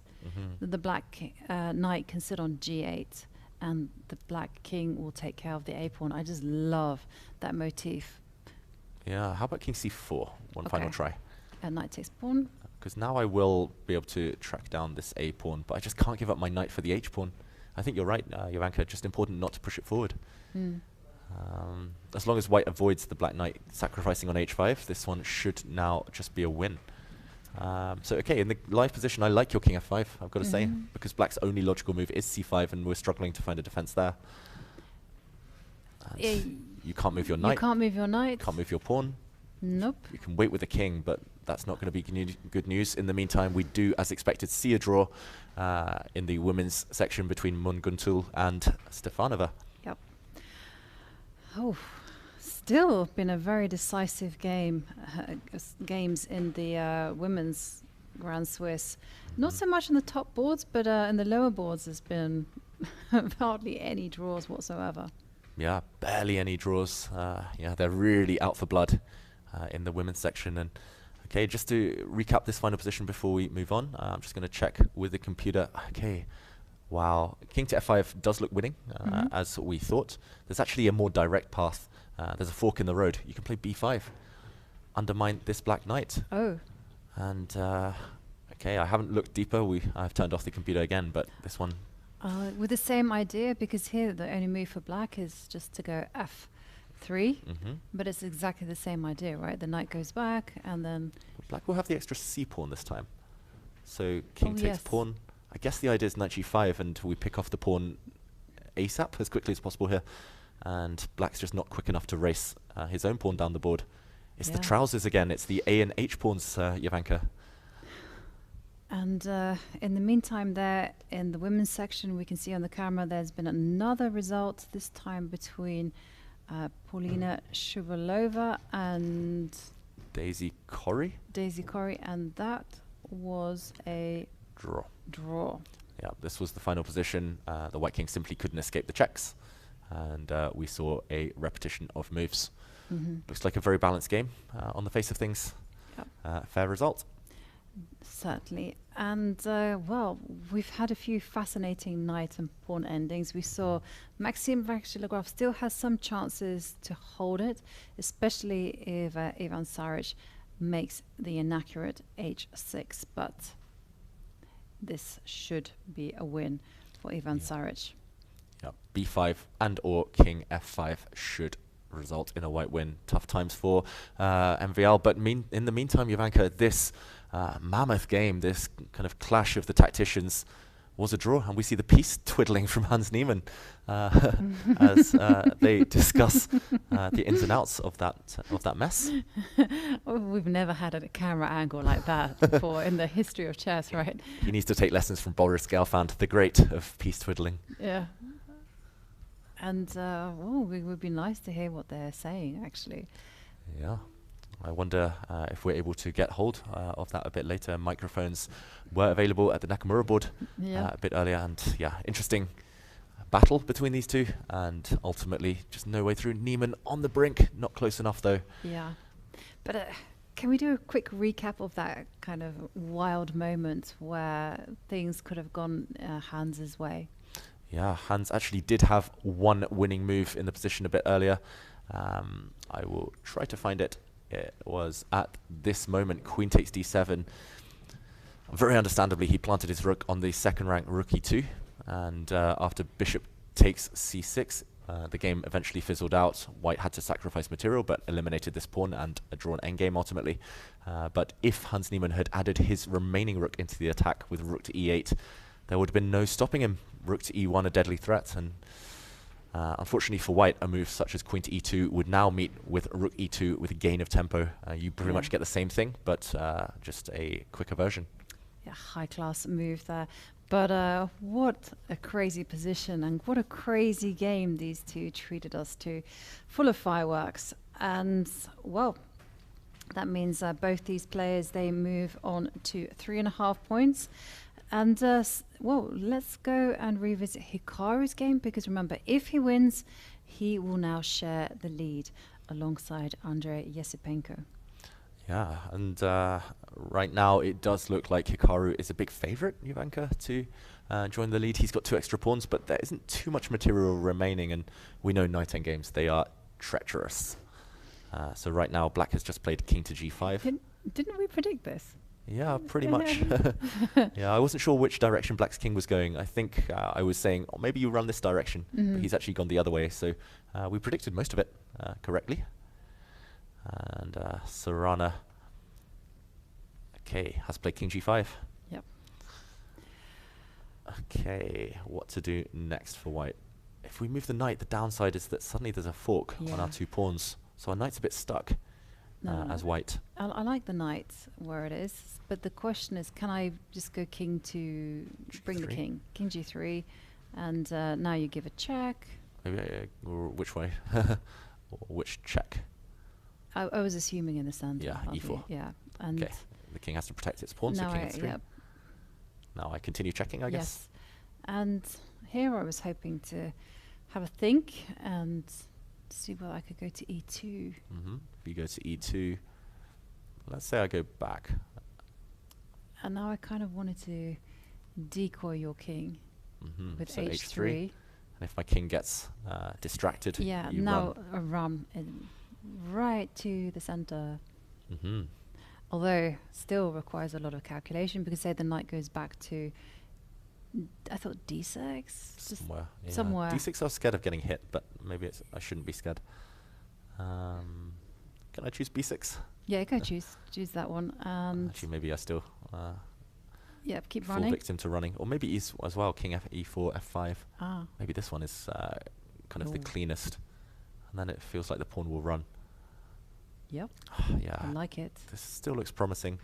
then the black knight can sit on g8, and the black king will take care of the A pawn. I just love that motif. Yeah, how about king c4? One final try. Knight takes pawn. Because now I will be able to track down this A pawn, but I just can't give up my knight for the H pawn. I think you're right, Jovanka, just important not to push it forward. As long as white avoids the black knight sacrificing on h5, this one should now just be a win. So okay, in the live position, I like your king f5, I've got to say, because black's only logical move is c5, and we're struggling to find a defense there. You can't move your knight. You can't move your knight. Can't move your pawn. Nope. You can wait with the king, but that's not going to be good news. In the meantime, we do, as expected, see a draw in the women's section between Mun Guntul and Stefanova. Yep. Oh, still been a very decisive game. Games in the women's Grand Swiss. Not so much in the top boards, but in the lower boards there's been hardly any draws whatsoever. Yeah, barely any draws. Yeah, they're really out for blood in the women's section. And okay, just to recap this final position before we move on, I'm just going to check with the computer. Okay, wow, king to f5 does look winning, as we thought. There's actually a more direct path. There's a fork in the road. You can play b5, undermine this black knight. Oh. And okay, I haven't looked deeper. I've turned off the computer again, but this one. With the same idea, because here the only move for black is just to go f3, but it's exactly the same idea, right? The knight goes back, and then Black will have the extra c pawn this time. So king takes pawn. I guess the idea is knight g5, and we pick off the pawn ASAP as quickly as possible here. And black's just not quick enough to race his own pawn down the board. It's the trousers again. It's the A and H pawns, Jovanka. And in the meantime there, in the women's section, we can see on the camera there's been another result, this time between Paulina Shuvalova and Daisy Corey. Daisy Corey, and that was a draw. Yeah, this was the final position. The white king simply couldn't escape the checks, and we saw a repetition of moves. Looks like a very balanced game on the face of things. Fair result. Certainly. And, well, we've had a few fascinating knight and pawn endings. We saw Maxime Vachilegrov still has some chances to hold it, especially if Ivan Saric makes the inaccurate h6. But this should be a win for Ivan Saric. Yeah, b5 and or king f5 should result in a white win. Tough times for MVL, but in the meantime, Jovanka, this mammoth game, this kind of clash of the tacticians, was a draw, and we see the piece twiddling from Hans Niemann as they discuss the ins and outs of that mess. We've never had a camera angle like that before in the history of chess, right? He needs to take lessons from Boris Gelfand, the great of piece twiddling. Yeah. And it would be nice to hear what they're saying, actually. Yeah. I wonder if we're able to get hold of that a bit later. Microphones were available at the Nakamura board a bit earlier. And yeah, interesting battle between these two. And ultimately, just no way through. Niemann on the brink. Not close enough, though. Yeah. But can we do a quick recap of that kind of wild moment where things could have gone Hans's way? Yeah, Hans actually did have one winning move in the position a bit earlier. I will try to find it. It was at this moment, queen takes d7. Very understandably, he planted his rook on the second rank rook e2. And after bishop takes c6, the game eventually fizzled out. White had to sacrifice material, but eliminated this pawn and a drawn endgame ultimately. But if Hans Niemann had added his remaining rook into the attack with rook to e8, there would have been no stopping him. Rook to e1, a deadly threat, and unfortunately for white, a move such as queen to e2 would now meet with rook e2 with a gain of tempo. You pretty much get the same thing, but just a quicker version. Yeah, high-class move there. But what a crazy position and what a crazy game these two treated us to. Full of fireworks. And, well, that means both these players, they move on to 3.5 points. And, well, let's go and revisit Hikaru's game, because remember, if he wins, he will now share the lead alongside Andrei Yesipenko. Yeah, and right now it does look like Hikaru is a big favorite, Jovanka, to join the lead. He's got 2 extra pawns, but there isn't too much material remaining, and we know night end games, they are treacherous. So right now, Black has just played king to g5. Didn't we predict this? Yeah, pretty much. Yeah, I wasn't sure which direction Black's king was going. I think I was saying, oh, maybe you run this direction, but he's actually gone the other way. So we predicted most of it correctly. And Sarana, okay, has played king g5. Yep. Okay, what to do next for white? If we move the knight, the downside is that suddenly there's a fork on our 2 pawns. So our knight's a bit stuck as white. I like the knight where it is, but the question is, can I just go king to bring the king? King g3, and now you give a check. Maybe, or which way? Or which check? I was assuming in the center. Yeah, e4. Yeah, and okay, the king has to protect its pawn, so king f3. Yep. Now I continue checking, I guess. Yes, and here I was hoping to have a think and see whether I could go to e2. If you go to e2, let's say I go back. And now I kind of wanted to decoy your king with so h3. And if my king gets distracted, yeah, you now run. a run right to the center. Although still requires a lot of calculation, because say the knight goes back to, I thought d6 somewhere. D6 I was scared of getting hit, but maybe I shouldn't be scared. Can I choose b6? Yeah, you can choose that one. And actually, maybe I still yeah, keep fall running. victim to running, or maybe as well. King e4, f5. Ah. Maybe this one is kind of the cleanest, and then it feels like the pawn will run. Yep. Yeah, I like it. This still looks promising.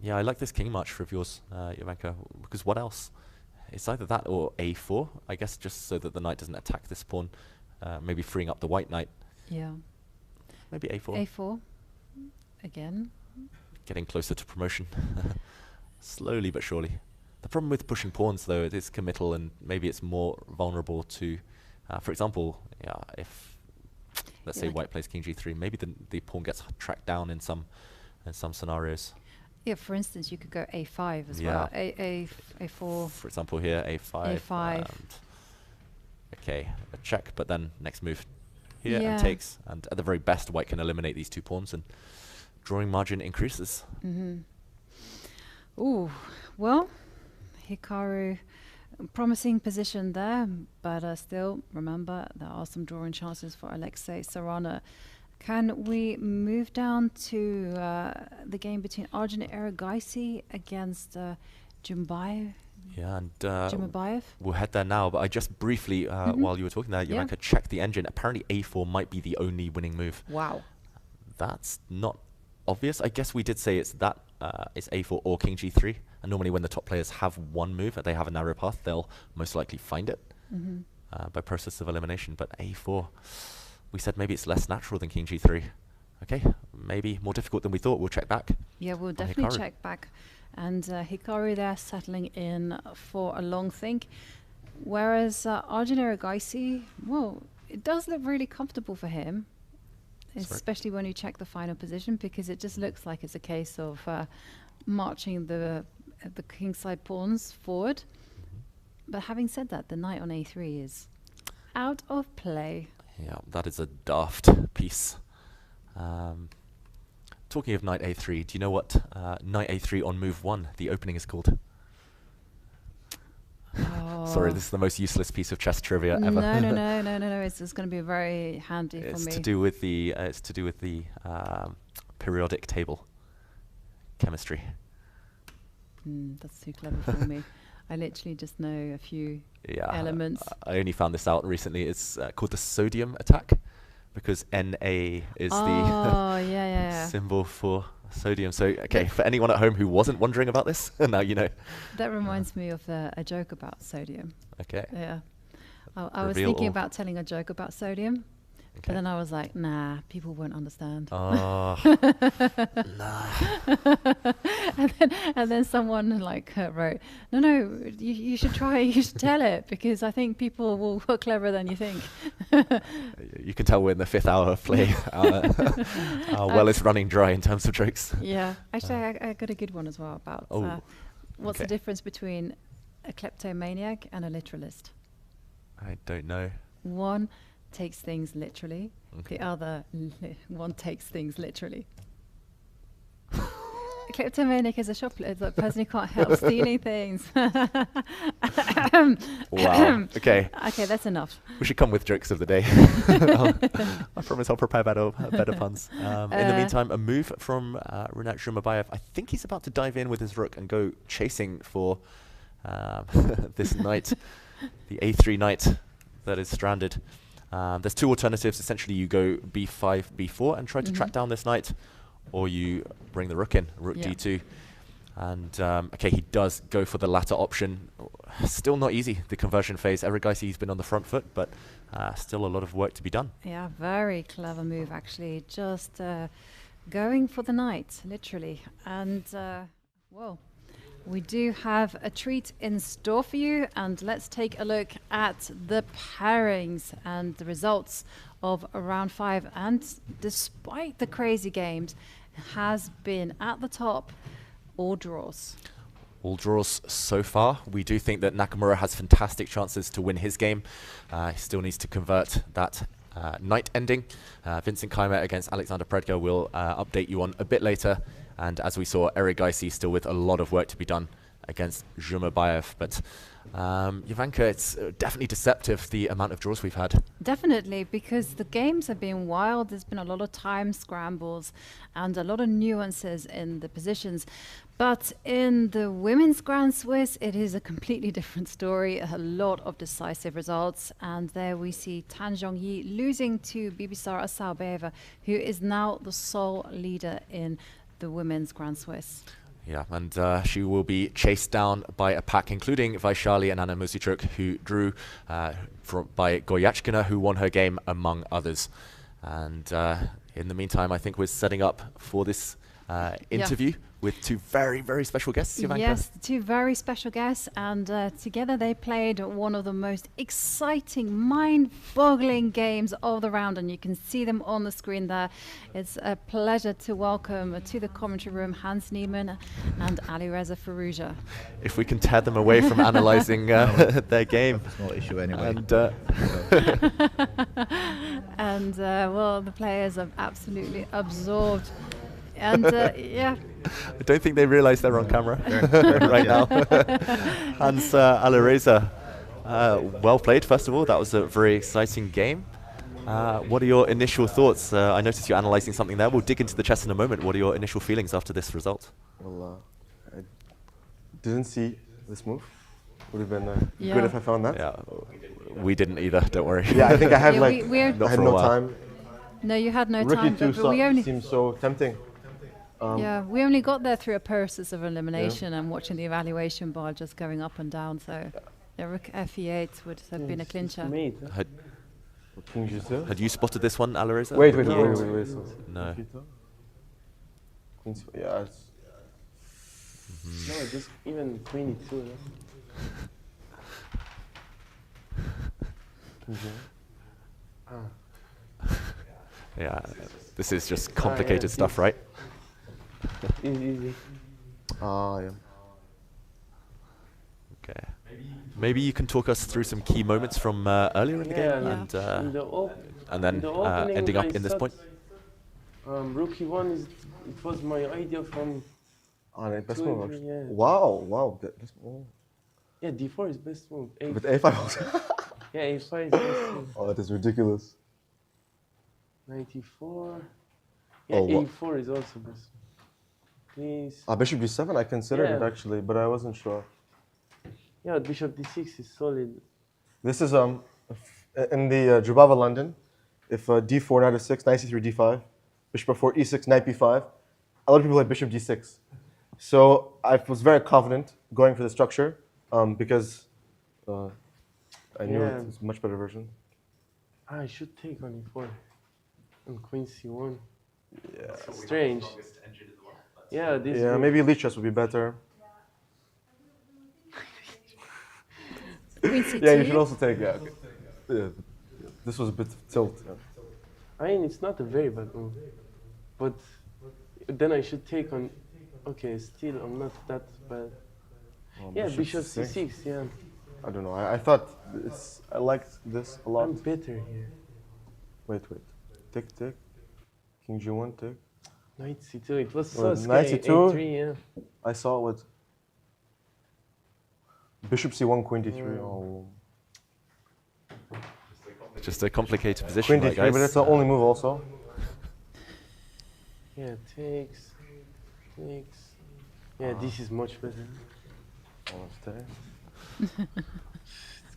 Yeah, I like this king much of yours, Jovanka, because what else? It's either that or a4, I guess, just so that the knight doesn't attack this pawn, maybe freeing up the white knight. Yeah. Maybe a4. a4 again. Getting closer to promotion. Slowly but surely. The problem with pushing pawns, though, it is committal, and maybe it's more vulnerable to, for example, if, let's say white plays king g3, maybe the pawn gets tracked down in some scenarios. Yeah, for instance, you could go a5 as well. A4. For example, here a5. A5. Okay, a check, but then next move here and takes, and at the very best, white can eliminate these 2 pawns, and drawing margin increases. Ooh, well, Hikaru, promising position there, but still, remember, there are some drawing chances for Alexei Sarana. Can we move down to the game between Arjun Erigaisi against Jumbayev? Yeah, and Jumabayev? we'll head there now, but I just briefly, while you were talking there, Jovanka, checked the engine. Apparently A4 might be the only winning move. Wow. That's not obvious. I guess we did say it's A4 or king g3, and normally when the top players have one move, they have a narrow path, they'll most likely find it by process of elimination. But A4, we said maybe it's less natural than king g3. Okay, maybe more difficult than we thought. We'll check back. Yeah, we'll definitely check back. And Hikaru there settling in for a long think. Whereas Arjun Erigaisi, well, it does look really comfortable for him, especially when you check the final position, because it just looks like it's a case of marching the kingside pawns forward. But having said that, the knight on a3 is out of play. Yeah, that is a daft piece. Talking of knight a3, do you know what knight a3 on move 1, the opening, is called? Sorry, this is the most useless piece of chess trivia ever. No. It's going to be very handy for me. It's to do with the periodic table chemistry. That's too clever for me. I literally just know a few elements. I only found this out recently. It's called the sodium attack, because Na is the symbol for Sodium. So, okay, for anyone at home who wasn't wondering about this, now you know. That reminds me of a joke about sodium. Okay. Yeah. I was Reveal thinking all. about telling a joke about sodium, but then I was like, nah, people won't understand. Oh. and then someone like wrote, no, you should try, you should tell it, because I think people will work cleverer than you think. You can tell we're in the 5th hour of play. Our well is running dry in terms of jokes. Yeah. Actually, I got a good one as well about what's the difference between a kleptomaniac and a literalist. I don't know. One takes things literally, the other one takes things literally. A kleptomaniac is a person who can't help stealing things. Wow. Okay. Okay, that's enough. We should come with jokes of the day. I promise I'll prepare better puns. In the meantime, a move from Rinat Zhumabayev. I think he's about to dive in with his rook and go chasing for this knight, the A3 knight that is stranded. There's two alternatives. Essentially, you go b5, b4 and try to track down this knight, or you bring the rook in, rook d2. And okay, he does go for the latter option. Still not easy, the conversion phase. Erigaisi's been on the front foot, but still a lot of work to be done. Yeah, very clever move, actually. Just going for the knight, literally. And, well, we do have a treat in store for you, and let's take a look at the pairings and the results of round 5. And despite the crazy games, has been at the top, all draws. All draws so far. We do think that Nakamura has fantastic chances to win his game. He still needs to convert that knight ending. Vincent Keimer against Alexander Predko will update you on a bit later. And as we saw, Erigaisi still with a lot of work to be done against Zhumabayev. But Jovanka, it's definitely deceptive, the amount of draws we've had. Definitely, because the games have been wild. There's been a lot of time scrambles and a lot of nuances in the positions. But in the women's Grand Swiss, it is a completely different story. A lot of decisive results. And there we see Tan Zhongyi losing to Bibisara Asaubeva, who is now the sole leader in the women's Grand Swiss. Yeah, and she will be chased down by a pack, including Vaishali and Anna Musichuk, who drew by Goyachkina, who won her game, among others. And in the meantime, I think we're setting up for this interview with two very, very special guests, Jovanka. Yes, two very special guests, and together they played one of the most exciting, mind-boggling games of the round, and you can see them on the screen there. It's a pleasure to welcome to the commentary room Hans Niemann and Alireza Firouzja. If we can tear them away from analysing their game. It's no issue anyway. And, well, the players are absolutely absorbed. And yeah, I don't think they realise they're on camera right now. Hans Alireza, well played. First of all, that was a very exciting game. What are your initial thoughts? I noticed you're analysing something there. We'll dig into the chess in a moment. What are your initial feelings after this result? Well, I didn't see this move. Would have been good if I found that. Yeah, we didn't either. Don't worry. Yeah, I think I had I had no time. No, you had no Rookie time. But we only seems so tempting. Yeah, we only got there through a process of elimination and watching the evaluation bar just going up and down. So the rook FE8 would have been a clincher. Had you spotted this one, Alireza? Wait. No. Yeah. No, just even queen e2. Yeah, this is just complicated stuff, right? Easy. Yeah. Okay. Maybe you can talk us through some key moments from earlier in the game, and then ending up in this point. Rook e1 it was my idea from. Best move. Actually. Yeah. Wow. Yeah, d4 is best move. But a5 also. Yeah, a5 is best move. Oh, that is ridiculous. 94. Yeah, a4 is also best. Please. Bishop d7, I considered it actually, but I wasn't sure. Yeah, bishop d6 is solid. This is in the Jubava London. If d4, knight f6, knight c3, d5, bishop f4, e6, knight b5, a lot of people had bishop d6. So I was very confident going for the structure because I knew Yeah. it's a much better version. I should take on e4 and queen c1. Yeah. It's strange. Yeah, this. Yeah, move. maybe lead chess would be better. Queen c2. Yeah, you should also take. Yeah, okay. Yeah, this was a bit tilt. Yeah. I mean, it's not a very bad move, but then I should take on. Okay, still I'm not that bad. Oh, Yeah, bishop c6. Yeah. I don't know. I thought I liked this a lot. I'm better here. Wait. Tick. King g1, tick. Knight c2. It was so Well, scary. knight c2. a3, yeah. I saw it with bishop c1, queen d3. Oh. Just a complicated position, Queen right, d3, guys? but that's the only move also. Yeah, takes. Yeah, this is much better.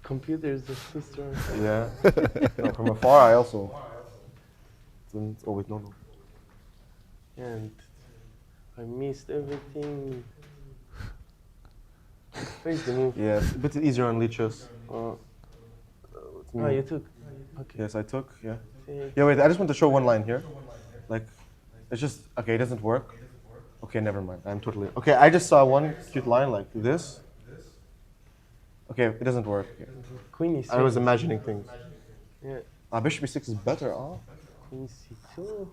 Computers are so strong. Yeah. No, from afar, I also didn't. Oh wait, no. And I missed everything. Where's the move? Yeah, it's a bit easier on lead chess. You took. Okay. Yes, I took. Yeah. Take. Yeah, wait. I just want to show one line here. Like, it's just okay. It doesn't work. Okay, never mind. I'm totally okay. I just saw one cute line like this. Okay, it doesn't work. Queen is. I was imagining things. Yeah. Bishop e6 is better. Oh. Queen c2.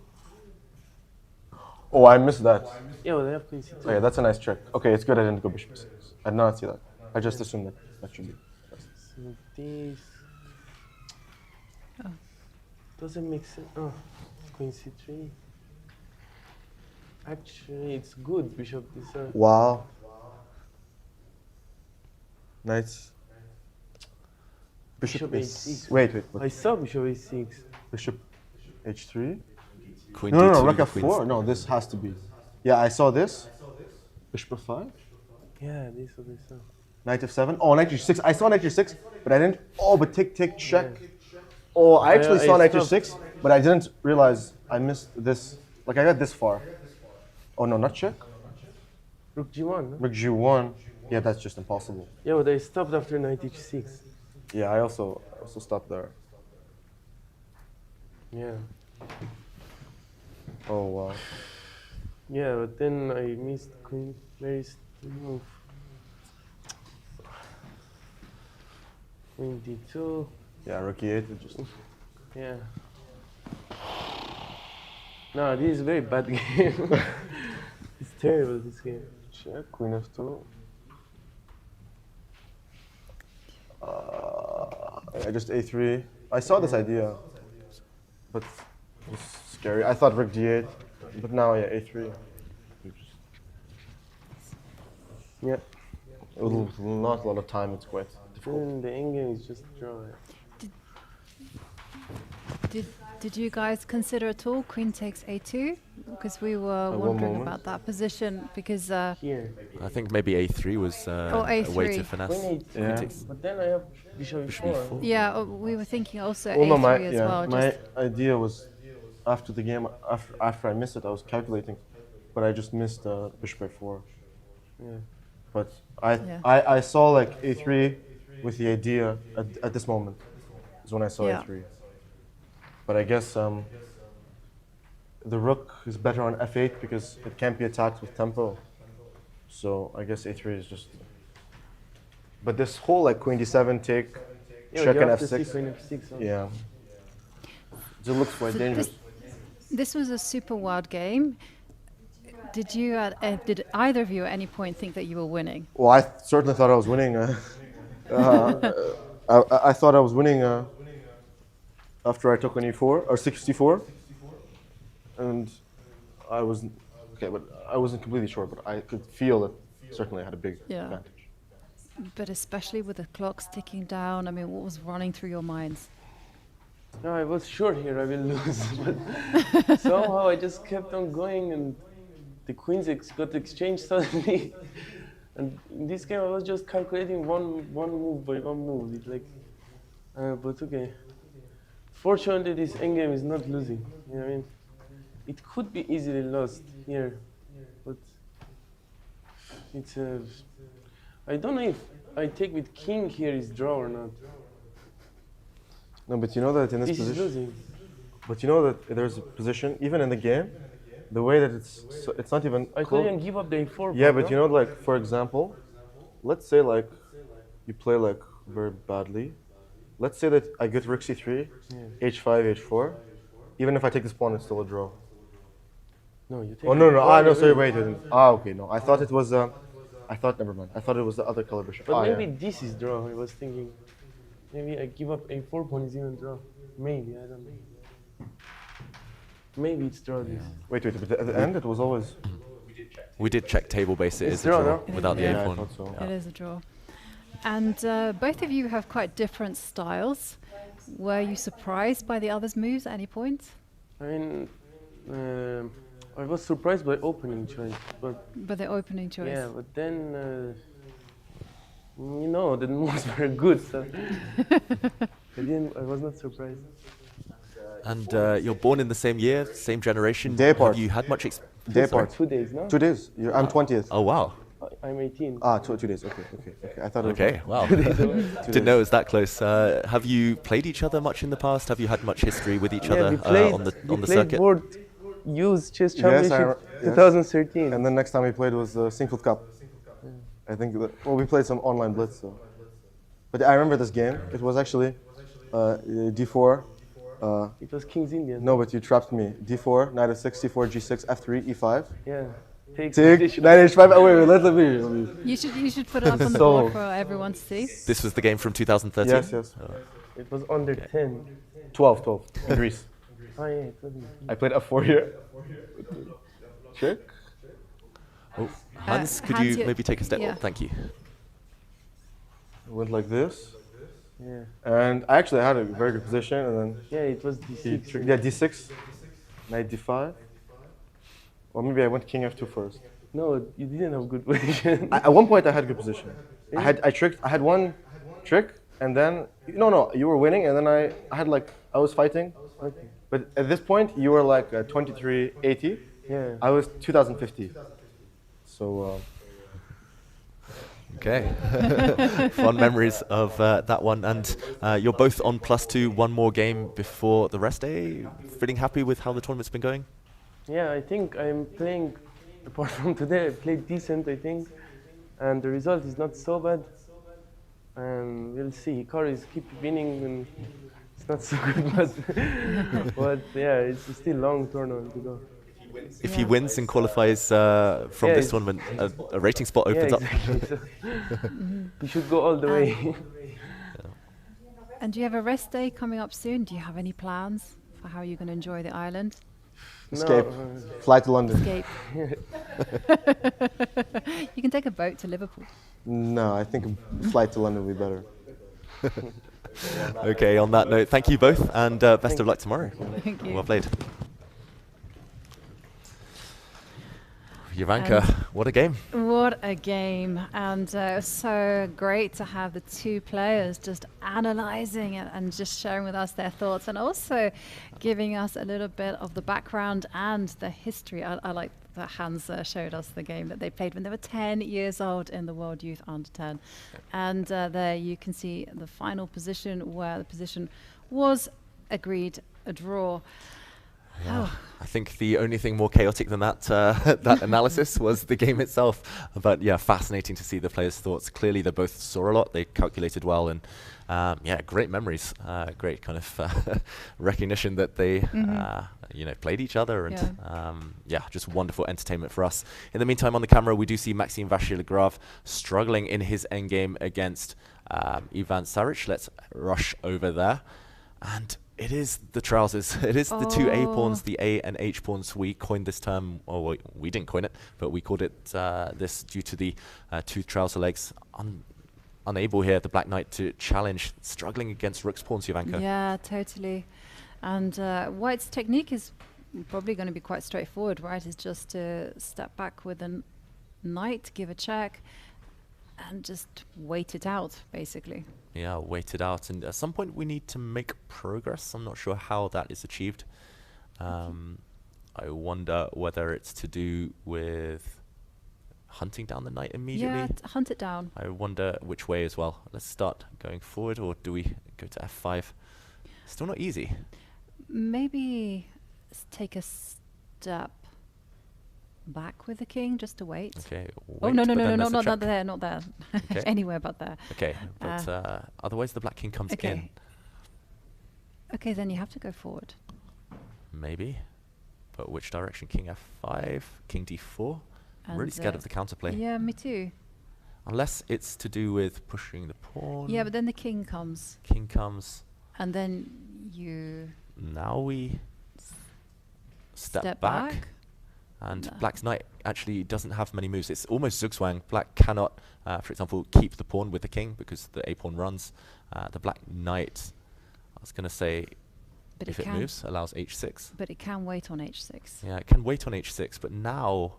Oh, I missed that. Yeah, well, they have queen c2. Oh, yeah, that's a nice check. Okay, it's good I didn't go bishop e6. I did not see that. I just assumed that should be. So this doesn't make sense. Oh, queen c3. Actually, it's good. Bishop d7. Wow. Nice. Bishop h6. Wait. I saw bishop h6. Bishop h3. Queen No, d2. rook f4. No, this has to be. Yeah, I saw this. Bishop f5. Yeah, this or this. Knight f7. Oh, knight h6. I saw knight h6, but I didn't. Oh, but tick, check. Oh, I actually saw knight h6, but I didn't realize I missed this. Like, I got this far. Oh, no, not check. Rook g1. No? Rook g1. Yeah, that's just impossible. Yeah, but I stopped after knight h6. Yeah, I also stopped there. Yeah. Oh, wow. Yeah, but then I missed queen. Where is the move? Queen d2. Yeah, rook e8. Just. Yeah. No, this is a very bad game. It's terrible, this game. Check, queen f2. I just a3. I saw this idea, but it was scary. I thought rook d8, but now, yeah, a3. Yeah. With not a lot of time, it's quite difficult. Then the endgame is just draw. Did you guys consider at all queen takes a2? Because we were wondering about that position. Because here, I think maybe a3 was a way to finesse. But then I have bishop e4. Yeah, we were thinking also Well, a3 as well. My idea was after the game, after I missed it, I was calculating, but I just missed bishop a4. Yeah. But I saw like a3 with the idea at this moment is when I saw a3. But I guess the rook is better on f8 because it can't be attacked with tempo. So I guess a3 is just. But this whole like queen d7 take, check and f6. Queen f6. Yeah. It looks quite dangerous. This was a super wild game. Did you? Did either of you at any point think that you were winning? Well, I certainly thought I was winning. I thought I was winning after I took an e4 or 64, and I wasn't okay, but I wasn't completely sure. But I could feel that certainly I had a big advantage. But especially with the clocks ticking down, I mean, what was running through your minds? No, I was sure here I will lose, but somehow I just kept on going, and the queens got exchanged suddenly. And in this game, I was just calculating one move by one move. It's like, but okay. Fortunately, this endgame is not losing. You know what I mean? It could be easily lost here. but it's I don't know if I take with king here is draw or not. No, but you know that in this This is position. losing. But you know that there's a position, even in the game, the way that it's not even. I could even give up the a4. Yeah, but you know, like for example, let's say like you play like very badly. Let's say that I get rook c3, h5, h4. Even if I take this pawn, it's still a draw. No, you take. Oh no, no, no, sorry, wait. Okay, no. I thought it was. I thought, never mind. I thought it was the other color bishop. But maybe yeah. this is draw. I was thinking. Maybe I give up a4 pawn is even draw. Maybe, I don't know. Maybe it's draw this. Wait, but at the end it was always. We did check table base. It It's is a draw draw, no? without the Yeah, I a pawn. thought so. It is a draw. And both of you have quite different styles. Were you surprised by the other's moves at any point? I mean, I was surprised by opening choice, but. By the opening choice. Yeah, but then. You know, the moves were good, so I was not surprised. And you're born in the same year, same generation. Day apart. Have you had much experience? Day apart. 2 days, no? 2 days. I'm 20th. Oh wow. I'm 18. Ah, 2 days. Okay. I thought. Okay, wow. Didn't know it was that close. Have you played each other much in the past? Have you had much history with each other on the circuit? World Youth Chess Championship yes. 2013. And then next time we played was the Singfield Cup. I think. We played some online blitz. So. But I remember this game. It was actually d4. It was King's Indian. No, but you trapped me. d4, knight f6, c4, g6, f3, e5. Yeah. Take knight h5. Oh wait, let me. You should put it up on the board for everyone to see. This was the game from 2013? Yes. It was under 10. 12 in Greece. Oh yeah, it wasn't. I played f4 here. Check. Oh, Hans, could Hans, you maybe take a step? yeah. Thank you. Went like this. Yeah. And I actually had a very good position, and then. Yeah, it was d6. Yeah, d6, knight d5. Or maybe I went king f2 first. No, you didn't have good position. At one point, I had good position. I had one trick, and then no, you were winning, and then I was fighting. Okay. But at this point, you were like 2380. Yeah. I was 2050. So. Okay. Fun memories of that one. And you're both on +2, one more game before the rest day. Feeling happy with how the tournament's been going? Yeah, I think I'm playing, apart from today, I played decent, I think. And the result is not so bad. And we'll see. Hikaru is keep winning, and it's not so good, but yeah, it's still long tournament to go. If he wins and qualifies from this tournament, a rating spot opens up. So you should go all the way. And do you have a rest day coming up soon? Do you have any plans for how you're going to enjoy the island? Escape. Fly to London. Escape. You can take a boat to Liverpool. No, I think a flight to London would be better. Okay, on that note, thank you both, and best of luck tomorrow. Thank you. Well played. Jovanka, what a game. What a game. And it was so great to have the two players just analysing it and just sharing with us their thoughts, and also giving us a little bit of the background and the history. I like that Hans showed us the game that they played when they were 10 years old in the World Youth Under 10. And there you can see the final position, where the position was agreed a draw. Yeah. I think the only thing more chaotic than that that analysis was the game itself. But yeah, fascinating to see the players' thoughts. Clearly, they both saw a lot. They calculated well, and yeah, great memories. Great kind of recognition that they played each other, and yeah, just wonderful entertainment for us. In the meantime, on the camera, we do see Maxime Vachier-Lagrave struggling in his endgame against Ivan Saric. Let's rush over there, and it is the trousers. It is the two A pawns, the A and H pawns. We coined this term, or we didn't coin it, but we called it this due to the two trouser legs. Unable here, the Black Knight, to challenge, struggling against Rook's pawns, Jovanka. Yeah, totally. And White's technique is probably going to be quite straightforward, right? It's just to step back with a knight, give a check, and just wait it out, basically. Yeah, wait it out. And at some point we need to make progress. I'm not sure how that is achieved. I wonder whether it's to do with hunting down the knight immediately. Yeah, hunt it down. I wonder which way as well. Let's start going forward, or do we go to f5? Still not easy. Maybe take a step back with the king just to wait. Okay. Oh, wait, no, but then not there's a check. there, not there. Okay. Anywhere but there. Okay, but otherwise the black king comes Okay. in. Okay, then you have to go forward. Maybe. But which direction? King f5, king d4. I'm really And, scared of the counterplay. Yeah, me too. Unless it's to do with pushing the pawn. Yeah, but then the king comes. King comes. And then you Now we step step back. back. And No. black's knight actually doesn't have many moves. It's almost zugzwang. Black cannot, for example, keep the pawn with the king because the a-pawn runs. The black knight, I was going to say, But if it it can. moves, allows h6. But it can wait on h6. Yeah, it can wait on h6, but now,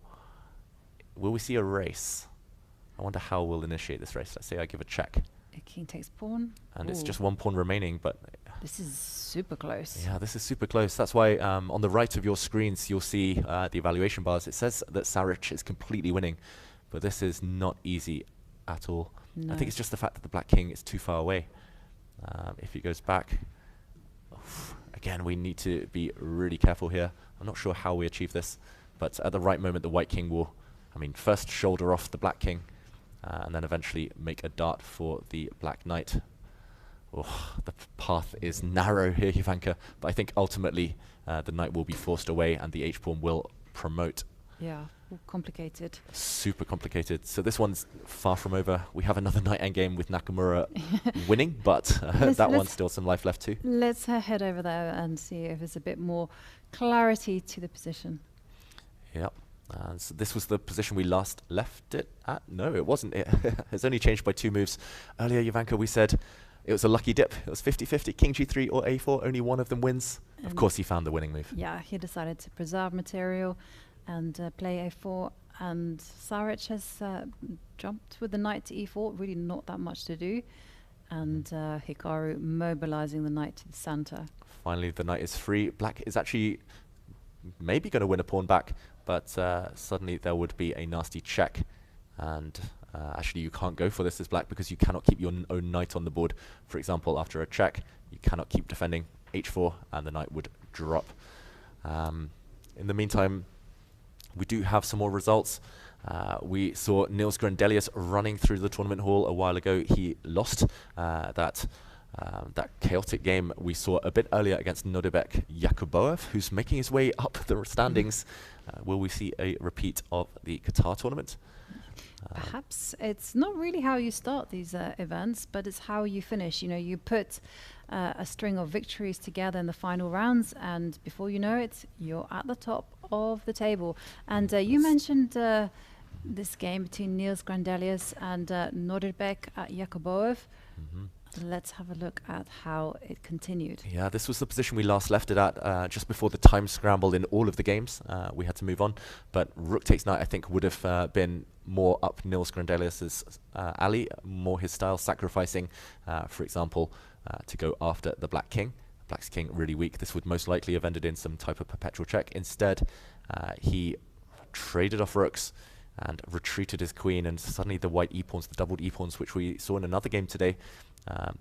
will we see a race? I wonder how we'll initiate this race. Let's say I give a check. The king takes pawn. And it's Ooh. just one pawn remaining, but This is super close. yeah, this is super close. That's why on the right of your screens, you'll see the evaluation bars. It says that Saric is completely winning, but this is not easy at all. No. I think it's just the fact that the black king is too far away. If he goes back, again, we need to be really careful here. I'm not sure how we achieve this, but at the right moment, the white king will, first shoulder off the black king, and then eventually make a dart for the black knight. Oh, the path is narrow here, Jovanka, but I think ultimately the knight will be forced away and the h-pawn will promote. Yeah, complicated. Super complicated. So this one's far from over. We have another knight endgame with Nakamura winning, but that one's still some life left too. Let's head over there and see if there's a bit more clarity to the position. Yep. So this was the position we last left it at. No, it wasn't. It has only changed by 2 moves. Earlier, Jovanka, we said it was a lucky dip. It was 50-50, king g3 or a4. Only one of them wins. Of course, he found the winning move. Yeah, he decided to preserve material and play a4. And Saric has jumped with the knight to e4. Really not that much to do. And Hikaru mobilizing the knight to the center. Finally, the knight is free. Black is actually maybe going to win a pawn back, but suddenly there would be a nasty check. And actually, you can't go for this as black because you cannot keep your own knight on the board. For example, after a check, you cannot keep defending h4, and the knight would drop. In the meantime, we do have some more results. We saw Niels Grandelius running through the tournament hall a while ago. He lost that chaotic game we saw a bit earlier against Nodebek Yakuboev, who's making his way up the standings. Will we see a repeat of the Qatar tournament? Perhaps it's not really how you start these events, but it's how you finish. You know, you put a string of victories together in the final rounds, and before you know it, you're at the top of the table. And you mentioned this game between Niels Grandelius and Nodebek Yakuboev. Let's have a look at how it continued. Yeah, this was the position we last left it at just before the time scramble in all of the games. We had to move on, but rook takes knight, I think, would have been more up Niels Grandelius's alley, more his style, sacrificing, for example, to go after the black king. Black's king really weak. This would most likely have ended in some type of perpetual check. Instead, he traded off rooks and retreated his queen, and suddenly the white e-pawns, the doubled e-pawns, which we saw in another game today,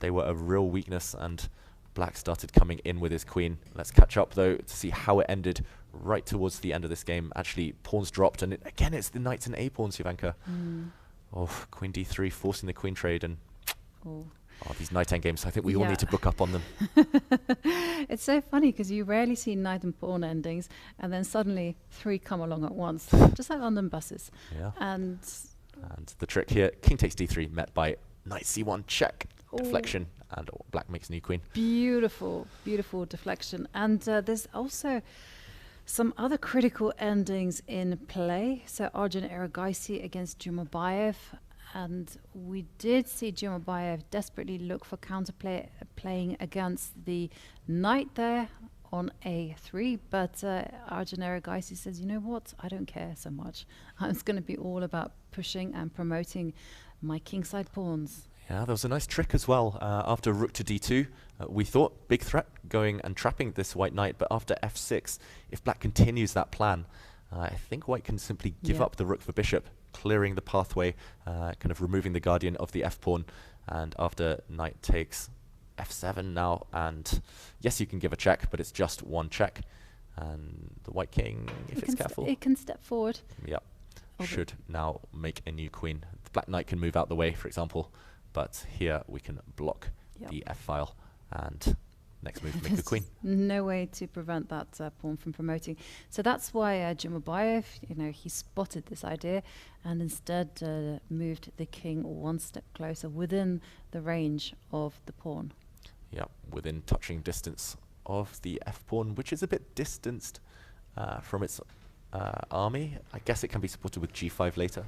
they were a real weakness, and black started coming in with his queen. Let's catch up, though, to see how it ended right towards the end of this game. Actually, pawns dropped, and again, it's the knights and a-pawns, Jovanka. Oh, queen d3, forcing the queen trade, and these knight endgames, I think we all need to book up on them. It's so funny because you rarely see knight and pawn endings, and then suddenly 3 come along at once, just like London buses. Yeah. And the trick here, king takes d3, met by knight c1 check, deflection, and black makes new queen. Beautiful, beautiful deflection. And there's also some other critical endings in play. So Arjun Erigaisi against Jumabayev. And we did see Jumabayev desperately look for counterplay, playing against the knight there on a3. But Arjun Erigaisi says, you know what? I don't care so much. It's going to be all about pushing and promoting my kingside pawns. Yeah, there was a nice trick as well. After rook to d2, we thought big threat going and trapping this white knight, but after f6, if black continues that plan, I think white can simply give up the rook for bishop, clearing the pathway, kind of removing the guardian of the f-pawn. And after knight takes f7 now, and yes, you can give a check, but it's just one check. And the white king, if it's careful, it can step forward. Yep. Should now make a new queen. The black knight can move out the way, for example, but here we can block the f-file, and next move, make the queen. No way to prevent that pawn from promoting. So that's why Jumabayev, he spotted this idea and instead moved the king one step closer within the range of the pawn. Yeah, within touching distance of the f-pawn, which is a bit distanced from its army. I guess it can be supported with g5 later.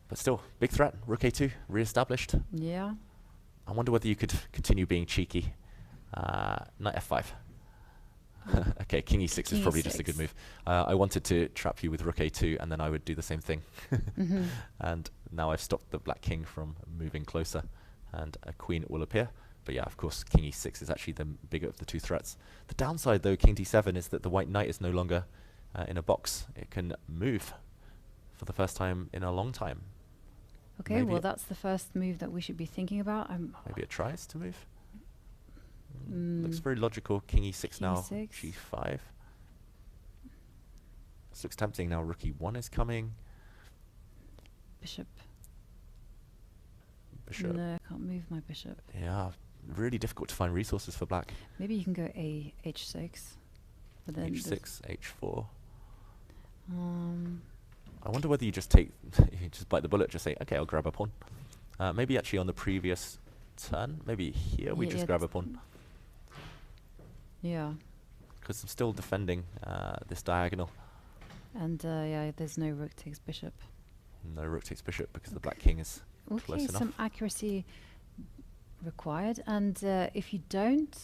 But still, big threat. Rook a2, re-established. Yeah. I wonder whether you could continue being cheeky. Knight f5. Okay, king e6 is probably just a good move. I wanted to trap you with rook a2, and then I would do the same thing. And now I've stopped the black king from moving closer, and a queen will appear. But yeah, of course, king e6 is actually the bigger of the two threats. The downside, though, king d7, is that the white knight is no longer in a box. It can move for the first time in a long time. Okay, maybe well, that's the first move that we should be thinking about. Maybe it tries to move. Looks very logical. King e6 king now, e6. G5. This looks tempting now. Rook e1 is coming. Bishop. No, I can't move my bishop. Yeah, really difficult to find resources for black. Maybe you can go h6. But then h6, h4. I wonder whether you just take, you just bite the bullet, just say, okay, I'll grab a pawn. Maybe actually on the previous turn, maybe here we just grab a pawn. Yeah. Because I'm still defending this diagonal. And yeah, there's no rook takes bishop. No rook takes bishop because the black king is close enough. Some accuracy required. And if you don't,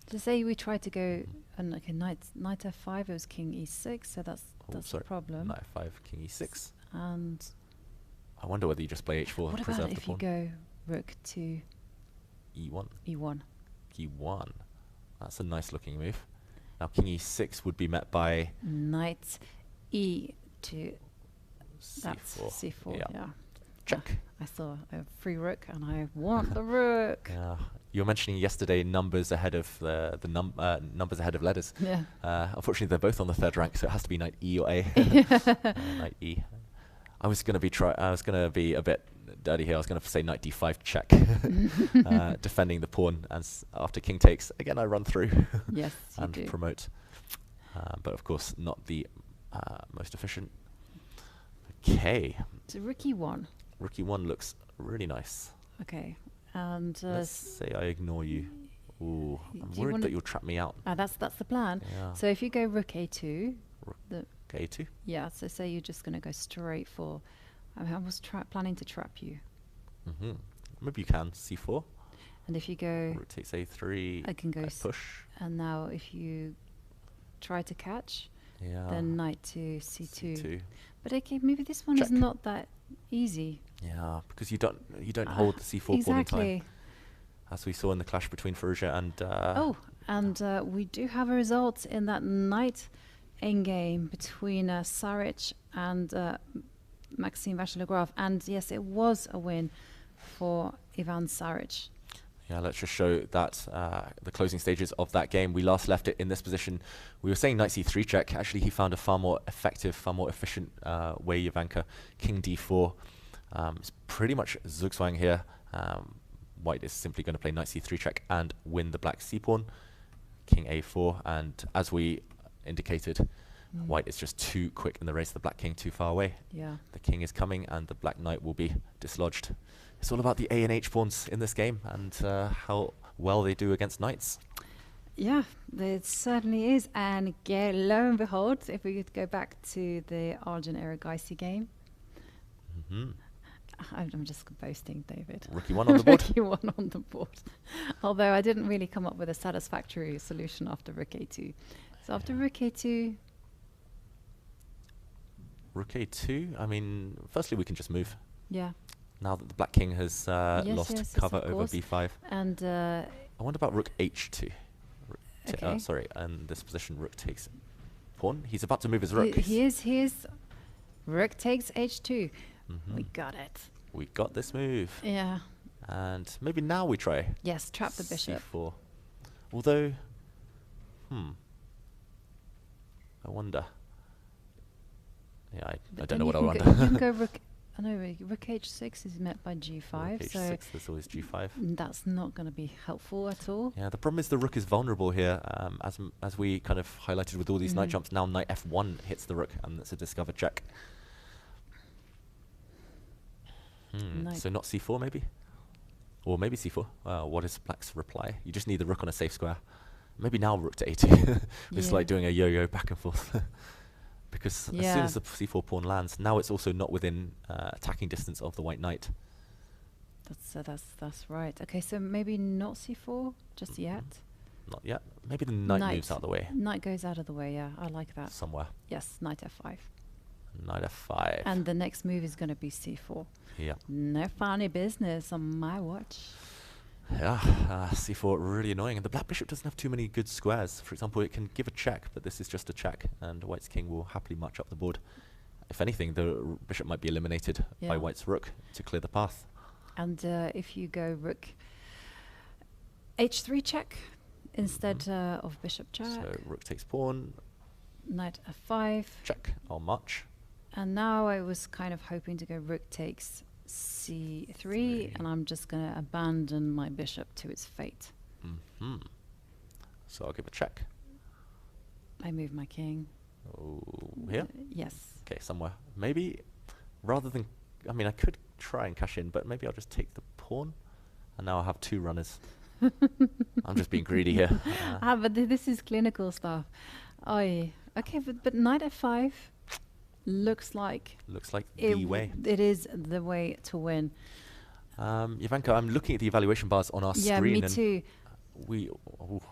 to say we try to go and like a knight f5, it was king e6, so that's the problem. Knight f5, king e6. And I wonder whether you just play h4 and preserve the pawn. What about if you go rook to e1? e1. e1. That's a nice looking move. Now king e6 would be met by knight e to c4. c4. Yeah. Check. I saw a free rook, and I want the rook. Yeah. You were mentioning yesterday numbers ahead of numbers ahead of letters. Yeah. Unfortunately, they're both on the third rank, so it has to be knight e or a. Knight e. I was going to be a bit dirty here. I was going to say knight d5 check, defending the pawn, and after king takes, again I run through. Yes, and promote. But of course, not the most efficient. Okay. So rook e1. Rook e1 looks really nice. Okay. And let's say I ignore you. Ooh, I'm worried that you'll trap me out. That's the plan. Yeah. So if you go rook a2, rook a2. Yeah. So say you're just going to go straight for. I was planning to trap you. Maybe you can c4. And if you go rook takes a3, I can go push. And now if you try to catch, then knight to c2. But okay, maybe this one is not that easy. Yeah, because you don't hold the c4 pawn in time, as we saw in the clash between Firouzja and. We do have a result in that knight endgame between Saric and Maxime Vachier-Lagrave, and yes, it was a win for Ivan Saric. Yeah, let's just show that the closing stages of that game. We last left it in this position. We were saying knight c3 check. Actually, he found a far more effective, far more efficient way, Jovanka. King d4. It's pretty much zugzwang here. White is simply going to play knight c3 check and win the black c-pawn. King a4, and as we indicated, white is just too quick in the race. The black king too far away. Yeah. The king is coming, and the black knight will be dislodged. It's all about the A and H pawns in this game, and how well they do against knights. Yeah, it certainly is. And lo and behold, if we could go back to the Arjun Erigaisi game. I'm just boasting, David. Rook e1 on the board. Rook e1 on the board. Although I didn't really come up with a satisfactory solution after rook a2. So after rook a2... Rook a2? I mean, firstly, we can just move. Yeah. Now that the black king has lost yes, cover of over course. b5. And I wonder about rook h2. Okay. Sorry, and this position, rook takes pawn. He's about to move his rook. he is. Rook takes h2. Mhm. We got it. We got this move. Yeah. And maybe now we try. Yes, trap the bishop. c4. Although, I wonder. Yeah, I But don't then know what I you wonder. can go, you can go rook. I know rook h6 is met by g5. Rook so h6, there's always g5. that's not going to be helpful at all. Yeah, the problem is the rook is vulnerable here, as we kind of highlighted with all these knight Mhm. jumps. Now knight f1 hits the rook, and that's a discovered check. Knight- So not c4 maybe? Or maybe c4. What is black's reply? You just need the rook on a safe square. Maybe now rook to a2. It's Yeah. like doing a yo-yo back and forth. Because as soon Yeah. as the c4 pawn lands, now it's also not within attacking distance of the white knight. That's right. Okay, so maybe not c4 just yet. Not yet. Maybe the knight moves out of the way Knight goes out of the way. Yeah, I like that. somewhere. Yes, knight f5. Knight f5. And the next move is going to be c4. Yeah. No funny business on my watch. Yeah, c4 really annoying, and the black bishop doesn't have too many good squares. For example, it can give a check, but this is just a check, and white's king will happily march up the board. If anything, the bishop might be eliminated Yeah. by white's rook to clear the path. And if you go rook h3 check instead of bishop check, So rook takes pawn, knight f5, check, I'll march. and now I was kind of hoping to go rook takes c3, and I'm just going to abandon my bishop to its fate. So I'll give a check. I move my king. Oh, here? Yes. Okay, somewhere. Maybe, rather than, I mean, I could try and cash in, but maybe I'll just take the pawn, and now I'll have two runners. I'm just being greedy here. But this is clinical stuff. Okay, but knight f5 looks like the way. It is the way to win. Jovanka, I'm looking at the evaluation bars on our Yeah, screen. me and too.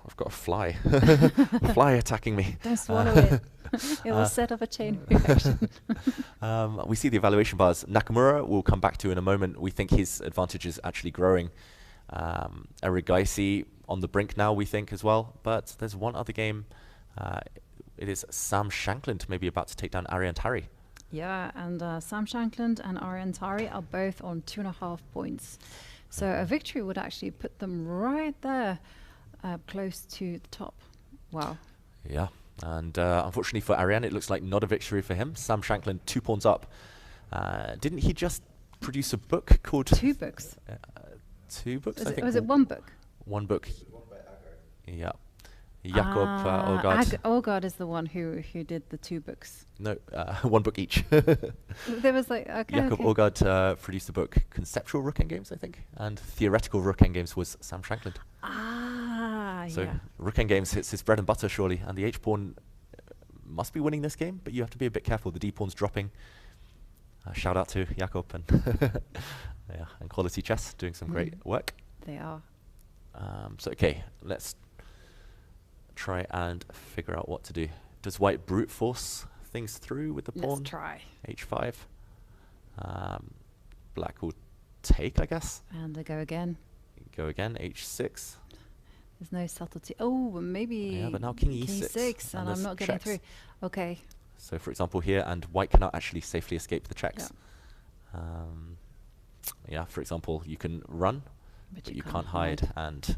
I've got a fly. A fly attacking me. Don't swallow it. It will set off a chain reaction. We see the evaluation bars. Nakamura we'll come back to in a moment. We think his advantage is actually growing. Erigaisi on the brink now, we think, as well. But there's one other game. It is Sam Shankland maybe about to take down Arian Tari. Yeah, and Sam Shankland and Arian Tari are both on 2.5 points. So a victory would actually put them right there, close to the top. Wow. Yeah, and unfortunately for Arian, it looks like not a victory for him. Sam Shankland 2 pawns up. Didn't he just produce a book called... 2 books. 2 books, I think. Was it 1 book? 1 book. Yeah. Jakob Olgaard. Olgaard is the one who did the 2 books. No, 1 book each. There was like, okay. Jakob Olgaard produced the book Conceptual Rook Endgames, I think, and Theoretical Rook Endgames was Sam Shankland. So yeah. Rook Endgames hits his bread and butter, surely, and the H-pawn must be winning this game, but you have to be a bit careful. The D-pawn's dropping. Shout out to Jakob and yeah, and Quality Chess doing some great work. They are. So okay, let's try and figure out what to do. Does white brute force things through with the pawn? Let's try. H5. Black will take, I guess. And they go again. Go again, H6. There's no subtlety. Oh, maybe. Yeah, but now king E6. And I'm there's not getting checks. through. Okay. So for example here, and white cannot actually safely escape the checks. Yeah, for example, you can run, but you can't hide, and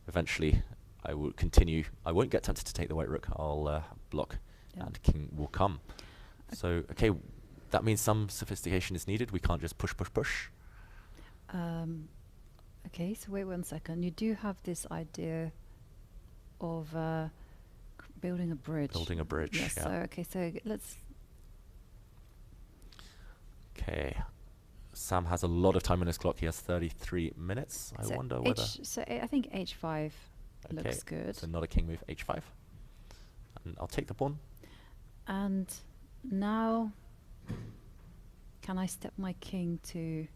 eventually I will continue. I won't get tempted to take the white rook. I'll block, and king will come. So, okay, that means some sophistication is needed. We can't just push, push, push. Okay, so wait 1 second. You do have this idea of building a bridge. Building a bridge, yes, yeah. so, okay, so let's... Okay. Sam has a lot of time on his clock. He has 33 minutes. I wonder whether... So I think H5 looks good. So not a king move, H5. And I'll take the pawn. And now, can I step my king to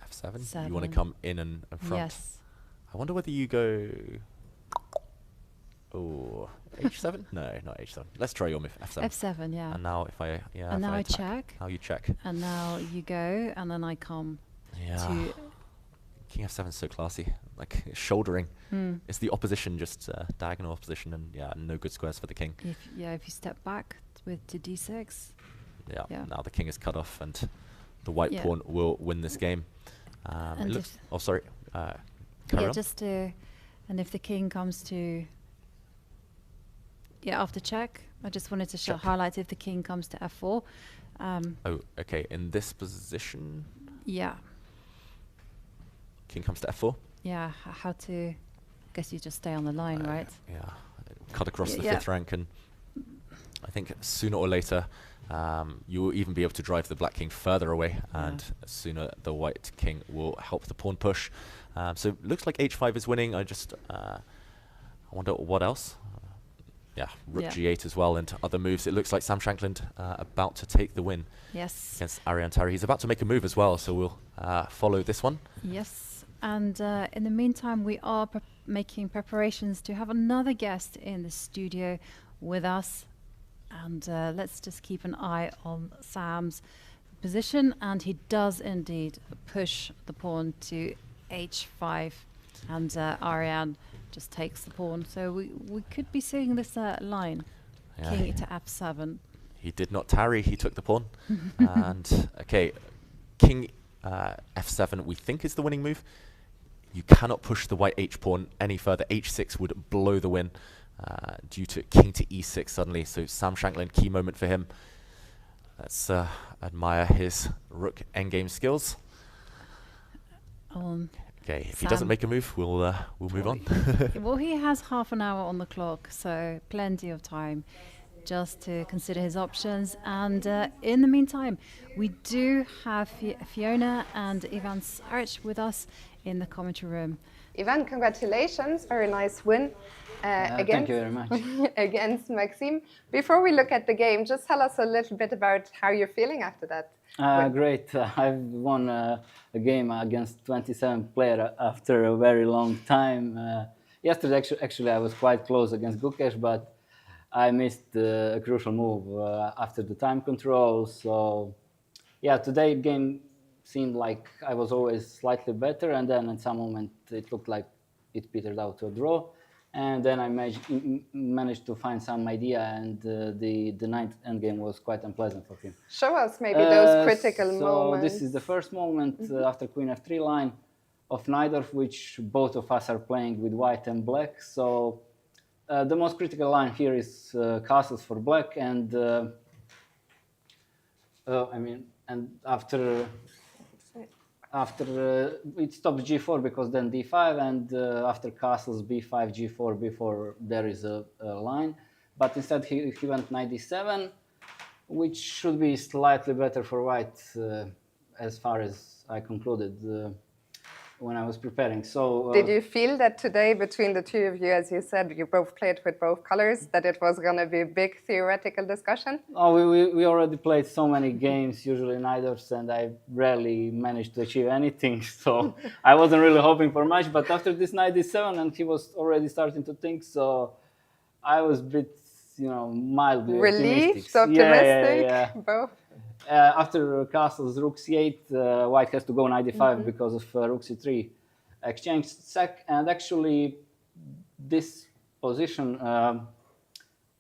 F7? You want to come in and front? Yes. I wonder whether you go... Oh, h7? No, not h7. Let's try your move, f7. f7, yeah. And now if I, yeah. And if now I attack, check. Now you check. And now you go, and then I come to... King f7 is so classy, like shouldering. Hmm. It's the opposition, just diagonal opposition, and yeah, no good squares for the king. If you step back to d6. Yeah, now the king is cut off, and the white pawn will win this game. It looks, oh, sorry. Carry on. Just to, and if the king comes to, after check, I just wanted to highlight if the king comes to f4. Oh, okay. In this position. Yeah. King comes to f4. Yeah. How to? I guess you just stay on the line, right? Yeah. Cut across the fifth rank, and I think sooner or later, you will even be able to drive the black king further away, and sooner the white king will help the pawn push. So it looks like h5 is winning. I wonder what else. Rook g8 as well, and other moves. It looks like Sam Shankland about to take the win. Yes. Against Ariane Tari. He's about to make a move as well, so we'll follow this one. Yes. And in the meantime, we are making preparations to have another guest in the studio with us. And let's just keep an eye on Sam's position. And he does indeed push the pawn to h5. And Ariane just takes the pawn. So we could be seeing this line. King to f7. He did not tarry. He took the pawn. And, okay, king f7 we think is the winning move. You cannot push the white h-pawn any further. h6 would blow the win. Due to king to e6 suddenly. So Sam Shankland, key moment for him. Let's admire his rook endgame skills. Okay, if he doesn't make a move, we'll move on. Well, he has half an hour on the clock, so plenty of time just to consider his options. And in the meantime, we do have Fiona and Ivan Saric with us in the commentary room. Ivan, congratulations. Very nice win. Thank you very much. Against Maxime. Before we look at the game, just tell us a little bit about how you're feeling after that. Great. I've won a game against 27 player after a very long time. Yesterday, actually, I was quite close against Gukesh, but I missed a crucial move after the time control. So, yeah, today game seemed like I was always slightly better, and then at some moment it looked like it petered out to a draw. And then I managed to find some idea, and the ninth endgame was quite unpleasant for him. Show us maybe those critical moments. So this is the first moment after queen f3 line of Najdorf, which both of us are playing with white and black. So the most critical line here is castles for black, and and after it stops g4 because then d5, and after castles b5, g4, b4, there is a line. But instead he went knight d7, which should be slightly better for white as far as I concluded when I was preparing. So did you feel that today between the two of you, as you said, you both played with both colors, that it was going to be a big theoretical discussion? Oh, we already played so many games, usually Najdorfs, and I rarely managed to achieve anything. So I wasn't really hoping for much. But after this knight d7, and he was already starting to think, so I was a bit, mildly relieved, optimistic, yeah. both. After castles rook c8, white has to go knight d5 because of rook c3 exchange sec. And actually, this position,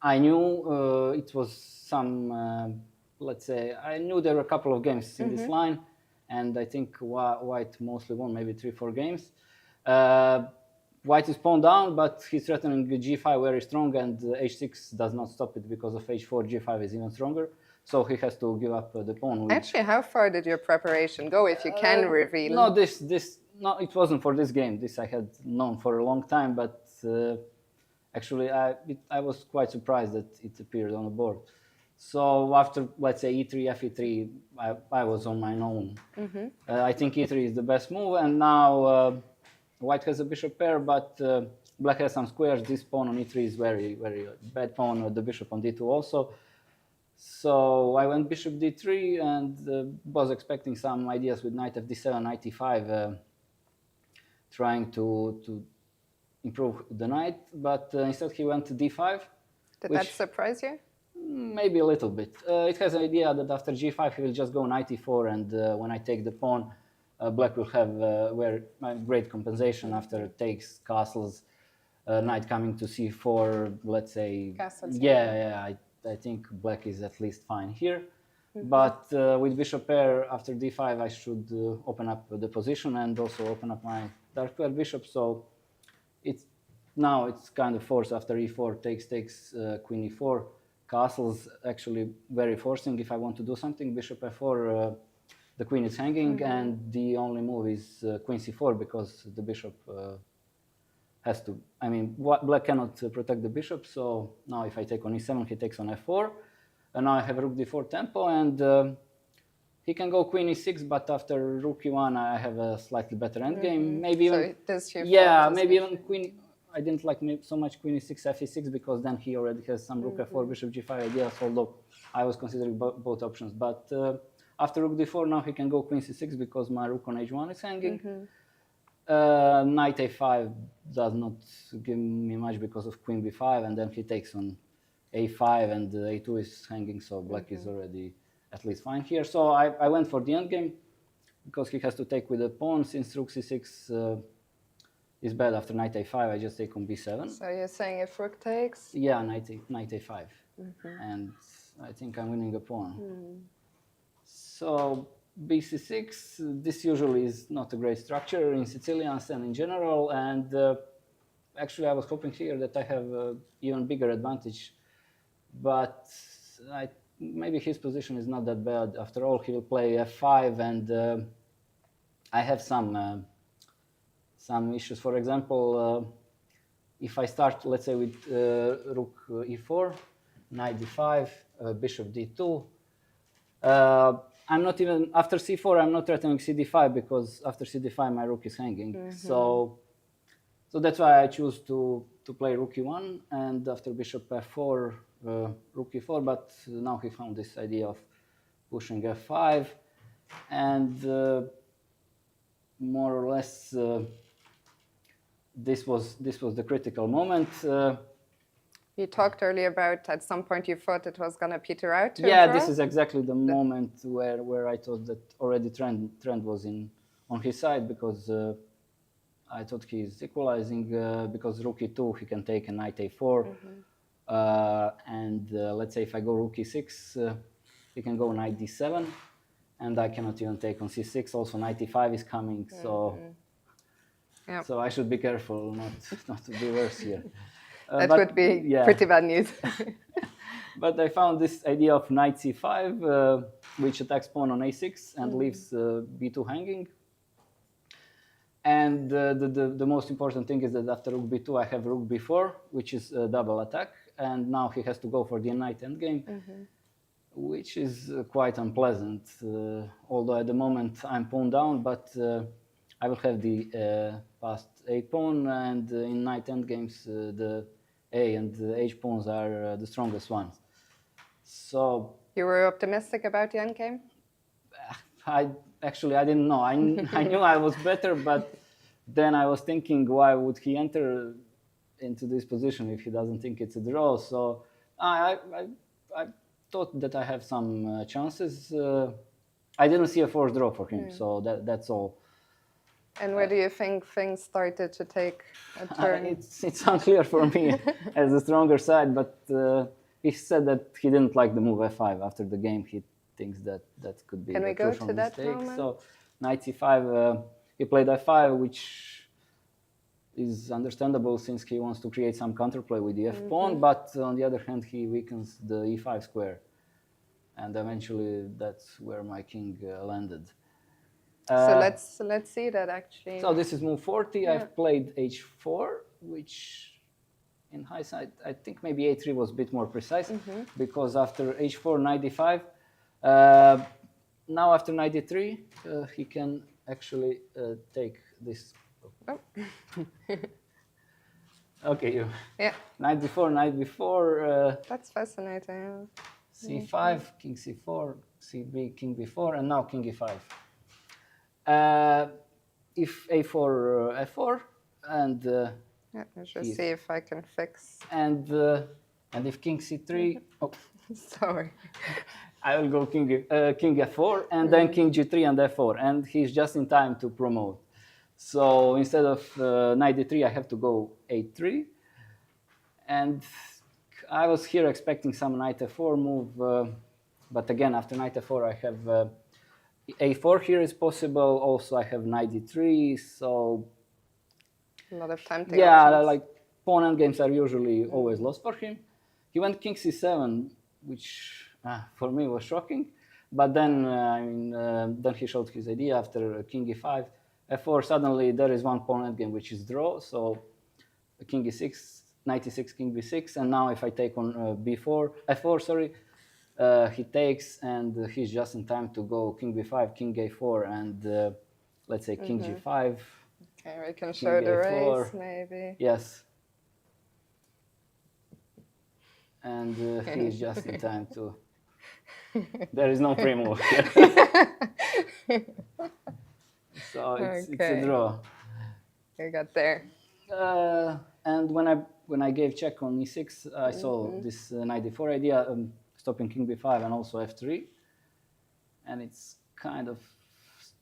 I knew it was some, let's say, I knew there were a couple of games in this line, and I think white mostly won, maybe 3-4 games. White is pawn down, but he's threatening g5 very strong, and h6 does not stop it because of h4, g5 is even stronger. So he has to give up the pawn. Actually, how far did your preparation go, if you can reveal? No, no, it wasn't for this game. This I had known for a long time, but actually I was quite surprised that it appeared on the board. So after, let's say, e3, fe3, I was on my own. I think e3 is the best move, and now white has a bishop pair, but black has some squares. This pawn on e3 is very, very bad pawn, the bishop on d2 also. So I went bishop d3 and was expecting some ideas with knight fd7, knight e5, trying to improve the knight, but instead he went to d5. Did that surprise you? Maybe a little bit. It has an idea that after g5 he will just go knight e4, and when I take the pawn, black will have great compensation after it takes castles, knight coming to c4, let's say. Castles. Yeah, I think black is at least fine here. But with bishop pair after d5, I should open up the position and also open up my dark square bishop. So now it's kind of forced after e4 takes queen e4. Castles actually very forcing. If I want to do something, bishop f4, the queen is hanging, and the only move is queen c4 because the bishop has to. I mean, black cannot protect the bishop. So now if I take on e7, he takes on f4. And now I have rook d4 tempo, and he can go queen e6, but after rook e1, I have a slightly better endgame. Maybe so even, does your maybe even queen. I didn't like so much queen e6, fe6, because then he already has some rook f4, bishop g5 ideas, although I was considering both options. But after rook d4, now he can go queen c6 because my rook on h1 is hanging. Knight a5 does not give me much because of queen b5, and then he takes on a5, and a2 is hanging, so black is already at least fine here. So I went for the endgame because he has to take with the pawn. Since rook c6 is bad after knight a5, I just take on b7. So you're saying if rook takes? Yeah, knight a5. And I think I'm winning a pawn. So bc6, this usually is not a great structure in Sicilians and in general, and actually I was hoping here that I have an even bigger advantage, but maybe his position is not that bad. After all, he will play f5, and I have some issues. For example, if I start, let's say, with rook e4, knight d5, bishop d2, I'm not even, after c4, I'm not threatening cd5, because after cd5, my rook is hanging. So that's why I choose to play rook e1, and after bishop f4, rook e4, but now he found this idea of pushing f5, and more or less this was the critical moment. You talked earlier about at some point you thought it was going to peter out. Yeah, this is exactly the moment where I thought that already trend was on his side, because I thought he's equalizing, because rook e2 he can take a knight a4, and let's say if I go rook e6, he can go knight d7, and I cannot even take on c6. Also knight e5 is coming, so so I should be careful not to be worse here. That would be pretty bad news. But I found this idea of knight c5, which attacks pawn on a6 and leaves b2 hanging. And the most important thing is that after rook b2, I have rook b4, which is a double attack. And now he has to go for the knight endgame, which is quite unpleasant. Although at the moment I'm pawn down, but I will have the passed a pawn, and in knight endgames, the a and the h pawns are the strongest ones. So you were optimistic about the endgame? I didn't know. I knew I was better, but then I was thinking, why would he enter into this position if he doesn't think it's a draw? So I thought that I have some chances. I didn't see a forced draw for him, so that's all. And where do you think things started to take a turn? It's unclear for me as the stronger side, but he said that he didn't like the move f5 after the game. He thinks that could be a crucial mistake. So knight c5, he played f5, which is understandable since he wants to create some counterplay with the f pawn, but on the other hand, he weakens the e5 square. And eventually, that's where my king landed. So let's see that actually. So this is move 40. I've played h4, which in hindsight, I think maybe a3 was a bit more precise, because after h4, knight d5, now after knight d3, he can actually take this. Oh. Okay, yeah. Knight b4, that's fascinating. c5, king c4, cb, king b4, and now king e5. If a4, f4, and Yeah, let's just see if I can fix. And if king c3, oh, sorry, I will go king f4 and then king g3 and f4, and he's just in time to promote. So instead of knight d3, I have to go a3, and I was here expecting some knight f4 move, but again after knight f4 I have a4 here is possible. Also I have knight d3, so a lot of tempting options. Like pawn endgames are usually always lost for him. He went king c7, which for me was shocking. But then, then he showed his idea after king e5, f4. Suddenly there is one pawn endgame which is draw. So king e6, knight e6, king b6, and now if I take on f4, sorry, he takes, and he's just in time to go king b5, king a4, and let's say king g5. Okay, we can show the race, maybe. Yes. And he's just in time to... There is no pre-move here. So it's a draw. You got there. And when I gave check on e6, I saw this knight d4 idea, stopping king b5 and also f3. And it's kind of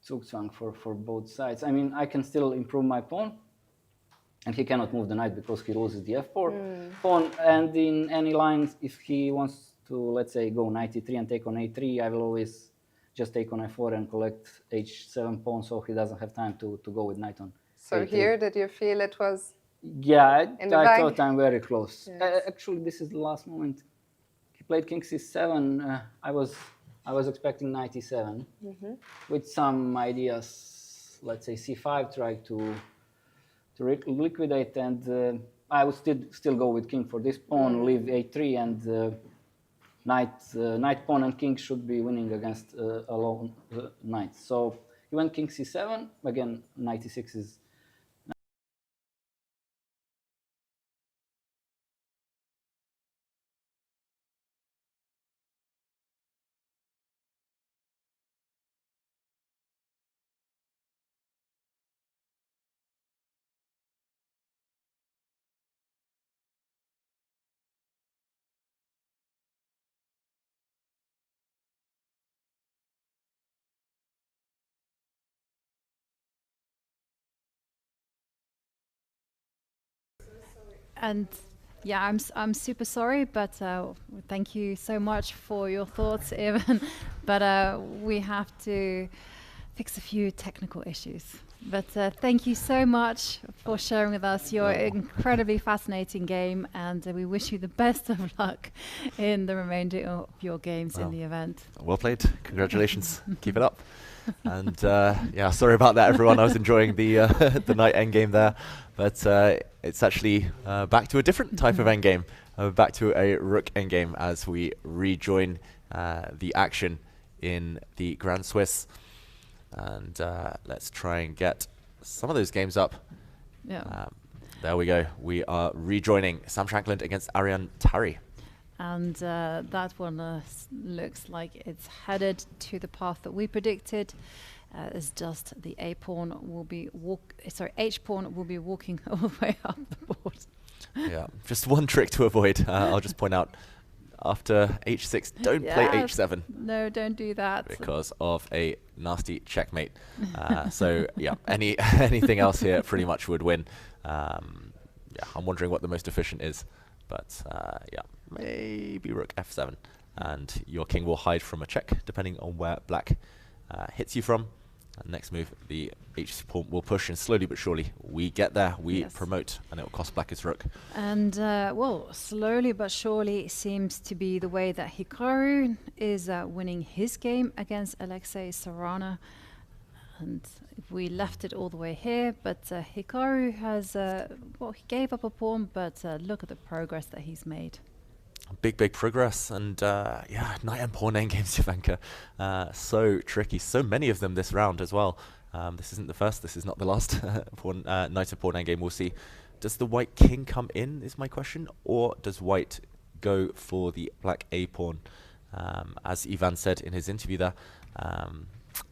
zugzwang for both sides. I mean, I can still improve my pawn, and he cannot move the knight because he loses the f4 pawn. And in any line, if he wants to, let's say, go knight e3 and take on a3, I will always just take on f4 and collect h7 pawn, so he doesn't have time to go with knight on So a3. Here, did you feel it was? Yeah, I thought I'm very close. Yes. Actually, this is the last moment. He played king c7. I was expecting knight e7 with some ideas. Let's say c5, try to liquidate, and I would still go with king for this pawn, leave a3, and knight pawn and king should be winning against a lone knight. So he went king c7. Again, knight e6 is. And yeah, I'm super sorry, but thank you so much for your thoughts, Evan. But we have to fix a few technical issues. But thank you so much for sharing with us your incredibly fascinating game, and we wish you the best of luck in the remainder of your games in the event. Well played. Congratulations. Keep it up. And yeah, sorry about that, everyone. I was enjoying the knight endgame there, but it's actually back to a different type of endgame. Back to a rook endgame as we rejoin the action in the Grand Swiss. And let's try and get some of those games up. Yeah. There we go. We are rejoining Sam Shankland against Ariane Tari. And that one looks like it's headed to the path that we predicted. It's just the H pawn will be walking all the way up the board. Yeah, just one trick to avoid. I'll just point out, after h6, don't play h7. No, don't do that. Because of a nasty checkmate. So yeah, anything else here pretty much would win. Yeah, I'm wondering what the most efficient is. But yeah, maybe rook f7. And your king will hide from a check, depending on where black hits you from. And next move, the h pawn will push, and slowly but surely we get there. We promote, and it will cost black his rook. And well, slowly but surely seems to be the way that Hikaru is winning his game against Alexei Sarana. And we left it all the way here, but Hikaru has, well, he gave up a pawn, but look at the progress that he's made. Big progress, and yeah, knight and pawn endgames, Jovanka. So tricky, so many of them this round as well. This isn't the first, this is not the last knight and pawn endgame. We'll see. Does the white king come in, is my question, or does white go for the black a pawn? As Ivan said in his interview there,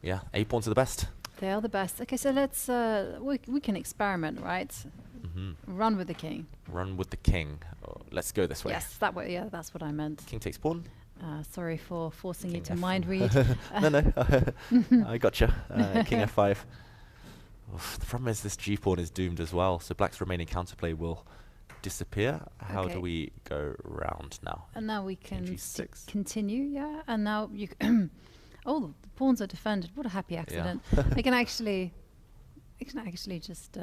yeah, a pawns are the best. They are the best. Okay, so let's we can experiment, right? Run with the king. Run with the king. Oh, let's go this way. Yes, that way. Yeah, that's what I meant. King takes pawn. Sorry for forcing you King to mind read. No, I gotcha. King f5. Oof, the problem is this g-pawn is doomed as well, so black's remaining counterplay will disappear. How do we go round now? And now we can g6. Continue, yeah. And now you oh, the pawns are defended. What a happy accident. They can actually just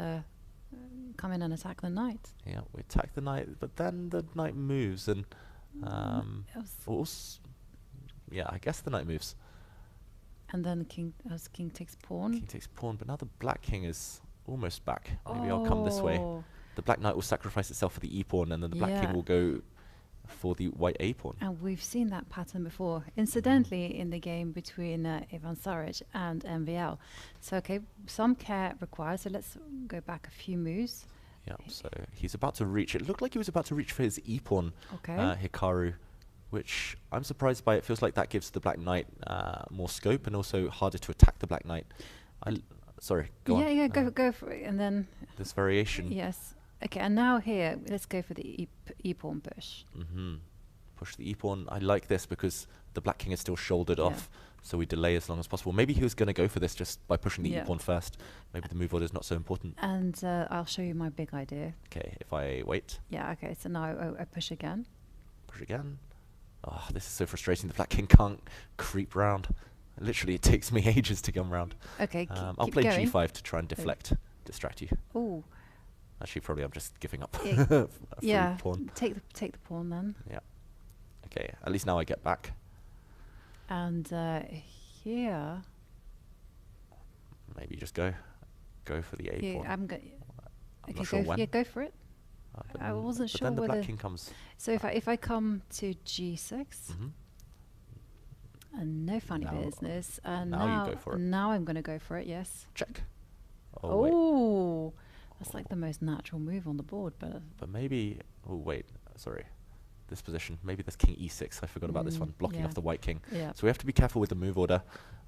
come in and attack the knight. Yeah, we attack the knight, but then the knight moves, and yeah, I guess the knight moves. And then king takes pawn. King takes pawn, but now the black king is almost back. Maybe I'll come this way. The black knight will sacrifice itself for the e-pawn, and then the black king will go for the white a-pawn. And we've seen that pattern before, incidentally, in the game between Ivan Saric and MVL. So, okay, some care required. So let's go back a few moves. Yeah, so he's about to reach. It looked like he was about to reach for his e-pawn, Hikaru, which I'm surprised by. It feels like that gives the black knight more scope and also harder to attack the black knight. Sorry, go on. Yeah, go for it. And then this variation. Yes. Okay, and now here, let's go for the e-pawn push. Push the e-pawn. I like this because the black king is still shouldered off, so we delay as long as possible. Maybe he was going to go for this just by pushing the e-pawn first. Maybe the move order is not so important. And I'll show you my big idea. Okay, if I wait. Yeah, okay, so now I push again. Push again. Oh, this is so frustrating. The black king can't creep round. Literally, it takes me ages to come round. Okay, I'll play g5 to try and distract you. Ooh. Actually, probably I'm just giving up. Yeah, pawn. take the pawn then. Yeah. Okay, at least now I get back. And here. Maybe just go for the a pawn. I'm not sure when. Yeah, go for it. I wasn't sure then whether. the black king comes. So if I come to g6. And no funny business. And now you go for it. Now I'm going to go for it. Yes. Check. Oh, that's like the most natural move on the board, but maybe. Oh wait, sorry. This position. Maybe there's king e6. I forgot about this one, blocking off the white king. Yeah. So we have to be careful with the move order.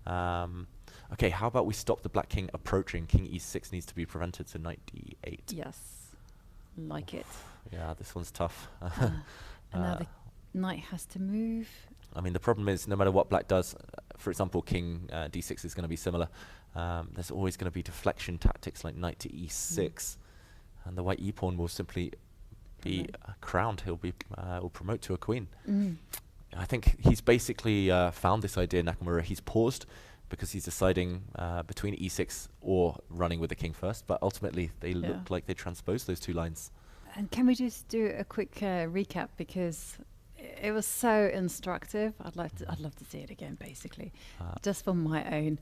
Okay, how about we stop the black king approaching? King e6 needs to be prevented. So knight d8. Yes, like it. Yeah, this one's tough. And now the knight has to move. I mean, the problem is no matter what black does, for example, king d6 is going to be similar. There's always going to be deflection tactics like knight to e6, and the white e-pawn will simply be crowned. He'll promote to a queen. I think he's basically found this idea, Nakamura. He's paused because he's deciding between e6 or running with the king first, but ultimately they look like they transpose those two lines. And can we just do a quick recap, because it was so instructive. I'd love to see it again, basically, just for my own.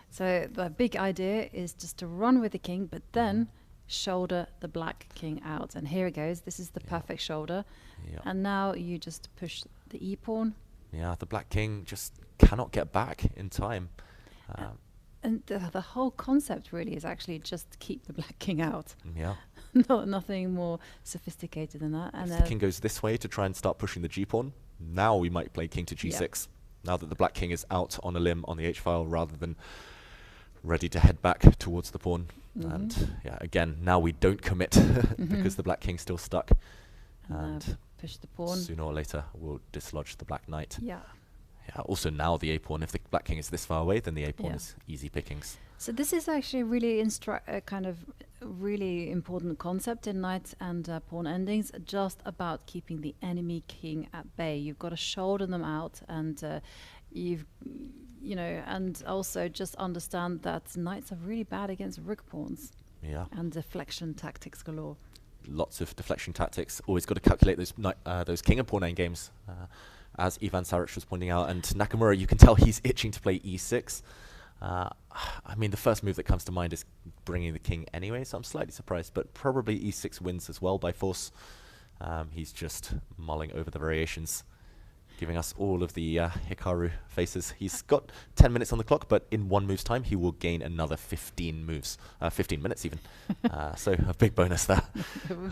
So the big idea is just to run with the king, but then shoulder the black king out. And here it goes. This is the perfect shoulder. And now you just push the e-pawn. Yeah, the black king just cannot get back in time. And the whole concept really is actually just keep the black king out. Yeah. Nothing more sophisticated than that. And if the king goes this way to try and start pushing the g-pawn, now we might play king to g6. Now that the black king is out on a limb on the h-file rather than ready to head back towards the pawn. And again, now we don't commit because the black king's still stuck. And push the pawn. Sooner or later, we'll dislodge the black knight. Yeah. Also now the a-pawn, if the black king is this far away, then the a-pawn is easy pickings. So this is actually really kind of really important concept in knight and pawn endings, just about keeping the enemy king at bay. You've got to shoulder them out, and and also just understand that knights are really bad against rook pawns. Yeah. And deflection tactics galore. Lots of deflection tactics. Always got to calculate those king and pawn endgames, as Ivan Saric was pointing out. And Nakamura, you can tell he's itching to play e6. I mean, the first move that comes to mind is bringing the king anyway, so I'm slightly surprised, but probably e6 wins as well by force. He's just mulling over the variations, giving us all of the Hikaru faces. He's got 10 minutes on the clock, but in one move's time, he will gain another 15 moves, 15 minutes even. So a big bonus there.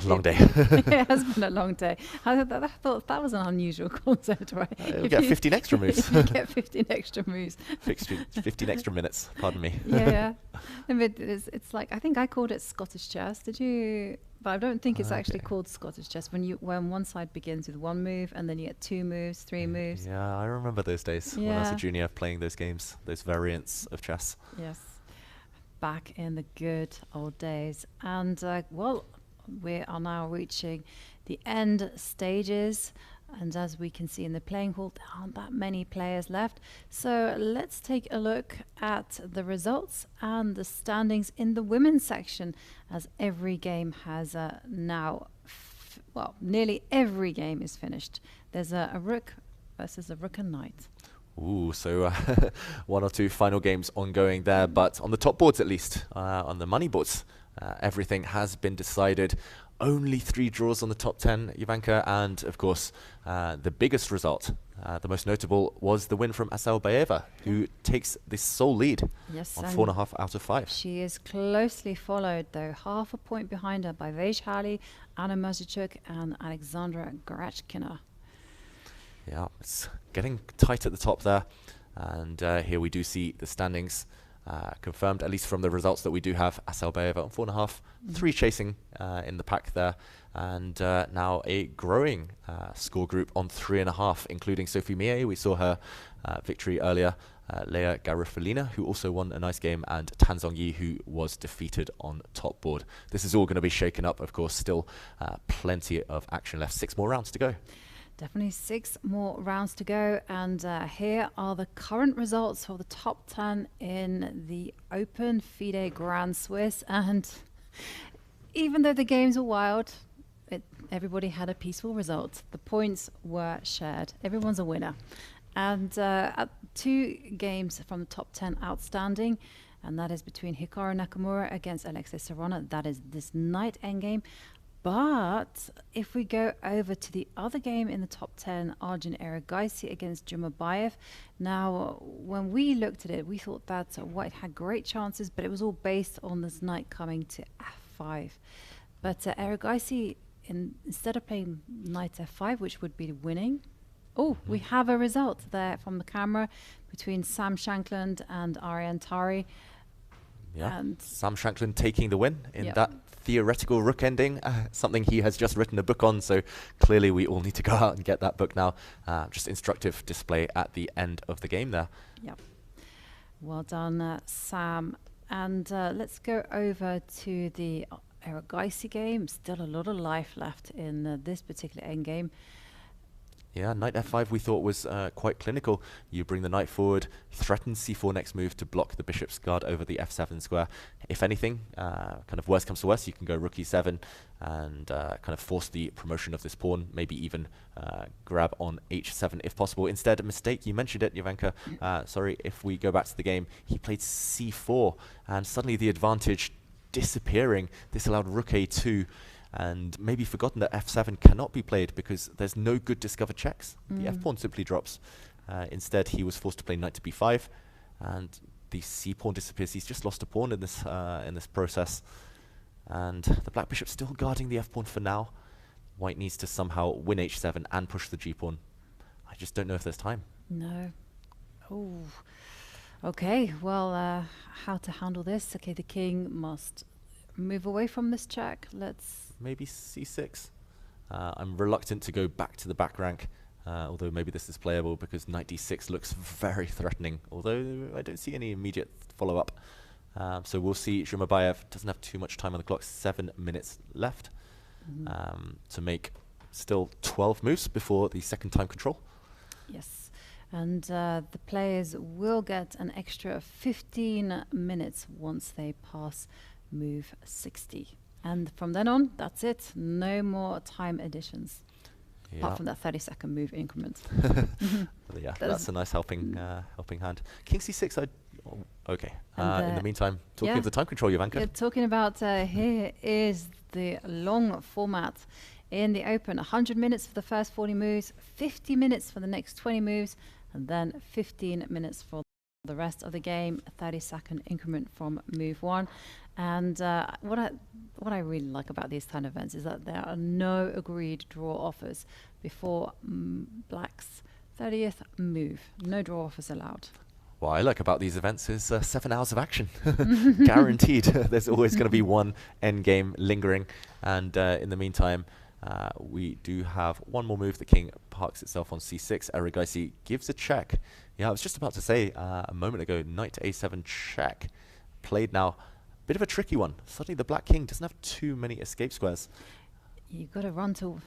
Long day. It has been a long day. I thought that was an unusual concept, right? You'll get 15 extra moves. You get 15 extra moves. 15 extra minutes, pardon me. Yeah. But it's like, I think I called it Scottish chess. Did But I don't think it's actually called Scottish chess when one side begins with one move and then you get 2 moves, 3 moves. Yeah, I remember those days when I was a junior playing those games, those variants of chess. Yes, back in the good old days. And well, we are now reaching the end stages. And as we can see in the playing hall, there aren't that many players left. So let's take a look at the results and the standings in the women's section, as every game has now, well, nearly every game is finished. There's a rook versus a rook and knight. Ooh, so 1 or 2 final games ongoing there, but on the top boards at least, on the money boards, everything has been decided. Only 3 draws on the top 10, Jovanka, and of course the biggest result, the most notable, was the win from Aselbayeva, who takes the sole lead on 4.5 out of 5. She is closely followed, though, half a point behind her by Vejhali, Anna Mazichuk and Alexandra Garachkina. Yeah, it's getting tight at the top there, and here we do see the standings confirmed, at least from the results that we do have. Aselbayeva on 4.5, 3 chasing in the pack there, and now a growing score group on 3.5, including Sophie Mie. We saw her victory earlier, Leia Garofalina, who also won a nice game, and Tan Zhongyi, who was defeated on top board. This is all going to be shaken up, of course. Still plenty of action left, 6 more rounds to go. Definitely 6 more rounds to go, and here are the current results for the top 10 in the Open FIDE Grand Swiss. And even though the games were wild, everybody had a peaceful result. The points were shared. Everyone's a winner. And 2 games from the top 10 outstanding, and that is between Hikaru Nakamura against Alexei Sarona. That is this night endgame. But if we go over to the other game in the top 10, Arjun Erigaisi against Jumabayev. Now, when we looked at it, we thought that White had great chances, but it was all based on this knight coming to f5. But Erigaisi, instead of playing knight f5, which would be winning, we have a result there from the camera between Sam Shankland and Ariane Tari. Yeah, and Sam Shankland taking the win in that theoretical rook ending, something he has just written a book on, so clearly we all need to go out and get that book now. Just instructive display at the end of the game there. Yep. Well done, Sam. And let's go over to the Erigaisi game. Still a lot of life left in this particular endgame. Yeah, knight f5 we thought was quite clinical. You bring the knight forward, threaten c4 next move to block the bishop's guard over the f7 square. If anything, kind of worst comes to worst, you can go rook e7 and kind of force the promotion of this pawn, maybe even grab on h7 if possible. Instead, a mistake, you mentioned it, Jovanka. Sorry, if we go back to the game, he played c4, and suddenly the advantage disappearing. This allowed rook a2. And maybe forgotten that f7 cannot be played because there's no good discovered checks. The f-pawn simply drops. Instead, he was forced to play knight to b5, and the c-pawn disappears. He's just lost a pawn in this process. And the black bishop's still guarding the f-pawn for now. White needs to somehow win h7 and push the g-pawn. I just don't know if there's time. No. Oh. Okay, well, how to handle this? Okay, the king must move away from this check. Let's maybe c6. I'm reluctant to go back to the back rank, although maybe this is playable because knight d6 looks very threatening, although I don't see any immediate follow-up. So we'll see. Jumabayev doesn't have too much time on the clock, 7 minutes left to make still 12 moves before the second time control. Yes, and the players will get an extra 15 minutes once they pass move 60. And from then on, that's it. No more time additions. Apart from that 30-second move increment. Yeah, that's a nice helping hand. King c6, okay. In the meantime, talking of the time control, Jovanka. You're talking about, here is the long format in the Open. 100 minutes for the first 40 moves, 50 minutes for the next 20 moves, and then 15 minutes for the rest of the game, a 30-second increment from move 1. And what I really like about these kind of events is that there are no agreed draw offers before Black's 30th move. No draw offers allowed. What I like about these events is 7 hours of action. Guaranteed. There's always going to be one end game lingering. And in the meantime, we do have one more move. The king parks itself on c6. Erigaisi gives a check. Yeah, I was just about to say a moment ago, knight to a7 check. Played now. Bit of a tricky one. Suddenly the black king doesn't have too many escape squares. You've got to run to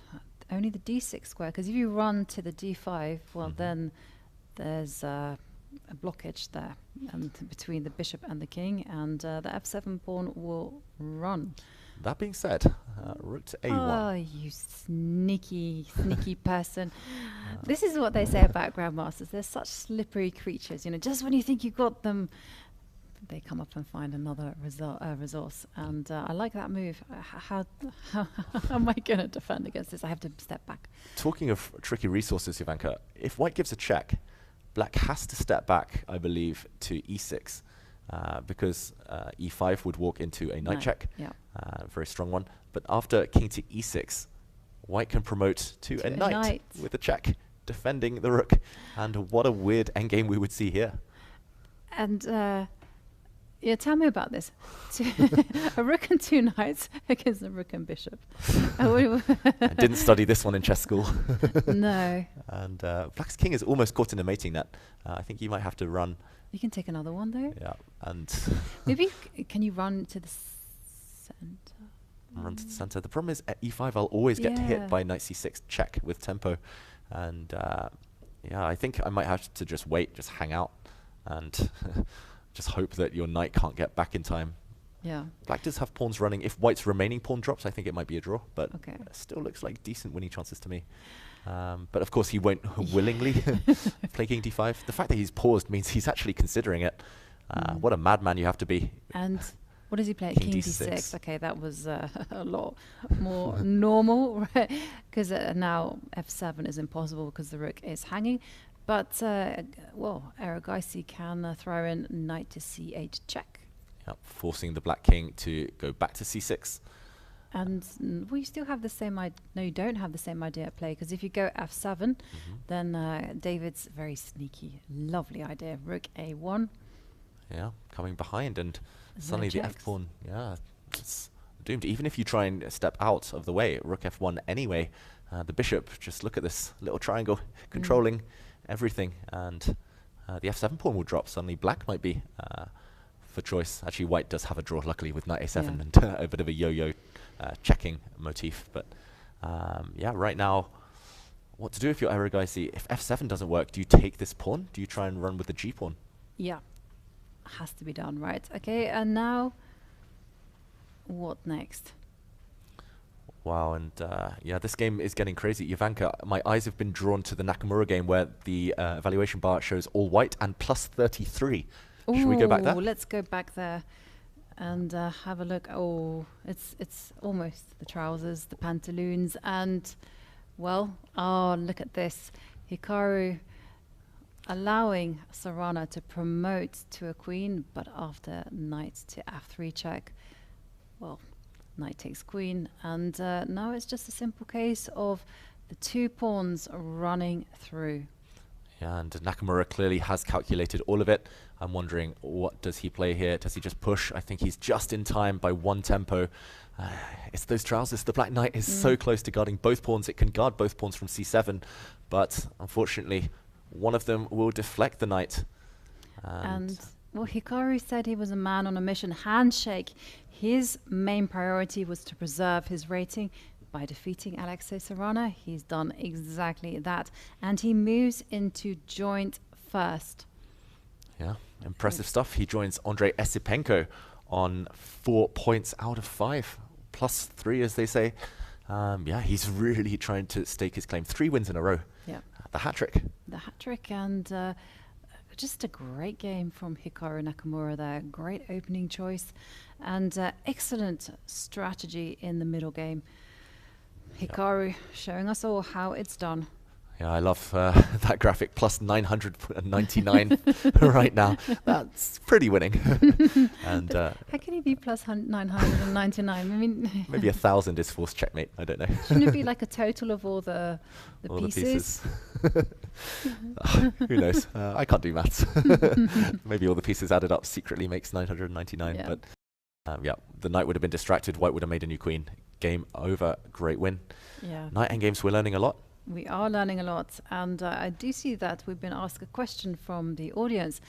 only the d6 square, because if you run to the d5, well, then there's a blockage there between the bishop and the king, and the f7 pawn will run. That being said, rook to a1. Oh, you sneaky, sneaky person. This is what they say about grandmasters. They're such slippery creatures. You know, just when you think you've got them, they come up and find another resource. And I like that move. How am I going to defend against this? I have to step back. Talking of tricky resources, Jovanka, if white gives a check, black has to step back, I believe, to e6. Because e5 would walk into a knight check, very strong one. But after king to e6, white can promote to a knight with a check, defending the rook. And what a weird endgame we would see here. And yeah, tell me about this. A rook and 2 knights against a rook and bishop. I didn't study this one in chess school. No. And black's king is almost caught in a mating net. I think you might have to run. You can take another one though. Yeah, and maybe can you run to the center? Run to the center. The problem is at e5, I'll always get hit by knight c6 check with tempo, and yeah, I think I might have to just wait, just hang out, and just hope that your knight can't get back in time. Yeah. Black does have pawns running. If white's remaining pawn drops, I think it might be a draw, but it still looks like decent winning chances to me. But of course, he won't willingly play king d5. The fact that he's paused means he's actually considering it. What a madman you have to be. And what does he play? King d6. Okay, that was a lot more normal, right? Because now f7 is impossible because the rook is hanging. But, well, Erigaisi can throw in knight to c8 check. Yep, forcing the black king to go back to c6. And we still have the same idea. No, you don't have the same idea at play, because if you go f7, then David's very sneaky, lovely idea. Rook a1. Yeah, coming behind, and suddenly the f-pawn, it's doomed. Even if you try and step out of the way, rook f1 anyway, the bishop, just look at this little triangle controlling everything, and the f7 pawn will drop. Suddenly black might be for choice. Actually, white does have a draw, luckily, with knight a7 and a bit of a yo-yo checking motif. But yeah, right now, what to do if you're Erigaisi? If f7 doesn't work, do you take this pawn? Do you try and run with the g pawn? Yeah, has to be done, right? Okay, and now what next? Wow, and yeah, this game is getting crazy. Jovanka, my eyes have been drawn to the Nakamura game where the evaluation bar shows all white and plus 33. Should we go back there? Let's go back there and have a look. Oh, it's almost the trousers, the pantaloons, and, well, oh, look at this. Hikaru allowing Sarana to promote to a queen, but after knight to f3 check, well, knight takes queen, and now it's just a simple case of the 2 pawns running through. Yeah, and Nakamura clearly has calculated all of it. I'm wondering, what does he play here? Does he just push? I think he's just in time by 1 tempo. It's those trousers. The black knight is so close to guarding both pawns. It can guard both pawns from c7, but unfortunately, one of them will deflect the knight. And well, Hikaru said he was a man on a mission. Handshake. His main priority was to preserve his rating. By defeating Alexei Sarana, he's done exactly that. And he moves into joint first. Yeah, impressive stuff. He joins Andrei Esipenko on 4 points out of 5. Plus 3, as they say. Yeah, he's really trying to stake his claim. 3 wins in a row. Yeah. The hat-trick. The hat-trick, and just a great game from Hikaru Nakamura there. Great opening choice and excellent strategy in the middle game. Hikaru showing us all how it's done. Yeah, I love that graphic, plus 999 right now. That's pretty winning. And how can you be plus 999? I mean, maybe 1,000 is forced checkmate. I don't know. Shouldn't it be like a total of all the all pieces? The pieces. Who knows? I can't do maths. Maybe all the pieces added up secretly makes 999. Yeah. But yeah, the knight would have been distracted. White would have made a new queen. Game over. Great win. Yeah. Knight endgames, we're learning a lot. We are learning a lot, and I do see that we've been asked a question from the audience.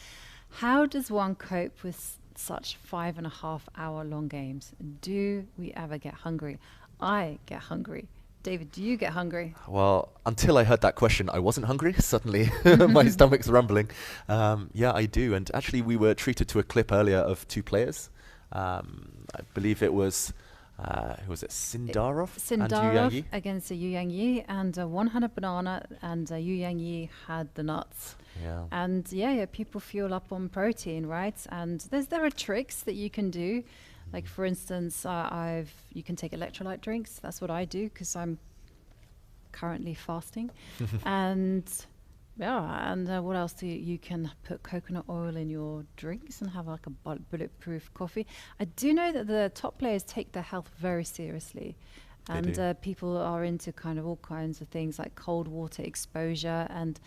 How does one cope with such 5.5 hour long games? Do we ever get hungry? I get hungry. David, do you get hungry? Well, until I heard that question, I wasn't hungry. Suddenly, my stomach's rumbling. Yeah, I do. And actually, we were treated to a clip earlier of two players. I believe it was... who was it? Sindarov and Yu Yang against Yu Yang, and one had a banana, and Yu Yang had the nuts. Yeah. And yeah, people fuel up on protein, right? And there are tricks that you can do, like for instance, you can take electrolyte drinks. That's what I do because I'm currently fasting, and. Yeah, and what else do you can put coconut oil in your drinks and have like a bulletproof coffee. I do know that the top players take their health very seriously, and people are into kind of all kinds of things like cold water exposure and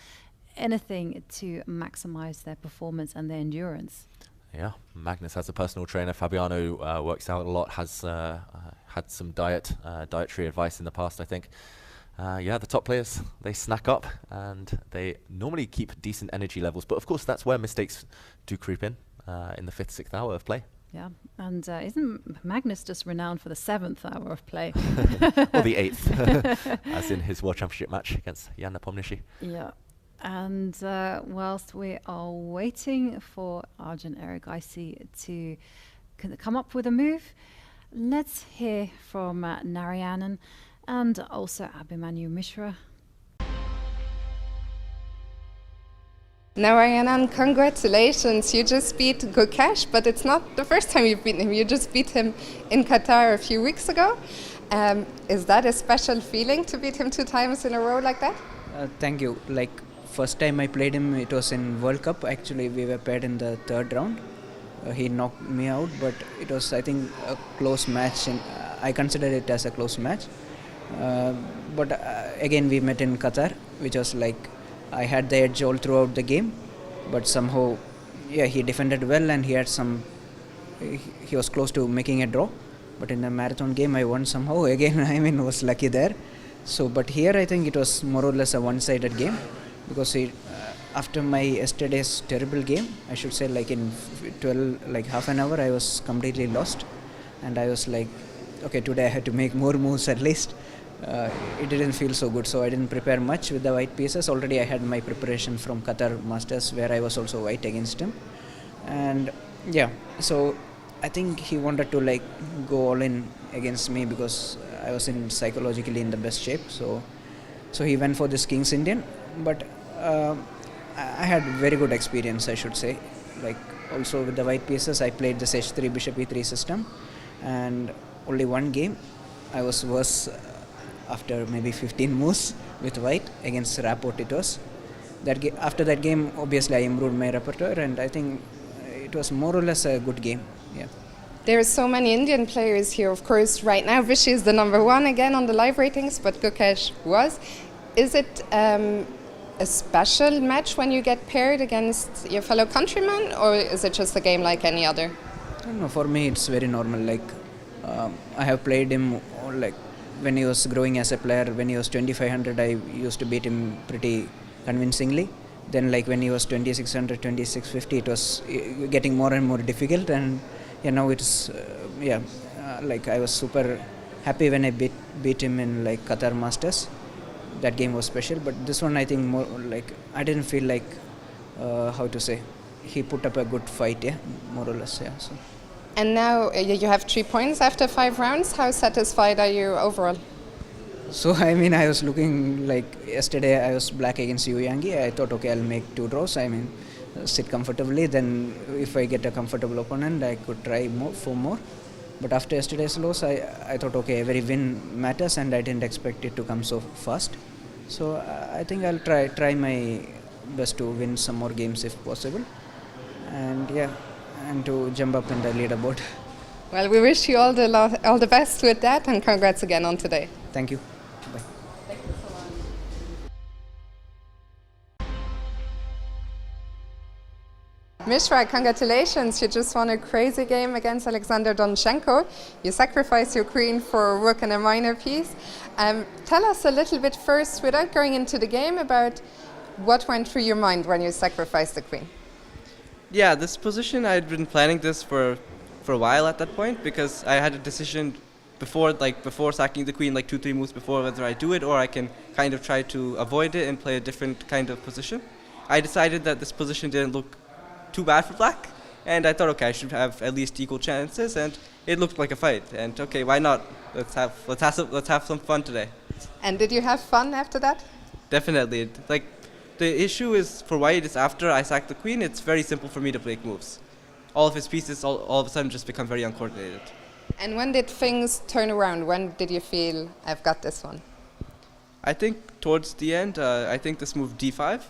anything to maximize their performance and their endurance. Yeah, Magnus has a personal trainer. Fabiano works out a lot, has had some dietary advice in the past, I think. Yeah, the top players, they snack up and they normally keep decent energy levels. But of course, that's where mistakes do creep in the 5th, 6th hour of play. Yeah, and isn't Magnus just renowned for the 7th hour of play? Or the 8th, as in his World Championship match against Jan Nepomniachtchi. Yeah, and whilst we are waiting for Arjun Erigaisi to come up with a move, let's hear from Narayanan and also Abhimanyu Mishra. Narayanan, congratulations. You just beat Gukesh, but it's not the first time you've beaten him. You just beat him in Qatar a few weeks ago. Is that a special feeling to beat him 2 times in a row like that? Thank you. Like, first time I played him, it was in World Cup. Actually, we were paired in the 3rd round. He knocked me out, but it was, I think, a close match, and I consider it as a close match. But again, we met in Qatar, which was like I had the edge all throughout the game, but somehow, yeah, he defended well and he had he was close to making a draw. But in the marathon game, I won somehow. Again, I mean, was lucky there. So, but here I think it was more or less a one-sided game, because after my yesterday's terrible game, I should say, like in half an hour, I was completely lost, and I was like, okay, today I had to make more moves at least. It didn't feel so good, so I didn't prepare much with the white pieces. Already I had my preparation from Qatar Masters, where I was also white against him, and yeah, so I think he wanted to like go all in against me because I was psychologically in the best shape. So he went for this King's Indian, but I had very good experience, I should say. Like also with the white pieces, I played this H3 Bishop E3 system, and only one game I was worse after maybe 15 moves with white against Rapport it was. After that game, obviously I improved my repertoire, and I think it was more or less a good game. Yeah. There are so many Indian players here. Of course, right now Vishy is the #1 again on the live ratings, but Gukesh was. Is it a special match when you get paired against your fellow countrymen, or is it just a game like any other? I don't know, for me it's very normal. Like I have played him like when he was growing as a player. When he was 2500, I used to beat him pretty convincingly. Then like when he was 2600, 2650, it was getting more and more difficult, and now it's like I was super happy when I beat him in like Qatar Masters. That game was special, but this one I think more like I didn't feel like how to say, he put up a good fight, more or less, So. And now you have 3 points after 5 rounds. How satisfied are you overall? So I mean, I was looking like yesterday I was black against Yu Yang. I thought, okay, I'll make 2 draws. I mean, sit comfortably. Then if I get a comfortable opponent, I could try for more. But after yesterday's loss, I thought, okay, every win matters, and I didn't expect it to come so fast. So I think I'll try my best to win some more games if possible, and and to jump up in the leaderboard. Well, we wish you all the best with that, and congrats again on today. Thank you. Bye. Mishra, congratulations. You just won a crazy game against Alexander Donchenko. You sacrificed your queen for a rook and a minor piece. Tell us a little bit first, without going into the game, about what went through your mind when you sacrificed the queen. Yeah, this position, I'd been planning this for a while at that point, because I had a decision before sacking the queen, like 2-3 moves before, whether I do it or I can kind of try to avoid it and play a different kind of position. I decided that this position didn't look too bad for black, and I thought, okay, I should have at least equal chances, and it looked like a fight. And okay, why not? Let's have some fun today. And did you have fun after that? Definitely. Like, the issue is for white is after I sack the queen, it's very simple for me to break moves. All of his pieces all of a sudden just become very uncoordinated. And when did things turn around? When did you feel, I've got this one? I think towards the end, I think this move d5.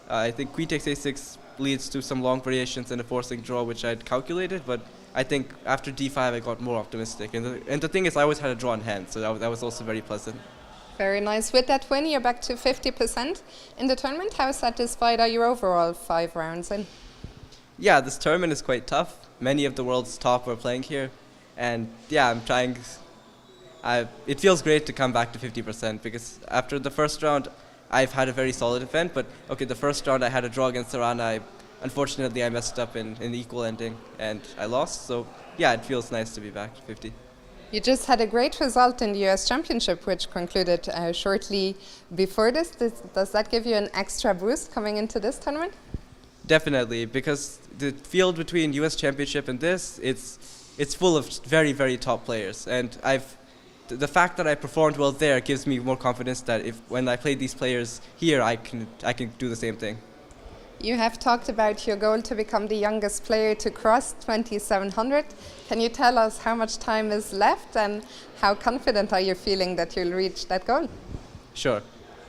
I think queen takes a6 leads to some long variations and a forcing draw, which I'd calculated, but I think after d5 I got more optimistic. And the thing is, I always had a draw in hand, so that was also very pleasant. Very nice. With that win, you're back to 50% in the tournament. How satisfied are you overall 5 rounds in? Yeah, this tournament is quite tough. Many of the world's top are playing here, and yeah, I'm trying. It feels great to come back to 50%, because after the first round, I've had a very solid event, but okay, the first round I had a draw against Iran. Unfortunately, I messed up in the equal ending, and I lost. So yeah, it feels nice to be back to 50. You just had a great result in the US Championship, which concluded shortly before this. Does that give you an extra boost coming into this tournament? Definitely, because the field between US Championship and this, it's full of very, very top players, and the fact that I performed well there gives me more confidence that when I play these players here, I can do the same thing. You have talked about your goal to become the youngest player to cross 2700. Can you tell us how much time is left and how confident are you feeling that you'll reach that goal? Sure.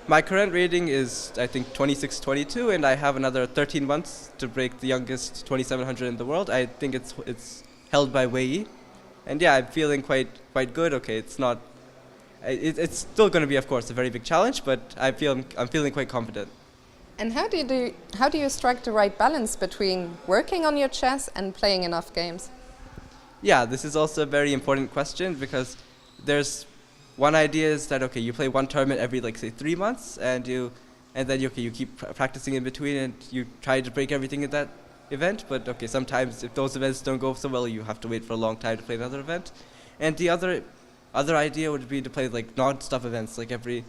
My current rating is, I think, 26-22, and I have another 13 months to break the youngest 2700 in the world. I think it's held by Wei. And yeah, I'm feeling quite good. Okay, it's still going to be, of course, a very big challenge, but I'm feeling quite confident. And how do you strike the right balance between working on your chess and playing enough games? Yeah, this is also a very important question, because there's one idea is that okay, you play one tournament every say 3 months, and then you keep practicing in between, and you try to break everything in that event, but okay, sometimes if those events don't go so well, you have to wait for a long time to play another event. And the other idea would be to play like non-stop events, like every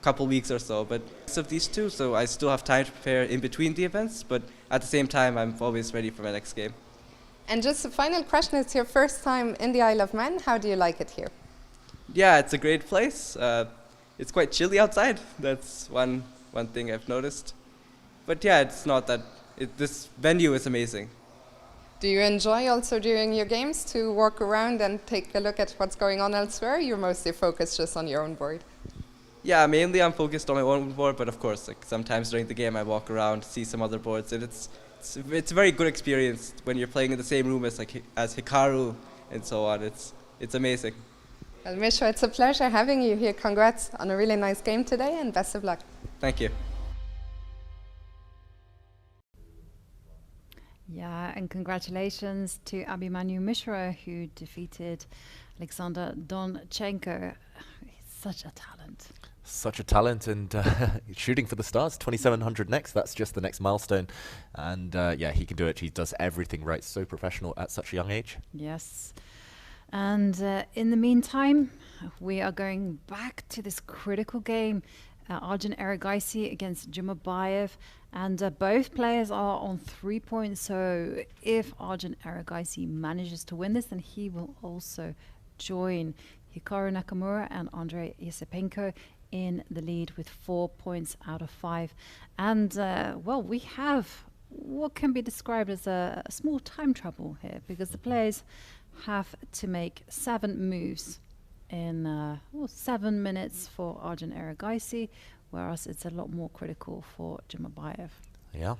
couple weeks or so. But of these two, so I still have time to prepare in between the events, but at the same time, I'm always ready for my next game. And just a final question, it's your first time in the Isle of Man. How do you like it here? Yeah, it's a great place. It's quite chilly outside. That's one thing I've noticed. But yeah, it's not that. This venue is amazing. Do you enjoy also during your games to walk around and take a look at what's going on elsewhere? You're mostly focused just on your own board. Yeah, mainly I'm focused on my own board, but of course, like sometimes during the game I walk around, see some other boards, and it's a very good experience when you're playing in the same room as Hikaru and so on. It's amazing. Well, Mishra, it's a pleasure having you here. Congrats on a really nice game today, and best of luck. Thank you. Yeah, and congratulations to Abhimanyu Mishra, who defeated Alexander Donchenko. He's such a talent. Such a talent, and shooting for the stars. 2700 next. That's just the next milestone. And yeah, he can do it. He does everything right. So professional at such a young age. Yes. And in the meantime, we are going back to this critical game. Arjun Erigaisi against Jumabayev. And both players are on 3 points. So if Arjun Erigaisi manages to win this, then he will also join Hikaru Nakamura and Andrei Yasipenko in the lead with 4 points out of 5. And well, we have what can be described as a small time trouble here, because the players have to make 7 moves in 7 minutes for Arjun Erigaisi, whereas it's a lot more critical for Jumabayev. Yeah,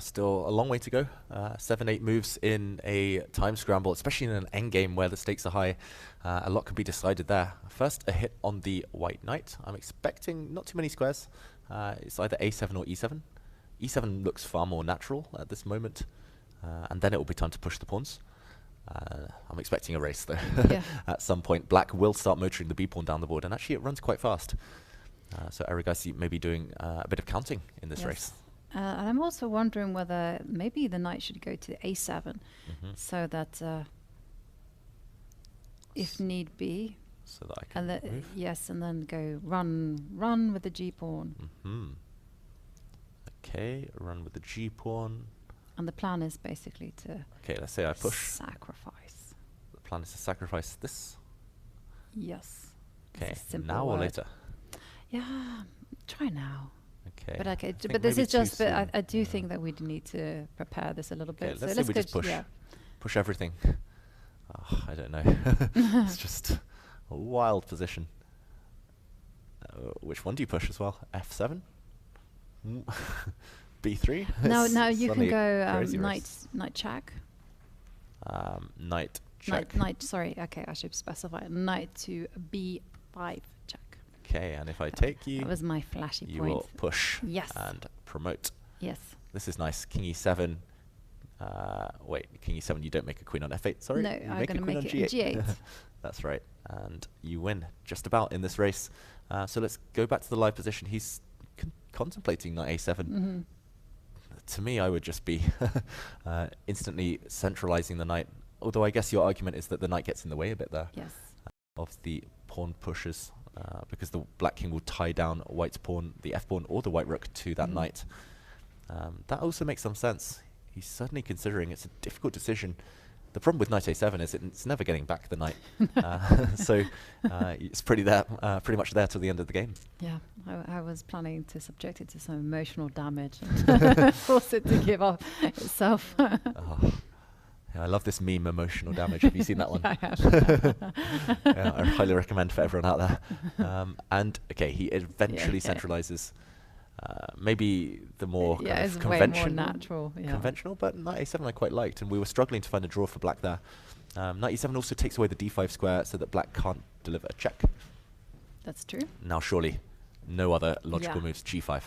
still a long way to go. 7-8 moves in a time scramble, especially in an endgame where the stakes are high. A lot can be decided there. First, a hit on the white knight. I'm expecting not too many squares. It's either A7 or E7. E7 looks far more natural at this moment, and then it will be time to push the pawns. I'm expecting a race though. Yeah. At some point, black will start motoring the b-pawn down the board, and actually it runs quite fast. So Erigaisi may be doing a bit of counting in this race. And I'm also wondering whether maybe the knight should go to A7, so that if need be, so that I can move. Yes, and then go run with the g-pawn. Okay, run with the g-pawn. And the plan is basically to okay, let's say I push. Sacrifice. The plan is to sacrifice this. Yes. Okay, now or later? Yeah, try now. Okay. But okay, but this is just. But I do think that we need to prepare this a little bit. Let's so say we just push. Yeah. Push everything. Oh, I don't know. It's just a wild position. Which one do you push as well? F7. B3. Now you can go knight check. Knight check. Knight. Sorry. Okay, I should specify. Knight to B5 check. Okay, and if I take you, that was my flashy you point. will push. Yes. And promote. Yes. This is nice. King E7. Wait, King E7. You don't make a queen on F8. Sorry. No, you I'm make going to make G8. G8. That's right. And you win just about in this race. So let's go back to the live position. He's contemplating knight A7. To me, I would just be instantly centralizing the knight. Although I guess your argument is that the knight gets in the way a bit there. Yes. Of the pawn pushes, because the black king will tie down white's pawn, the f-pawn, or the white rook to that knight. That also makes some sense. He's certainly considering it's a difficult decision. The problem with knight a7 is it's never getting back the knight. So it's pretty much there till the end of the game. Yeah, I was planning to subject it to some emotional damage and force it to give up itself. Yeah, I love this meme, emotional damage. Have you seen that one? I have. Yeah, I highly recommend for everyone out there. And okay, he eventually centralizes. Maybe the more kind of conventional, way more natural, conventional, but knight a7 I quite liked, and we were struggling to find a draw for black there. Knight e7 also takes away the d5 square, so that black can't deliver a check. That's true. Now, surely, no other logical moves. G5.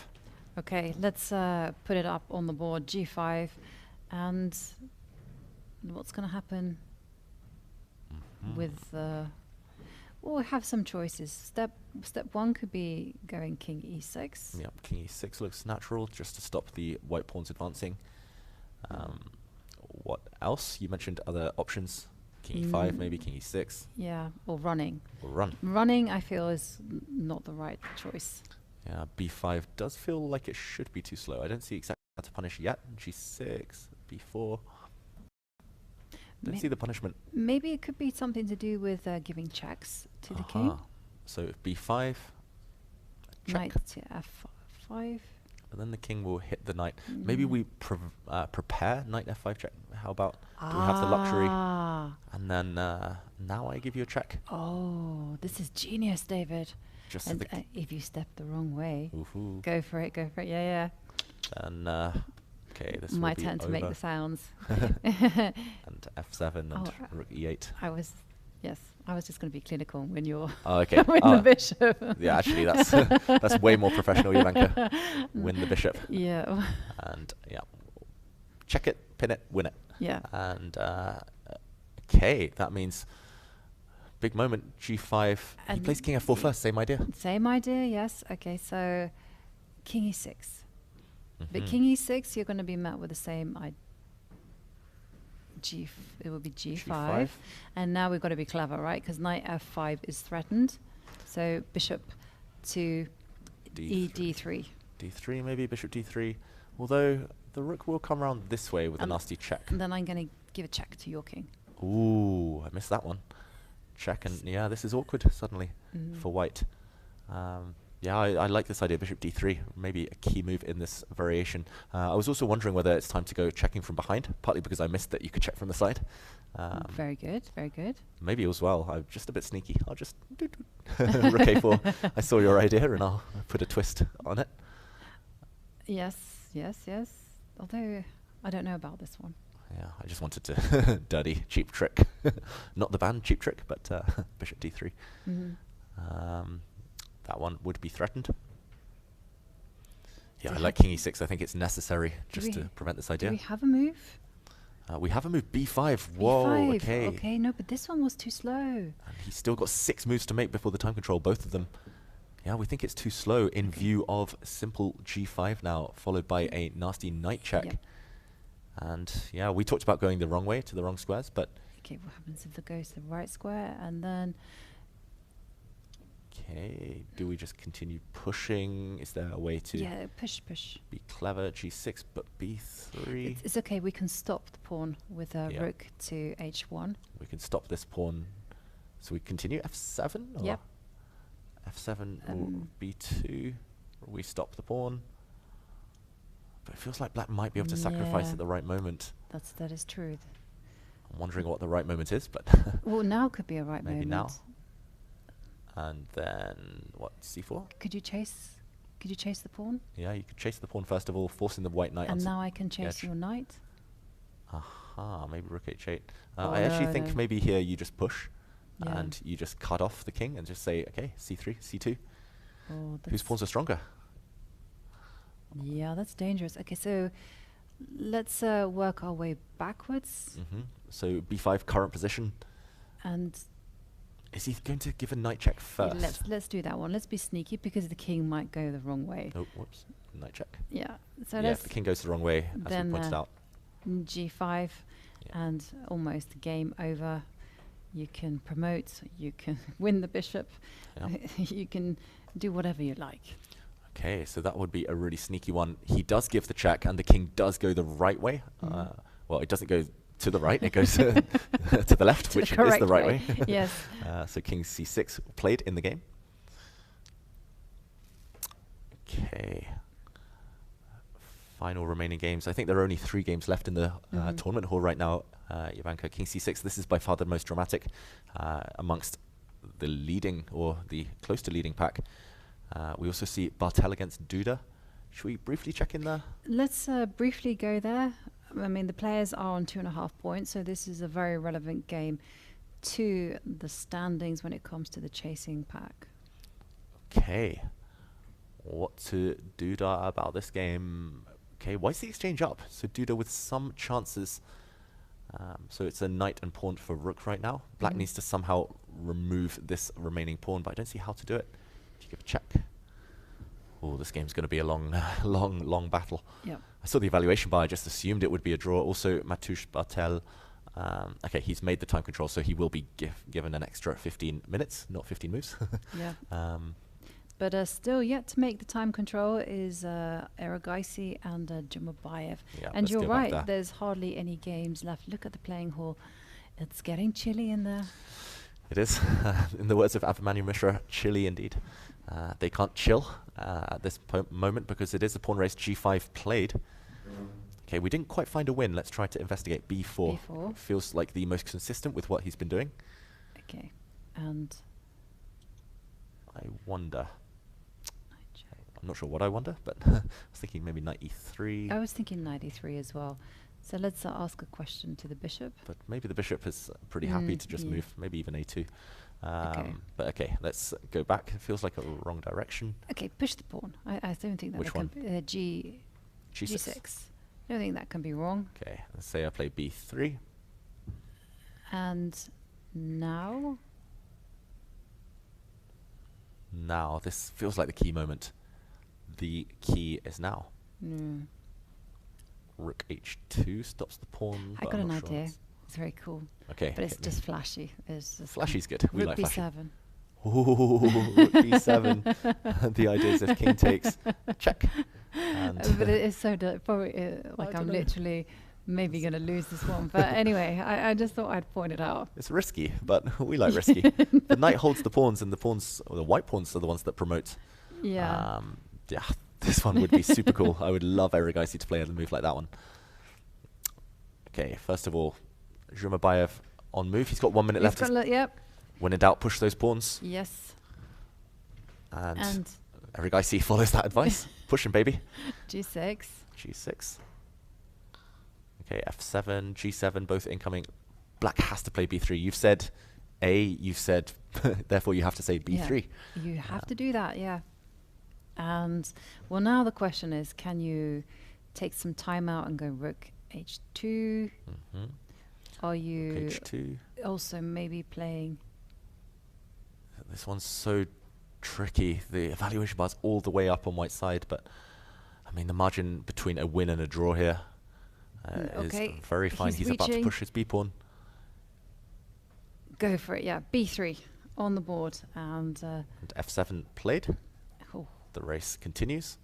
Okay, let's put it up on the board. G5, and what's going to happen with? We'll have some choices. Step one could be going king e6. Yep, king e6 looks natural, just to stop the white pawns advancing. What else? You mentioned other options. King e5, maybe king e6. Yeah, or running. Or run. Running, I feel, is not the right choice. Yeah, b5 does feel like it should be too slow. I don't see exactly how to punish yet. G6, b4. Don't see the punishment. Maybe it could be something to do with giving checks to the king. So b5, check. Knight to f5. And then the king will hit the knight. Maybe we prepare knight f5 check. How about, do we have the luxury? And then now I give you a check. Oh, this is genius, David. Just and if you step the wrong way, go for it, Yeah, yeah. And okay, this my will be turn to make the sounds. And f7 and rook e8. I was just going to be clinical when you're okay. win the bishop. Yeah, actually, that's way more professional, Jovanka. Win the bishop. Yeah. And yeah, check it, pin it, win it. Yeah. And okay, that means big moment. G5. He plays king f4 first. Same idea. Same idea. Yes. Okay. So king e6. But king e6, you're going to be met with the same it will be g5. And now we've got to be clever, right? Because knight f5 is threatened. So bishop to d3. d3 maybe, bishop d3. Although the rook will come around this way with a nasty check. And then I'm going to give a check to your king. Ooh, I missed that one. Check, and yeah, this is awkward suddenly for white. Yeah, I like this idea, bishop d3, maybe a key move in this variation. I was also wondering whether it's time to go checking from behind, partly because I missed that you could check from the side. Very good, very good. Maybe as well, I'm just a bit sneaky. I'll just rook a4. I saw your idea and I'll put a twist on it. Yes, yes, yes. Although, I don't know about this one. Yeah, I just wanted to dirty, cheap trick. Not the band, cheap trick, but bishop d3. That one would be threatened. Yeah, I like king e6. I think it's necessary just to prevent this idea. Do we have a move? We have a move, b5. Whoa, B5. okay. Okay, no, but this one was too slow. And he's still got 6 moves to make before the time control, both of them. Yeah, we think it's too slow in view of simple g5 now, followed by a nasty knight check. Yep. And yeah, we talked about going the wrong way to the wrong squares, but... Okay, what happens if it goes to the right square and then... Okay, do we just continue pushing? Is there a way to... Yeah, push. Be clever, g6, but b3. It's okay, we can stop the pawn with a rook to h1. We can stop this pawn. So we continue f7? Or yep. f7 or b2? Or we stop the pawn? But it feels like black might be able to sacrifice at the right moment. That is true. I'm wondering what the right moment is, but... well, now could be a right moment. Maybe now. And then, what, c4? Could you chase the pawn? Yeah, you could chase the pawn first of all, forcing the white knight. And now I can chase your knight? Aha, maybe rook h8. I actually think maybe here you just push, and you just cut off the king and just say, okay, c3, c2. Oh, whose pawns are stronger? Yeah, that's dangerous. Okay, so let's work our way backwards. So b5, current position. And... is he going to give a knight check first? Yeah, let's do that one. Let's be sneaky because the king might go the wrong way. Oh, whoops. Knight check. Yeah. So yeah, if the king goes the wrong way, as we pointed out. G5 and almost game over. You can promote, you can win the bishop, you can do whatever you like. Okay, so that would be a really sneaky one. He does give the check and the king does go the right way. Well, it doesn't go to the right, it goes to the left, which is the right way. Yes. So king c6 played in the game. Okay. Final remaining games. I think there are only 3 games left in the tournament hall right now. Jovanka, king c6. This is by far the most dramatic amongst the leading or the close to leading pack. We also see Bartel against Duda. Should we briefly check in there? Let's briefly go there. I mean, the players are on 2.5 points, so this is a very relevant game to the standings when it comes to the chasing pack. Okay. What to Duda about this game? Okay, why is the exchange up? So Duda with some chances. So it's a knight and pawn for rook right now. Black needs to somehow remove this remaining pawn, but I don't see how to do it. If you give a check. Oh, this game's going to be a long, long battle. Yep. I saw the evaluation bar. I just assumed it would be a draw. Also, Matoush Bartel. Okay, he's made the time control, so he will be given an extra 15 minutes, not 15 moves. Yeah. But still yet to make the time control is Eragaisi and Jumabayev. Yeah, and you're right, there's hardly any games left. Look at the playing hall. It's getting chilly in there. It is. In the words of Abhimanyu Mishra, chilly indeed. They can't chill at this moment because it is a pawn race. G5 played. Okay, we didn't quite find a win. Let's try to investigate B4. B4. Feels like the most consistent with what he's been doing. Okay, and... I wonder. I'm not sure what I wonder, but I was thinking maybe knight e3. I was thinking knight e3 as well. So let's ask a question to the bishop. But maybe the bishop is pretty happy to just move, maybe even a2. But okay, let's go back. It feels like a wrong direction. Okay, push the pawn. I don't think that Which can one? be G6. I don't think that can be wrong. Okay, let's say I play b3. And now? Now, this feels like the key moment. The key is now. Rook h2 stops the pawn. I got an idea. It's very cool. Okay. But it's just flashy. It's just flashy's good. We like flashy. B7. Ooh, rook b7. The idea is if king takes, check. And but it is so probably like I'm literally maybe going to lose this one. But anyway, I just thought I'd point it out. It's risky, but we like risky. The knight holds the pawns, and the pawns, or the white pawns, are the ones that promote. Yeah. Yeah, this one would be super cool. I would love Erigaisi to play a move like that one. Okay, first of all, Zhumabayev on move. He's got 1 minute left. Yep. When in doubt, push those pawns. Yes. And Erigaisi follows that advice. Push him, baby. G6. G6. Okay, F7, G7, both incoming. Black has to play B3. You've said A, you've said, therefore you have to say B3. Yeah, you have to do that, yeah. And, well, now the question is, can you take some time out and go rook H2? Are you H2. also maybe playing? This one's so tricky. The evaluation bar's all the way up on white's side, but I mean the margin between a win and a draw here is very fine. He's about to push his B pawn. Go for it, yeah. B3 on the board and F7 played. Oh. The race continues,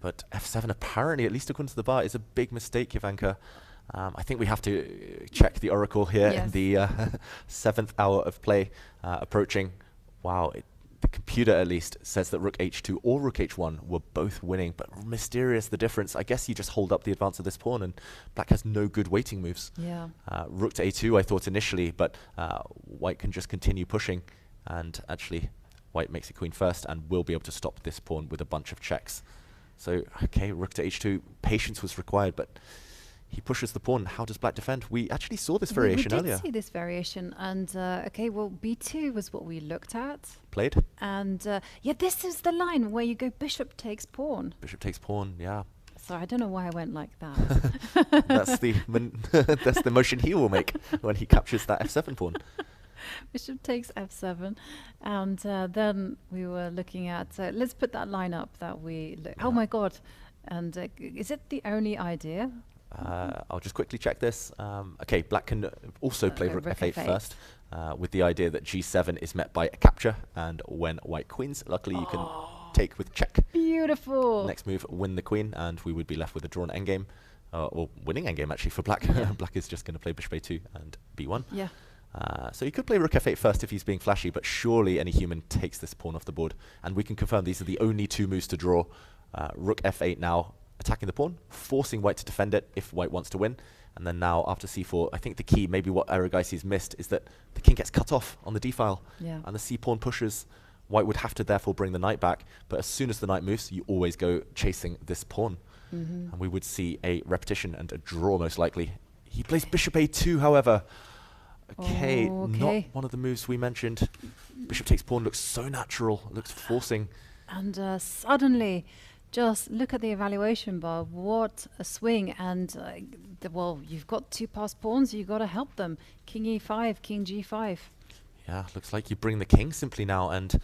but F7 apparently, at least according to the bar, is a big mistake, Jovanka. I think we have to check the oracle here in the 7th hour of play approaching. Wow, the computer at least says that rook H2 or rook H1 were both winning, but mysterious the difference. I guess you just hold up the advance of this pawn and black has no good waiting moves. Yeah. Rook to A2 I thought initially, but white can just continue pushing, and actually white makes it queen first and will be able to stop this pawn with a bunch of checks. So, okay, rook to H2, patience was required, but he pushes the pawn. How does black defend? We actually saw this variation earlier. We did see this variation, and okay, well, B2 was what we looked at. Played. And yeah, this is the line where you go bishop takes pawn. Bishop takes pawn, yeah. So I don't know why I went like that. That's the that's the motion he will make when he captures that F7 pawn. Bishop takes F7, and then we were looking at. Let's put that line up that we. Oh my God! And is it the only idea? I'll just quickly check this. Okay, black can also play rook F8 first, with the idea that G7 is met by a capture, and when white queens, luckily you can take with check. Beautiful. Next move, win the queen, and we would be left with a drawn endgame, or winning endgame actually for black. Yeah. Black is just going to play bishop A2 and B1. Yeah. So you could play rook F8 first if he's being flashy, but surely any human takes this pawn off the board, and we can confirm these are the only two moves to draw. Rook F8 now, attacking the pawn, forcing white to defend it if white wants to win. And then now, after c4, I think the key, maybe what Erigaisi's missed, is that the king gets cut off on the d file. Yeah. And the c-pawn pushes. White would have to therefore bring the knight back. But as soon as the knight moves, you always go chasing this pawn. Mm-hmm. And we would see a repetition and a draw, most likely. He plays bishop a2, however. Okay, not one of the moves we mentioned. Bishop takes pawn looks so natural, looks forcing. And suddenly, just look at the evaluation bar. What a swing. And, well, you've got two passed pawns. You've got to help them. King e5, king g5. Yeah, looks like you bring the king simply now. And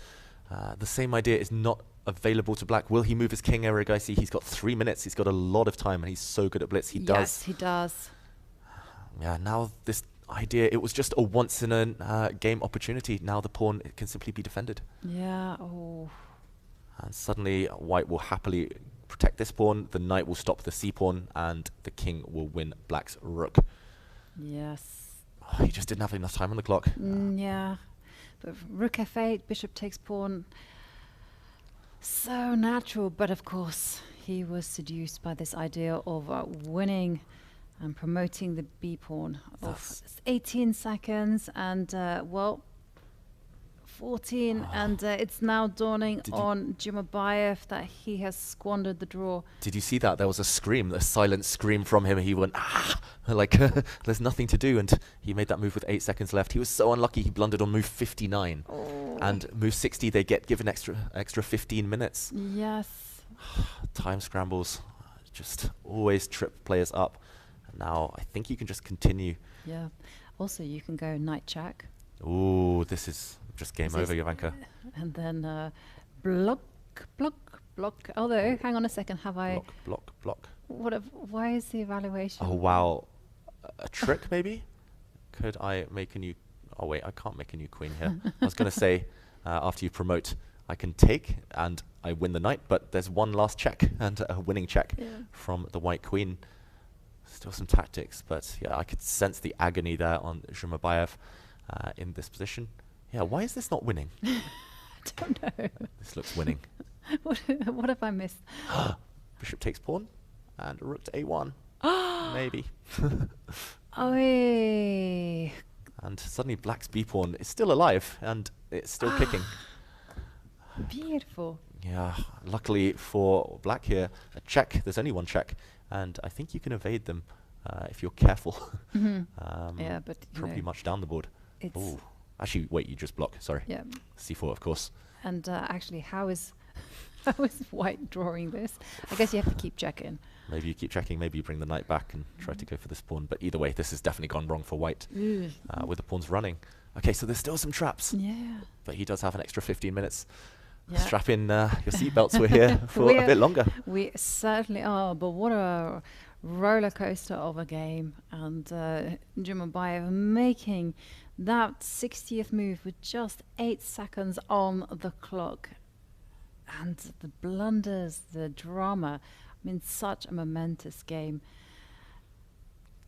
the same idea is not available to black. Will he move his king, Erigaisi? He's got 3 minutes. He's got a lot of time. And he's so good at blitz. He does. Yes, he does. Yeah, now this idea, it was just a once in a game opportunity. Now the pawn can simply be defended. Yeah, oh. And suddenly white will happily protect this pawn, the knight will stop the c-pawn, and the king will win black's rook. Yes. Oh, he just didn't have enough time on the clock. Yeah. But rook f8, bishop takes pawn. So natural, but of course he was seduced by this idea of winning and promoting the b-pawn. Of 18 seconds and, well, 14, and it's now dawning on Zhumabayev that he has squandered the draw. Did you see that? There was a scream, a silent scream from him. He went, ah, like there's nothing to do, and he made that move with 8 seconds left. He was so unlucky. He blundered on move 59, and move 60 they get given extra 15 minutes. Yes. Time scrambles just always trip players up. And now I think you can just continue. Yeah. Also, you can go knight check. Ooh, this is just game over, Jovanka. And then block. Although, hang on a second, have I... Block. Why is the evaluation... Oh, wow. A trick, maybe? Could I make a new... Oh, wait, I can't make a new queen here. I was going to say, after you promote, I can take and I win the knight, but there's one last check and a winning check from the white queen. Still some tactics, but yeah, I could sense the agony there on Zhumabayev in this position. Yeah, why is this not winning? don't know. This looks winning. What have I missed? Bishop takes pawn, and rook to a1. Maybe. Oy. And suddenly black's b pawn is still alive, and it's still kicking. Beautiful. Yeah, luckily for black here, a check. There's only one check, and I think you can evade them if you're careful. Yeah, but probably much down the board. It's Ooh. Actually, wait, you just block. Sorry. Yeah. c4, of course. And actually, how is white drawing this? I guess you have to keep checking. Maybe you keep checking. Maybe you bring the knight back and try to go for this pawn. But either way, this has definitely gone wrong for white with the pawns running. Okay, so there's still some traps. Yeah. But he does have an extra 15 minutes. Yeah. Strap in your seatbelts. We're here for a bit longer. We certainly are. But what a roller coaster of a game. And Jovanka making that 60th move with just 8 seconds on the clock. And the blunders, the drama. I mean, such a momentous game.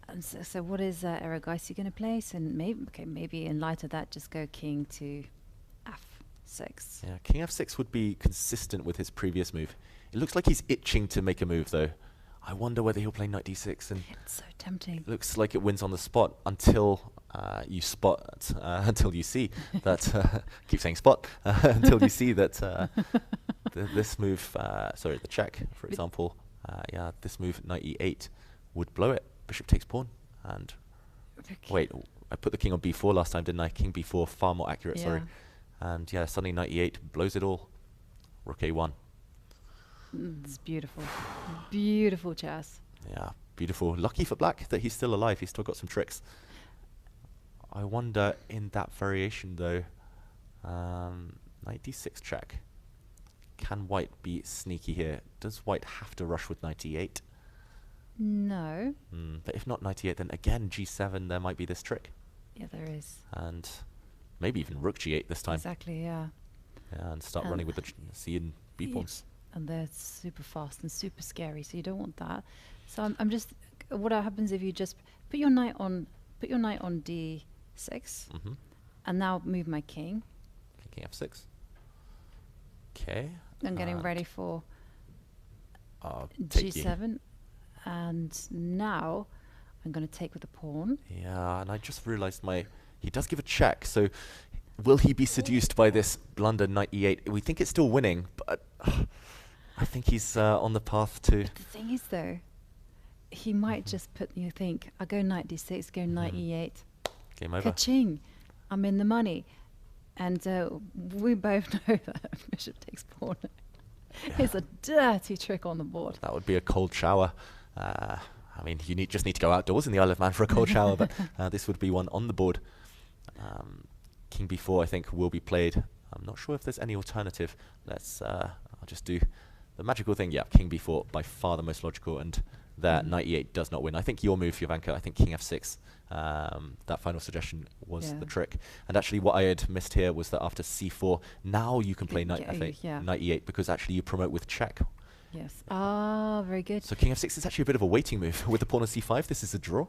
And so what is Erigaisi going to play? So maybe in light of that, just go king to f6. Yeah, king f6 would be consistent with his previous move. It looks like he's itching to make a move, though. I wonder whether he'll play knight d6. And it's so tempting. It looks like it wins on the spot until you spot, until you see that, keep saying spot, until you see that this move, sorry, the check, for example, yeah, this move, knight e8, would blow it. Bishop takes pawn, and wait, I put the king on b4 last time, didn't I? King b4, far more accurate, sorry. And yeah, suddenly knight e8 blows it all. Rook a1. It's beautiful. Beautiful chess. Yeah, beautiful. Lucky for black that he's still alive. He's still got some tricks. I wonder in that variation, though, knight d6 check. Can white be sneaky here? Does white have to rush with knight e8? No. But if not knight e8, then again g7, there might be this trick. Yeah, there is. And maybe even rook g8 this time. Exactly, yeah. Yeah, and start running with the c and b pawns. And they're super fast and super scary, so you don't want that. So I'm just, what happens if you just put your knight on d6, and now move my king. King f6. Okay. I'm getting ready for g7. g7. And now I'm going to take with the pawn. Yeah, and I just realized he does give a check, so will he be seduced by this blunder knight e8? We think it's still winning, but I think he's on the path to... But the thing is, though, he might just think, I'll go knight d6, go knight e8. Game over. Ka-ching! I'm in the money. And we both know that bishop takes pawn. It's a dirty trick on the board. That would be a cold shower. I mean, you just need to go outdoors in the Isle of Man for a cold shower, but this would be one on the board. King b4, I think, will be played. I'm not sure if there's any alternative. I'll just do the magical thing. Yeah, king b4, by far the most logical, and there, knight e8 does not win. I think your move, Jovanka, I think king f6, that final suggestion was the trick. And actually what I had missed here was that after c4, now you can play knight f8, knight e8, because actually you promote with check. Yes. Ah, very good. So king f6 is actually a bit of a waiting move. With the pawn on c5, this is a draw.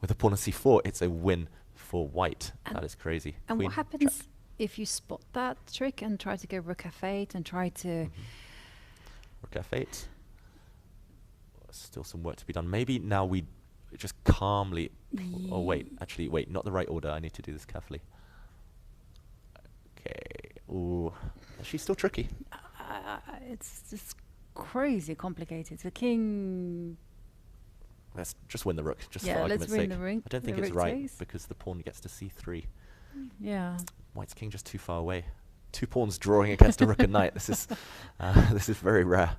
With the pawn on c4, it's a win for white. That is crazy. And what happens if you spot that trick and try to go rook f8 and try to... Rook f8. Still some work to be done. Maybe now we just calmly... Oh, wait. Actually, wait. Not the right order. I need to do this carefully. Okay. Ooh. She's still tricky. It's just crazy complicated. The king... Let's just win the rook, just for let's argument's win sake. the rook. I don't think it's right, because the pawn gets to c3. Yeah. White's king just too far away. 2 pawns drawing against a rook and knight. This is very rare.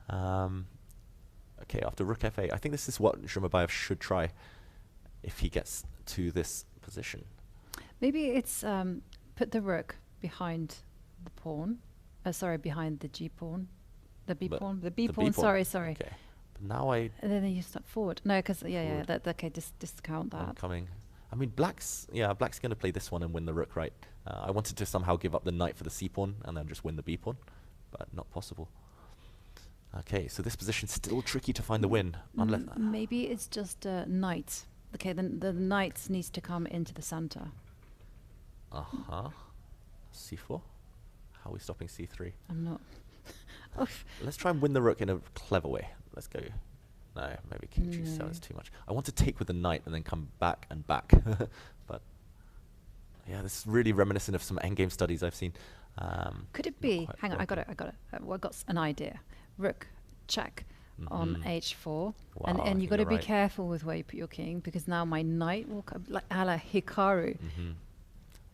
Okay, after rook f8, I think this is what Jovanka should try if he gets to this position. Maybe it's put the rook behind the pawn. Sorry, behind the g pawn. The b pawn. The b pawn. Sorry. Okay. But now and then you step forward. No, because okay, discount that. Coming. I mean, black's going to play this one and win the rook, right? I wanted to somehow give up the knight for the c pawn and then just win the b pawn, but not possible. Okay, so this position's still tricky to find the win, unless maybe it's just a knight. Okay, then the knight needs to come into the center. c4. How are we stopping c3? I'm not. Let's try and win the rook in a clever way. Let's go. No, maybe king g7 is too much. I want to take with the knight and then come back and back. But yeah, this is really reminiscent of some endgame studies I've seen. Could it be? Hang on, I got it. I got an idea. Rook check on h4, and you got to be careful with where you put your king, because now my knight will come like a la Hikaru.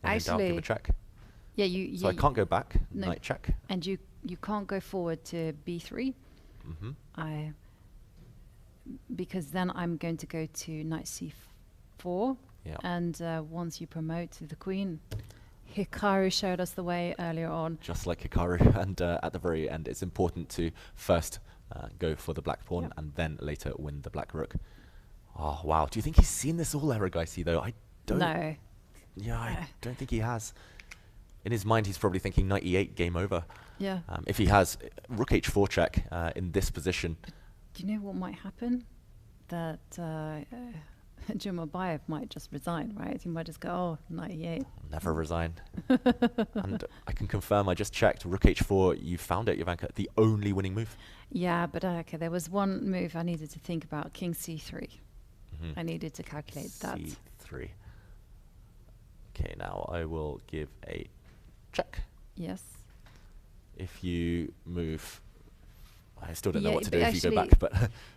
Actually, give a check. Yeah, you. So I can't go back. No, knight check. And you can't go forward to b3. Because then I'm going to go to knight c4. Yeah. And once you promote to the queen, Hikaru showed us the way earlier on. Just like Hikaru, and at the very end, it's important to first go for the black pawn and then later win the black rook. Oh wow! Do you think he's seen this all, Aragaisi? Though I don't. No. Yeah, I don't think he has. In his mind, he's probably thinking knight e8, game over. Yeah. If he has rook h4 check in this position. Do you know what might happen? That Jumabayev might just resign, right? He might just go, oh, knight e8. Never resign. And I can confirm, I just checked, rook h4, you found it, Jovanka, the only winning move. Yeah, but okay, there was one move I needed to think about, king c3. I needed to calculate that. c3. Okay, now I will give a check. Yes. If you move, I still don't know what to do but if you go back, but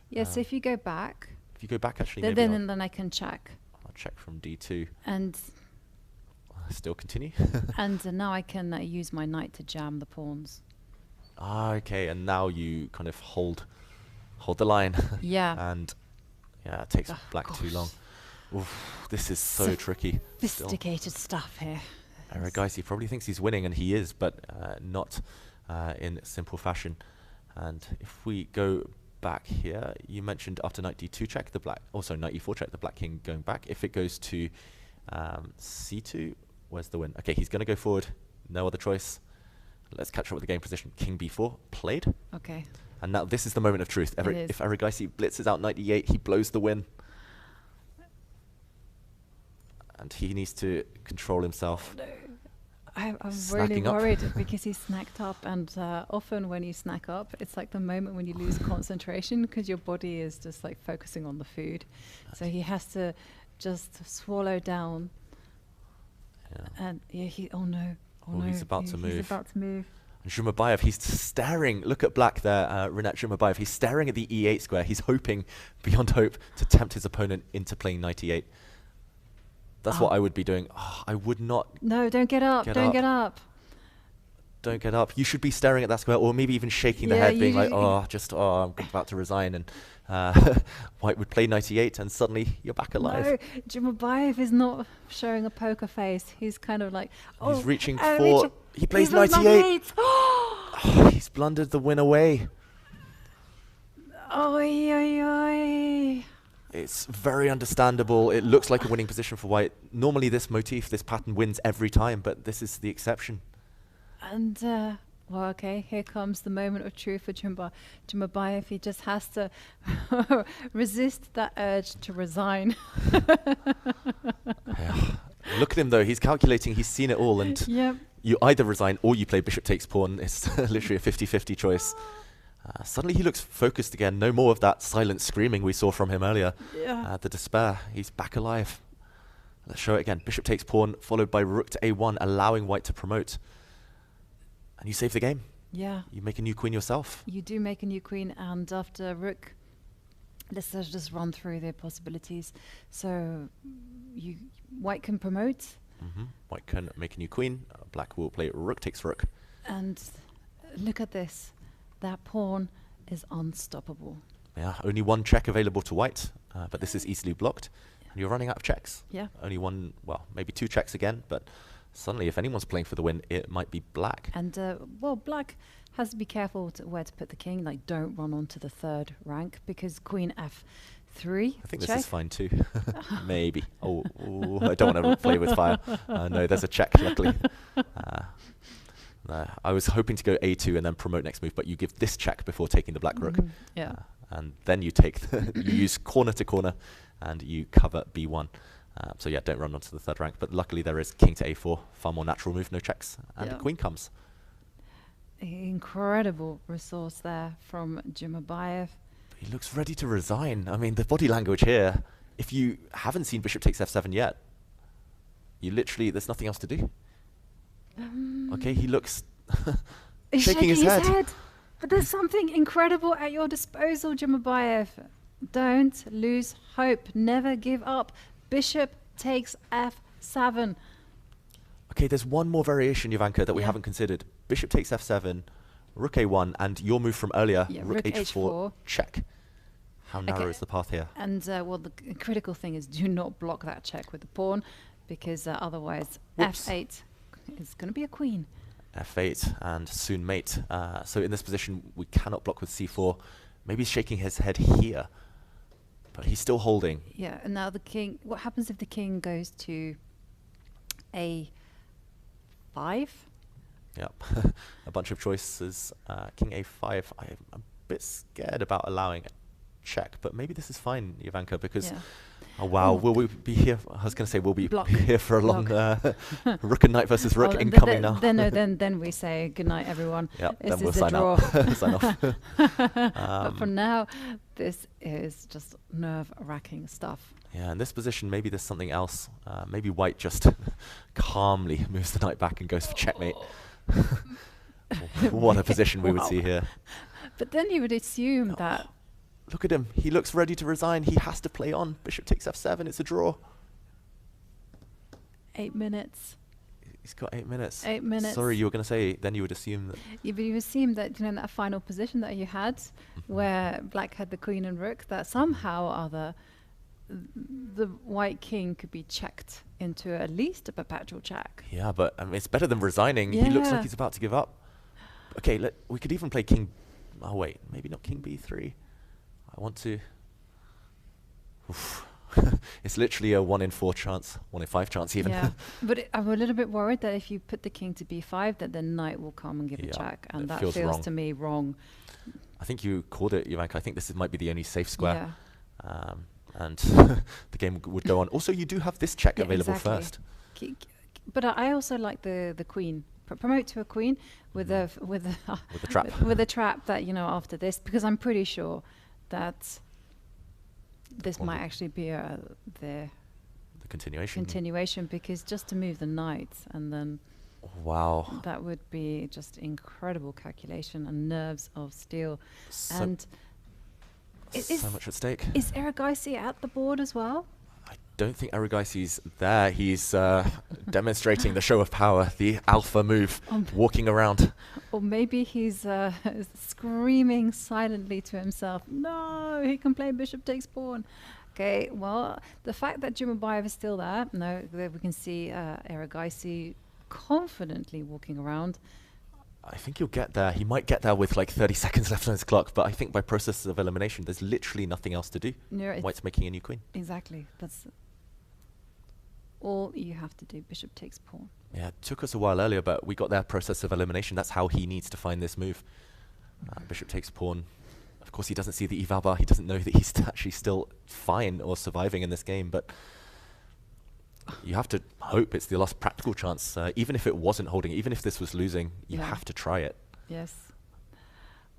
yes, if you go back. If you go back, actually, then I can check. I'll check from d2. And still continue. And now I can use my knight to jam the pawns. Ah, okay, and now you kind of hold the line. Yeah. And yeah, it takes black too long. Oof, this is so tricky. Sophisticated stuff here. Guys, he probably thinks he's winning, and he is, but not in simple fashion. And if we go back here, you mentioned after knight d2 check, the black, also knight e4 check, the black king going back. If it goes to c2, where's the win? Okay, he's going to go forward. No other choice. Let's catch up with the game position. King b4, played. Okay. And now this is the moment of truth. If Aragaisi blitzes out knight e8, he blows the win. And he needs to control himself. No. I'm really worried because he's snacked up, and often when you snack up, it's like the moment when you lose concentration because your body is just like focusing on the food. So he has to just swallow down. Yeah. And yeah, oh no. He's about to move. He's about to move. And Jumabayev, he's staring. Look at black there, Rinat Jumabayev. He's staring at the e8 square. He's hoping, beyond hope, to tempt his opponent into playing knight e8. That's what I would be doing. Oh, I would not. No, don't get up. Don't get up. Don't get up. You should be staring at that square, or maybe even shaking the head, being like, I'm about to resign. And White would play knight e8, and suddenly you're back alive. No, Jumabayev is not showing a poker face. He's kind of like, he's reaching for. He plays knight e8. He's blundered the win away. Oy, oy, oy. It's very understandable. It looks like a winning position for White. Normally this motif, this pattern wins every time, but this is the exception. And, well, okay, here comes the moment of truth for Jumabayev. He just has to resist that urge to resign. Look at him, though. He's calculating. He's seen it all. And you either resign or you play bishop takes pawn. It's literally a 50-50 choice. Suddenly he looks focused again. No more of that silent screaming we saw from him earlier. Yeah. The despair. He's back alive. Let's show it again. Bishop takes pawn, followed by rook to a1, allowing White to promote. And you save the game. Yeah. You make a new queen yourself. You do make a new queen, and after rook, let's just run through the possibilities. So White can promote. White can make a new queen. Black will play rook takes rook. And look at this. That pawn is unstoppable. Yeah, only one check available to White, but this is easily blocked. And you're running out of checks. Yeah. Only one, well, maybe two checks again, but suddenly if anyone's playing for the win, it might be black. And, well, black has to be careful where to put the king. Like, don't run on to the third rank, because queen f3. I think this is fine too. Maybe. Oh, I don't want to play with fire. No, there's a check, luckily. I was hoping to go a2 and then promote next move, but you give this check before taking the black rook. Yeah. And then you take, you use corner to corner, and you cover b1. So yeah, don't run onto the third rank. But luckily there is king to a4, far more natural move, no checks, and a queen comes. incredible resource there from Jumabayev. He looks ready to resign. I mean, the body language here, if you haven't seen bishop takes f7 yet, you literally, there's nothing else to do. Okay, he looks He's shaking his head. But there's something incredible at your disposal, Jumabayev. Don't lose hope. Never give up. Bishop takes f7. Okay, there's one more variation, Jovanka, that we haven't considered. Bishop takes f7, rook a1, and your move from earlier, rook h4, check. How narrow is the path here? And well, the critical thing is do not block that check with the pawn, because otherwise f8 is going to be a queen. f8 and soon mate. So in this position, we cannot block with c4. Maybe he's shaking his head here, but he's still holding. Yeah, and now the king, what happens if the king goes to a5? Yep, a bunch of choices. King a5. I'm a bit scared about allowing a check, but maybe this is fine, Jovanka, because oh wow, will we be here? I was going to say we'll be here for a long rook and knight versus rook incoming now. Then we say good night, everyone. Yep, this then we'll is sign draw. out. Sign off. But for now, this is just nerve-wracking stuff. Yeah, in this position, maybe there's something else. Maybe white just calmly moves the knight back and goes for checkmate. What a position we would see here. But then you would assume that... Look at him. He looks ready to resign. He has to play on. Bishop takes f7. It's a draw. 8 minutes. He's got 8 minutes. 8 minutes. Sorry, you were going to say, then you would assume that... Yeah, but you assume that, in that final position that you had, where black had the queen and rook, that somehow or other the white king could be checked into at least a perpetual check. Yeah, but it's better than resigning. He looks like he's about to give up. Okay, we could even play king... Oh, wait. Maybe not king b3. I want to... It's literally a 1 in 4 chance, 1 in 5 chance even. Yeah, but I'm a little bit worried that if you put the king to b5, that the knight will come and give a check, and that feels to me wrong. I think you called it, Jovanka. I think this might be the only safe square. Yeah. And the game would go on. Also, you do have this check available first. But I also like the queen. Promote to a queen with a trap. with a trap that, after this, because I'm pretty sure that this might actually be the continuation, because just to move the knight and then that would be just incredible calculation and nerves of steel. And so much at stake. Is Erigaisi at the board as well? I don't think Erigaisi's there. He's demonstrating the show of power, the alpha move, walking around. Or maybe he's screaming silently to himself, no, he can play bishop takes pawn. Okay, well, the fact that Jumabayev is still there, there we can see Erigaisi confidently walking around. I think he'll get there. He might get there with like 30 seconds left on his clock, but I think by process of elimination, there's literally nothing else to do. No, White's making a new queen. Exactly. That's all you have to do. Bishop takes pawn. Yeah, it took us a while earlier, but we got there process of elimination. That's how he needs to find this move. Bishop takes pawn. Of course, he doesn't see the eval bar. He doesn't know that he's actually still fine or surviving in this game, but you have to hope it's the last practical chance. Even if it wasn't holding, even if this was losing, you have to try it. Yes.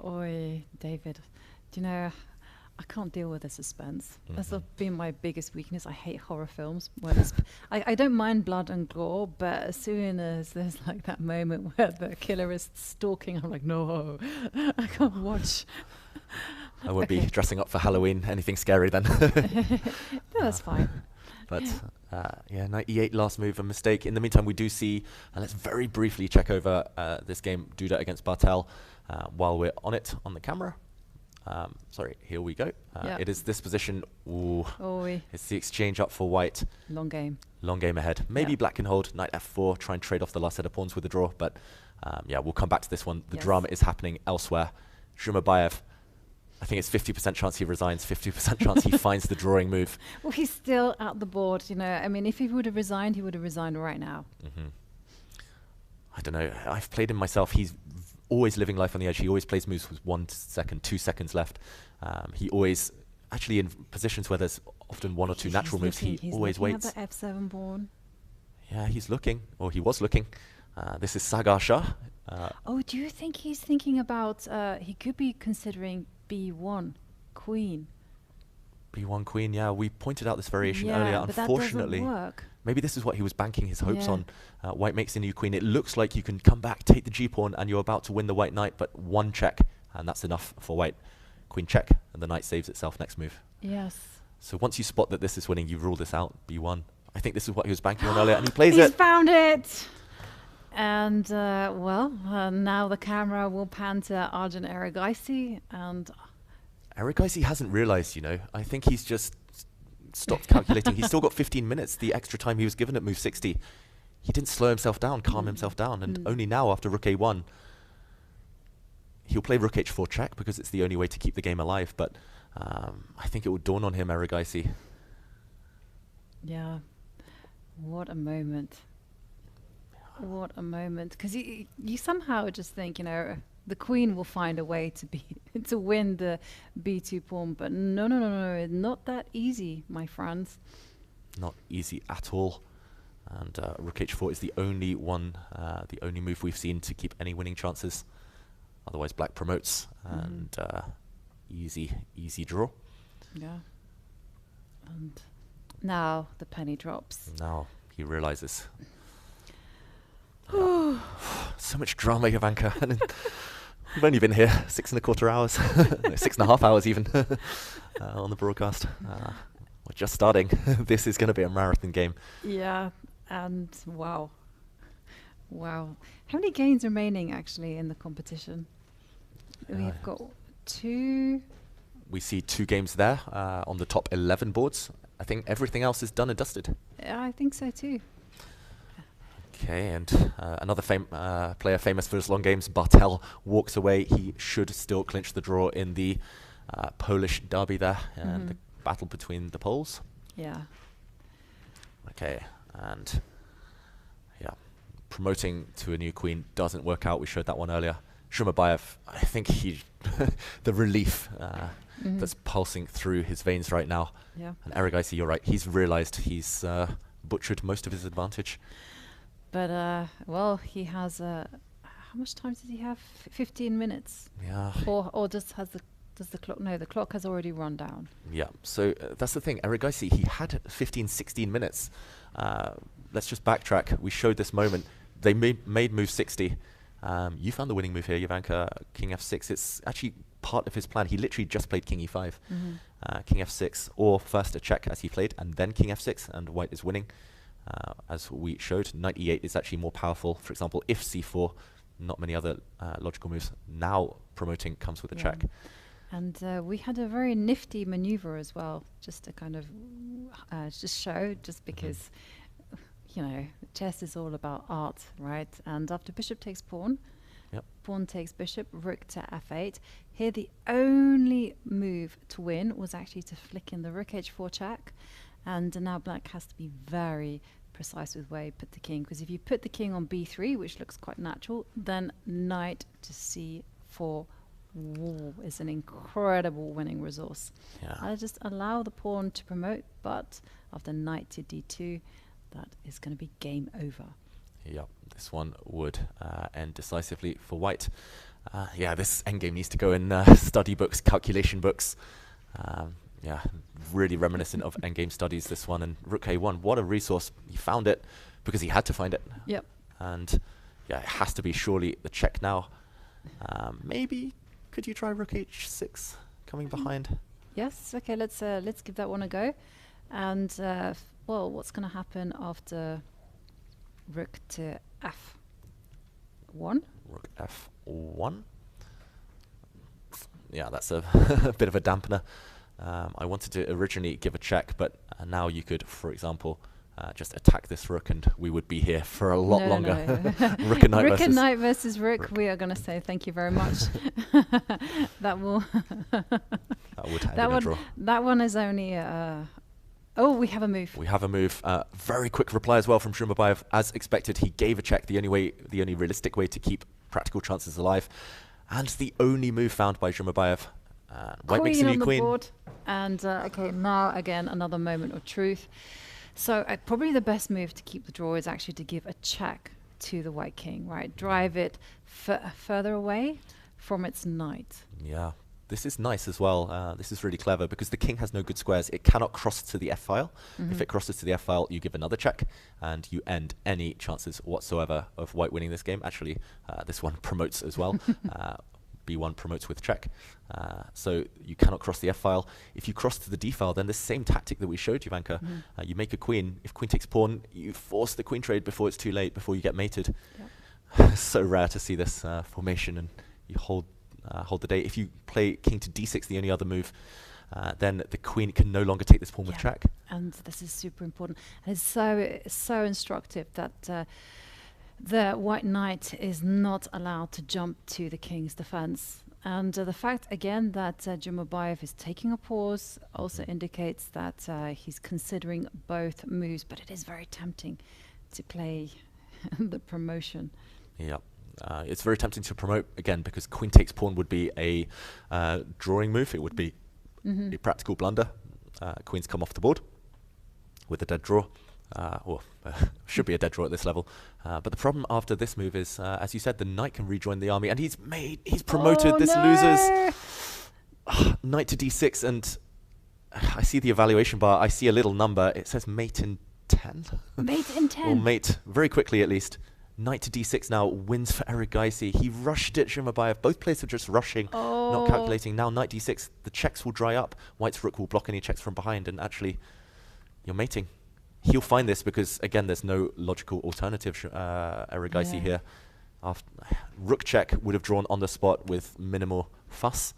Oi, David. Do you know, I can't deal with the suspense. That's been my biggest weakness. I hate horror films. When I don't mind blood and gore, but as soon as there's like that moment where the killer is stalking, I'm like, no, I can't watch. I won't be dressing up for Halloween. Anything scary then? No, that's fine. But knight e8, last move, a mistake. In the meantime, we do see, and let's very briefly check over this game, Duda against Bartel, while we're on it on the camera. Sorry, here we go. It is this position. Ooh, it's the exchange up for white. Long game. Long game ahead. Maybe black can hold, knight f4, try and trade off the last set of pawns with a draw. But we'll come back to this one. The drama is happening elsewhere. Jumabayev, I think it's 50% chance he resigns, 50% chance he finds the drawing move. Well, he's still at the board, I mean, if he would have resigned, he would have resigned right now. I don't know. I've played him myself. He's always living life on the edge. He always plays moves with 1 second, 2 seconds left. He always, actually in positions where there's often 1 or 2 natural moves, he always waits. He's looking at the f7 pawn. Yeah, he's looking, or he was looking. This is Sagasha. Oh, do you think he's thinking about, he could be considering B1, queen? B1 queen, yeah. We pointed out this variation Yeah, earlier. but that Unfortunately, doesn't work. maybe this is what he was banking his hopes Yeah. on. White makes the new queen. It looks like you can come back, take the g-pawn, and you're about to win the white knight, but one check, and that's enough for white. Queen check, and the knight saves itself next move. Yes. So once you spot that this is winning, you rule this out, B1. I think this is what he was banking on earlier, and he plays He's it. found it! And, now the camera will pan to Arjun Erigaisi, and Erigaisi hasn't realized, you know. I think he's just stopped calculating. He's still got 15 minutes, the extra time he was given at move 60. He didn't slow himself down, calm himself down, and only now, after rook a1, he'll play rook h4 check because it's the only way to keep the game alive, but I think it will dawn on him, Erigaisi. yeah, what a moment. What a moment. Because you somehow just think, you know, the queen will find a way to win the b2 pawn, but no, not that easy, my friends. Not easy at all. And rook h4 is the only one, the only move we've seen to keep any winning chances. Otherwise, black promotes, and easy draw. Yeah. And now the penny drops. Now he realizes. So much drama, Jovanka. We've only been here 6.25 hours, no, 6.5 hours even, on the broadcast. We're just starting. This is going to be a marathon game. Yeah, and wow. How many games remaining actually in the competition? We've got 2. We see 2 games there on the top 11 boards. I think everything else is done and dusted. Yeah, I think so too. Okay, and another player famous for his long games, Bartel, walks away. He should still clinch the draw in the Polish derby there, and the battle between the Poles. Yeah. Okay, and promoting to a new queen doesn't work out. We showed that one earlier. Shumabayev, I think the relief that's pulsing through his veins right now. Yeah. And Erigaisi, you're right. He's realized he's butchered most of his advantage. But, he has, how much time does he have? 15 minutes? Yeah. Or does the clock, no, the clock has already run down. Yeah, so that's the thing. Erigaisi, he had 15, 16 minutes. Let's just backtrack. We showed this moment. They made move 60. You found the winning move here, Jovanka, king f6. It's actually part of his plan. He literally just played king e5, king f6, or first a check as he played, and then king f6, and white is winning. As we showed, knight e8 is actually more powerful. For example, if c4, not many other logical moves. Now promoting comes with a check. And we had a very nifty maneuver as well, just to kind of just show, just because, you know, chess is all about art, right? And after bishop takes pawn, pawn takes bishop, rook to f8. Here the only move to win was actually to flick in the rook h4 check. And now black has to be very precise with where you put the king, because if you put the king on b3, which looks quite natural, then knight to c4 is an incredible winning resource. I just allow the pawn to promote, but after knight to d2, that is going to be game over. Yep, this one would end decisively for white. This endgame needs to go in study books, calculation books. Really reminiscent of endgame studies, this one. And rook a1, what a resource. He found it because he had to find it. Yep. And it has to be surely the check now. Maybe could you try rook h6 coming behind? Yes, okay, let's give that one a go. And what's going to happen after rook to f1? Rook f1. Yeah, that's a bit of a dampener. I wanted to originally give a check, but now you could, for example, just attack this rook and we would be here for a lot longer. Rook and knight rook and knight versus rook. We are going to say thank you very much. That will would end in a draw. That one is only we have a move. We have a move. Very quick reply as well from Shumabayev. As expected, he gave a check, the only realistic way to keep practical chances alive, and the only move found by Shumabayev. White makes a new queen. Board. And now again another moment of truth. So probably the best move to keep the draw is actually to give a check to the white king, right? Drive it further away from its knight. Yeah. This is nice as well. This is really clever because the king has no good squares. It cannot cross to the f-file. If it crosses to the f-file, you give another check and you end any chances whatsoever of white winning this game. Actually, this one promotes as well. B1 promotes with check. So you cannot cross the f-file. If you cross to the d-file, then the same tactic that we showed, Jovanka. You make a queen. If queen takes pawn, you force the queen trade before it's too late, before you get mated. Yep. So rare to see this formation, and you hold the day. If you play king to d6, the only other move, then the queen can no longer take this pawn with check. And this is super important. And it's so instructive that the white knight is not allowed to jump to the king's defense. And the fact, again, that Jumabayev is taking a pause also indicates that he's considering both moves, but it is very tempting to play the promotion. Yeah. It's very tempting to promote, again, because queen takes pawn would be a drawing move. It would be a practical blunder. Queens come off the board with a dead draw. Or should be a dead draw at this level. But the problem after this move is, as you said, the knight can rejoin the army, and he's promoted. This loses. Knight to d6, and I see the evaluation bar. I see a little number. It says mate in 10. Mate in 10. Or mate, very quickly at least. Knight to d6 now wins for Erigaisi. He rushed it, Jumabayev. Both players are just rushing, not calculating. Now knight d6, the checks will dry up. White's rook will block any checks from behind, and actually, you're mating. He'll find this because, again, there's no logical alternative, Erigaisi here. After rook check would have drawn on the spot with minimal fuss.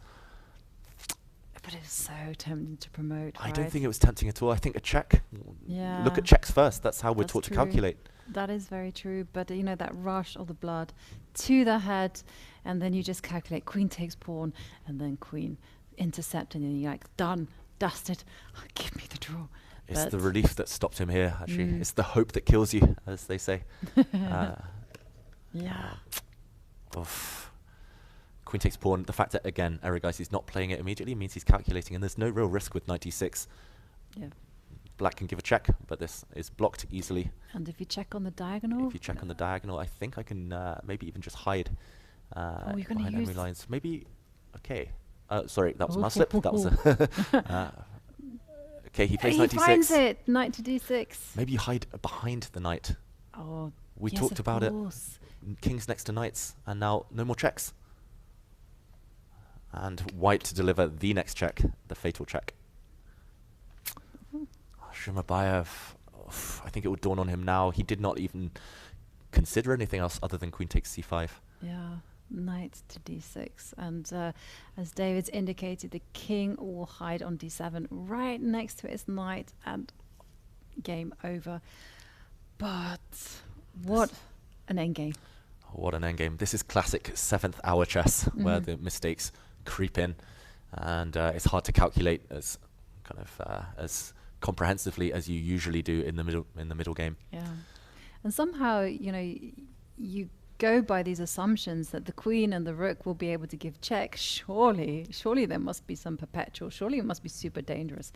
But it's so tempting to promote. I don't think it was tempting at all. I think a check. Yeah. Look at checks first. That's how we're taught to calculate. That is very true. But, you know, that rush of the blood to the head, and then you just calculate queen takes pawn, and then queen intercept, and then you're like, done, dusted, give me the draw. It's but the relief that stopped him here, actually. It's the hope that kills you, as they say. Yeah. Queen takes pawn. The fact that, again, Erigaisi is not playing it immediately means he's calculating, and there's no real risk with knight d6. Yeah. Black can give a check, but this is blocked easily. And if you check on the diagonal? If you check on the diagonal, I think I can maybe even just hide you're going behind to use enemy lines. Maybe, okay. Sorry, that was a mouse slip. That was a... okay, he plays knight d6. He finds it, knight to d6. Maybe you hide behind the knight. Oh, we yes, talked about course. it. Kings next to knights, and now no more checks. And white to deliver the next check, the fatal check. Jumabayev, I think it would dawn on him now. He did not even consider anything else other than queen takes c5. Yeah, knight to d6. And as David's indicated, the king will hide on d7 right next to his knight, and game over. But what an endgame. What an endgame. This is classic 7th hour chess, where the mistakes creep in, and it's hard to calculate as kind of as comprehensively as you usually do in the middle game. Yeah. And somehow, you know, you go by these assumptions that the queen and the rook will be able to give check. Surely there must be some perpetual. Surely it must be super dangerous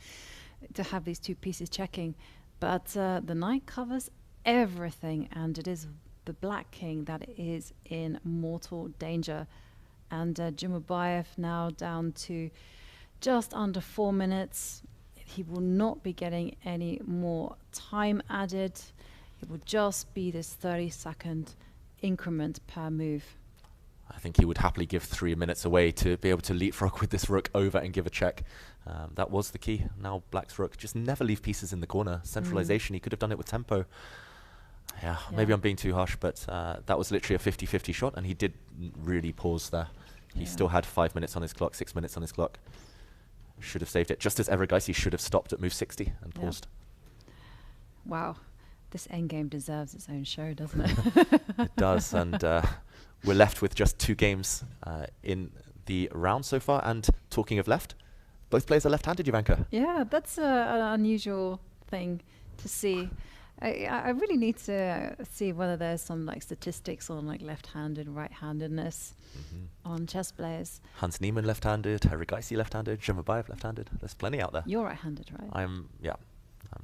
to have these two pieces checking. But the knight covers everything, and it is the black king that is in mortal danger. And Jumabayev now down to just under 4 minutes. He will not be getting any more time added. It will just be this 30-second increment per move. I think he would happily give 3 minutes away to be able to leapfrog with this rook over and give a check. That was the key. Now black's rook, just never leave pieces in the corner. Centralization, he could have done it with tempo. Yeah, maybe I'm being too harsh, but that was literally a 50-50 shot, and he did really pause there. He still had 5 minutes on his clock, 6 minutes on his clock. Should have saved it, just as Erigaisi should have stopped at move 60 and paused. Wow, this endgame deserves its own show, doesn't it? It does, and we're left with just 2 games in the round so far. And talking of left, both players are left-handed, Jovanka. Yeah, that's an unusual thing to see. I really need to see whether there's some like statistics on like left-handed, right-handedness on chess players. Hans Niemann left-handed, Erigaisi left-handed, Jumabayev left-handed. There's plenty out there. You're right-handed, right? I'm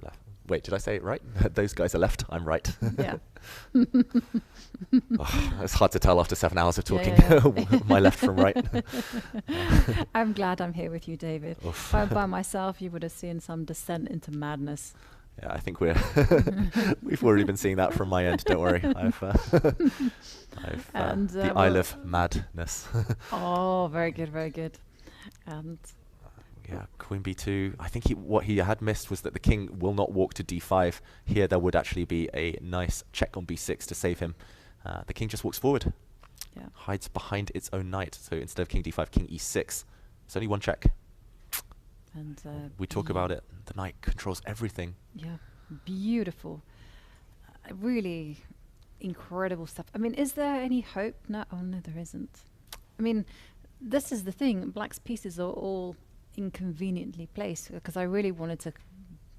left. Wait, did I say it right? Those guys are left, I'm right. Yeah. It's hard to tell after 7 hours of talking. Yeah. My left from right. I'm glad I'm here with you, David. If I were by myself, you would have seen some descent into madness. Yeah, I think we've already been seeing that from my end. Don't worry, I've the Isle of Madness. Oh, very good, very good. And yeah, Queen B2. I think what he had missed was that the king will not walk to D5. Here, there would actually be a nice check on B6 to save him. The king just walks forward, hides behind its own knight. So instead of king D5, king E6. It's only one check. And we talk about it. The knight controls everything. Yeah, beautiful. Really incredible stuff. I mean, is there any hope? No, oh no, there isn't. I mean, this is the thing. Black's pieces are all inconveniently placed because I really wanted to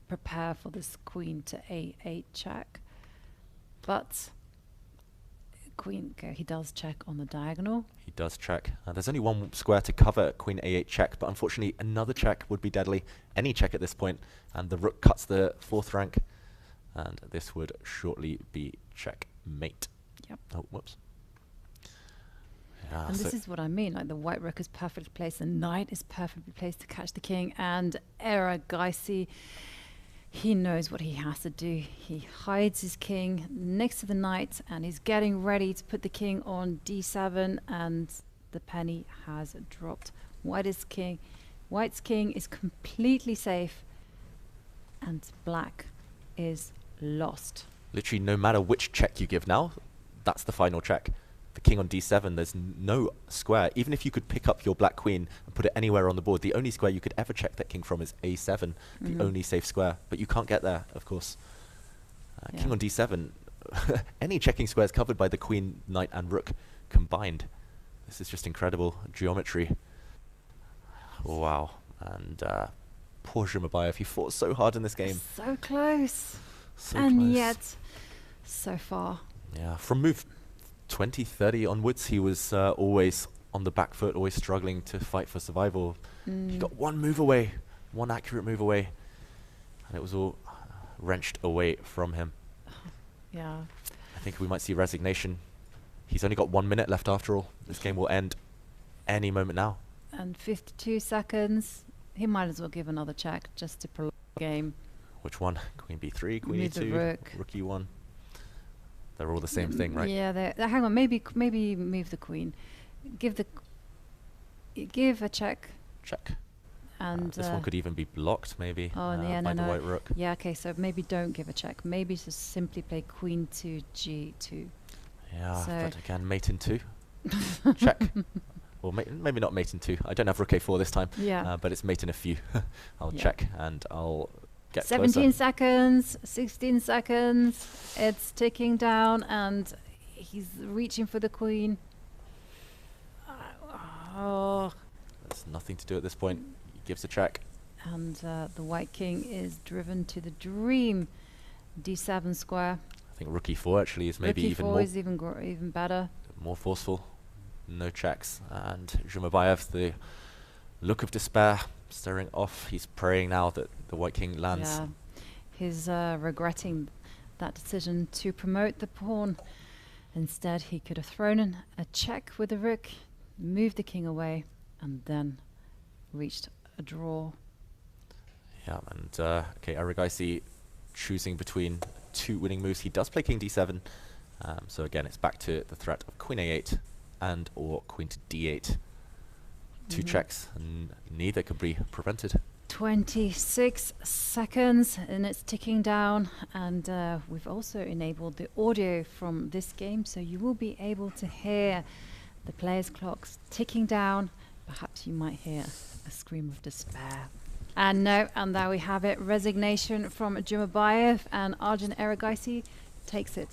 prepare for this queen to A8 check. But queen, okay, he does check on the diagonal. He does check. There's only one square to cover queen A8 check, but unfortunately another check would be deadly. Any check at this point, and the rook cuts the 4th rank, and this would shortly be checkmate. Yep. Oh, whoops. Yeah, And this is what I mean, like the white rook is perfectly placed, the knight is perfectly placed to catch the king, and Erigaisi, he knows what he has to do. He hides his king next to the knight, and he's getting ready to put the king on D7, and the penny has dropped. White's king is completely safe, and black is lost. Literally, no matter which check you give now, that's the final check. The king on D7, there's no square. Even if you could pick up your black queen and put it anywhere on the board, the only square you could ever check that king from is A7, the only safe square. But you can't get there, of course. King on D7, any checking square is covered by the queen, knight, and rook combined. This is just incredible geometry. Wow. And poor Zhumabayev, he fought so hard in this game. So close. So and close. yet, so far. Yeah, from move 20, 30 onwards, he was always on the back foot, always struggling to fight for survival. He got one move away, one accurate move away, and it was all wrenched away from him. Yeah. I think we might see resignation. He's only got 1 minute left after all. This game will end any moment now. And 52 seconds. He might as well give another check just to prolong the game. Which one? Queen B3, Queen Move the E2, rook. Rook E1. They're all the same thing, right? Yeah, hang on, maybe move the queen. Give a check. Check. And this one could even be blocked, maybe, oh, yeah, by no, the white rook. Yeah, okay, so maybe don't give a check. Maybe just simply play queen to G2. Yeah, so but again, mate in 2. Check. Well, maybe not mate in 2. I don't have rook A4 this time. Yeah. But it's mate in a few. I'll check and I'll get 17 closer. seconds, 16 seconds. It's ticking down, and he's reaching for the queen. Oh. There's nothing to do at this point. He gives a check. And the white king is driven to the dream. D7 square. I think rook E4 actually is maybe rook even E4 more. is even better. More forceful. No checks. And Zhumabayev, the look of despair staring off. He's praying now that the white king lands. Yeah. He's regretting that decision to promote the pawn. Instead, he could have thrown in a check with the rook, moved the king away, and then reached a draw. Yeah, and okay, Erigaisi choosing between 2 winning moves. He does play king D7. So again, it's back to the threat of queen A8 and or queen to D8. 2 checks, and neither could be prevented. 26 seconds, and it's ticking down. And we've also enabled the audio from this game, so you will be able to hear the players' clocks ticking down. Perhaps you might hear a scream of despair. And no, and there we have it. Resignation from Zhumabayev, and Arjun Erigaisi takes it.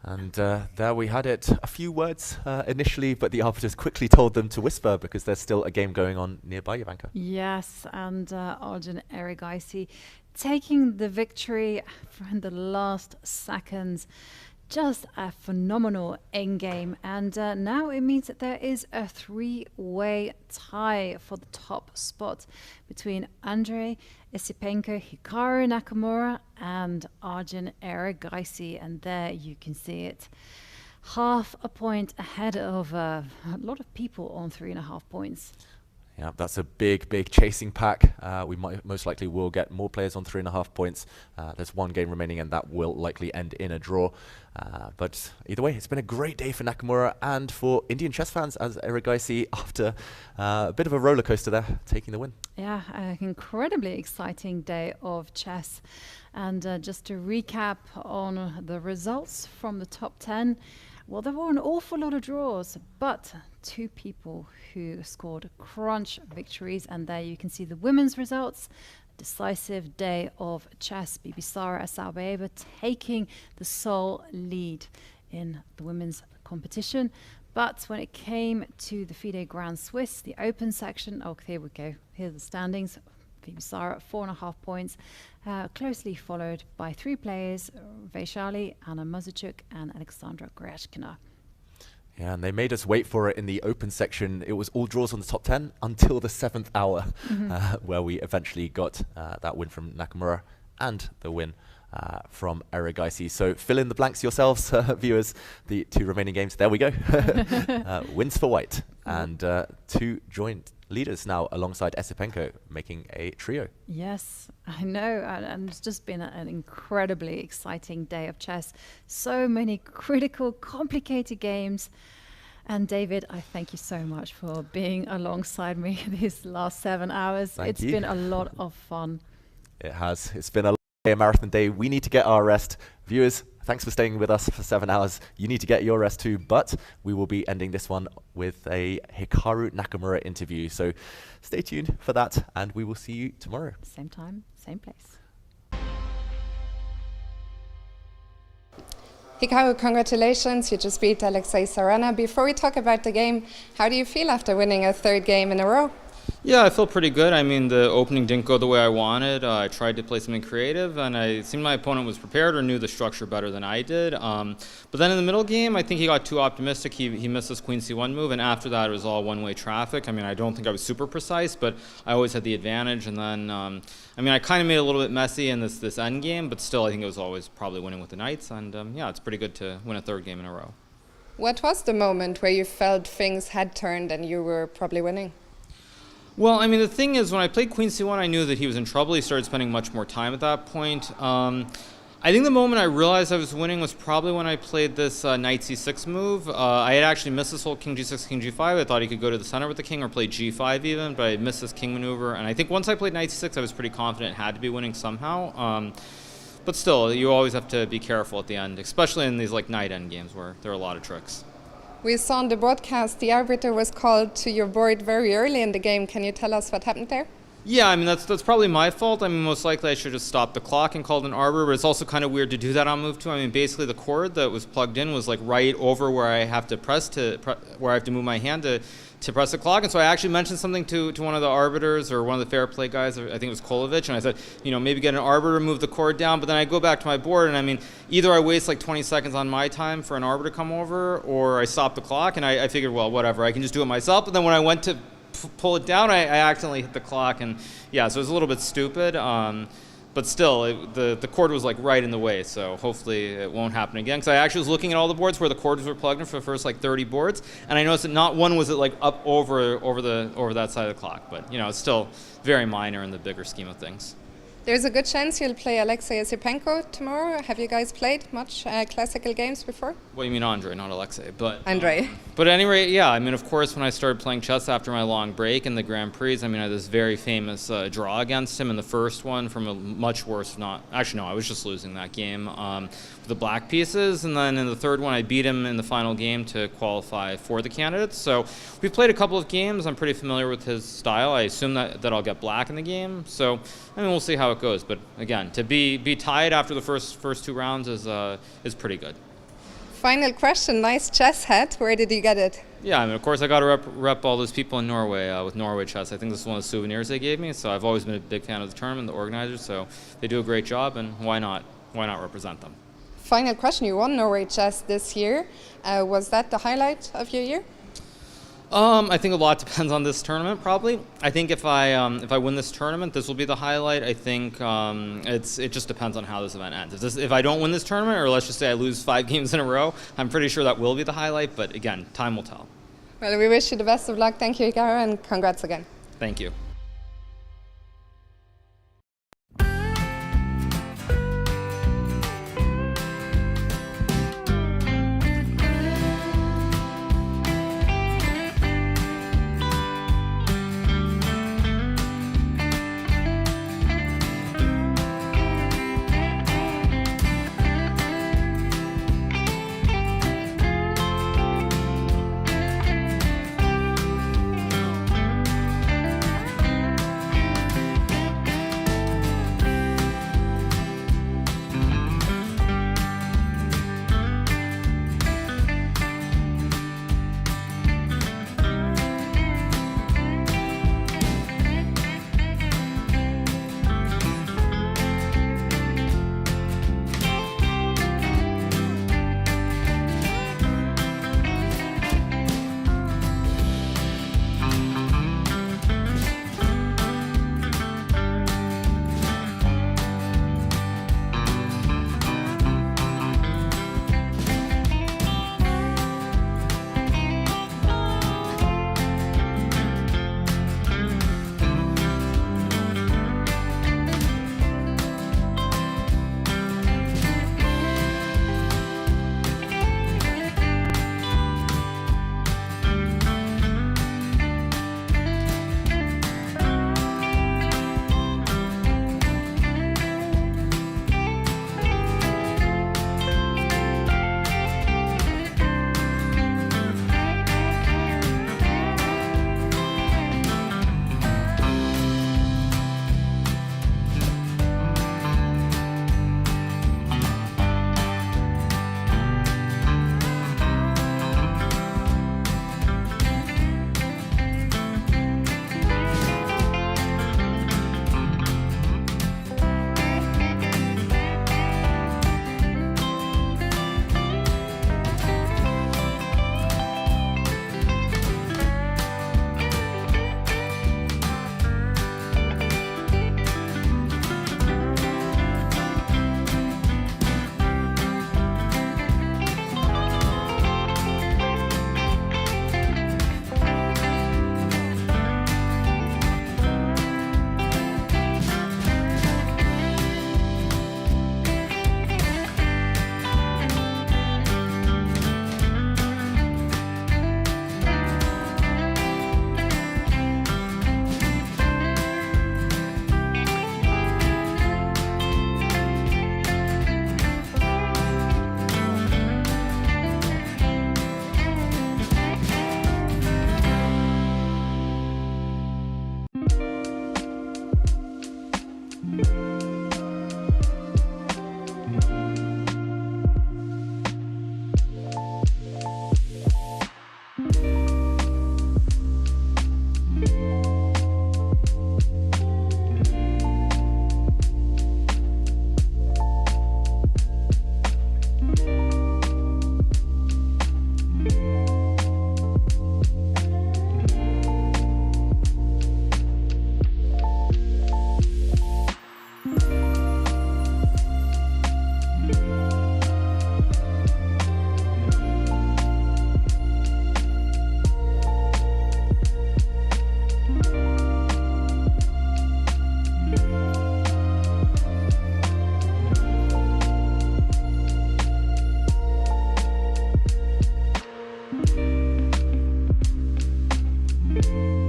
And there we had it. A few words initially, but the arbiters quickly told them to whisper because there's still a game going on nearby, Jovanka. Yes, and Arjun Erigaisi taking the victory from the last seconds. Just a phenomenal end game, and now it means that there is a three-way tie for the top spot between Andrei Isipenko, Hikaru Nakamura and Arjun Erigaisi, and there you can see it. Half a point ahead of a lot of people on 3.5 points. Yeah, that's a big, big chasing pack. We most likely will get more players on 3.5 points. There's one game remaining, and that will likely end in a draw. But either way, it's been a great day for Nakamura and for Indian chess fans, as Erigaisi, after a bit of a roller coaster there, taking the win. Yeah, an incredibly exciting day of chess. And just to recap on the results from the top 10, well, there were an awful lot of draws, but 2 people who scored crunch victories. And there you can see the women's results. Decisive day of chess. Bibisara Asabaeva taking the sole lead in the women's competition. But when it came to the FIDE Grand Swiss, the open section, oh, here we go. Here are the standings. Bibisara 4.5 points, closely followed by 3 players, Vaishali, Anna Mazuchuk and Alexandra Greshkina. Yeah, and they made us wait for it in the open section. It was all draws on the top 10 until the 7th hour, where we eventually got that win from Nakamura and the win from Erigaisi. So fill in the blanks yourselves, viewers, the 2 remaining games. There we go. Wins for white. And 2 joint leaders now alongside Esipenko, making a trio. Yes, I know, and it's just been an incredibly exciting day of chess. So many critical, complicated games. And David, I thank you so much for being alongside me these last 7 hours. It's been a lot of fun. It has. It's been a marathon day. We need to get our rest. Viewers, thanks for staying with us for 7 hours. You need to get your rest too, but we will be ending this one with a Hikaru Nakamura interview. So stay tuned for that, and we will see you tomorrow. Same time, same place. Hikaru, congratulations. You just beat Alexei Sarana. Before we talk about the game, how do you feel after winning a 3rd game in a row? Yeah, I feel pretty good. I mean, the opening didn't go the way I wanted. I tried to play something creative, and it seemed my opponent was prepared or knew the structure better than I did. But then in the middle game, I think he got too optimistic. He missed this queen c1 move, and after that, it was all one-way traffic. I mean, I don't think I was super precise, but I always had the advantage. And then, I mean, I kind of made it a little bit messy in this end game, but still, I think it was always probably winning with the knights. And yeah, it's pretty good to win a 3rd game in a row. What was the moment where you felt things had turned and you were probably winning? Well, I mean, the thing is, when I played queen c1, I knew that he was in trouble. He started spending much more time at that point. I think the moment I realized I was winning was probably when I played this knight c6 move. I had actually missed this whole king g6, king g5. I thought he could go to the center with the king or play g5 even, but I missed this king maneuver. And I think once I played knight c6, I was pretty confident it had to be winning somehow. But still, you always have to be careful at the end, especially in these like knight end games where there are a lot of tricks. We saw on the broadcast the arbiter was called to your board very early in the game. Can you tell us what happened there? Yeah, I mean, that's probably my fault. I mean, most likely I should have stopped the clock and called an arbiter, but it's also kind of weird to do that on move 2. I mean, basically the cord that was plugged in was like right over where I have to where I have to move my hand to press the clock. And so I actually mentioned something to one of the arbiters or one of the fair play guys, I think it was Kolovich, and I said, you know, maybe get an arbiter, move the cord down, but then I go back to my board, and I mean, either I waste like 20 seconds on my time for an arbiter to come over, or I stop the clock, and I figured, well, whatever, I can just do it myself. But then when I went to pull it down, I accidentally hit the clock, and yeah, so it was a little bit stupid. But still, the cord was like right in the way, so hopefully it won't happen again. Because I actually was looking at all the boards where the cords were plugged in for the first like 30 boards, and I noticed that not one was like up over that side of the clock. But you know, it's still very minor in the bigger scheme of things. There's a good chance you'll play Alexei Esipenko tomorrow. Have you guys played much classical games before? Well, you mean Andrei, not Alexei, but Andrei. But at any rate, yeah. I mean, of course, when I started playing chess after my long break in the Grand Prix, I mean, I had this very famous draw against him in the first one from a much worse. Actually, no, I was just losing that game with the black pieces, and then in the third one, I beat him in the final game to qualify for the candidates. So we've played a couple of games. I'm pretty familiar with his style. I assume that I'll get black in the game. So I mean, we'll see how it goes. But again, to be tied after the first 2 rounds is pretty good. Final question, nice chess hat. Where did you get it? Yeah, I mean, of course, I got to rep all those people in Norway with Norway Chess. I think this is one of the souvenirs they gave me, so I've always been a big fan of the tournament, the organizers, so they do a great job, and why not represent them? Final question, you won Norway Chess this year. Was that the highlight of your year? I think a lot depends on this tournament, probably. I think if I win this tournament, this will be the highlight. I think it just depends on how this event ends. If I don't win this tournament, or let's just say I lose 5 games in a row, I'm pretty sure that will be the highlight, but again, time will tell. Well, we wish you the best of luck. Thank you, Hikaru, and congrats again. Thank you. you.